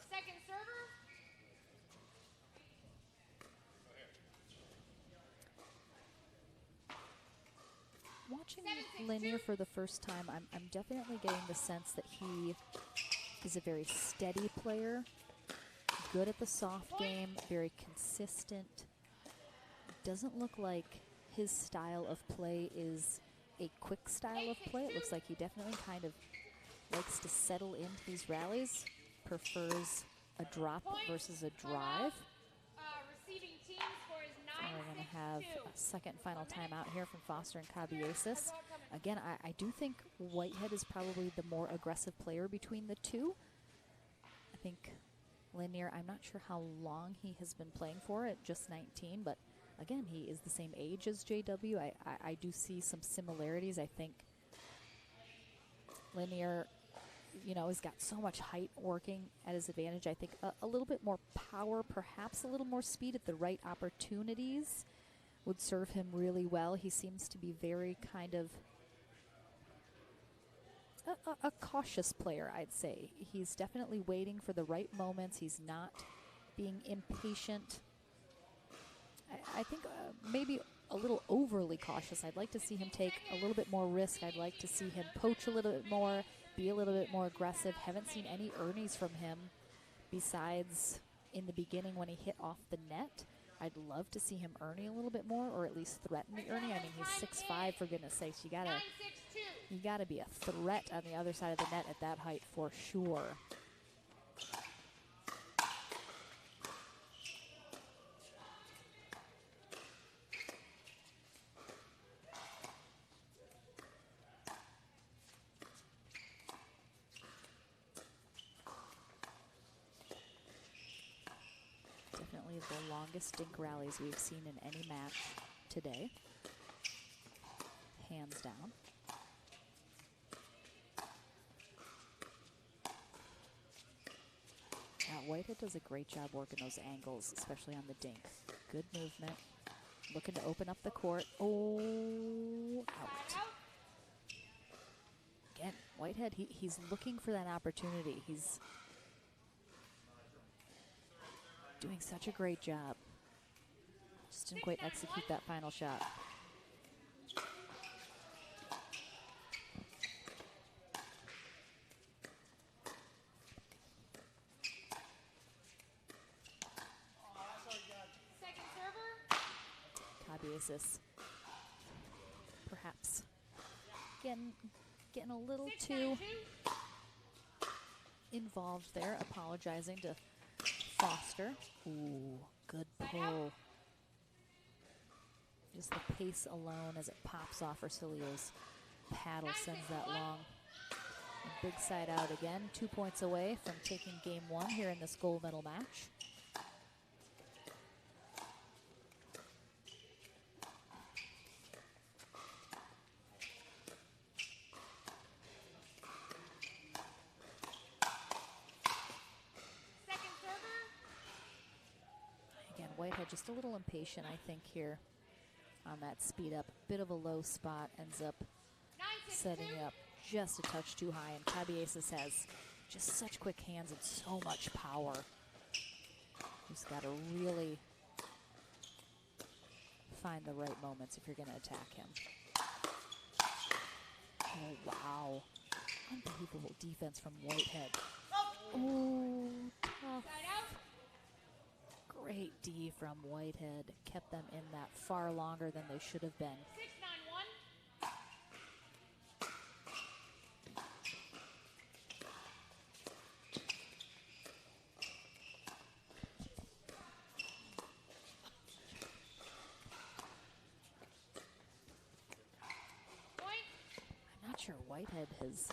Second server. Watching Lanier for the first time, I'm definitely getting the sense that he is a very steady player, good at the soft game, very consistent. Doesn't look like his style of play is a quick style of play. It looks like he definitely kind of likes to settle into these rallies, prefers a drop versus a drive. Receiving team score is And we're going to have a second final timeout here from Foster and Cabiesis. Again, I do think Whitehead is probably the more aggressive player between the two. I think Lanier, I'm not sure how long he has been playing for at just 19, but again, he is the same age as JW. I do see some similarities. I think Lanier, you know, has got so much height working at his advantage. I think a little bit more power, perhaps a little more speed at the right opportunities would serve him really well. He seems to be very kind of a cautious player, I'd say. He's definitely waiting for the right moments. He's not being impatient. I think maybe a little overly cautious. I'd like to see him take a little bit more risk. I'd like to see him poach a little bit more, be a little bit more aggressive. Haven't seen any earnys from him besides in the beginning when he hit off the net. I'd love to see him earning a little bit more, or at least threaten the earning. I mean, he's 6'5", for goodness sakes. You gotta be a threat on the other side of the net at that height for sure. Definitely the longest dink rallies we've seen in any match today. Hands down. Whitehead does a great job working those angles, especially on the dink. Good movement. Looking to open up the court. Oh, out. Again, Whitehead, he's looking for that opportunity. He's doing such a great job. Just didn't quite execute that final shot. second server. Cabiesis perhaps getting a little too involved there, apologizing to Foster. Ooh, good pull. Just the pace alone as it pops off Arcilio's paddle sends that long. A big side out again, 2 points away from taking game one here in this gold medal match. Whitehead just a little impatient, I think, here on that speed up. Bit of a low spot, ends up setting up just a touch too high, and Cabieses has just such quick hands and so much power. Just got to really find the right moments if you're going to attack him. Oh, wow. Unbelievable defense from Whitehead. Oh, tough. Great D from Whitehead. Kept them in that far longer than they should have been. 6-9-1. I'm not sure Whitehead has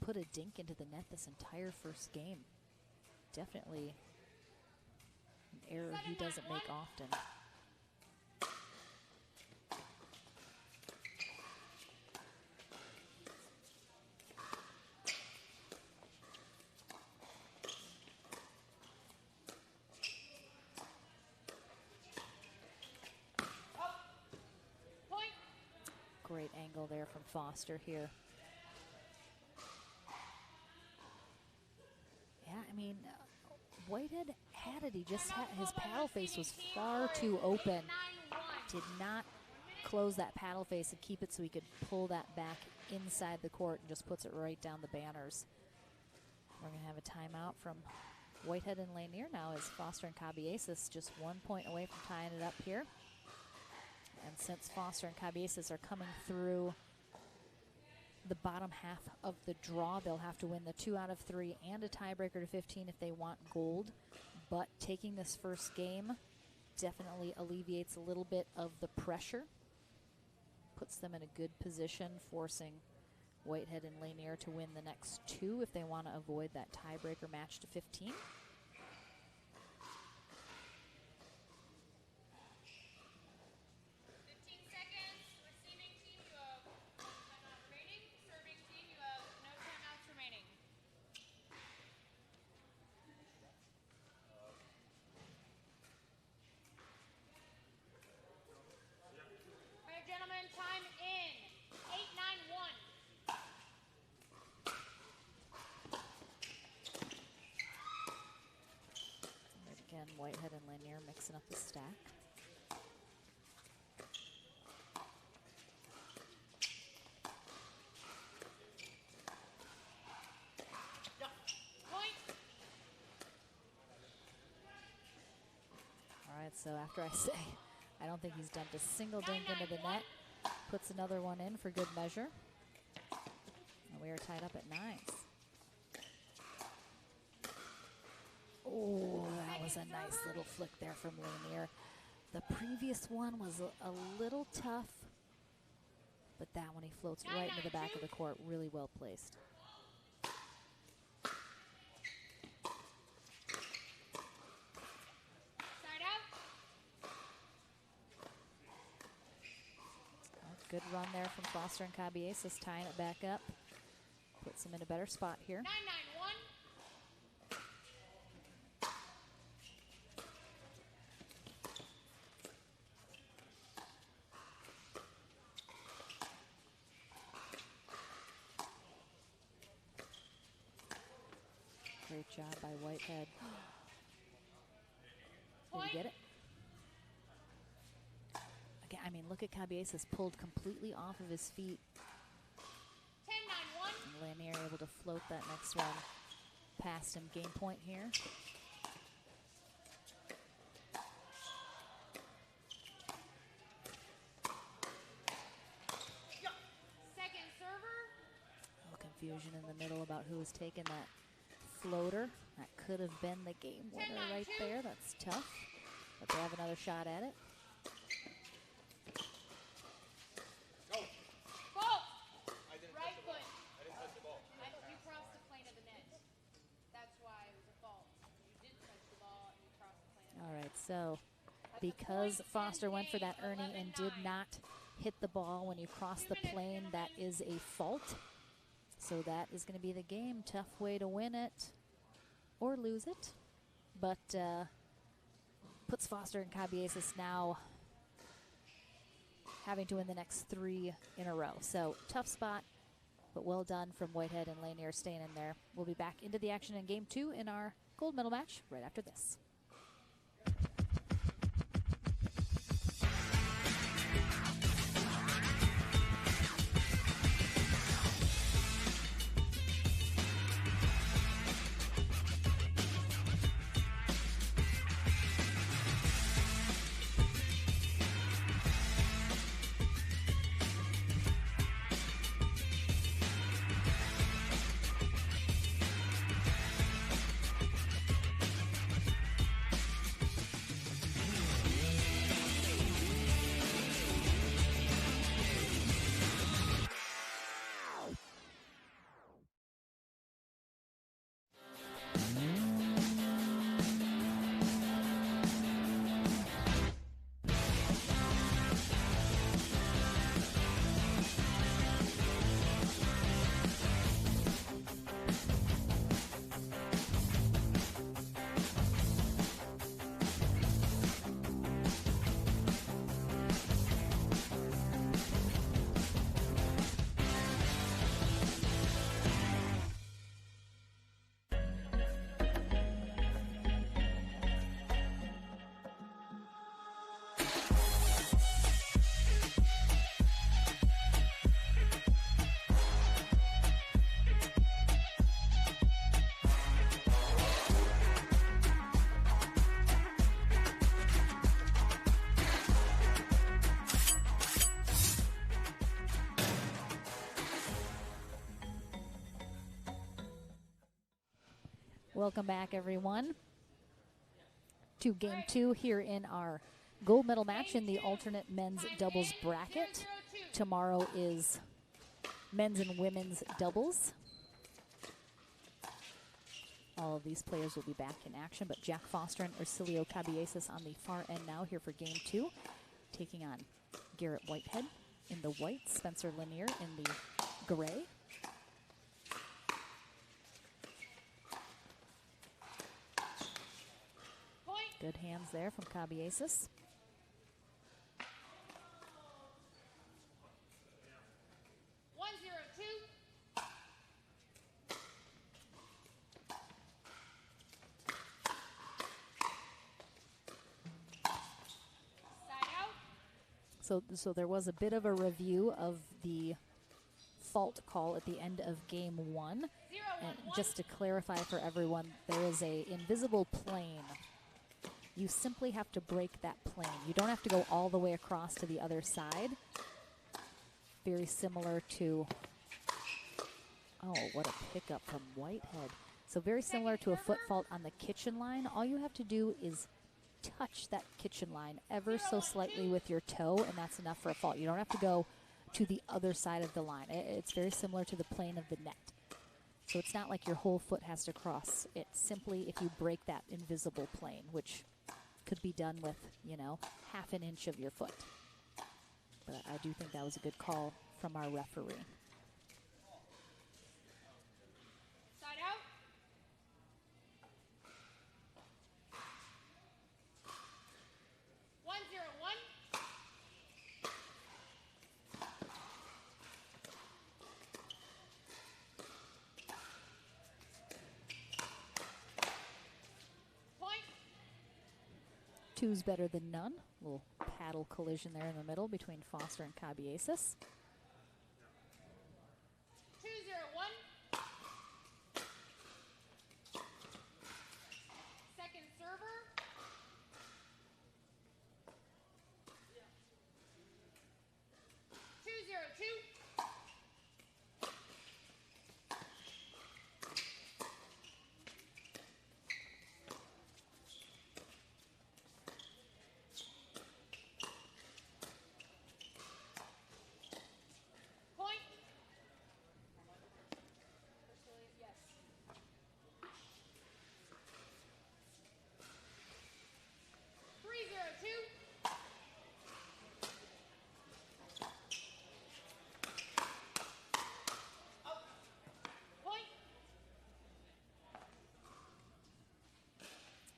put a dink into the net this entire first game. Definitely an error he doesn't make often. Great angle there from Foster here. Yeah, I mean, Whitehead had it. He just had, his paddle face was far too open. Did not close that paddle face and keep it so he could pull that back inside the court and just puts it right down the banners. We're going to have a timeout from Whitehead and Lanier now as Foster and Cabieses just 1 point away from tying it up here. And since Foster and Cabieses are coming through the bottom half of the draw, they'll have to win the 2 out of 3 and a tiebreaker to 15 if they want gold. But taking this first game definitely alleviates a little bit of the pressure. Puts them in a good position, forcing Whitehead and Lanier to win the next 2 if they want to avoid that tiebreaker match to 15. 15 seconds. Receiving team, you have 1 timeout remaining. Serving team, you have no timeouts remaining. All right, gentlemen, time in. 8-9-1. And again, Whitehead and Lanier mixing up the stack. Point. All right, so after I say I don't think he's dumped a single dink into the net, puts another one in for good measure. And we are tied up at 9. Oh, that was a nice little flick there from Lanier. The previous one was a little tough, but that one he floats right into the back of the court, really well placed. Side out. Good run there from Foster and Cabieses, tying it back up. Puts him in a better spot here. 9-9-1. Great job by Whitehead. Did he get it? Again, I mean, look at Cabieses pulled completely off of his feet. 10-9-1. And Lanier able to float that next one past him. Game point here. Second server. A little confusion in the middle about who was taking that floater. That could have been the game winner right there. That's tough. But they have another shot at it. Fault. Right foot. You crossed the plane of the net. That's why it was a fault. You did touch the ball and you crossed the plane of the net. All right, so because Foster went for that Ernie and did not hit the ball when you cross the plane, that is a fault. So that is going to be the game. Tough way to win it or lose it. But puts Foster and Cabieses now having to win the next 3 in a row. So tough spot, but well done from Whitehead and Lanier staying in there. We'll be back into the action in game 2 in our gold medal match right after this. Welcome back, everyone, to game 2 here in our gold medal match in the alternate men's doubles bracket. Tomorrow is men's and women's doubles. All of these players will be back in action, but Jack Foster and Ercilio Cabieses on the far end now here for game 2, taking on Garrett Whitehead in the white, Spencer Lanier in the gray. Good hands there from Cabieses. So there was a bit of a review of the fault call at the end of game 1. And just to clarify for everyone, there is a invisible plane. You simply have to break that plane. You don't have to go all the way across to the other side. Very similar to, oh, what a pickup from Whitehead. So very similar to a foot fault on the kitchen line. All you have to do is touch that kitchen line ever so slightly with your toe, and that's enough for a fault. You don't have to go to the other side of the line. It's very similar to the plane of the net. So it's not like your whole foot has to cross. It's simply if you break that invisible plane, which could be done with, you know, half an inch of your foot. But I do think that was a good call from our referee. Side out. One. Two's better than none. Little paddle collision there in the middle between Foster and Cabieses. 2-0-1. Second server. 2-0-2.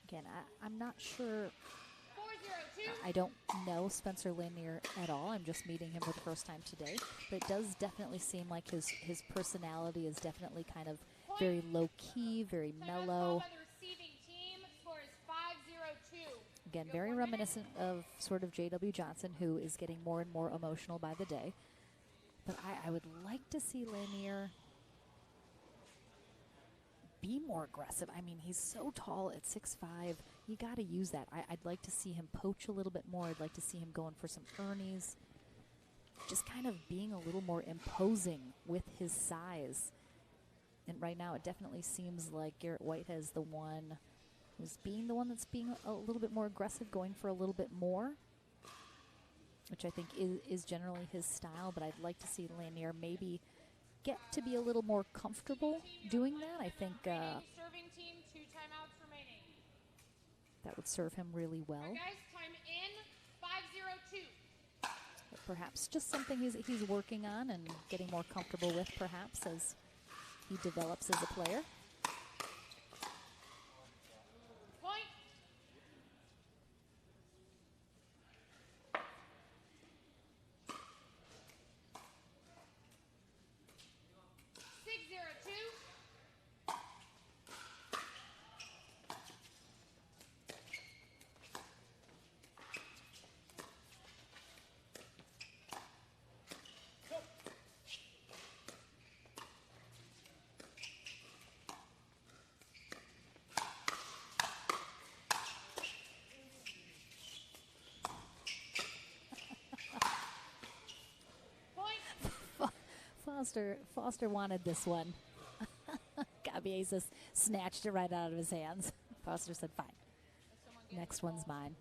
Again, I'm not sure I don't know Spencer Lanier at all. I'm just meeting him for the first time today. But it does definitely seem like his personality is definitely kind of very low-key, very mellow. Again, very reminiscent of sort of J.W. Johnson, who is getting more and more emotional by the day. But I would like to see Lanier be more aggressive. I mean, he's so tall at 6'5". You got to use that. I'd like to see him poach a little bit more. I'd like to see him going for some Ernies. Just kind of being a little more imposing with his size. And right now it definitely seems like Garrett Whitehead is the one who's being the one that's being a little bit more aggressive, going for a little bit more, which I think is generally his style. But I'd like to see Lanier maybe get to be a little more comfortable doing that. I think Serving team, 2 timeouts remaining. that would serve him really well. All right, guys, time in 5:02. But perhaps just something he's working on and getting more comfortable with, perhaps, as he develops as a player. Point. Foster wanted this one. Cabieses snatched it right out of his hands. Foster said, fine. Next one's mine.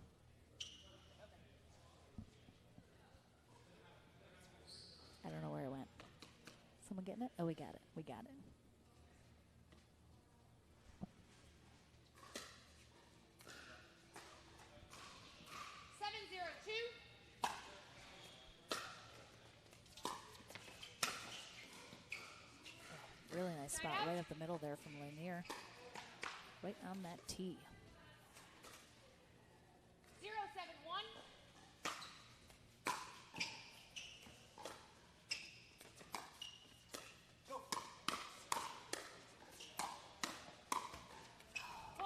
I don't know where it went. Someone getting it? Oh, we got it. We got it. Really nice spot right up the middle there from Lanier. Right on that tee. 0-7-1.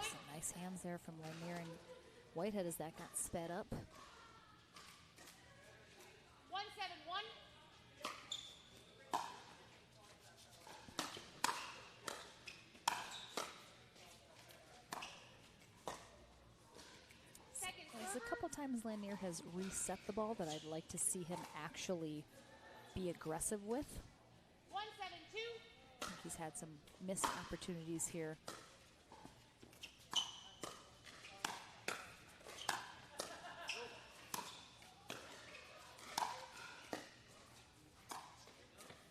Some nice hands there from Lanier and Whitehead as that got sped up. 1-7-1. There's a couple times Lanier has reset the ball that I'd like to see him actually be aggressive with. 1-7-2. I think he's had some missed opportunities here.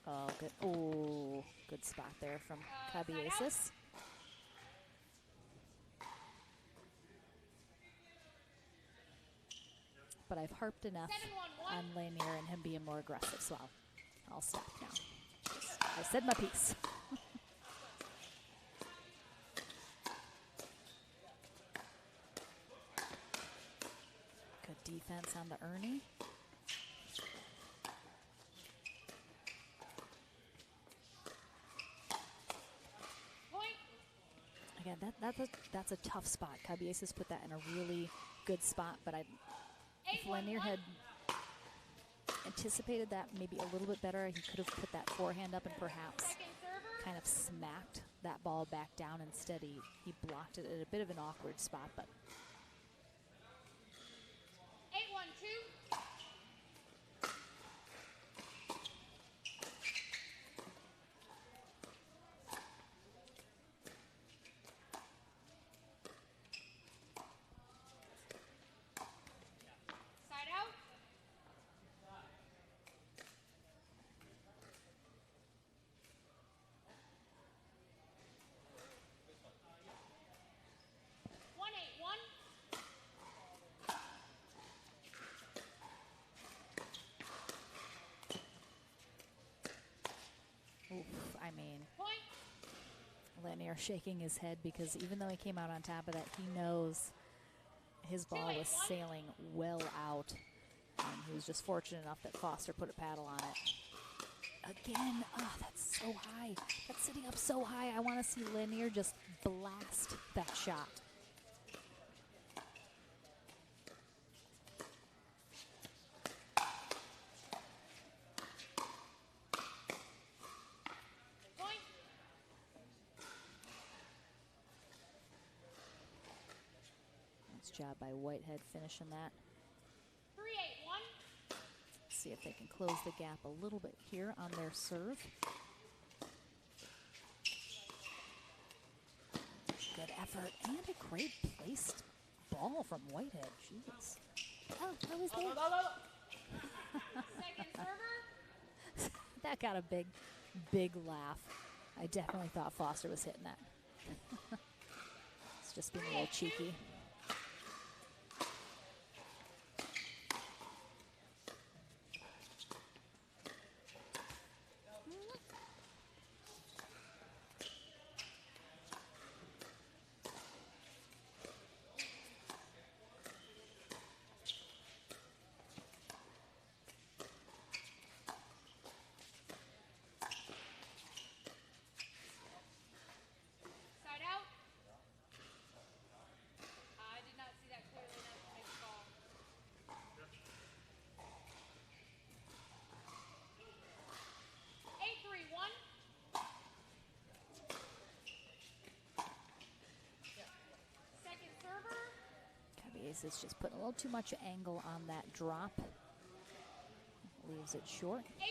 Oh, good. Oh, good spot there from Cabieses. But I've harped enough on Lanier and him being more aggressive, so I'll stop now. I said my piece. Good defense on the Ernie. Again, that's a tough spot. Cabieses put that in a really good spot, but if Lanier had anticipated that maybe a little bit better, he could have put that forehand up and perhaps kind of smacked that ball back down. Instead, he blocked it at a bit of an awkward spot, but 8-1-2. Side out. I mean, Lanier shaking his head because even though he came out on top of that, he knows his ball was sailing well out. And he was just fortunate enough that Foster put a paddle on it. Again, oh, that's so high. That's sitting up so high. I want to see Lanier just blast that shot. Nice job by Whitehead finishing that. 3-8-1. See if they can close the gap a little bit here on their serve. Good effort and a great placed ball from Whitehead. Jeez. Oh, I was there. Second server. That got a big, big laugh. I definitely thought Foster was hitting that. It's just being a little cheeky. Side out. I did not see that clearly enough to make a call. 8-3-1. Second server. Caballese is just putting a little too much angle on that drop. Leaves it short. 8-3-2.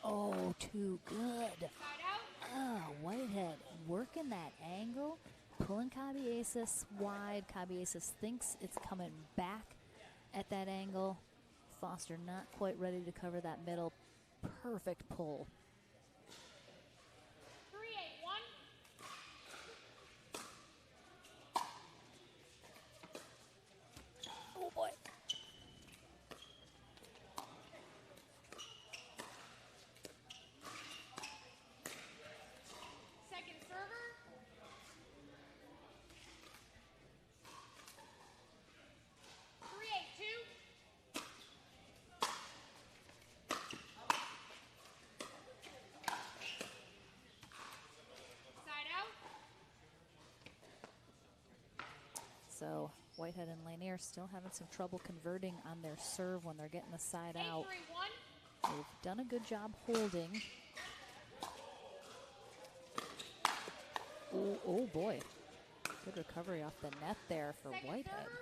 Oh, too good. Side out. Oh, Whitehead working that angle, pulling Caballese wide. Caballese thinks it's coming back at that angle. Foster not quite ready to cover that middle. Perfect pull. 3-8-1. Oh boy. Second server. Three, 8-2. Side out. So Whitehead and Lanier still having some trouble converting on their serve when they're getting the side out. 8-3-1. They've done a good job holding. Oh boy. Good recovery off the net there for Second Whitehead. server.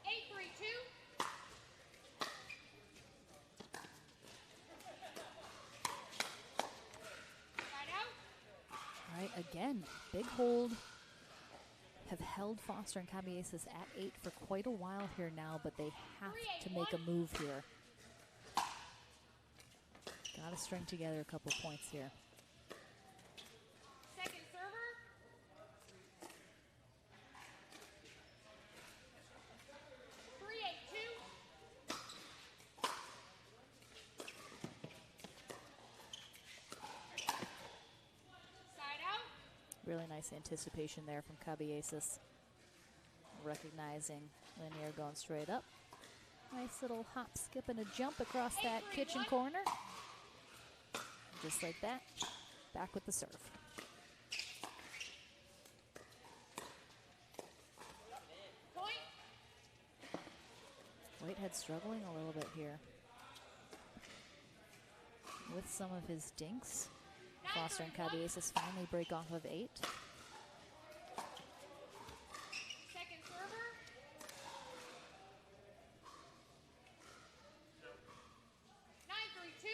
8-3-2. Side out. All right, again, big hold. Have held Foster and Caballese at 8 for quite a while here now, but they have to make a move here. Got to string together a couple points here. Second server. Three, 8-2. Side out. Really nice anticipation there from Caballese. Recognizing Lanier going straight up. Nice little hop, skip, and a jump across that kitchen corner. Just like that, back with the serve. Point. Whitehead struggling a little bit here with some of his dinks. Foster and Caballese finally break off of 8. Second server. 9-3-2.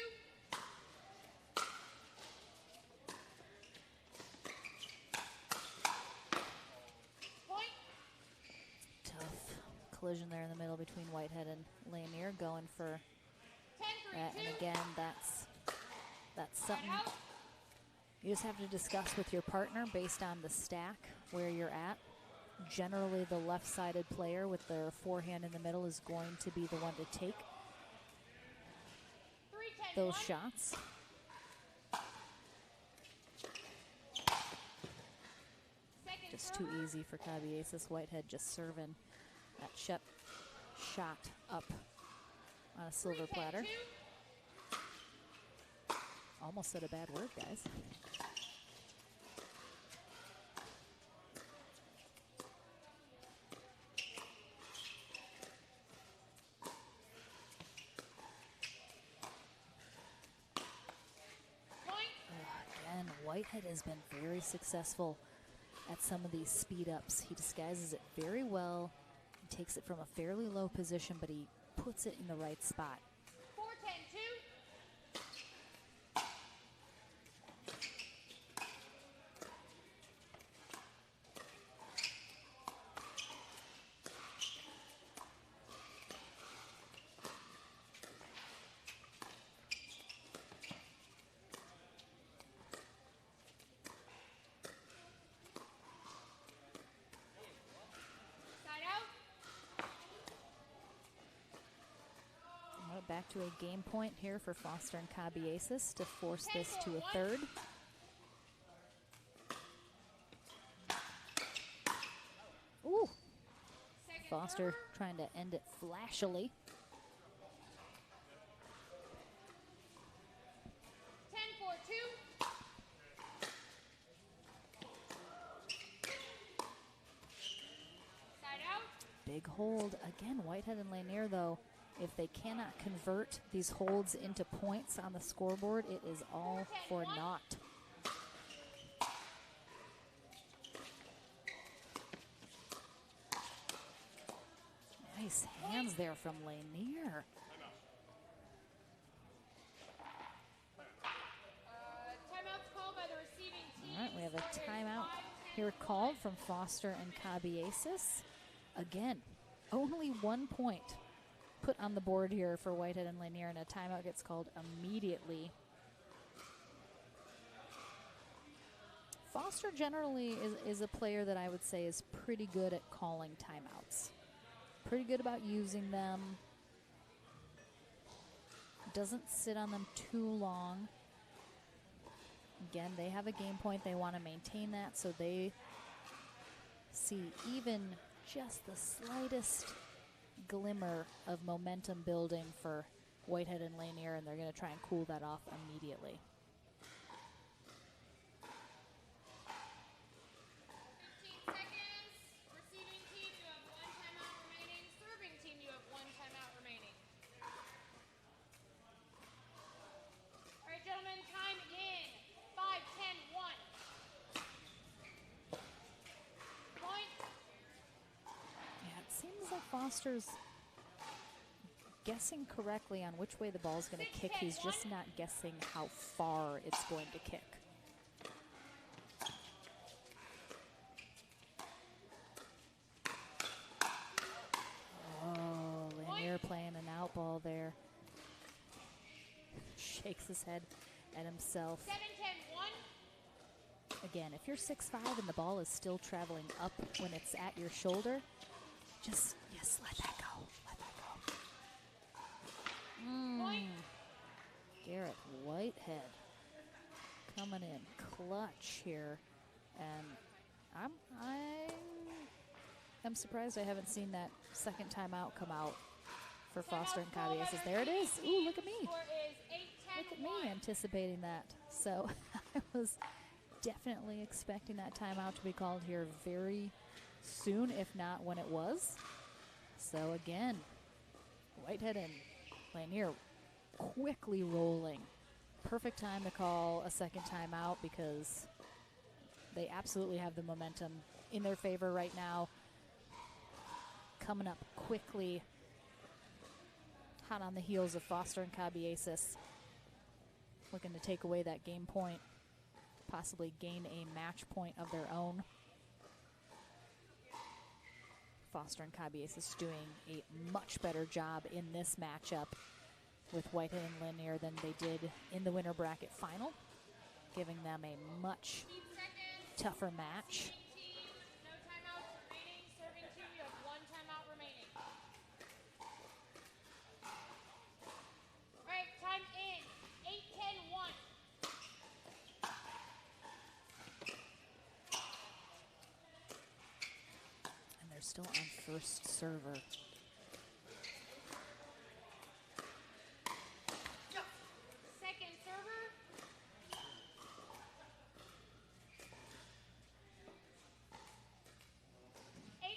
Point. Tough collision there in the middle between Whitehead and Lanier, going for 10-3-2. that. And again, that's something you just have to discuss with your partner based on the stack where you're at. Generally, the left-sided player with their forehand in the middle is going to be the one to take those shots. Just too easy for Cabieses. Whitehead just serving that shot up on a silver platter. Almost said a bad word, guys. Again, Whitehead has been very successful at some of these speed ups. He disguises it very well. He takes it from a fairly low position, but he puts it in the right spot. 4-10-2. Back to a game point here for Foster and Cabieses to force this to a third. Ooh. Foster trying to end it flashily. 10-4-2. Side out. Big hold. Again, Whitehead and Lanier, though, if they cannot convert these holds into points on the scoreboard, it is all for naught. Nice hands there from Lanier. Timeouts called by the receiving team. All right, we have a timeout here called from Foster and Cabieses. Again, only 1 point put on the board here for Whitehead and Lanier, and a timeout gets called immediately. Foster generally is a player that I would say is pretty good at calling timeouts. Pretty good about using them. Doesn't sit on them too long. Again, they have a game point. They want to maintain that, so they see even just the slightest glimmer of momentum building for Whitehead and Lanier, and they're going to try and cool that off immediately. 15 seconds. Receiving team, you have 1 timeout remaining. Serving team, you have 1 timeout remaining. All right, gentlemen, time in. 5-10-1. Point. Yeah, it seems like Foster's guessing correctly on which way the ball is going to kick. He's just not guessing how far it's going to kick. Oh, Lanier playing an out ball there. Shakes his head at himself. 7-10-1. Again, if you're 6'5" and the ball is still traveling up when it's at your shoulder, just, yes, let that go. Let that go. Garrett Whitehead coming in clutch here. And I'm surprised I haven't seen that second timeout come out for Foster and Cabieses. There it is. Ooh, look at me. Look at me anticipating that. So I was definitely expecting that timeout to be called here very soon, if not when it was. So again, Whitehead and Lanier quickly rolling. Perfect time to call a second timeout because they absolutely have the momentum in their favor right now. Coming up quickly, hot on the heels of Foster and Cabieses. Looking to take away that game point, possibly gain a match point of their own. Foster and Cabieses doing a much better job in this matchup with Whitehead and Lanier than they did in the winter bracket final, giving them a much tougher match. No timeouts remaining. They're still on first server. Second server. 8-10-2.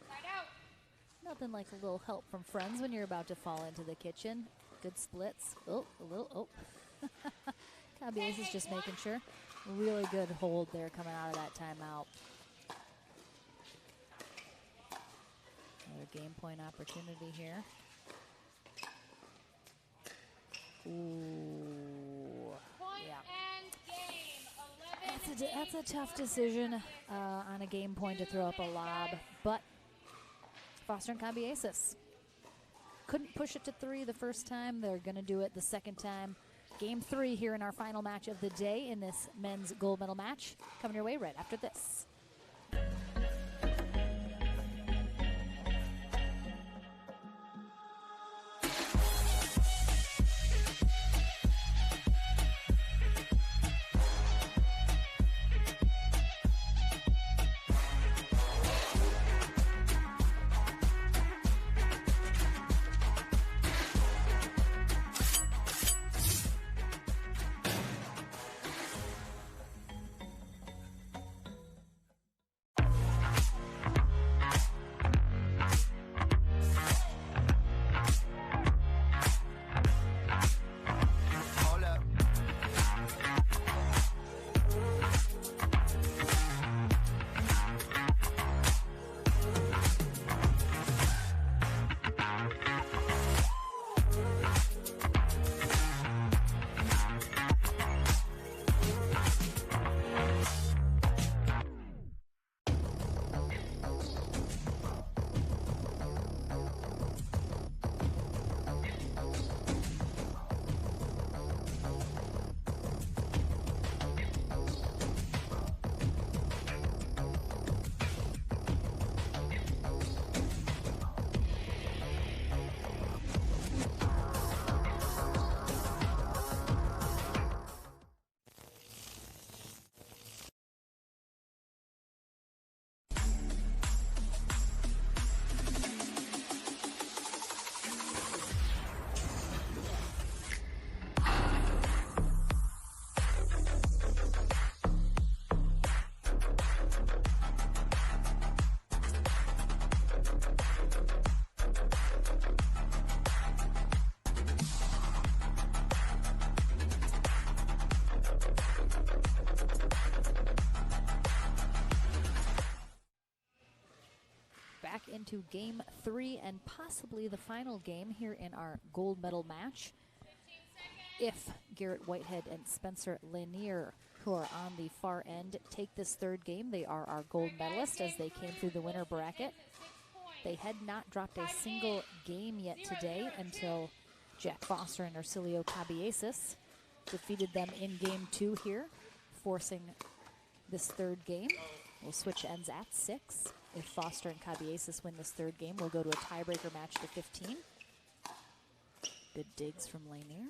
Side out. Nothing like a little help from friends when you're about to fall into the kitchen. Good splits. Oh, a little, Caballés is just making sure. Really good hold there coming out of that timeout. Another game point opportunity here. Ooh, Point yeah. and game. 11. That's a tough decision on a game point to throw up a lob, but Foster and Caballés couldn't push it to 3 the first time. They're going to do it the second time. Game 3 here in our final match of the day in this men's gold medal match. Coming your way right after this. Back into game 3 and possibly the final game here in our gold medal match. If Garrett Whitehead and Spencer Lanier, who are on the far end, take this third game, they are our gold medalists as they came through the winner bracket. They had not dropped a single game yet today until Jack Foster and Arcilio Caballés defeated them in game 2 here, forcing this third game. We'll switch ends at 6. If Foster and Caballés win this third game, we'll go to a tiebreaker match to 15. Good digs from Lanier.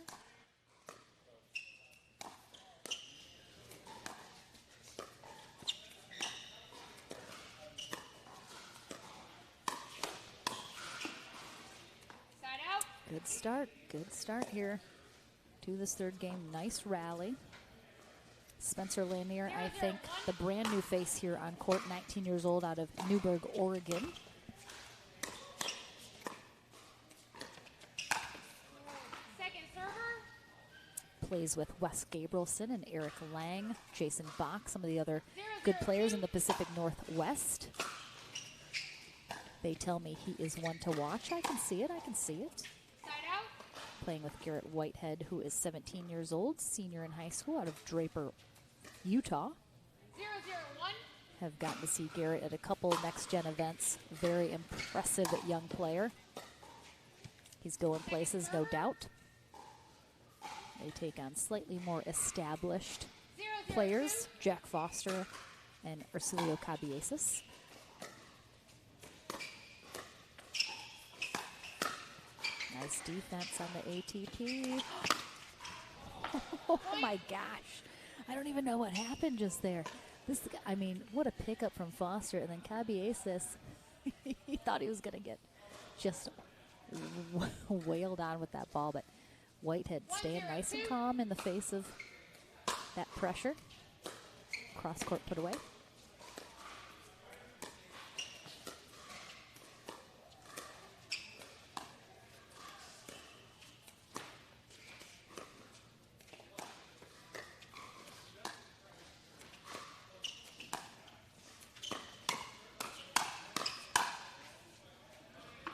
Good start here to this third game. Nice rally. Spencer Lanier, I think, the brand new face here on court, 19 years old, out of Newburgh, Oregon. Second server. Plays with Wes Gabrielson and Eric Lang, Jason Bach, some of the other good players in the Pacific Northwest. They tell me he is one to watch. I can see it. Side out. Playing with Garrett Whitehead, who is 17 years old, senior in high school out of Draper, Utah. 0-0-1. Have gotten to see Garrett at a couple next-gen events. Very impressive young player. He's going places, no doubt. They take on slightly more established players, Jack Foster and Arcilio Caballés. Nice defense on the ATP. Oh my gosh. I don't even know what happened just there. This, I mean, what a pickup from Foster. And then Cabieses, he thought he was going to get just wailed on with that ball. But Whitehead staying nice and calm in the face of that pressure. Cross court put away.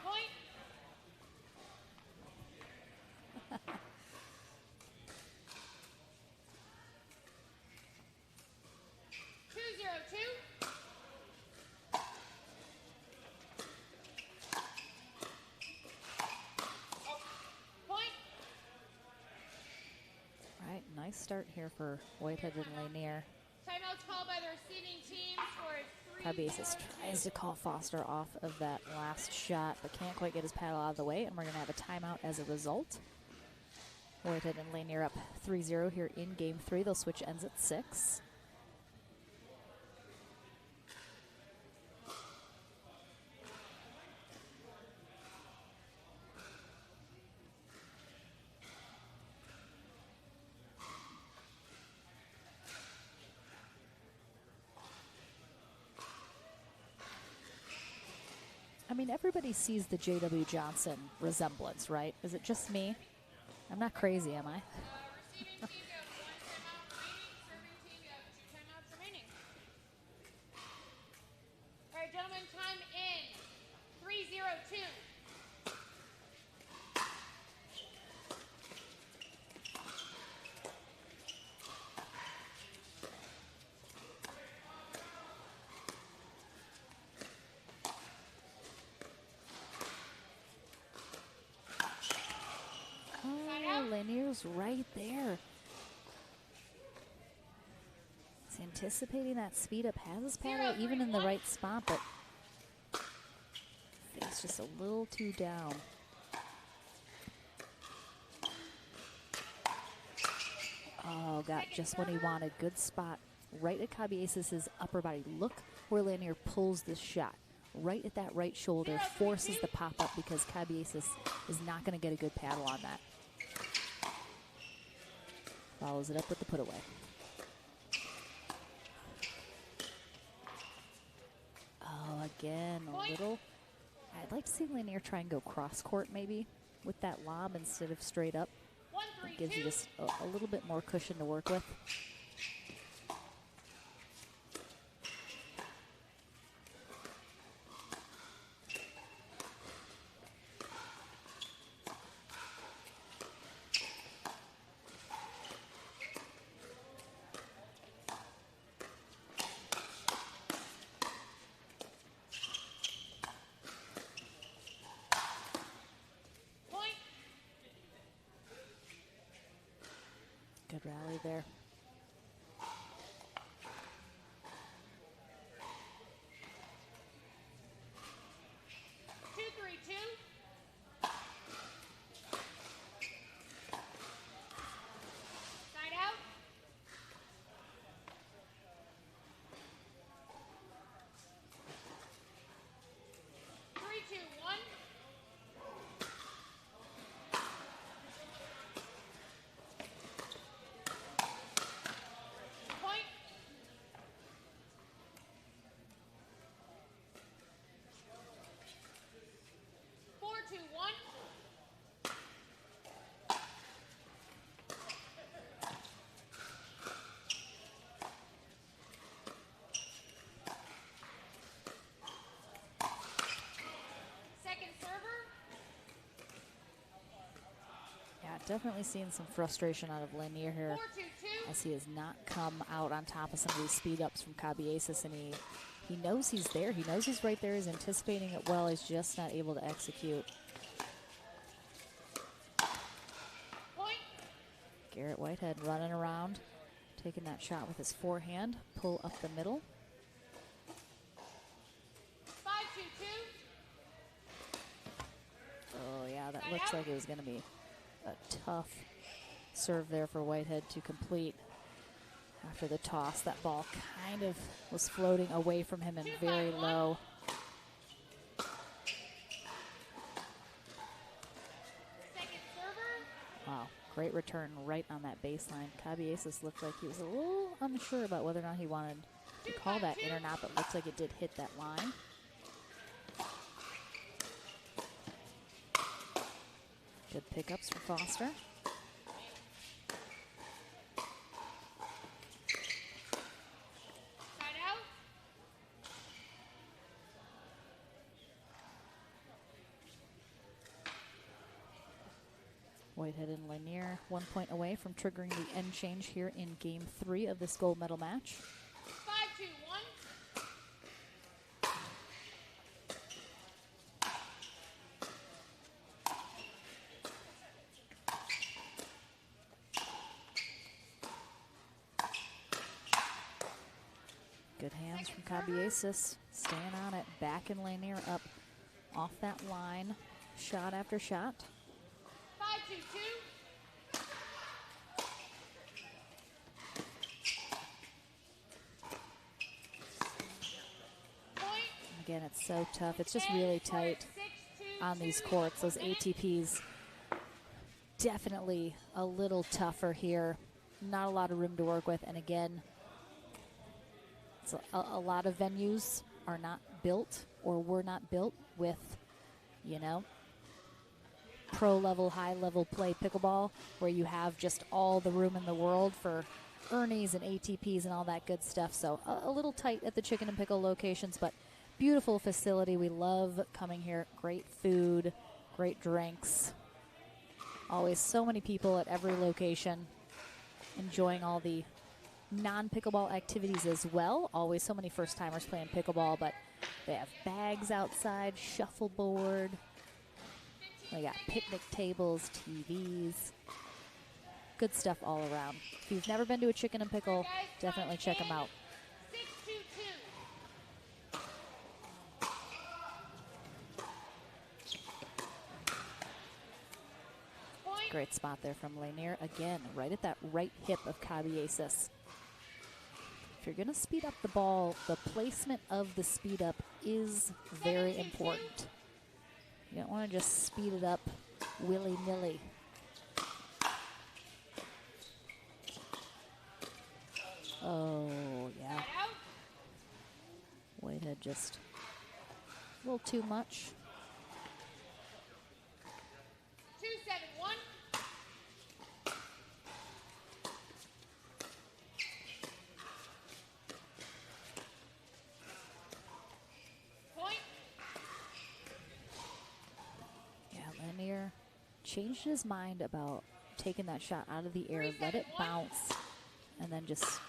Point. 2-0-2. Point. All right, nice start here for Whitehead and Lanier. Timeouts called by the receiving team for a 3-0. Cabieses tries to call Foster off of that last shot, but can't quite get his paddle out of the way, and we're going to have a timeout as a result. Whitehead and Lanier up 3-0 here in game 3. They'll switch ends at 6. I mean, everybody sees the J.W. Johnson resemblance, right? Is it just me? I'm not crazy, am I? Receiving team, you have 1 timeout remaining. Serving team, you have 2 timeouts remaining. All right, gentlemen, time in. 3-0-2. Oh, Lanier's right there. He's anticipating that speed up, has his paddle even in the right spot, but face just a little too down. Oh, got just what he wanted. Good spot right at Cabieses' upper body. Look where Lanier pulls this shot. Right at that right shoulder, forces the pop up because Cabieses is not going to get a good paddle on that. Follows it up with the put away. Oh, again, a little. I'd like to see Lanier try and go cross court maybe with that lob instead of straight up. It gives you just a little bit more cushion to work with. Point. Good rally there. Two, 3-2. Side out. Three, two, one. Point. Four, two, one. Second server. Yeah, definitely seeing some frustration out of Lanier here 4-2-2. as he has not come out on top of some of these speed ups from Cabieses, and he knows he's there. He knows he's right there. He's anticipating it well. He's just not able to execute. Point. Garrett Whitehead running around, taking that shot with his forehand. Pull up the middle. 5-2-2. Oh, yeah, that looks like it was going to be a tough serve there for Whitehead to complete. After the toss, that ball kind of was floating away from him and very low. Wow, great return right on that baseline. Cabieses looked like he was a little unsure about whether or not he wanted to call that in or not, but looks like it did hit that line. Good pickups for Foster. Whitehead and Lanier 1 point away from triggering the end change here in Game 3 of this gold medal match. 5-2-1. Good hands from Cabieses, staying on it. Back and Lanier up off that line, shot after shot. 5-2-2. Again, it's so tough. It's just really tight on these courts. Those ATPs definitely a little tougher here. Not a lot of room to work with. And again, it's a lot of venues are not built or were not built with, you know, pro level, high level play pickleball where you have just all the room in the world for Ernie's and ATPs and all that good stuff. So a little tight at the Chicken and Pickle locations, but beautiful facility. We love coming here. Great food, great drinks. Always so many people at every location enjoying all the non-pickleball activities as well. Always so many first-timers playing pickleball, but they have bags outside, shuffleboard. They got picnic tables, TVs. Good stuff all around. If you've never been to a Chicken and Pickle, definitely check them out. 6-2-2. Great spot there from Lanier. Again, right at that right hip of Cabieses. If you're going to speed up the ball, the placement of the speed up is very important. You don't want to just speed it up willy-nilly. Oh, yeah. Whitehead just a little too much. 2-7-1. Point. Yeah, Lanier changed his mind about taking that shot out of the air, let it bounce, and then just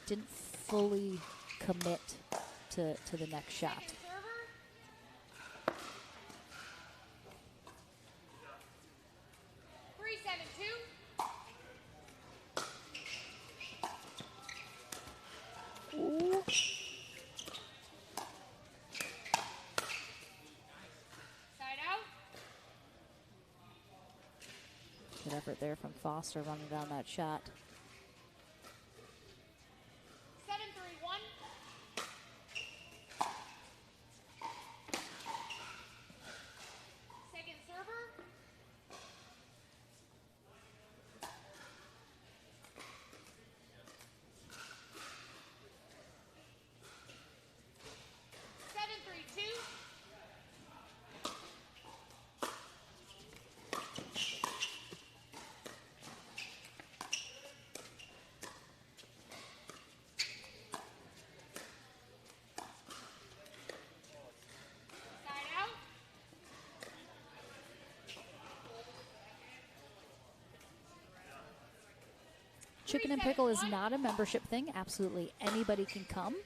didn't fully commit to the next shot. Server. 3-7-2. Ooh. Side out. Good effort there from Foster running down that shot. 7-3-1. Second server. 7-3-2. Side out. Chicken and Pickle is not a membership thing. Absolutely anybody can come.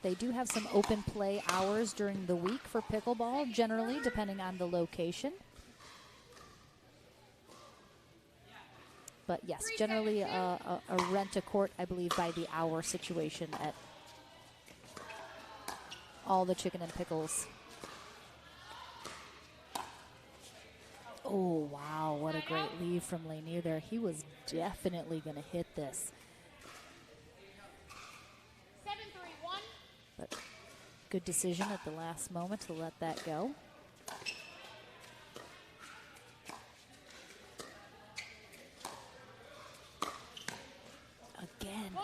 They do have some open play hours during the week for pickleball, generally, depending on the location. But yes, generally a rent-a-court, I believe, by the hour situation at all the Chicken and Pickles. Oh, wow, what a great lead from Lanier there. He was definitely going to hit this. 7-3-1. But good decision at the last moment to let that go. Again,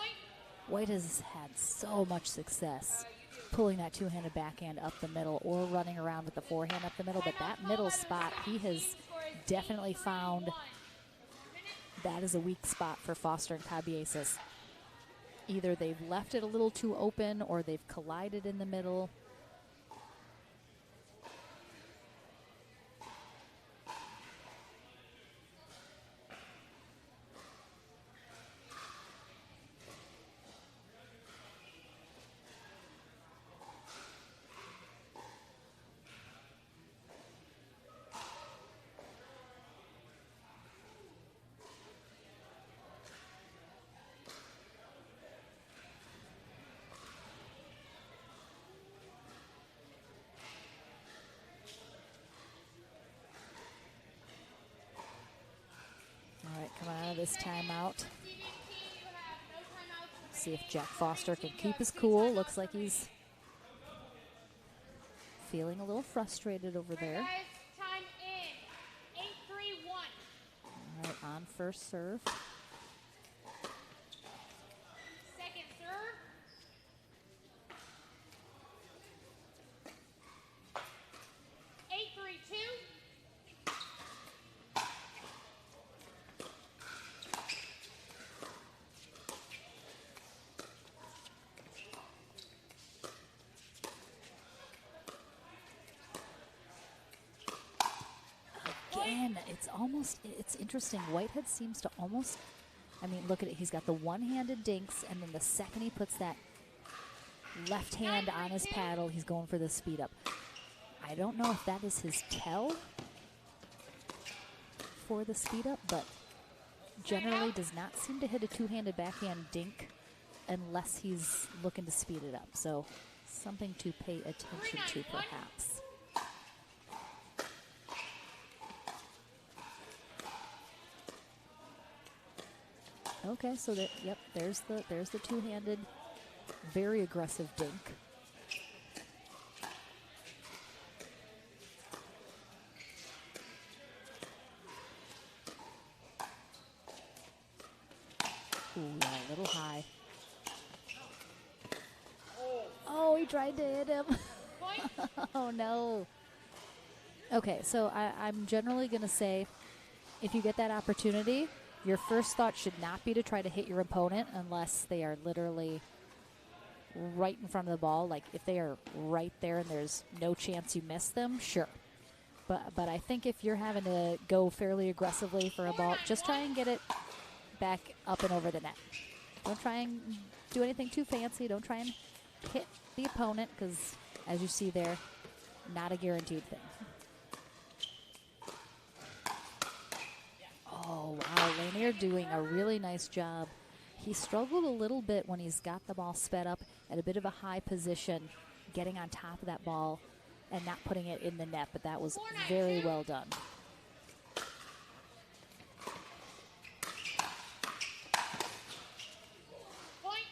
White has had so much success pulling that two-handed backhand up the middle or running around with the forehand up the middle, but that middle spot, he has definitely found that is a weak spot for Foster and Cabieses. Either they've left it a little too open or they've collided in the middle. All right, coming out of this timeout. See if Jack Foster can keep his cool. Looks like he's feeling a little frustrated over there. Time in. 8-3-1. All right, on first serve. Second serve. 8-3-2. Again, it's interesting. Whitehead seems to almost, I mean, look at it. He's got the one-handed dinks, and then the second he puts that left hand on his paddle, he's going for the speed up. I don't know if that is his tell for the speed up, but generally does not seem to hit a two-handed backhand dink unless he's looking to speed it up. So something to pay attention to, perhaps. Okay, so that, yep, there's the two-handed, very aggressive dink. Ooh, yeah, a little high. Oh, he tried to hit him. Oh, no. Okay, so I'm generally going to say if you get that opportunity, your first thought should not be to try to hit your opponent unless they are literally right in front of the ball. Like if they are right there and there's no chance you miss them, sure. But I think if you're having to go fairly aggressively for a ball, just try and get it back up and over the net. Don't try and do anything too fancy. Don't try and hit the opponent because, as you see there, not a guaranteed thing. Oh, wow, Lanier doing a really nice job. He struggled a little bit when he's got the ball sped up at a bit of a high position, getting on top of that ball and not putting it in the net, but that was very well done. Point.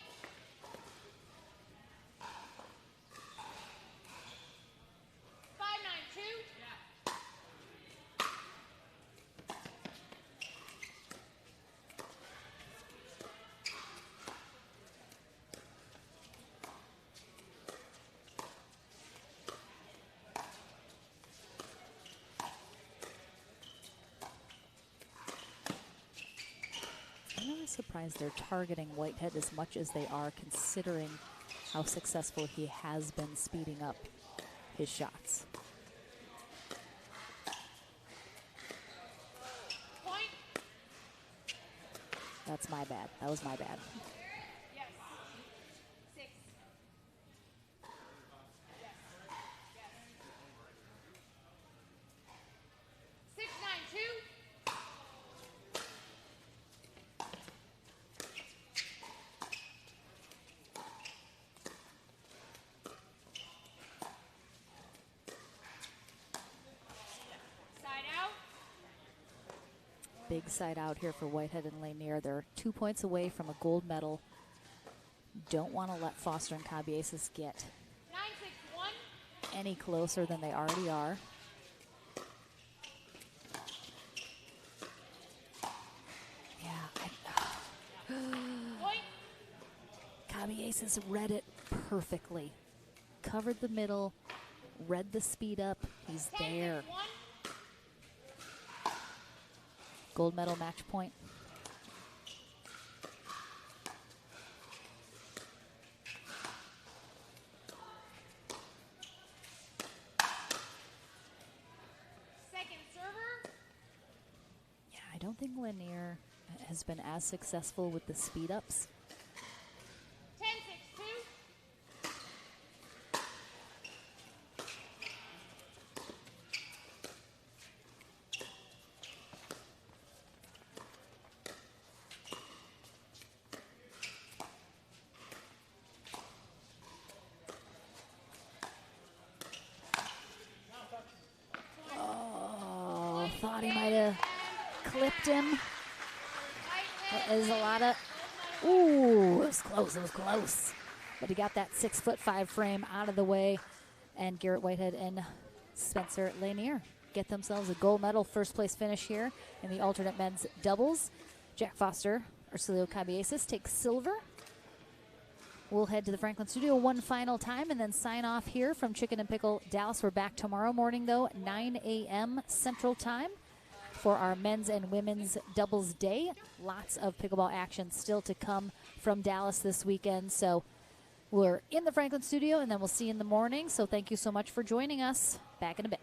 5-9-2. I'm really surprised they're targeting Whitehead as much as they are, considering how successful he has been speeding up his shots. Point. That's my bad. That was my bad. Yes. 6. Yes. Yes. 6-9-2. Side out. big side out here for Whitehead and Lanier. They're 2 points away from a gold medal. Don't want to let Foster and Cabieses get 9-6-1. any closer than they already are. Yeah. Cabieses read it perfectly. Covered the middle, read the speed up. He's there. Gold medal match point. Second server. Yeah, I don't think Lanier has been as successful with the speed ups. 10-6-2. Oh, thought he might have clipped him. That is a lot of, ooh, it was close. But he got that 6'5" frame out of the way. And Garrett Whitehead and Spencer Lanier get themselves a gold medal first place finish here in the alternate men's doubles. Jack Foster, Arcelio Cabieses takes silver. We'll head to the Franklin studio one final time and then sign off here from Chicken and Pickle Dallas. We're back tomorrow morning, though, 9 a.m. Central Time for our men's and women's doubles day. Lots of pickleball action still to come from Dallas this weekend. So we're in the Franklin studio, and then we'll see you in the morning. So thank you so much for joining us. Back in a bit.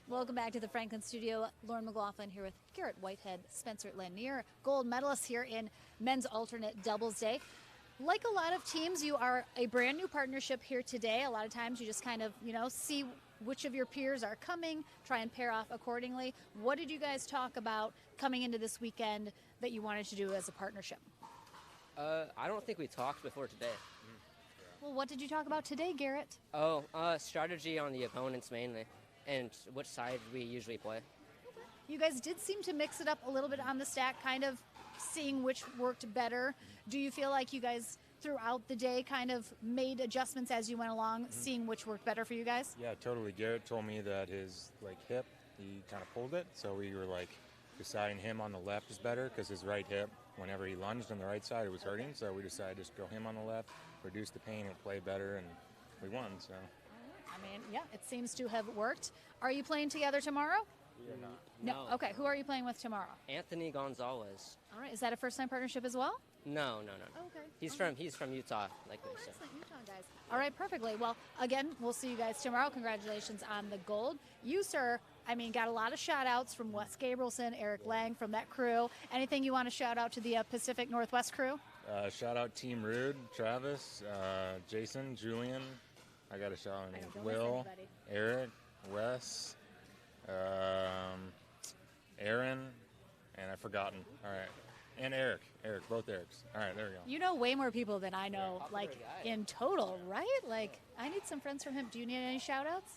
Welcome back to the Franklin studio. Lauren McLaughlin here with Garrett Whitehead, Spencer Lanier, gold medalists here in men's alternate doubles day. Like a lot of teams, you are a brand new partnership here today. A lot of times you just kind of, see which of your peers are coming, try and pair off accordingly. What did you guys talk about coming into this weekend that you wanted to do as a partnership? I don't think we talked before today. Well, what did you talk about today, Garrett? Oh, strategy on the opponents mainly, and which side we usually play. You guys did seem to mix it up a little bit on the stack, kind of seeing which worked better. Do you feel like you guys throughout the day kind of made adjustments as you went along, seeing which worked better for you guys? Yeah, totally. Garrett told me that his hip, he kind of pulled it, so we were deciding him on the left is better because his right hip, whenever he lunged on the right side, it was hurting. So we decided to just go him on the left, reduce the pain, and play better, and we won. So. I mean, yeah, it seems to have worked. Are you playing together tomorrow? We are not. No. Okay, who are you playing with tomorrow? Anthony Gonzalez. All right, is that a first-time partnership as well? No. Okay. He's from Utah, likely. So. Excellent, Utah guys. All right, perfectly. Well, again, we'll see you guys tomorrow. Congratulations on the gold. You, sir, got a lot of shout-outs from Wes Gabrielson, Eric Lang, from that crew. Anything you want to shout out to the Pacific Northwest crew? Shout out Team Rude, Travis, Jason, Julian, I got to shout out I know, names. don't miss Will, anybody. Eric, Wes, Aaron, and I've forgotten. All right. And Eric, both Erics. All right, there we go. You know way more people than I know, like in total, right? Like, I need some friends from him. Do you need any shout outs?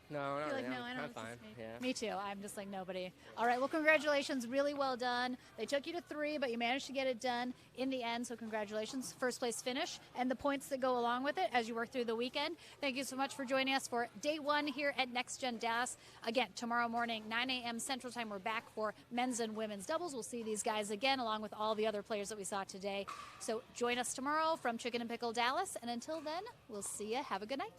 No, not You're like, really. no, I don't. I'm It's fine. just me. Yeah. Me too. I'm just like nobody. All right. Well, congratulations. Really well done. They took you to 3, but you managed to get it done in the end. So congratulations. First place finish and the points that go along with it as you work through the weekend. Thank you so much for joining us for day 1 here at Next Gen Dallas. Again, tomorrow morning, 9 a.m. Central Time, we're back for men's and women's doubles. We'll see these guys again, along with all the other players that we saw today. So join us tomorrow from Chicken and Pickle Dallas. And until then, we'll see you. Have a good night.